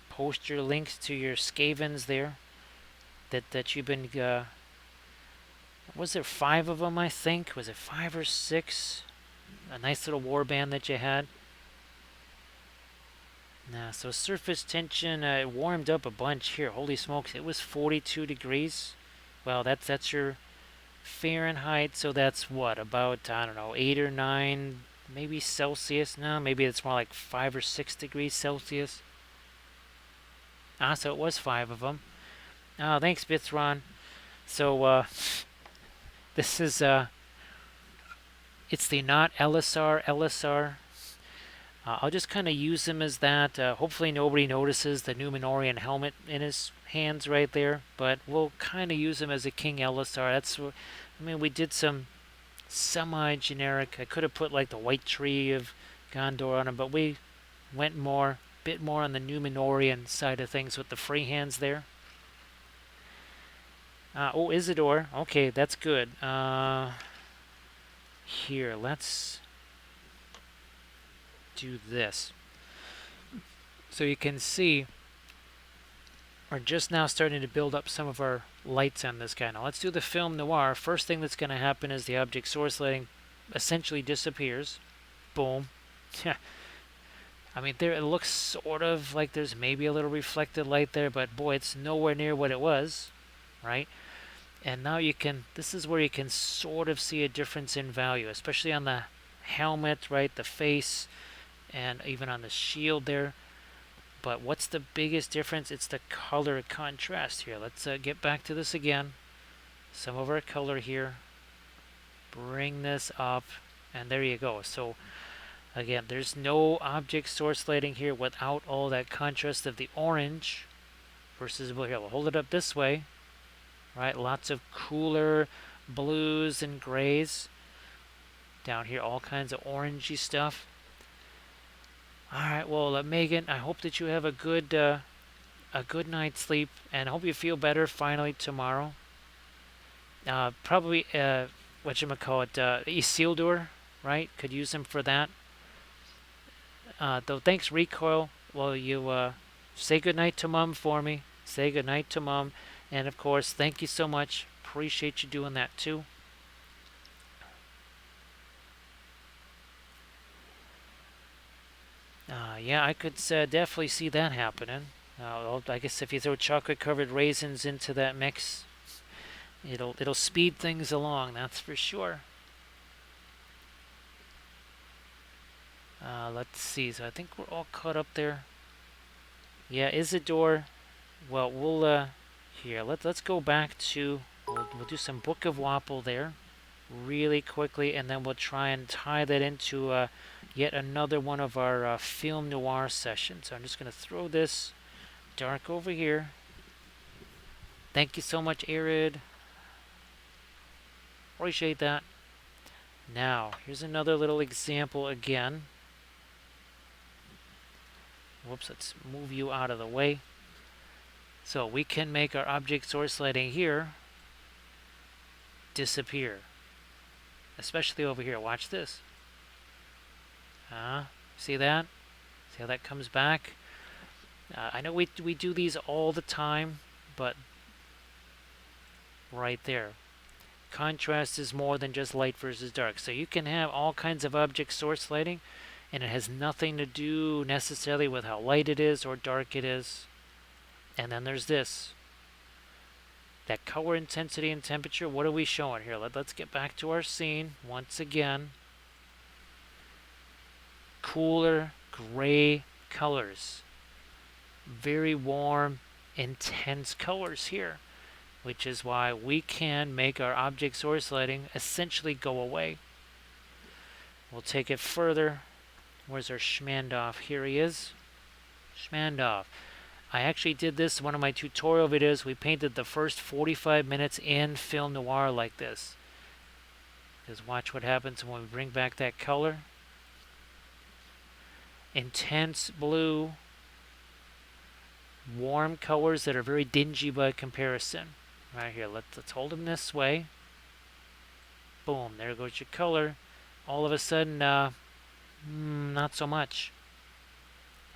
post your links to your Skavens there, that you've been, was there 5 of them, I think? Was it 5 or 6? A nice little warband that you had. Nah, so surface tension, it warmed up a bunch here. Holy smokes, it was 42 degrees. Well, that's your Fahrenheit, so that's what, about, I don't know, 8 or 9, maybe Celsius? No, maybe it's more like 5 or 6 degrees Celsius. Ah, so it was 5 of them. Oh, thanks, Bitsron. So, this is, it's the not LSR. I'll just kind of use him as that. Hopefully nobody notices the Numenorian helmet in his hands right there, but we'll kind of use him as a King LSR. I mean, we did some semi-generic. I could have put like the white tree of Gondor on him, but we went bit more on the Numenorian side of things with the freehands there. Oh, Isidore. Okay, that's good. Here, let's do this. So you can see we're just now starting to build up some of our lights on this guy. Now let's do the film noir. First thing that's going to happen is the object source lighting essentially disappears. Boom. I mean, there it looks sort of like there's maybe a little reflected light there, but boy, it's nowhere near what it was, right? And now this is where you can sort of see a difference in value, especially on the helmet, right? The face, and even on the shield there. But what's the biggest difference? It's the color contrast here. Let's get back to this again. Some of our color here. Bring this up, and there you go. So again, there's no object source lighting here without all that contrast of the orange versus blue. Here, we'll hold it up this way, right? Lots of cooler blues and grays. Down here, all kinds of orangey stuff. All right, well, Megan, I hope that you have a good night's sleep, and I hope you feel better finally tomorrow. Probably, whatchamacallit, Isildur, right? Could use him for that. Though, thanks, Recoil. Well, you say goodnight to Mom for me. Say goodnight to Mom. And, of course, thank you so much. Appreciate you doing that, too. Yeah, I could definitely see that happening. I guess if you throw chocolate-covered raisins into that mix, it'll speed things along. That's for sure. Let's see. So I think we're all caught up there. Yeah, Isidore. Well, we'll here. Let's go back to. We'll do some Book of Wappel there, really quickly, and then we'll try and tie that into yet another one of our film noir sessions. So I'm just going to throw this dark over here. Thank you so much, Arid. Appreciate that. Now, here's another little example again. Whoops, let's move you out of the way. So we can make our object source lighting here disappear. Especially over here. Watch this. See that? See how that comes back? I know we do these all the time, but right there. Contrast is more than just light versus dark. So you can have all kinds of object source lighting, and it has nothing to do necessarily with how light it is or dark it is. And then there's this. That color intensity and temperature, what are we showing here? Let's get back to our scene once again. Cooler gray colors. Very warm, intense colors here, which is why we can make our object source lighting essentially go away. We'll take it further. Where's our Schmandorf? Here he is. Schmandorf. I actually did this in one of my tutorial videos. We painted the first 45 minutes in film noir like this. Just watch what happens when we bring back that color. Intense blue. Warm colors that are very dingy by comparison. Right here, let's hold them this way. Boom, there goes your color. All of a sudden, not so much.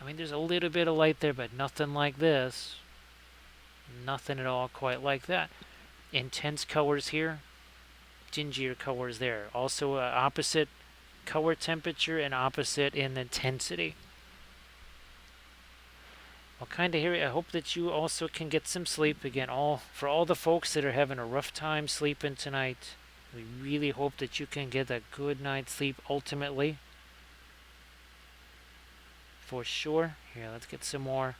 I mean, there's a little bit of light there, but nothing like this. Nothing at all quite like that. Intense colors here, dingier colors there. Also, opposite color temperature and opposite in intensity. Well, kind of here. I hope that you also can get some sleep again. For all the folks that are having a rough time sleeping tonight, we really hope that you can get a good night's sleep ultimately. For sure. Here, let's get some more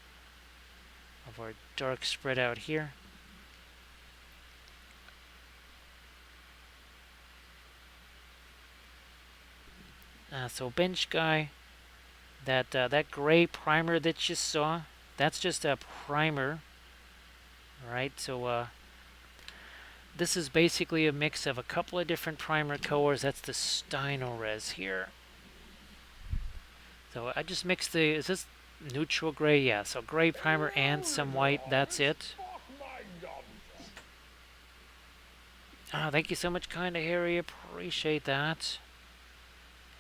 of our dark spread out here. So bench guy, that gray primer that you saw, that's just a primer, right? So this is basically a mix of a couple of different primer colors. That's the Steinorez here. So I just mixed is this neutral gray? Yeah, so gray primer and some white, that's it. Thank you so much, Kinda Harry, appreciate that.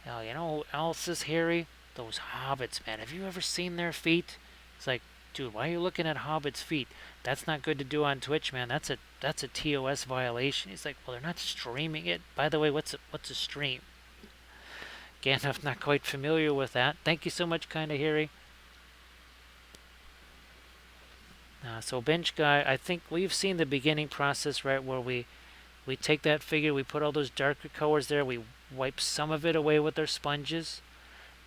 Now, you know who else is hairy? Those hobbits, man. Have you ever seen their feet? It's like, dude, why are you looking at hobbits' feet? That's not good to do on Twitch, man. That's a TOS violation. He's like, well, they're not streaming it. By the way, what's a stream? Again, I'm not quite familiar with that. Thank you so much, Kinda Harry. So bench guy, I think we've seen the beginning process, right, where we take that figure, we put all those darker colors there, we wipe some of it away with our sponges.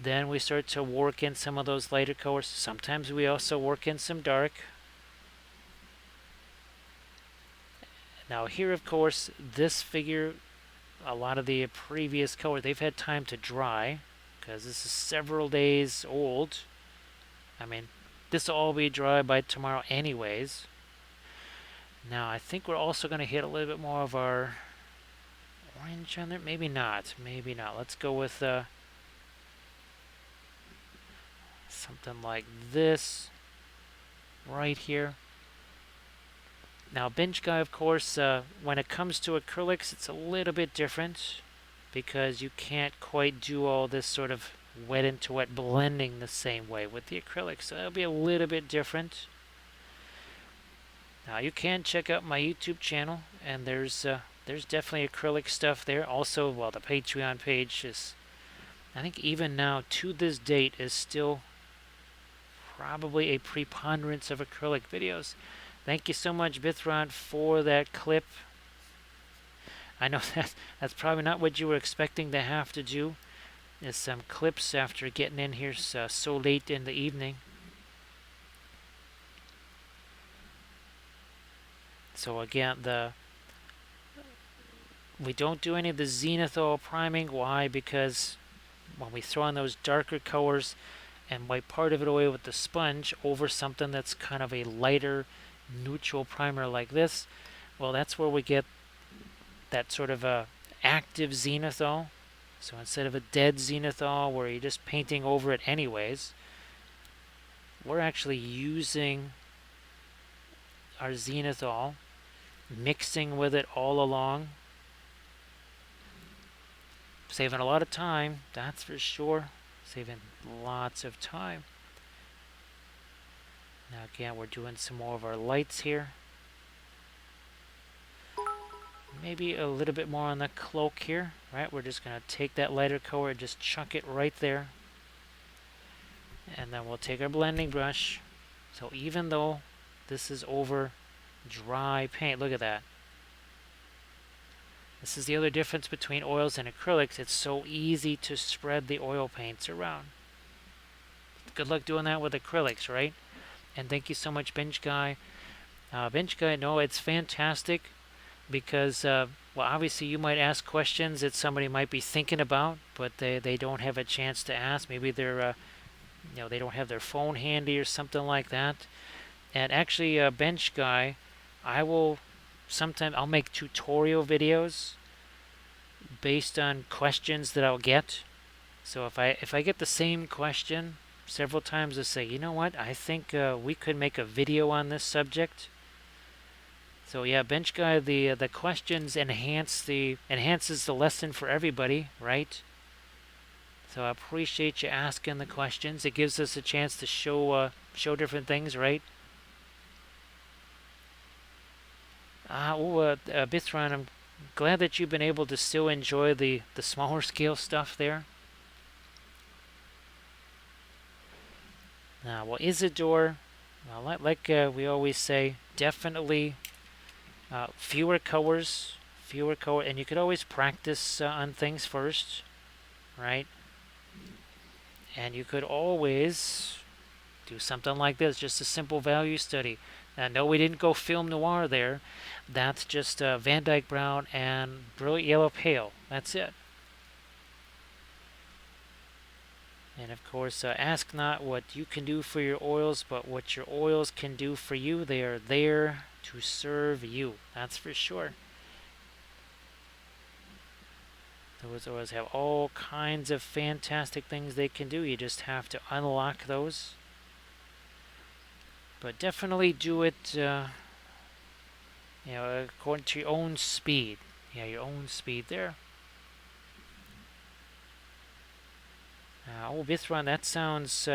Then we start to work in some of those lighter colors. Sometimes we also work in some dark. Now here, of course, this figure, a lot of the previous color, they've had time to dry because this is several days old. I mean, this will all be dry by tomorrow anyways. Now I think we're also going to hit a little bit more of our orange on there. Maybe not. Maybe not. Let's go with something like this right here. Now bench guy, of course, when it comes to acrylics, it's a little bit different because you can't quite do all this sort of wet into wet blending the same way with the acrylics. So it'll be a little bit different. Now you can check out my YouTube channel, and there's definitely acrylic stuff there. Also, well, the Patreon page is, I think even now to this date, is still probably a preponderance of acrylic videos. Thank you so much, Bithron, for that clip. I know that's probably not what you were expecting to have to do, is some clips after getting in here so late in the evening. So again, we don't do any of the zenithal priming. Why? Because when we throw on those darker colors and wipe part of it away with the sponge over something that's kind of a lighter neutral primer like this, well, that's where we get that sort of a active zenithal. So instead of a dead zenithal where you're just painting over it anyways, we're actually using our zenithal, mixing with it all along, saving a lot of time, that's for sure. Saving lots of time. Now again, we're doing some more of our lights here. Maybe a little bit more on the cloak here, right? We're just going to take that lighter color and just chuck it right there. And then we'll take our blending brush. So even though this is over dry paint, look at that. This is the other difference between oils and acrylics. It's so easy to spread the oil paints around. Good luck doing that with acrylics, right? And thank you so much, Bench Guy. Bench Guy, no, it's fantastic because, well, obviously you might ask questions that somebody might be thinking about, but they don't have a chance to ask. Maybe they're, they don't have their phone handy or something like that. And actually, Bench Guy, I'll make tutorial videos based on questions that I'll get. So if I get the same question several times, I'll say, you know what, I think we could make a video on this subject. So yeah, Bench Guy, the questions enhances the lesson for everybody, right? So I appreciate you asking the questions. It gives us a chance to show different things, right? Bithron, I'm glad that you've been able to still enjoy the smaller scale stuff there. Well, Isidore, Like we always say, definitely fewer colors, and you could always practice on things first, right? And you could always do something like this, just a simple value study. No, we didn't go film noir there. That's just Van Dyke Brown and Brilliant Yellow Pale. That's it. And of course, ask not what you can do for your oils, but what your oils can do for you. They are there to serve you. That's for sure. Those oils have all kinds of fantastic things they can do. You just have to unlock those. But definitely do it, according to your own speed. Yeah, your own speed there. Vithron, that sounds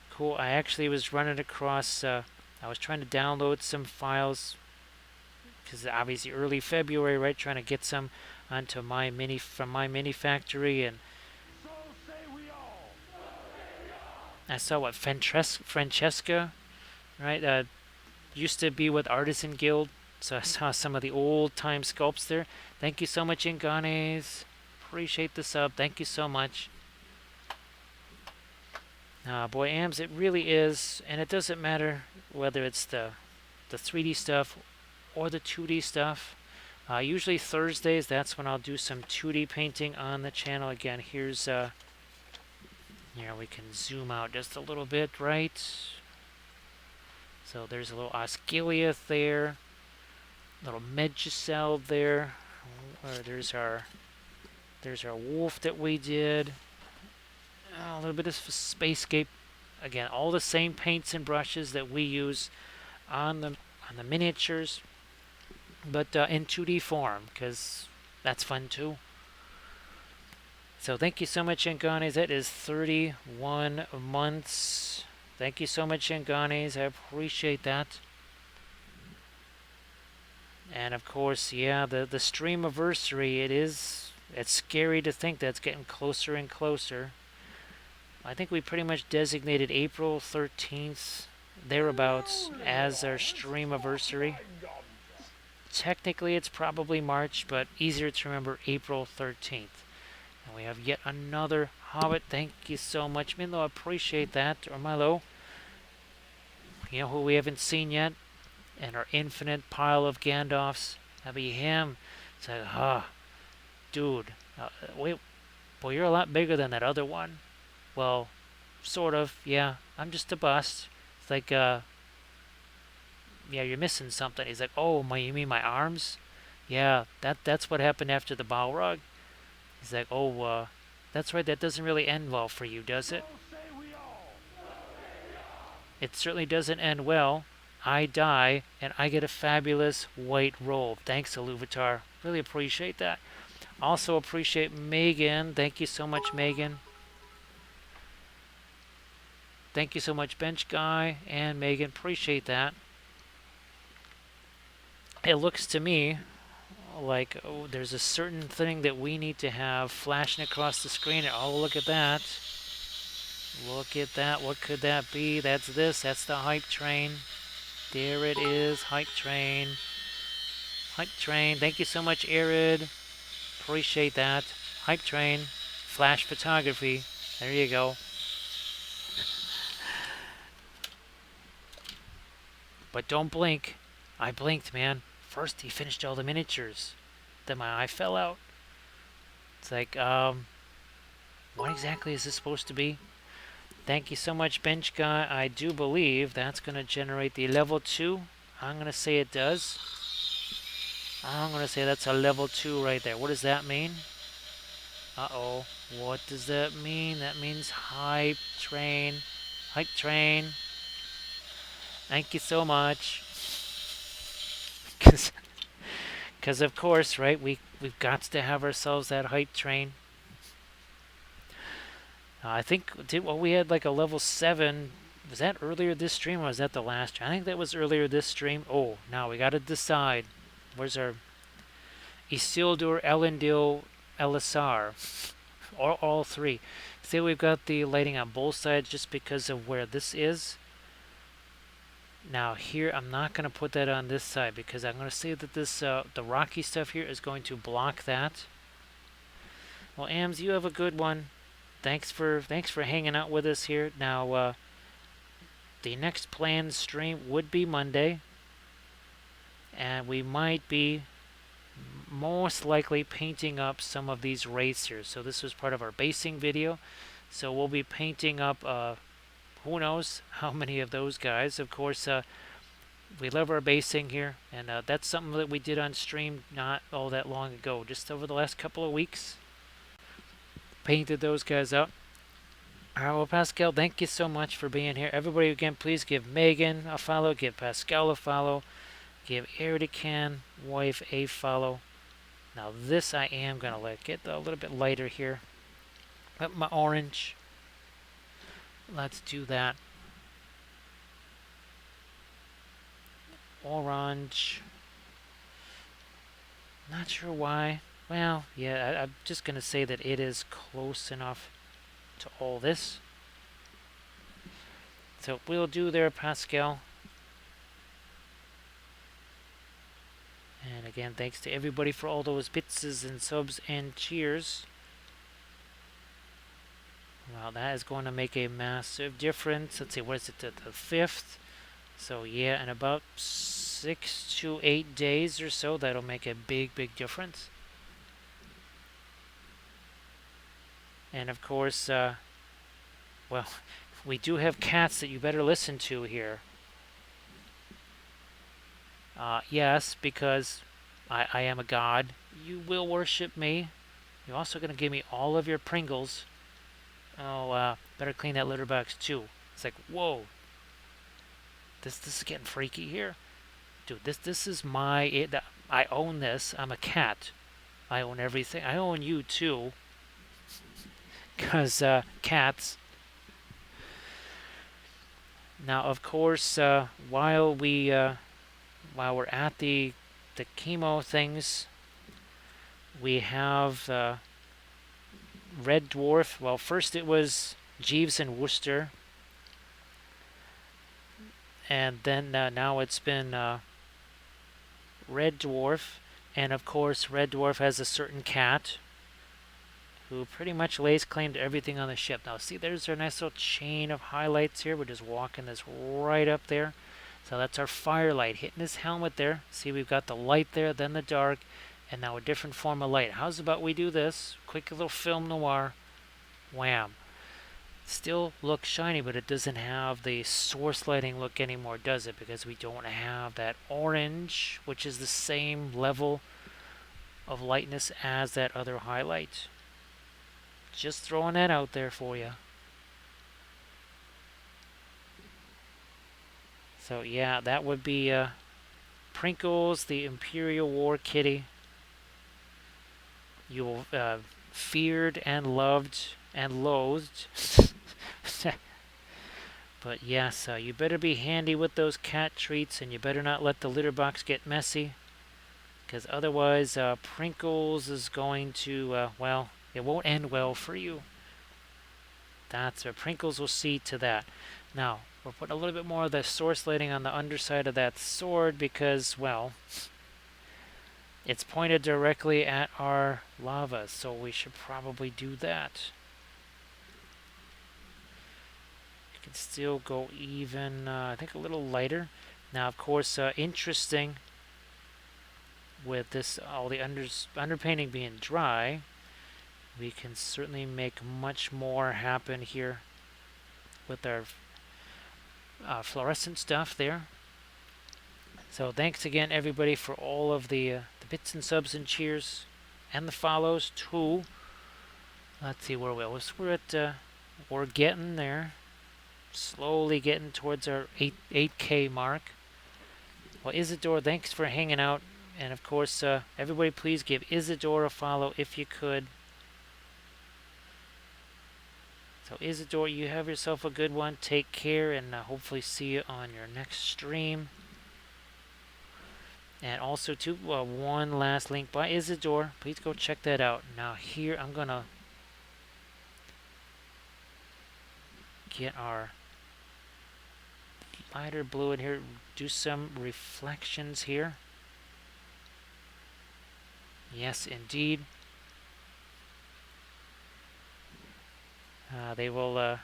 cool. I actually was running across, I was trying to download some files because obviously early February, right? Trying to get some onto my mini from my mini factory, and So say we all. I saw what Francesca, right? Used to be with Artisan Guild, so I saw some of the old time sculpts there. Thank you so much, Inganes. Appreciate the sub. Thank you so much. Boy, AMS, it really is, and it doesn't matter whether it's the 3D stuff or the 2D stuff. Usually Thursdays, that's when I'll do some 2D painting on the channel. Again, here's, we can zoom out just a little bit, right? So there's a little Osgiliath there, little Medjicel there. There's our wolf that we did. A little bit of Spacescape. Again, all the same paints and brushes that we use on the miniatures, but in 2D form, because that's fun too. So thank you so much, Yanganes. That is 31 months. Thank you so much, Yanganes. I appreciate that. And of course, yeah, the streamiversary, it's scary to think that's getting closer and closer. I think we pretty much designated April 13th, thereabouts, as our streamiversary. Technically, it's probably March, but easier to remember April 13th. And we have yet another Hobbit. Thank you so much, Milo. I appreciate that. Or Milo. You know who we haven't seen yet? And our infinite pile of Gandalfs. That'd be him. It's like, dude. Wait, boy, you're a lot bigger than that other one. Well, sort of, yeah. I'm just a bust. It's like, yeah, you're missing something. He's like, oh, you mean my arms? Yeah, that's what happened after the Balrog. He's like, oh, that's right, that doesn't really end well for you, does it? It certainly doesn't end well. I die, and I get a fabulous white robe. Thanks, Iluvatar. Really appreciate that. Also appreciate Megan. Thank you so much, Megan. Thank you so much, Bench Guy and Megan. Appreciate that. It looks to me like there's a certain thing that we need to have flashing across the screen. Oh, look at that. Look at that. What could that be? That's this. That's the hype train. There it is. Hype train. Hype train. Thank you so much, Arid. Appreciate that. Hype train. Flash photography. There you go. But don't blink. I blinked, man. First, he finished all the miniatures. Then my eye fell out. It's like, what exactly is this supposed to be? Thank you so much, Bench Guy. I do believe that's going to generate the level 2. I'm going to say it does. I'm going to say that's a level 2 right there. What does that mean? Uh-oh. What does that mean? That means hype train. Hype train. Thank you so much. Because of course, right, we've got to have ourselves that hype train. I think we had like a level 7. Was that earlier this stream or was that the last stream? I think that was earlier this stream. Oh, now we got to decide. Where's our Isildur, Elendil, Elisar? Or all 3. See, we've got the lighting on both sides just because of where this is. Now here, I'm not going to put that on this side because I'm going to say that this the rocky stuff here is going to block that. Well, Ams, you have a good one. Thanks for hanging out with us here. Now, the next planned stream would be Monday, and we might be most likely painting up some of these wraiths here. So this was part of our basing video. So we'll be painting up, who knows how many of those guys. Of course, we love our basing here, and that's something that we did on stream not all that long ago, just over the last couple of weeks. Painted those guys up. All right, well, Pascal, thank you so much for being here. Everybody, again, please give Megan a follow, give Pascal a follow, give Eridican wife a follow. Now this I am going to let get a little bit lighter here. Up my orange. Let's do that. Orange. Not sure why. Well, yeah, I'm just going to say that it is close enough to all this. So we'll do there, Pascal. And again, thanks to everybody for all those bits and subs and cheers. Wow, that is going to make a massive difference. Let's see, what is it, the 5th? So yeah, in about 6 to 8 days or so, that'll make a big, big difference. And of course, well, we do have cats that you better listen to here. Yes, because I am a god. You will worship me. You're also going to give me all of your Pringles. Oh, better clean that litter box too. It's like, whoa. This is getting freaky here. Dude, this is my... I own this. I'm a cat. I own everything. I own you too. Because, cats. Now, of course, while we're at the chemo things, we have Red Dwarf. Well, first it was Jeeves and Worcester, and then now it's been Red Dwarf, and of course Red Dwarf has a certain cat who pretty much lays claim to everything on the ship. Now see, there's our nice little chain of highlights here. We're just walking this right up there. So that's our firelight hitting his helmet there. See, we've got the light there, then the dark, and now a different form of light. How's about we do this? Quick little film noir. Wham. Still looks shiny, but it doesn't have the source lighting look anymore, does it? Because we don't have that orange, which is the same level of lightness as that other highlight. Just throwing that out there for you. So yeah, that would be Prinkles, the Imperial War Kitty. You feared and loved and loathed. But yes, you better be handy with those cat treats, and you better not let the litter box get messy. Because otherwise, Prinkles is going to, well, it won't end well for you. That's where Prinkles will see to that. Now, we'll put a little bit more of the source lighting on the underside of that sword because, well, it's pointed directly at our lava, so we should probably do that. You can still go even, I think, a little lighter. Now, of course, interesting with this, all the underpainting being dry, we can certainly make much more happen here with our fluorescent stuff there. So thanks again, everybody, for all of the bits and subs and cheers and the follows too. Let's see where we're at. We're getting there, slowly getting towards our 8K mark. Well, Isidore, thanks for hanging out, and of course, everybody, please give Isidore a follow if you could. So Isidore, you have yourself a good one. Take care, and hopefully see you on your next stream. And also, too, one last link by Isidore. Please go check that out. Now here, I'm going to get our lighter blue in here. Do some reflections here. Yes, indeed. They will,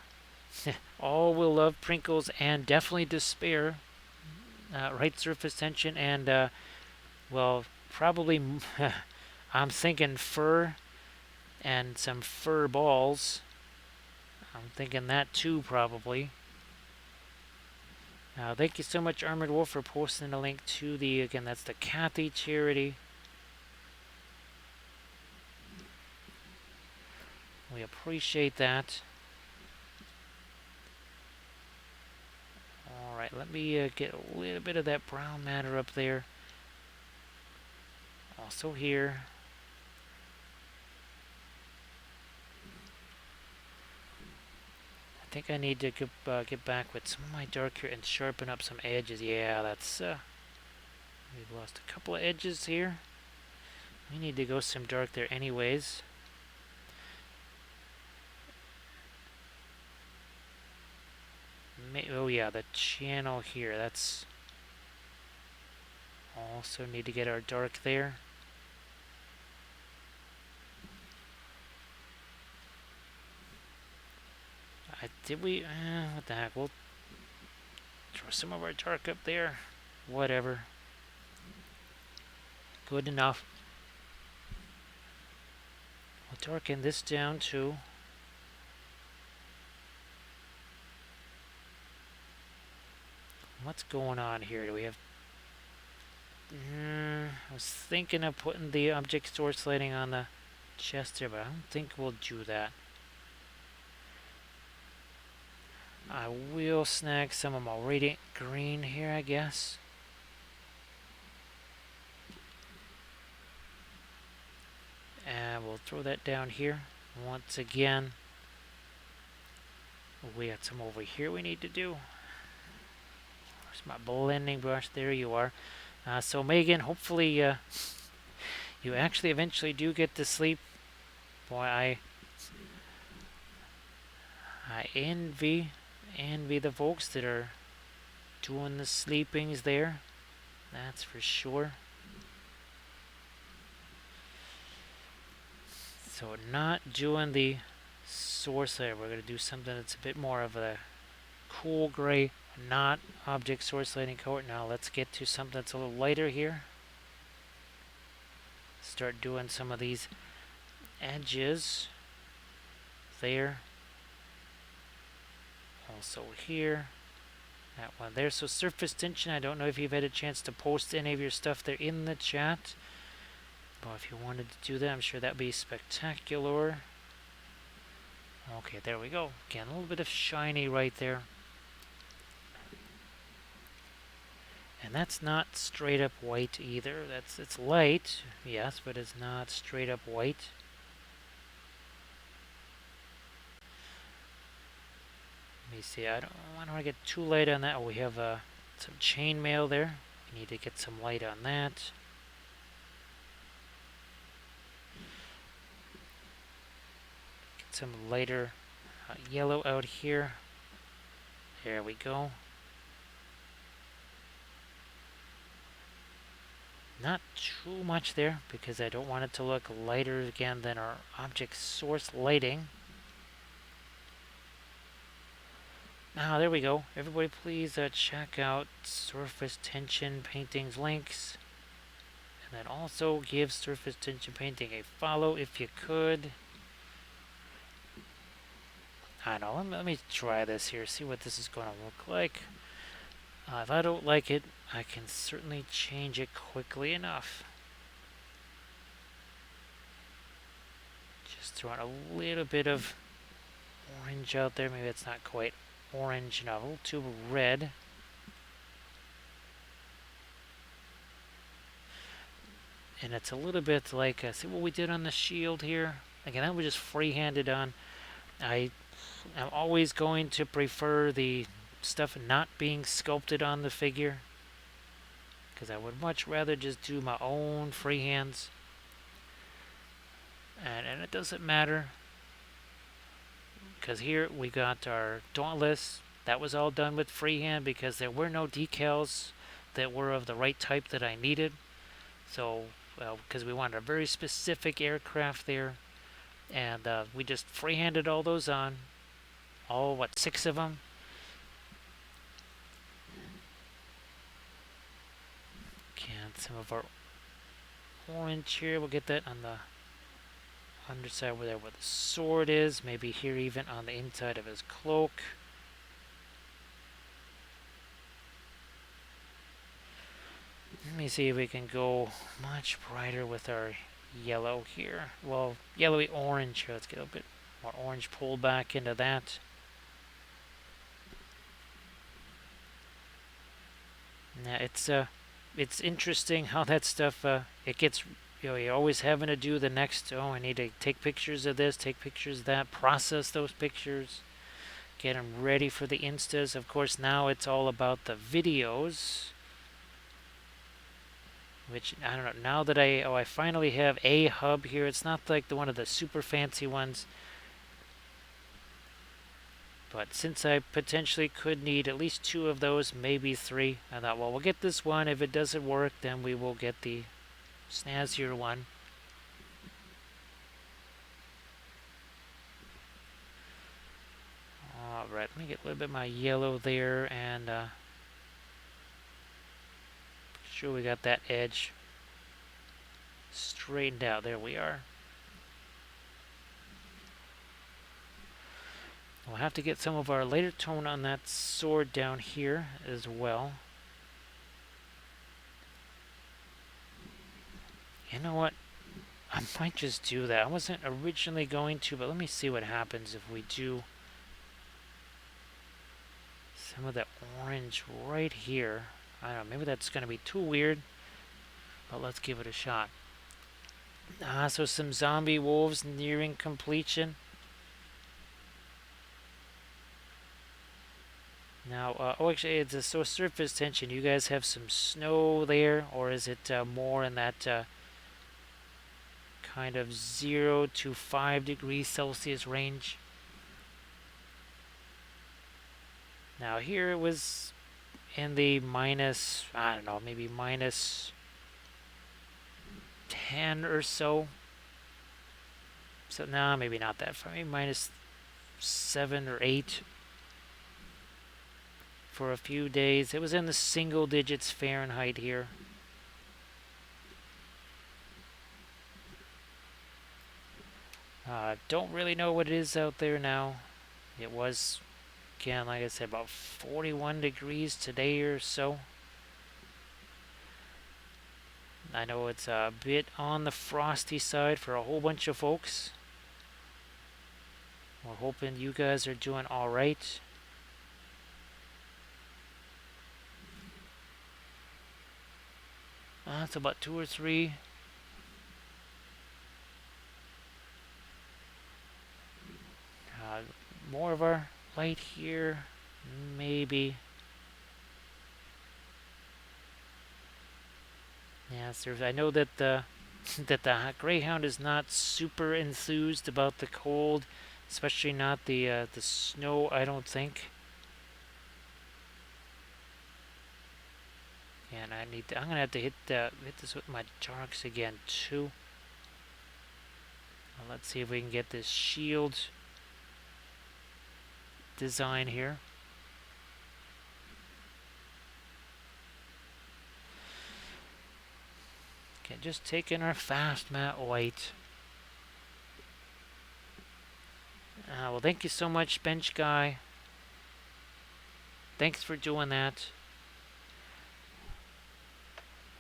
all will love Prinkles and definitely Despair. Right surface tension and, well, probably, I'm thinking fur and some fur balls. I'm thinking that too, probably. Thank you so much, Armored Wolf, for posting a link to the, again, that's the Kathy charity. We appreciate that. Alright, let me get a little bit of that brown matter up there. Also here. I think I need to get back with some of my dark here and sharpen up some edges. Yeah, that's... we've lost a couple of edges here. We need to go some dark there anyways. Oh yeah, the channel here. That's... also need to get our dark there. Did we... what the heck? We'll throw some of our dark up there. Whatever. Good enough. We'll darken this down too. What's going on here? Do we have... I was thinking of putting the object source lighting on the chest there, but I don't think we'll do that. I will snag some of my radiant green here, I guess. And we'll throw that down here. Once again, we got some over here we need to do. Where's my blending brush? There you are. So Megan, hopefully you actually eventually do get to sleep. Boy, I envy the folks that are doing the sleepings there. That's for sure. So not doing the source there. We're going to do something that's a bit more of a cool gray, not object source lighting color. Now let's get to something that's a little lighter here. Start doing some of these edges there. Also here. That one there. So surface tension, I don't know if you've had a chance to post any of your stuff there in the chat. But if you wanted to do that, I'm sure that'd be spectacular. Okay, there we go. Again, a little bit of shiny right there. And that's not straight up white either. It's light, yes, but it's not straight up white. Let me see. I don't want to get too light on that. Oh, we have some chainmail there. We need to get some light on that. Get some lighter yellow out here. There we go. Not too much there because I don't want it to look lighter again than our object source lighting. Now there we go. Everybody please check out Surface Tension Paintings links. And then also give Surface Tension Painting a follow if you could. I know, let me try this here, see what this is going to look like. If I don't like it, I can certainly change it quickly enough. Just throwing a little bit of orange out there. Maybe it's not quite orange enough. A little too red. And it's a little bit like, see what we did on the shield here? Again, that was just free-handed on. I'm always going to prefer the stuff not being sculpted on the figure, because I would much rather just do my own freehands. And it doesn't matter, because here we got our Dauntless. That was all done with freehand because there were no decals that were of the right type that I needed. So, because we wanted a very specific aircraft there, and we just freehanded all those on. All, what, 6 of them? And some of our orange here, we'll get that on the underside where the sword is. Maybe here even on the inside of his cloak. Let me see if we can go much brighter with our yellow here. Well, yellowy orange here. Let's get a bit more orange pulled back into that. Yeah, it's interesting how that stuff it gets. You're always having to do the next. Oh, I need to take pictures of this, take pictures of that, process those pictures, get them ready for the instas. Of course, now it's all about the videos. Which, I don't know, now that I finally have a hub here. It's not like the one of the super fancy ones. But since I potentially could need at least 2 of those, maybe 3, I thought, well, we'll get this one. If it doesn't work, then we will get the snazzier one. Alright, let me get a little bit of my yellow there, and sure we got that edge straightened out. There we are. We'll have to get some of our later tone on that sword down here as well. You know what? I might just do that. I wasn't originally going to, but let me see what happens if we do some of the orange right here. I don't know, maybe that's going to be too weird, but let's give it a shot. So some zombie wolves nearing completion. Now, oh, actually, it's a surface tension. You guys have some snow there, or is it more in that kind of 0 to 5 degrees Celsius range? Now, here it was in the minus, I don't know, maybe minus 10 or so. So, no, maybe not that far. Maybe minus 7 or 8. For a few days. It was in the single digits Fahrenheit here. Don't really know what it is out there now. It was, again, like I said, about 41 degrees today or so. I know it's a bit on the frosty side for a whole bunch of folks. We're hoping you guys are doing alright. It's about 2 or 3. More of our light here, maybe. Yes, I know that the Greyhound is not super enthused about the cold, especially not the snow. I don't think. And I'm gonna have to hit this with my darks again too. Well, let's see if we can get this shield design here. Okay, just taking our fast matte white. Well, thank you so much, Bench Guy. Thanks for doing that.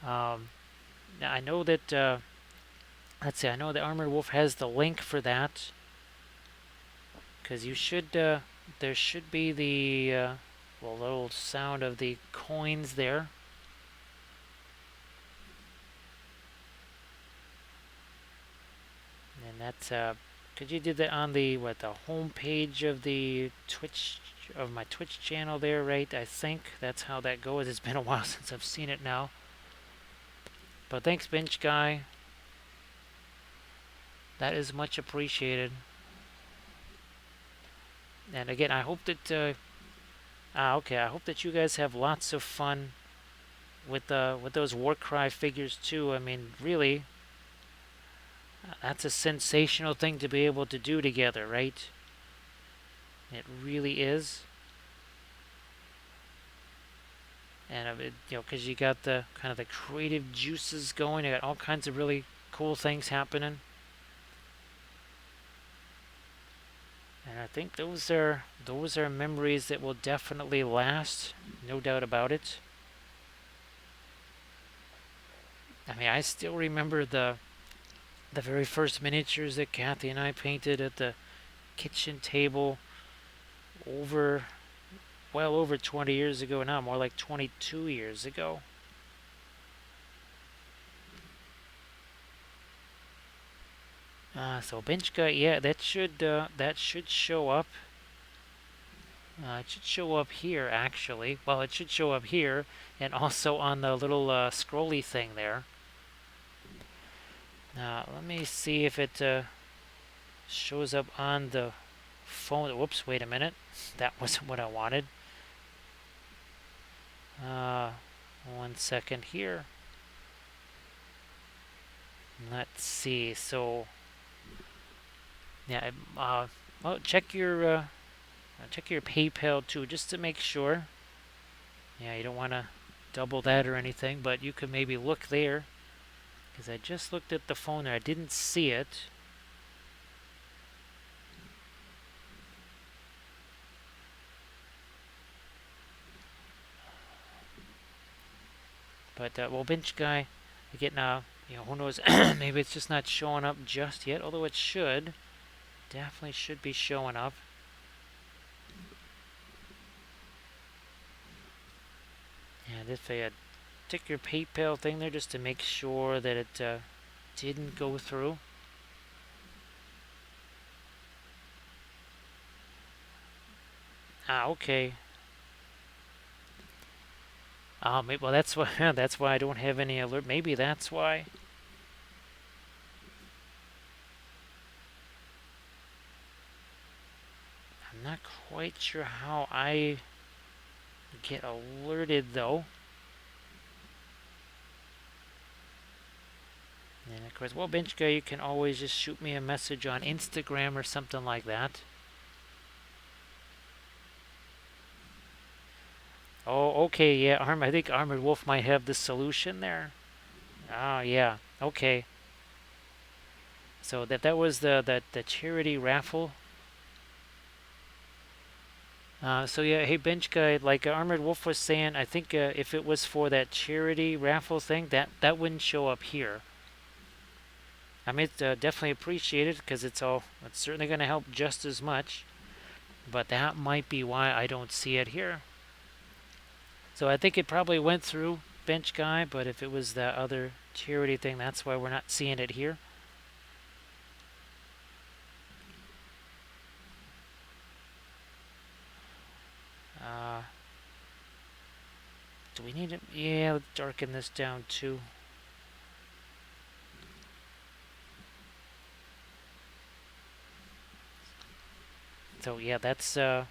Now I know that, let's see, I know the Armored Wolf has the link for that. Because you should, there should be the, well, little sound of the coins there. And that's, because you did that on the, the home page of the Twitch, of my Twitch channel there, right? I think that's how that goes. It's been a while since I've seen it now. But thanks, Bench Guy. That is much appreciated. And again, I hope that Okay. I hope that you guys have lots of fun with those Warcry figures too. I mean, really, that's a sensational thing to be able to do together, right? It really is. And because you got the kind of the creative juices going, you got all kinds of really cool things happening. And I think those are memories that will definitely last, no doubt about it. I mean, I still remember the very first miniatures that Kathy and I painted at the kitchen table over well over 20 years ago now, more like 22 years ago. So bench guy, yeah, that should show up. It should show up here actually. Well, it should show up here and also on the little scrolly thing there. Let me see if it shows up on the phone. Whoops, wait a minute. That wasn't what I wanted. 1 second here. Let's see. So, yeah. Well, check your PayPal too, just to make sure. Yeah, you don't want to double that or anything, but you could maybe look there, because I just looked at the phone and I didn't see it. But well, bench guy, again, who knows? Maybe it's just not showing up just yet. Although it should, definitely should be showing up. And if I tick your PayPal thing there just to make sure that it didn't go through. Okay. Maybe, well, that's why that's why I don't have any alert. Maybe that's why. I'm not quite sure how I get alerted though. And of course, well, bench guy, you can always just shoot me a message on Instagram or something like that. Oh, okay, yeah, I think Armored Wolf might have the solution there. Oh, yeah, okay. So that was the charity raffle. So yeah, hey bench guy, like Armored Wolf was saying, I think if it was for that charity raffle thing, that wouldn't show up here. I mean, it's definitely appreciated because it's certainly going to help just as much, but that might be why I don't see it here. So I think it probably went through bench guy, but if it was that other charity thing, that's why we're not seeing it here. Do we need to? Yeah, let's darken this down too. So yeah, that's some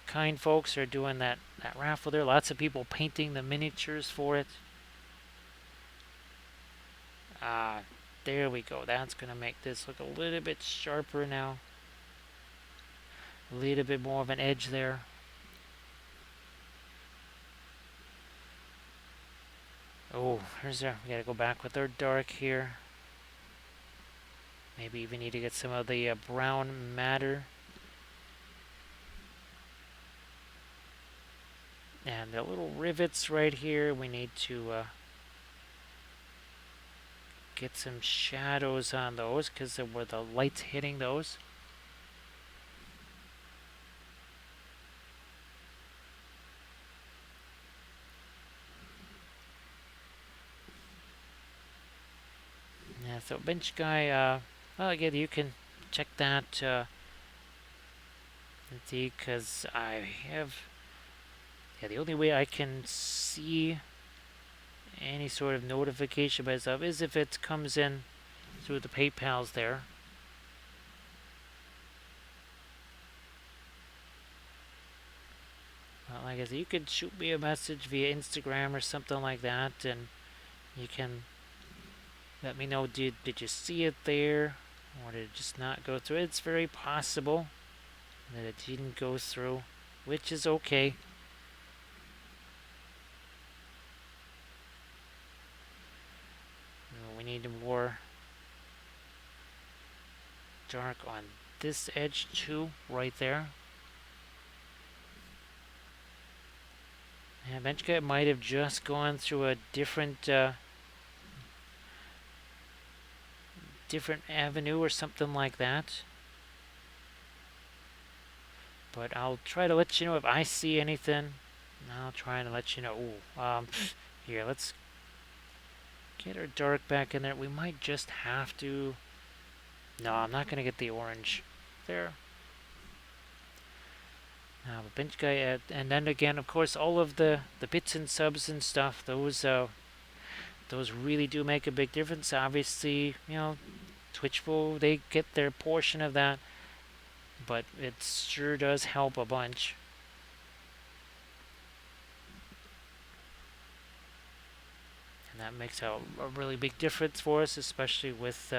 kind folks are doing that raffle there. Lots of people painting the miniatures for it. There we go. That's gonna make this look a little bit sharper now. A little bit more of an edge there. Oh, we gotta go back with our dark here. Maybe even need to get some of the brown matter. And the little rivets right here, we need to get some shadows on those because of where the light's hitting those. Yeah, so bench guy, well, again, you can check that see, because I have, yeah, the only way I can see any sort of notification by itself is if it comes in through the PayPals there. like I said, you could shoot me a message via Instagram or something like that, and you can let me know, did you see it there, or did it just not go through? It's very possible that it didn't go through, which is okay. We need more dark on this edge too, right there. Yeah, Benchka might have just gone through a different different avenue or something like that. But I'll try to let you know if I see anything. I'll try to let you know. Ooh, here, let's get our dark back in there. We might just have to. No, I'm not gonna get the orange there. But bench guy, and then again, of course, all of the bits and subs and stuff. Those really do make a big difference. Obviously, Twitch they get their portion of that, but it sure does help a bunch. And that makes a really big difference for us, especially with,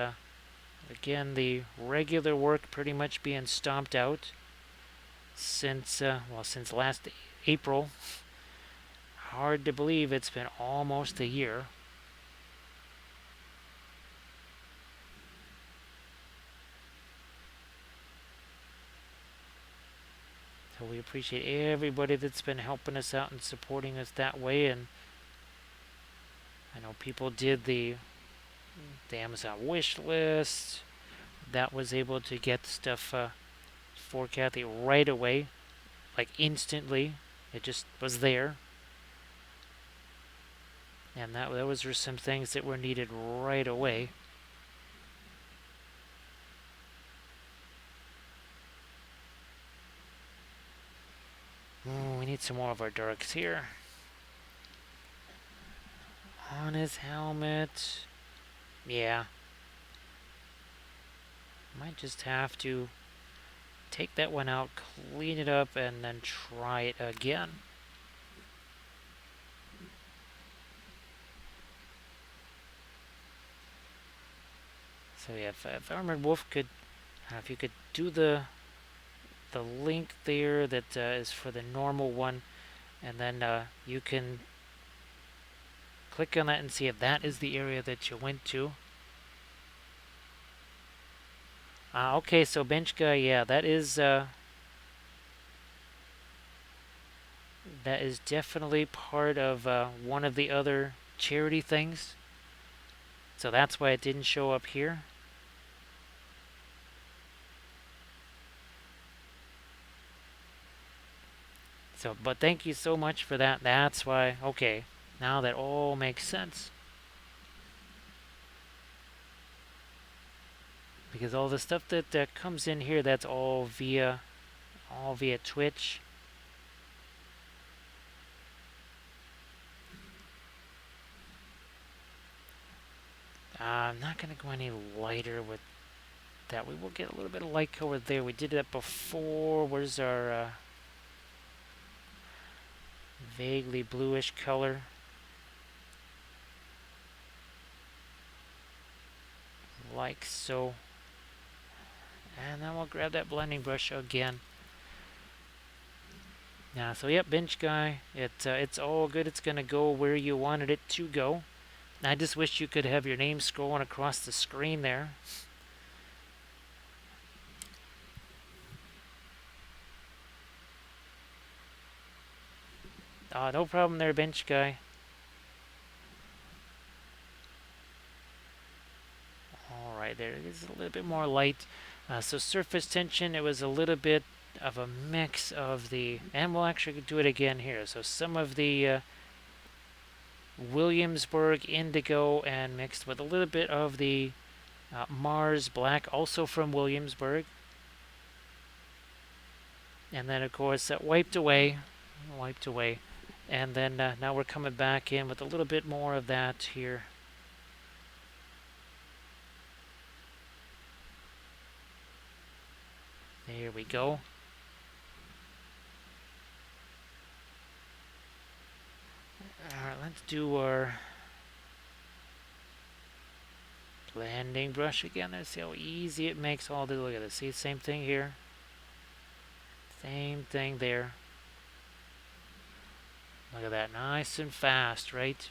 again, the regular work pretty much being stomped out since last April. Hard to believe it's been almost a year. So we appreciate everybody that's been helping us out and supporting us that way. And I know people did the Amazon wish list. That was able to get stuff for Kathy right away, like instantly. It just was there. And those were some things that were needed right away. Ooh, we need some more of our darks here. On his helmet. Yeah. Might just have to take that one out, clean it up, and then try it again. So yeah, if Armored Wolf could, if you could do the link there that is for the normal one, and then you can click on that and see if that is the area that you went to. Okay, so bench guy, yeah, that is definitely part of one of the other charity things. So that's why it didn't show up here. So, but thank you so much for that. That's why. Okay, now that all makes sense. Because all the stuff that comes in here, that's all via Twitch. I'm not going to go any lighter with that. We will get a little bit of light color there. We did that before. Where's our vaguely bluish color? Like so. And then we'll grab that blending brush again. Yeah, so yep, bench guy. It's all good. It's going to go where you wanted it to go. I just wish you could have your name scrolling across the screen there. No problem there, bench guy. Alright, there it is a little bit more light. So surface tension, it was a little bit of a mix of the... And we'll actually do it again here. So some of the Williamsburg indigo and mixed with a little bit of the Mars black, also from Williamsburg. And then, of course, wiped away. And then now we're coming back in with a little bit more of that here. There we go. Alright, let's do our blending brush again. Let's see how easy it makes all this. Look at this. See, same thing here. Same thing there. Look at that. Nice and fast, right?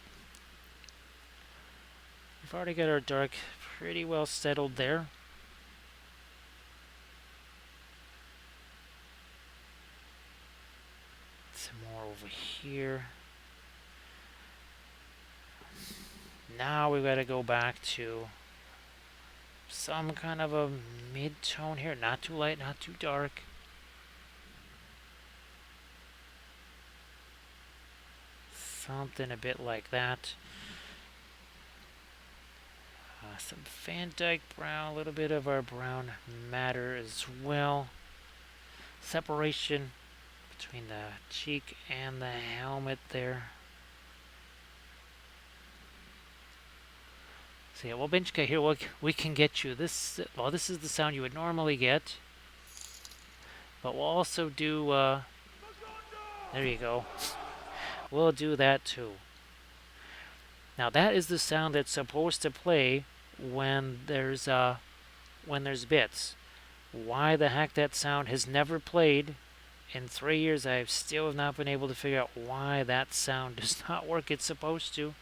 We've already got our dark pretty well settled there. Some more over here. Now we've got to go back to some kind of a mid-tone here. Not too light, not too dark. Something a bit like that. Some Van Dyke brown, a little bit of our brown matter as well. Separation between the cheek and the helmet there. So yeah, well, Benchka here, we can get you this. Well, this is the sound you would normally get, but we'll also do. There you go. We'll do that too. Now that is the sound that's supposed to play when there's bits. Why the heck that sound has never played in 3 years? I still have not been able to figure out why that sound does not work. It's supposed to.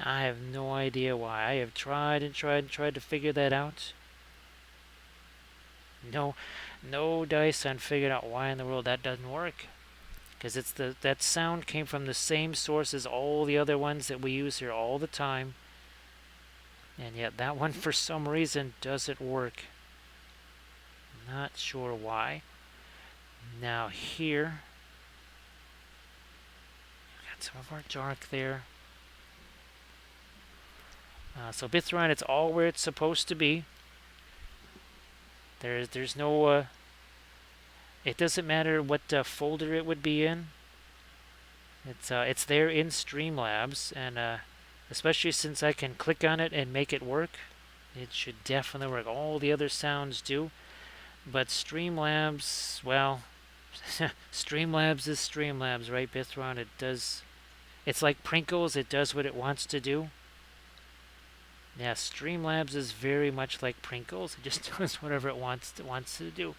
I have no idea why. I have tried and tried and tried to figure that out. No dice on figuring out why in the world that doesn't work. Because that sound came from the same source as all the other ones that we use here all the time. And yet that one for some reason doesn't work. Not sure why. Now here, got some of our dark there. So Bithron, it's all where it's supposed to be. There's no. It doesn't matter what folder it would be in. It's there in Streamlabs, and especially since I can click on it and make it work, it should definitely work. All the other sounds do, but Streamlabs, well, Streamlabs is Streamlabs, right, Bithron? It does. It's like Prinkles. It does what it wants to do. Yeah, Streamlabs is very much like Prinkles. It just does whatever it wants to do.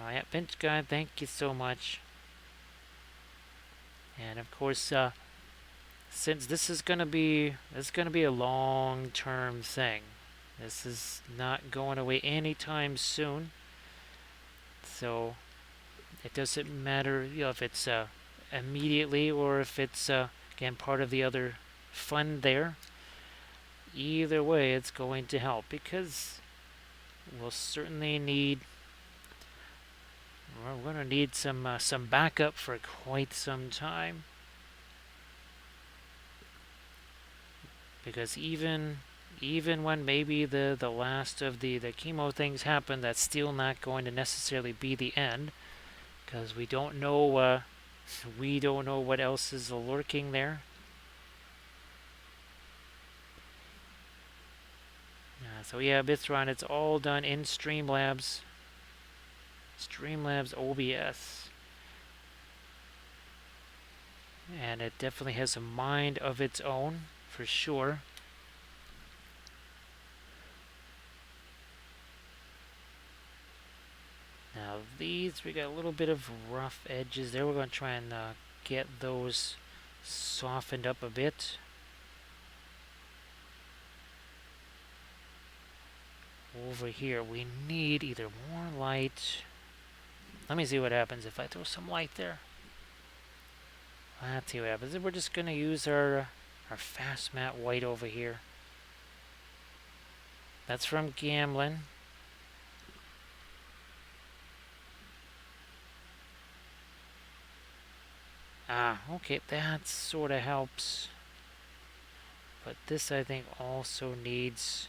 Yeah, Bench Guy, thank you so much. And of course, since this is gonna be a long-term thing, this is not going away anytime soon. So it doesn't matter, if it's immediately or if it's again part of the other fund there. Either way, it's going to help because we'll certainly need. We're going to need some backup for quite some time. Because even when maybe the last of the chemo things happen, that's still not going to necessarily be the end. Because we don't know what else is lurking there. So yeah, Bithron, it's all done in Streamlabs. Streamlabs OBS. And it definitely has a mind of its own, for sure. Now these, we got a little bit of rough edges there. We're going to try and get those softened up a bit. Over here, we need either more light. Let me see what happens if I throw some light there. Let's see what happens. We're just going to use our fast matte white over here. That's from Gamblin. Okay, that sort of helps. But this, I think, also needs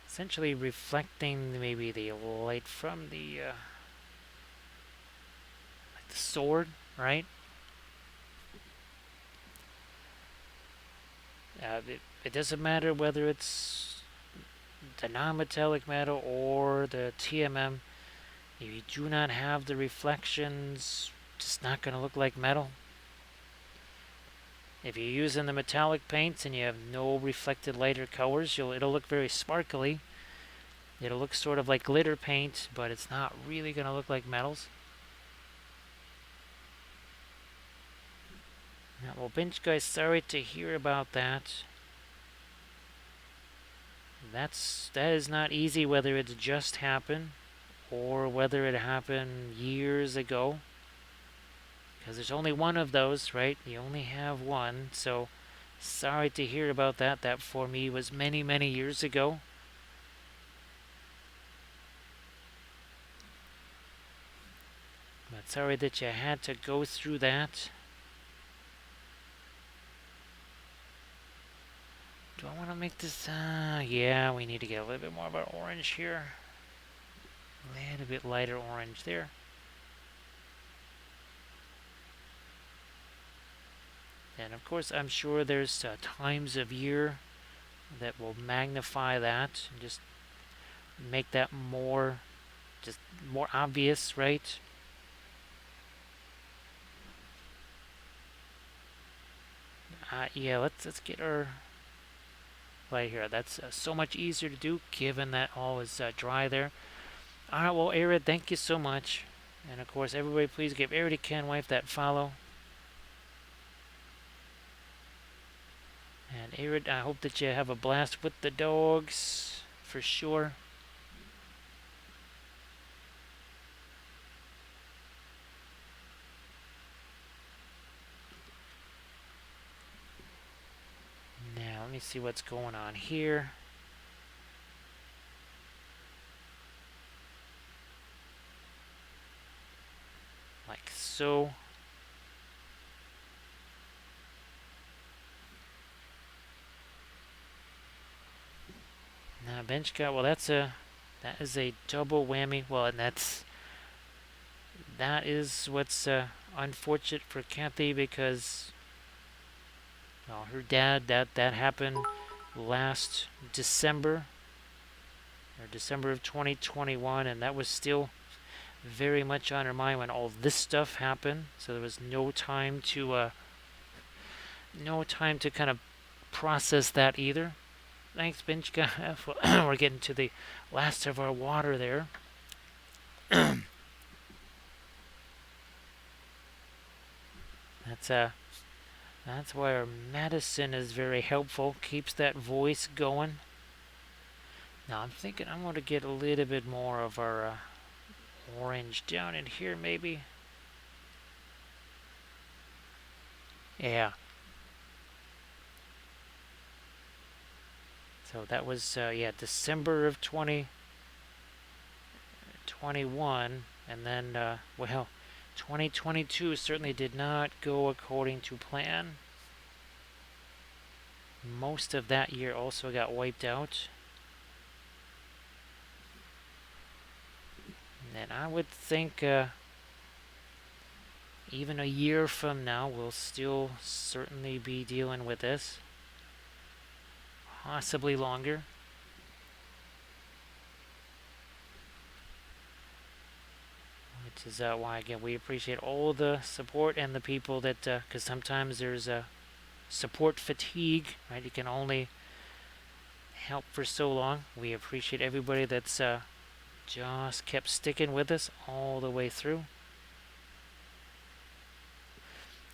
essentially reflecting maybe the light from the like the sword, right? It doesn't matter whether it's the non-metallic metal or the TMM, if you do not have the reflections, it's not going to look like metal. If you're using the metallic paints and you have no reflected lighter colors, it'll look very sparkly. It'll look sort of like glitter paint, but it's not really going to look like metals. Yeah, well, Bench Guy, sorry to hear about that. That is not easy, whether it's just happened or whether it happened years ago. Because there's only one of those, right? You only have one, so sorry to hear about that. That for me was many, many years ago. But sorry that you had to go through that. Do I want to make this? Yeah, we need to get a little bit more of our orange here. A little bit lighter orange there. And of course, I'm sure there's times of year that will magnify that and just make that more obvious, right? Yeah, let's get our light here. That's so much easier to do, given that all is dry there. All right, well, Arid, thank you so much. And of course, everybody, please give Arid Canwife that follow. And Arid, I hope that you have a blast with the dogs, for sure. Now, let me see what's going on here. Like so. Now, bench cut, well, that is a double whammy. Well, and that is what's unfortunate for Kathy, because well, her dad, that happened last December, or December of 2021, and that was still very much on her mind when all this stuff happened. So there was no time to kind of process that either. Thanks, bench guy. We're getting to the last of our water there. That's why our medicine is very helpful. Keeps that voice going. Now I'm thinking I'm going to get a little bit more of our orange down in here, maybe. Yeah. So that was December of 2021, and then well, 2022 certainly did not go according to plan. Most of that year also got wiped out. And I would think even a year from now we'll still certainly be dealing with this. Possibly longer. Which is why, again, we appreciate all the support and the people that, because sometimes there's support fatigue, right? You can only help for so long. We appreciate everybody that's just kept sticking with us all the way through.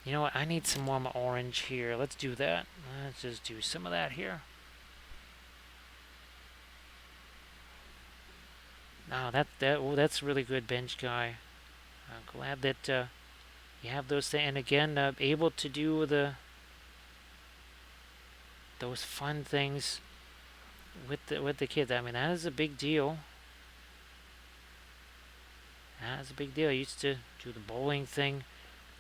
You know what? I need some more of my orange here. Let's do that. Let's just do some of that here. Oh, that's really good, bench guy. I'm glad that you have those things, and again, able to do those fun things with the kids. I mean, that is a big deal. That is a big deal. I used to do the bowling thing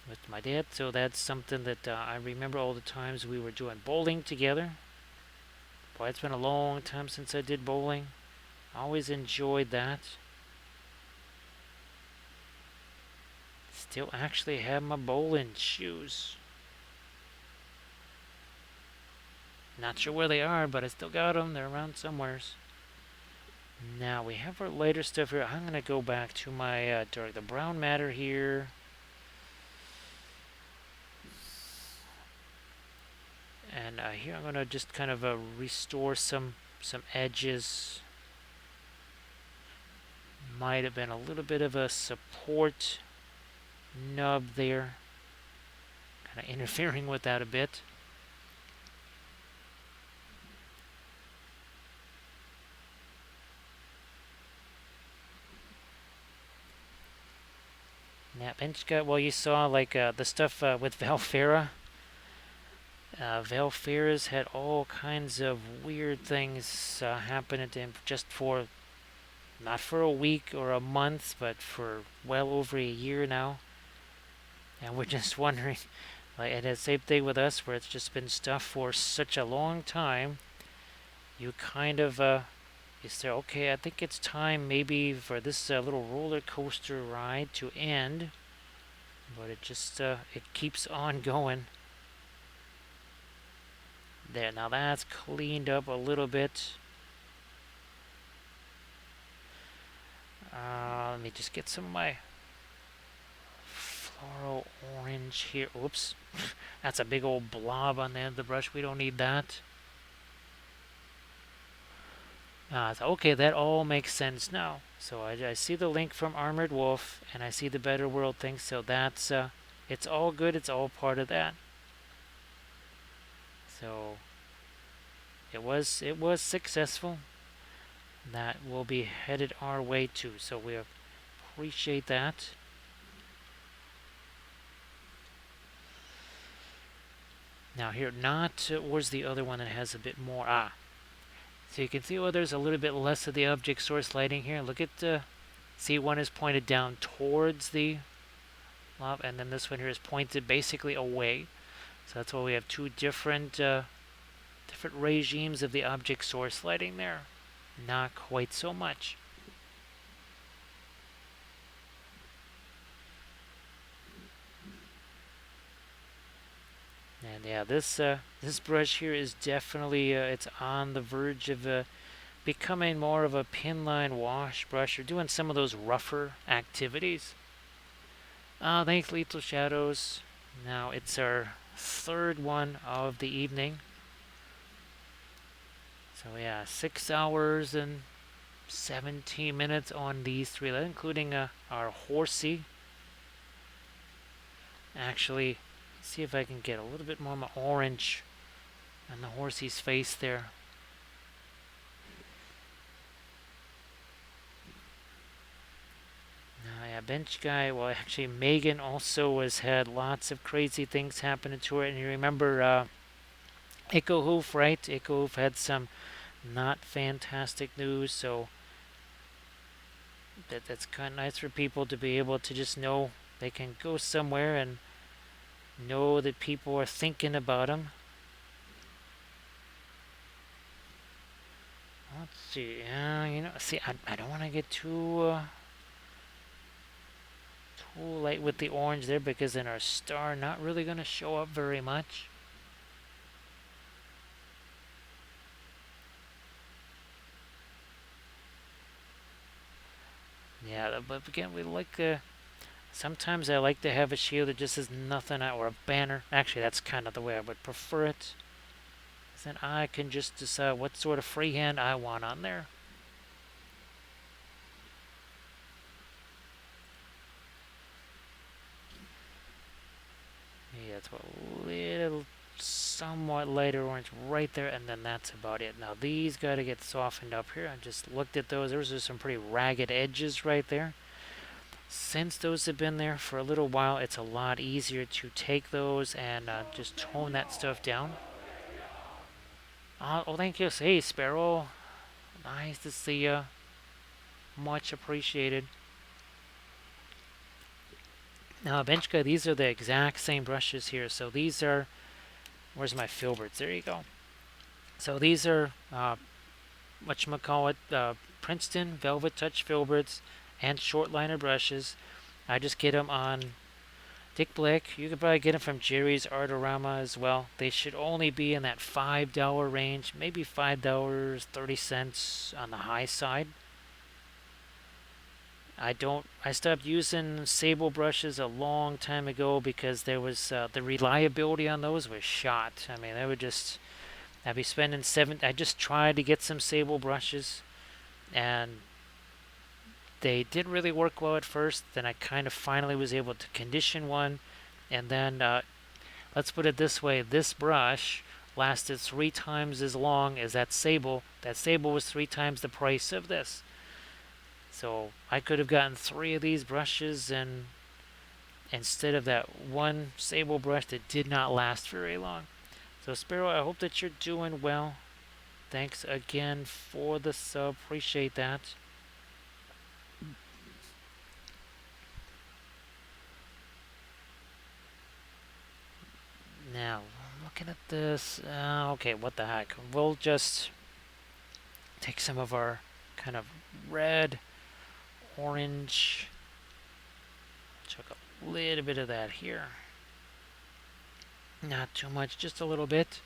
with my dad, so that's something that I remember all the times we were doing bowling together. Boy, it's been a long time since I did bowling. I always enjoyed that. Still actually have my bowling shoes. Not sure where they are, but I still got them. They're around somewheres. Now we have our lighter stuff here. I'm gonna go back to my the brown matter here. And here I'm gonna just kind of restore some edges. Might have been a little bit of a support nub there, kind of interfering with that a bit. Now, Benchka, well, you saw like the stuff with Valfera. Valfera's had all kinds of weird things happening to him just for, not for a week or a month, but for well over a year now. And we're just wondering, like, and the same thing with us, where it's just been stuff for such a long time. You kind of, you say, okay, I think it's time maybe for this little roller coaster ride to end. But it just, it keeps on going. There, now that's cleaned up a little bit. Let me just get some of my floral orange here. Oops. That's a big old blob on the end of the brush. We don't need that. So okay, that all makes sense now. So I see the link from Armored Wolf, and I see the Better World thing. So that's, it's all good. It's all part of that. So it was successful. That will be headed our way too. So we appreciate that. Now here, not where's the other one that has a bit more? So you can see, there's a little bit less of the object source lighting here. Look at, see, one is pointed down towards the lob, and then this one here is pointed basically away. So that's why we have two different different regimes of the object source lighting there. Not quite so much. And yeah, this brush here is definitely it's on the verge of becoming more of a pinline wash brush. You're doing some of those rougher activities. Thanks, Lethal Shadows. Now it's our third one of the evening. So yeah, 6 hours and 17 minutes on these three, including our horsey. Actually, see if I can get a little bit more of my orange on the horsey's face there. Now, yeah, bench guy. Well, actually, Megan also has had lots of crazy things happening to her. And you remember Ickohoof, right? Ickohoof had some not fantastic news, so that's kind of nice for people to be able to just know they can go somewhere and know that people are thinking about them. Let's see. See, I don't want to get too light with the orange there, because then our star not really going to show up very much. Yeah, but again, we like sometimes I like to have a shield that just says nothing, or a banner. Actually, that's kind of the way I would prefer it. Then I can just decide what sort of freehand I want on there. Yeah, that's a little somewhat lighter orange right there, and then that's about it. Now these got to get softened up here. I just looked at those. Those are some pretty ragged edges right there. Since those have been there for a little while, it's a lot easier to take those and just tone that stuff down. Oh, thank you. Hey, Sparrow. Nice to see you. Much appreciated. Now, Benchka, these are the exact same brushes here. So these are, where's my filberts? There you go. So these are, whatchamacallit, Princeton Velvet Touch filberts and short liner brushes. I just get them on Dick Blick. You could probably get them from Jerry's Artorama as well. They should only be in that $5 range, maybe $5.30 on the high side. I stopped using sable brushes a long time ago because there was the reliability on those was shot. I mean, they would just I'd be spending I just tried to get some sable brushes, and they didn't really work well at first. Then I kind of finally was able to condition one, and then let's put it this way: this brush lasted 3 times as long as that sable. That sable was 3 times the price of this. So I could have gotten 3 of these brushes, and instead of that one sable brush that did not last very long. So Sparrow, I hope that you're doing well. Thanks again for the sub. Appreciate that. Now, looking at this, okay, what the heck? We'll just take some of our kind of red, orange, chuck a little bit of that here. Not too much, just a little bit.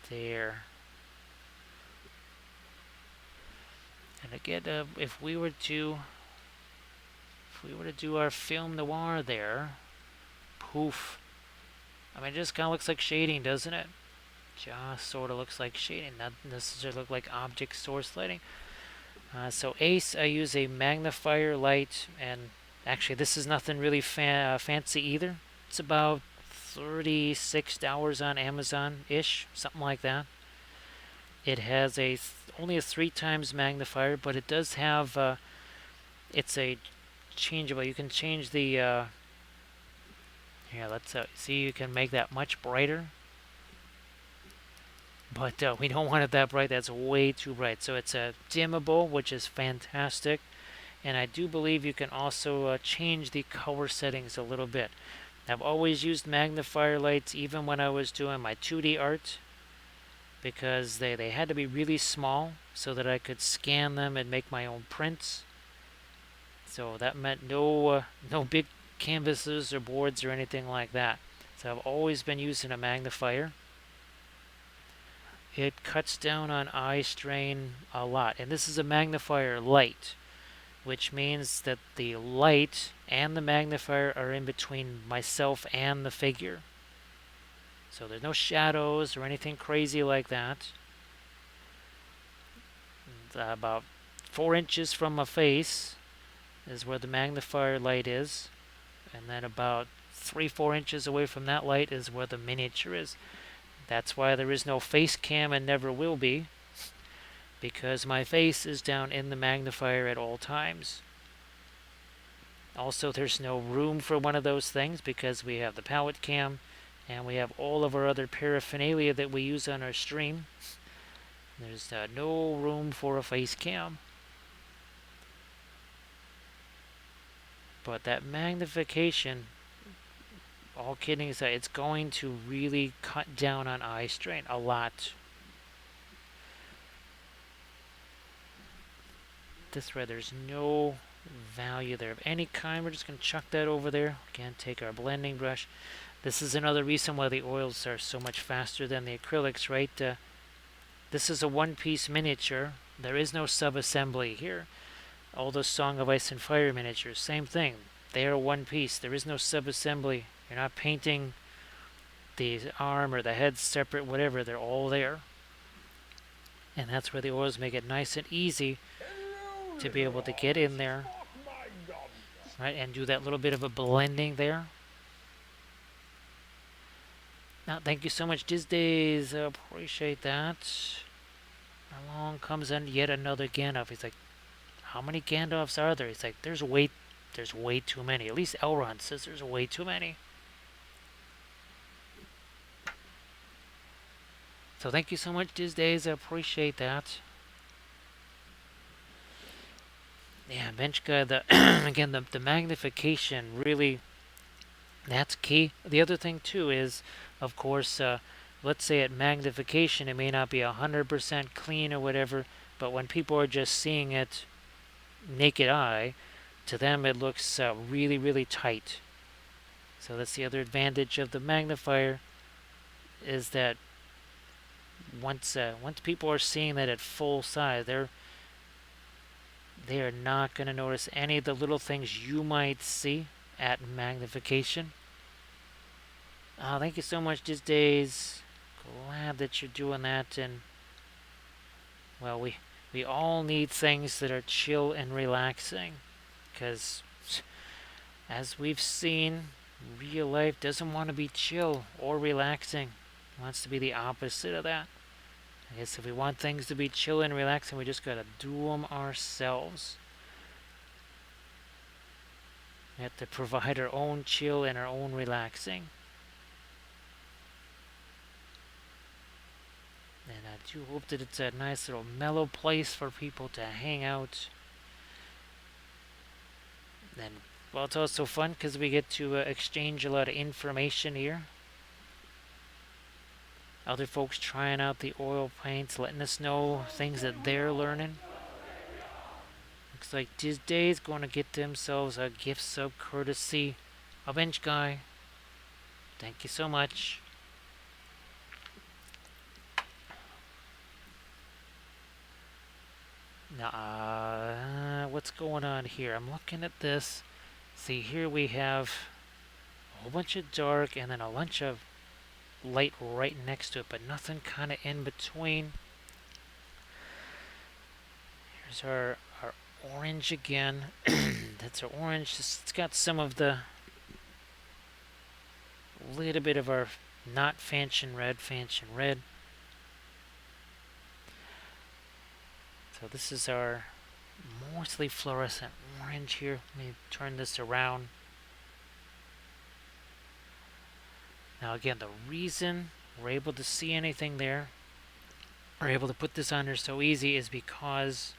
There. And again, if we were to do our film noir there, poof. I mean, it just kind of looks like shading, doesn't it? Just sort of looks like shading. Not necessarily look like object source lighting. So Ace, I use a magnifier light, and actually this is nothing really fancy either. It's about $36 on Amazon-ish, something like that. It has only a 3 times magnifier, but it does have, it's a changeable. You can change the, here, let's see, you can make that much brighter. But we don't want it that bright. That's way too bright. So it's a dimmable, which is fantastic. And I do believe you can also change the color settings a little bit. I've always used magnifier lights even when I was doing my 2D art, because they had to be really small so that I could scan them and make my own prints. So that meant no big canvases or boards or anything like that. So I've always been using a magnifier. It cuts down on eye strain a lot. And this is a magnifier light, which means that the light and the magnifier are in between myself and the figure. So there's no shadows or anything crazy like that. And, about 4 inches from my face is where the magnifier light is. And then about 3-4 inches away from that light is where the miniature is. That's why there is no face cam and never will be, because my face is down in the magnifier at all times. Also, there's no room for one of those things because we have the palette cam and we have all of our other paraphernalia that we use on our stream. There's no room for a face cam. But that magnification, all kidding aside, it's going to really cut down on eye strain a lot. This way, there's no value there of any kind. We're just going to chuck that over there. Again, take our blending brush. This is another reason why the oils are so much faster than the acrylics, right? This is a one-piece miniature. There is no sub-assembly here. All those Song of Ice and Fire miniatures, same thing. They are one piece. There is no sub-assembly. You're not painting the arm or the head separate, whatever. They're all there. And that's where the oils make it nice and easy to be able to get in there, right, and do that little bit of a blending there. Now, thank you so much, Disdays. Appreciate that. Along comes in yet another Gandalf. He's like, how many Gandalfs are there? He's like, there's way too many. At least Elrond says there's way too many. So thank you so much, Disdays. I appreciate that. Yeah, Benchka, again, the magnification really, that's key. The other thing too is, of course, let's say at magnification, it may not be 100% clean or whatever, but when people are just seeing it naked eye, to them it looks really, really tight. So that's the other advantage of the magnifier, is that once people are seeing that at full size, they are not going to notice any of the little things you might see at magnification. Oh, thank you so much, these days. Glad that you're doing that. And well, we all need things that are chill and relaxing, because as we've seen, real life doesn't want to be chill or relaxing. It wants to be the opposite of that. I guess if we want things to be chill and relaxing, we just gotta do them ourselves. We have to provide our own chill and our own relaxing. And I do hope that it's a nice little mellow place for people to hang out. And well, it's also fun because we get to exchange a lot of information here. Other folks trying out the oil paints, letting us know things that they're learning. Looks like Disday's going to get themselves a gift sub courtesy of Bench Guy. Thank you so much. Now, what's going on here? I'm looking at this. See, here we have a whole bunch of dark and then a bunch of light right next to it, but nothing kind of in between. Here's our orange again. That's our orange. It's got some of the little bit of our not fanchon red. So this is our mostly fluorescent orange here. Let me turn this around. Now again, the reason we're able to see anything there, we're able to put this on there so easy, is because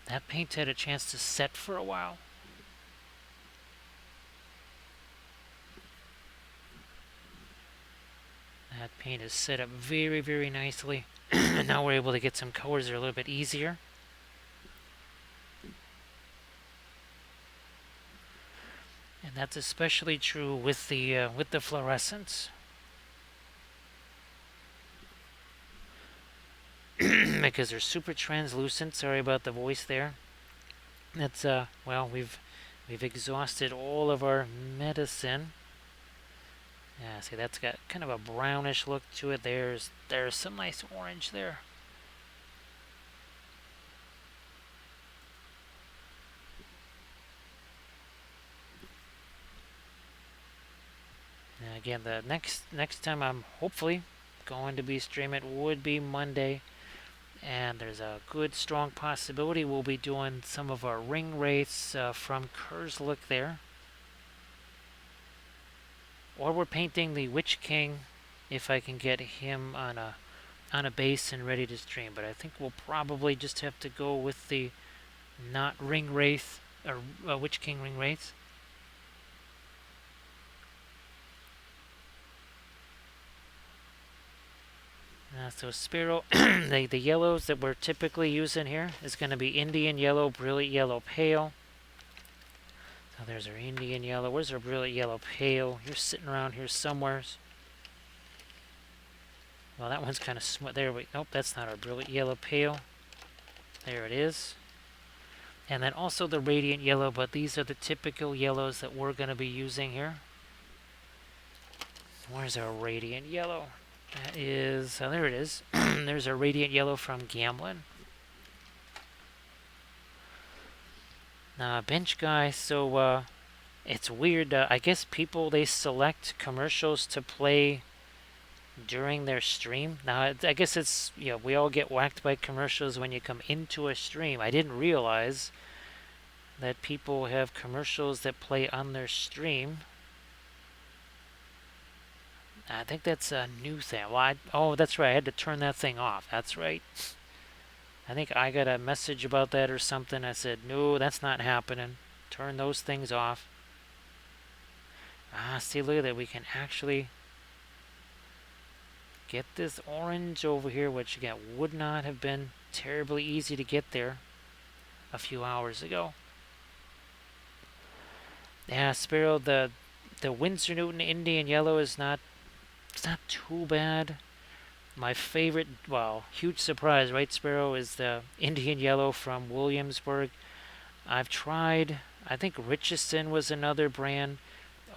that paint had a chance to set for a while. That paint is set up very, very nicely. And now we're able to get some colors that are a little bit easier. And that's especially true with the fluorescents. Because they're super translucent. Sorry about the voice there. That's well, we've exhausted all of our medicine. Yeah, see, that's got kind of a brownish look to it. There's some nice orange there. Now again, the next time I'm hopefully going to be streaming would be Monday, and there's a good strong possibility we'll be doing some of our ring wraiths from Kurzlook there. Or we're painting the Witch King if I can get him on a base and ready to stream. But I think we'll probably just have to go with the not ring wraith or Witch King ring wraiths. So Sparrow, the yellows that we're typically using here is going to be Indian Yellow, Brilliant Yellow, Pale. So there's our Indian Yellow. Where's our Brilliant Yellow, Pale? You're sitting around here somewheres. Well, that one's kind of smooth. There we. Nope, that's not our Brilliant Yellow, Pale. There it is. And then also the Radiant Yellow, but these are the typical yellows that we're going to be using here. Where's our Radiant Yellow? That is, there it is. There's a Radiant Yellow from Gamblin. Bench Guy, so it's weird. I guess people, they select commercials to play during their stream. Now, I guess it's, you know, we all get whacked by commercials when you come into a stream. I didn't realize that people have commercials that play on their stream. I think that's a new thing. Well, oh, that's right. I had to turn that thing off. That's right. I think I got a message about that or something. I said, no, that's not happening. Turn those things off. See, look at that. We can actually get this orange over here, which again would not have been terribly easy to get there a few hours ago. Yeah, Sparrow, the Winsor Newton Indian Yellow is not, it's not too bad. My favorite, well, huge surprise, right, Sparrow, is the Indian Yellow from Williamsburg. I've tried, I think Richardson was another brand.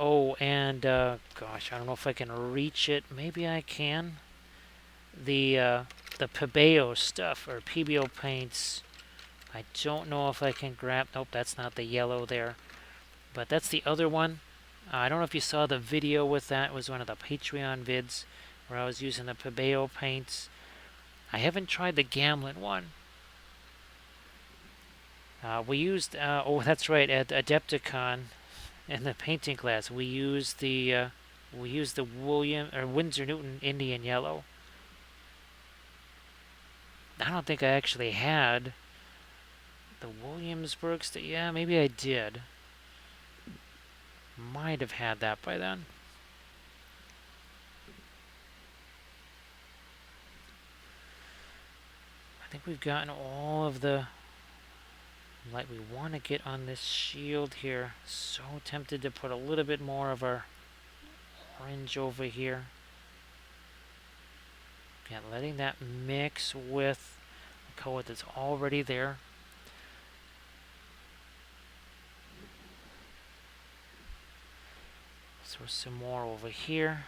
Oh, and gosh, I don't know if I can reach it. Maybe I can. The Pebeo stuff or PBO paints. I don't know if I can grab. Nope, that's not the yellow there. But that's the other one. I don't know if you saw the video with that. It was one of the Patreon vids where I was using the Pebeo paints. I haven't tried the Gamlin one. We used, oh, that's right, at Adepticon in the painting class. We used the William or Winsor Newton Indian Yellow. I don't think I actually had the Williamsburg. Yeah, maybe I did. Might have had that by then. I think we've gotten all of the light we want to get on this shield here. So tempted to put a little bit more of our orange over here. Yeah, letting that mix with the color that's already there. So some more over here.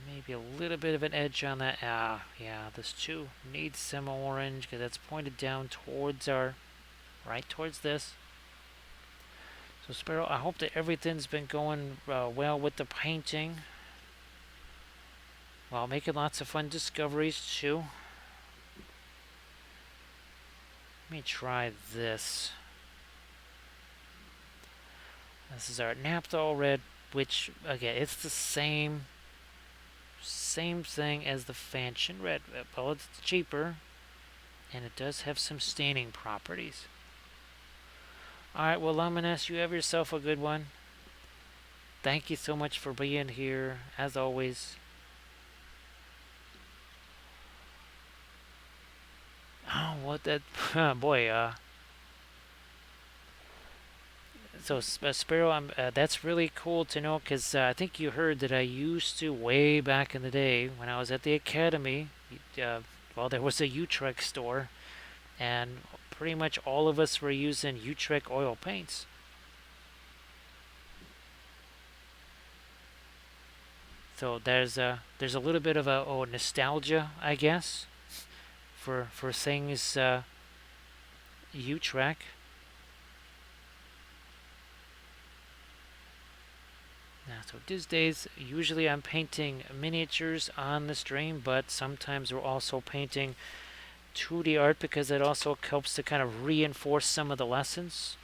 Maybe a little bit of an edge on that. Ah, yeah, this too needs some orange because that's pointed down towards our, right towards this. So Sparrow, I hope that everything's been going well with the painting. While making lots of fun discoveries too. Let me try this. This is our Naphthol red, which again, it's the same thing as the Fanchon red. Well, it's cheaper, and it does have some staining properties. Alright, well, Luminous, you have yourself a good one. Thank you so much for being here, as always. Oh, what that... boy, So, Sparrow, that's really cool to know, because I think you heard that I used to, way back in the day, when I was at the academy, well, there was a Utrecht store, and pretty much all of us were using Utrecht oil paints. So there's a little bit of a nostalgia, I guess, for things Utrecht. Now, so these days, usually I'm painting miniatures on the stream, but sometimes we're also painting 2D art because it also helps to kind of reinforce some of the lessons.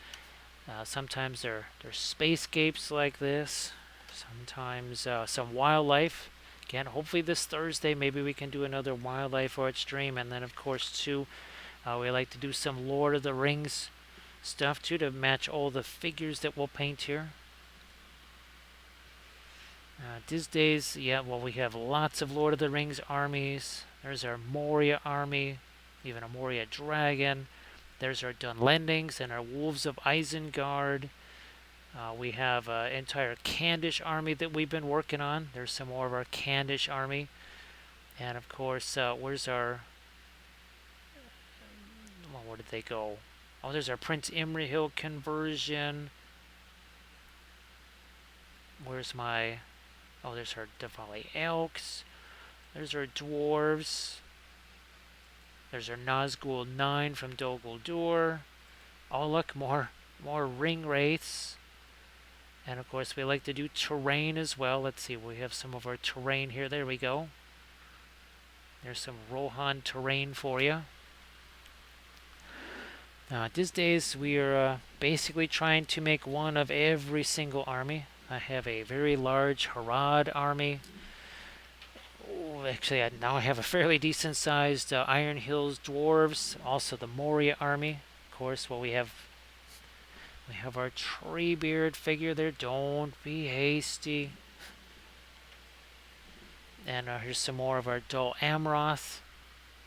Sometimes they're spacescapes like this. Sometimes some wildlife. Again, hopefully this Thursday, maybe we can do another wildlife art stream. And then, of course, too, we like to do some Lord of the Rings stuff, too, to match all the figures that we'll paint here. These days, yeah, well, we have lots of Lord of the Rings armies. There's our Moria army, even a Moria dragon. There's our Dunlendings and our Wolves of Isengard. We have an entire Candish army that we've been working on. There's some more of our Candish army. And of course, where's our... Well, where did they go? Oh, there's our Prince Imrahil conversion. Where's my... Oh, there's our Davale Elks. There's our Dwarves. There's our Nazgul 9 from Dol Guldur. Oh, look, more ring wraiths. And of course, we like to do terrain as well. Let's see, we have some of our terrain here. There we go. There's some Rohan terrain for you. These days, we are basically trying to make one of every single army. I have a very large Harad army. Oh, actually, now I have a fairly decent-sized Iron Hills Dwarves. Also, the Moria army. Of course, well, we have our Treebeard figure there. Don't be hasty. And here's some more of our Dol Amroth.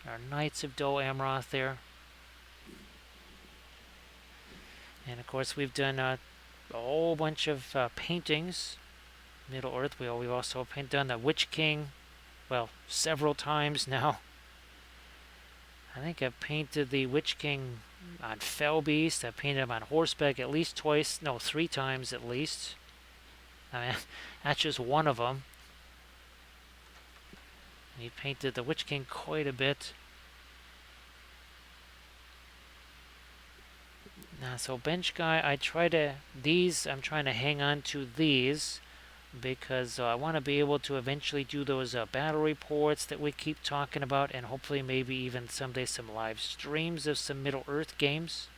Our Knights of Dol Amroth there. And of course, we've done a whole bunch of paintings. Middle Earth. We also done the Witch King. Well, several times now. I think I've painted the Witch King on Fell Beast. I've painted him on horseback at least twice. No, 3 times at least. I mean, that's just one of them. And he painted the Witch King quite a bit. Now, so bench guy, I'm trying to hang on to these because I want to be able to eventually do those battle reports that we keep talking about, and hopefully maybe even someday some live streams of some Middle Earth games.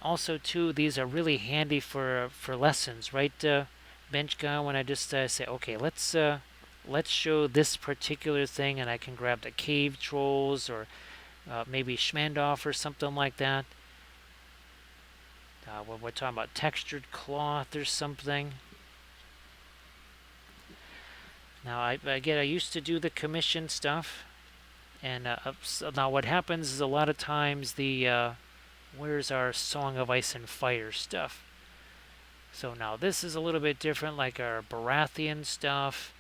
Also, too, these are really handy for lessons, right, bench guy? When I just say, okay, let's show this particular thing, and I can grab the cave trolls or maybe Schmandorf or something like that. When we're talking about textured cloth or something. Now, I used to do the commission stuff, and so now what happens is a lot of times the where's our Song of Ice and Fire stuff? So now this is a little bit different, like our Baratheon stuff,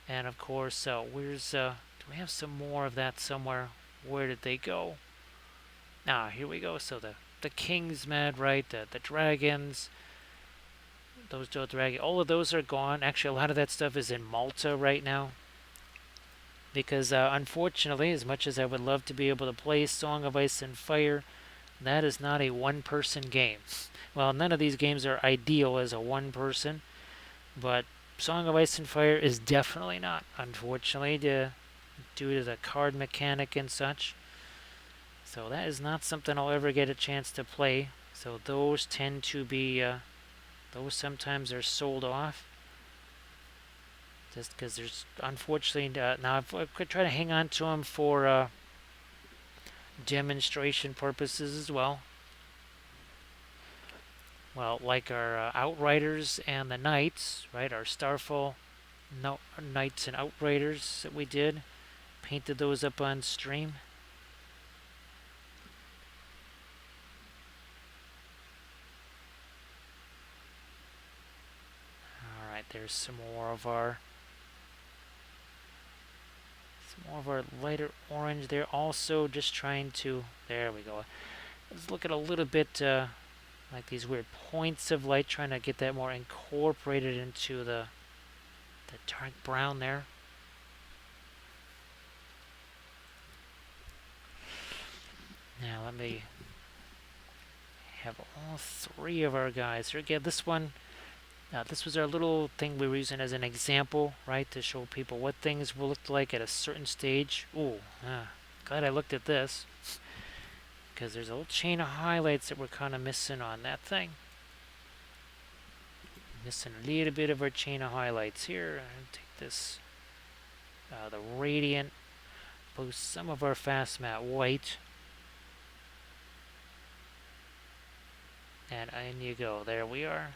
and of course, where's do we have some more of that somewhere? Where did they go? Ah, here we go. So the king's mad, right? The dragons. Those Dothraki, all of those are gone. Actually, a lot of that stuff is in Malta right now. Because unfortunately, as much as I would love to be able to play Song of Ice and Fire, that is not a one-person game. Well, none of these games are ideal as a one-person, but Song of Ice and Fire is definitely not, unfortunately, due to the card mechanic and such. So that is not something I'll ever get a chance to play. So those tend to be... those sometimes are sold off. Just because there's, unfortunately, now I could try to hang on to them for demonstration purposes as well. Well, like our Outriders and the Knights, right? Our Starfall Knights and Outriders that we did. Painted those up on stream. Alright, there's some more of our lighter orange there. Also just trying to, there we go. Let's look at a little bit like these weird points of light, trying to get that more incorporated into the dark brown there. Now let me have all 3 of our guys here. Again, this one, this was our little thing we were using as an example, right, to show people what things will look like at a certain stage. Ooh, glad I looked at this, because there's a little chain of highlights that we're kind of missing on that thing. Missing a little bit of our chain of highlights here. I'll take this, the Radiant, boost some of our fast matte white. And in you go. There we are.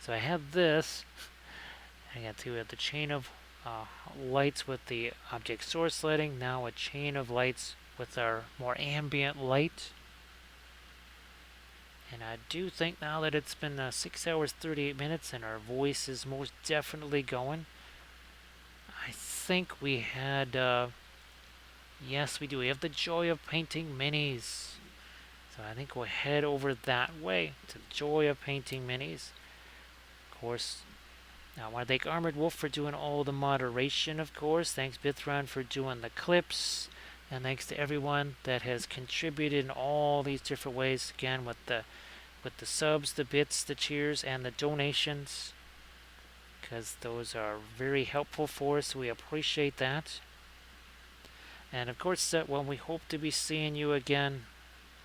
So I have this. I got to have the chain of lights with the object source lighting. Now a chain of lights with our more ambient light. And I do think now that it's been 6 hours 38 minutes and our voice is most definitely going. I think we had, yes we do, we have the joy of painting minis. So I think we'll head over that way to the joy of painting minis. Of course, I want to thank Armored Wolf for doing all the moderation, of course. Thanks Bithron for doing the clips. And thanks to everyone that has contributed in all these different ways. Again, with the subs, the bits, the cheers, and the donations. Because those are very helpful for us. We appreciate that. And of course, well, we hope to be seeing you again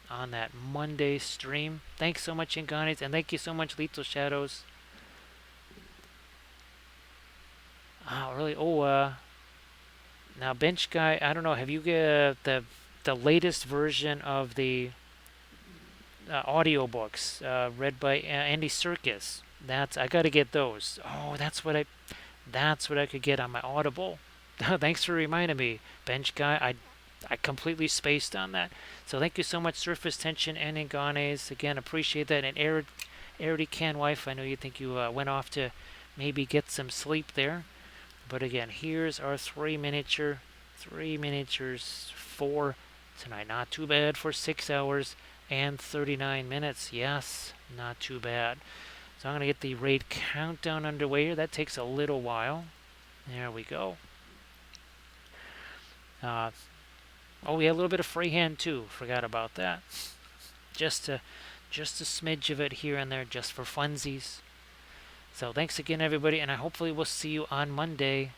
on that Monday stream. Thanks so much, Inganis, and thank you so much, Lethal Shadows. Oh, really? Oh, now Bench Guy, I don't know, have you got the latest version of the audiobooks read by Andy Serkis? I got to get those. Oh, that's what I could get on my Audible. Thanks for reminding me, Bench Guy. I completely spaced on that. So thank you so much, Surface Tension and Inganes. Again, appreciate that. And Arity Can Wife, I know you think you went off to maybe get some sleep there. But again, here's our three miniatures, 4 tonight. Not too bad for 6 hours and 39 minutes. Yes, not too bad. So I'm going to get the raid countdown underway here. That takes a little while. There we go. Oh, we had a little bit of freehand too. Forgot about that. Just a smidge of it here and there, just for funsies. So thanks again, everybody, and I hopefully will see you on Monday.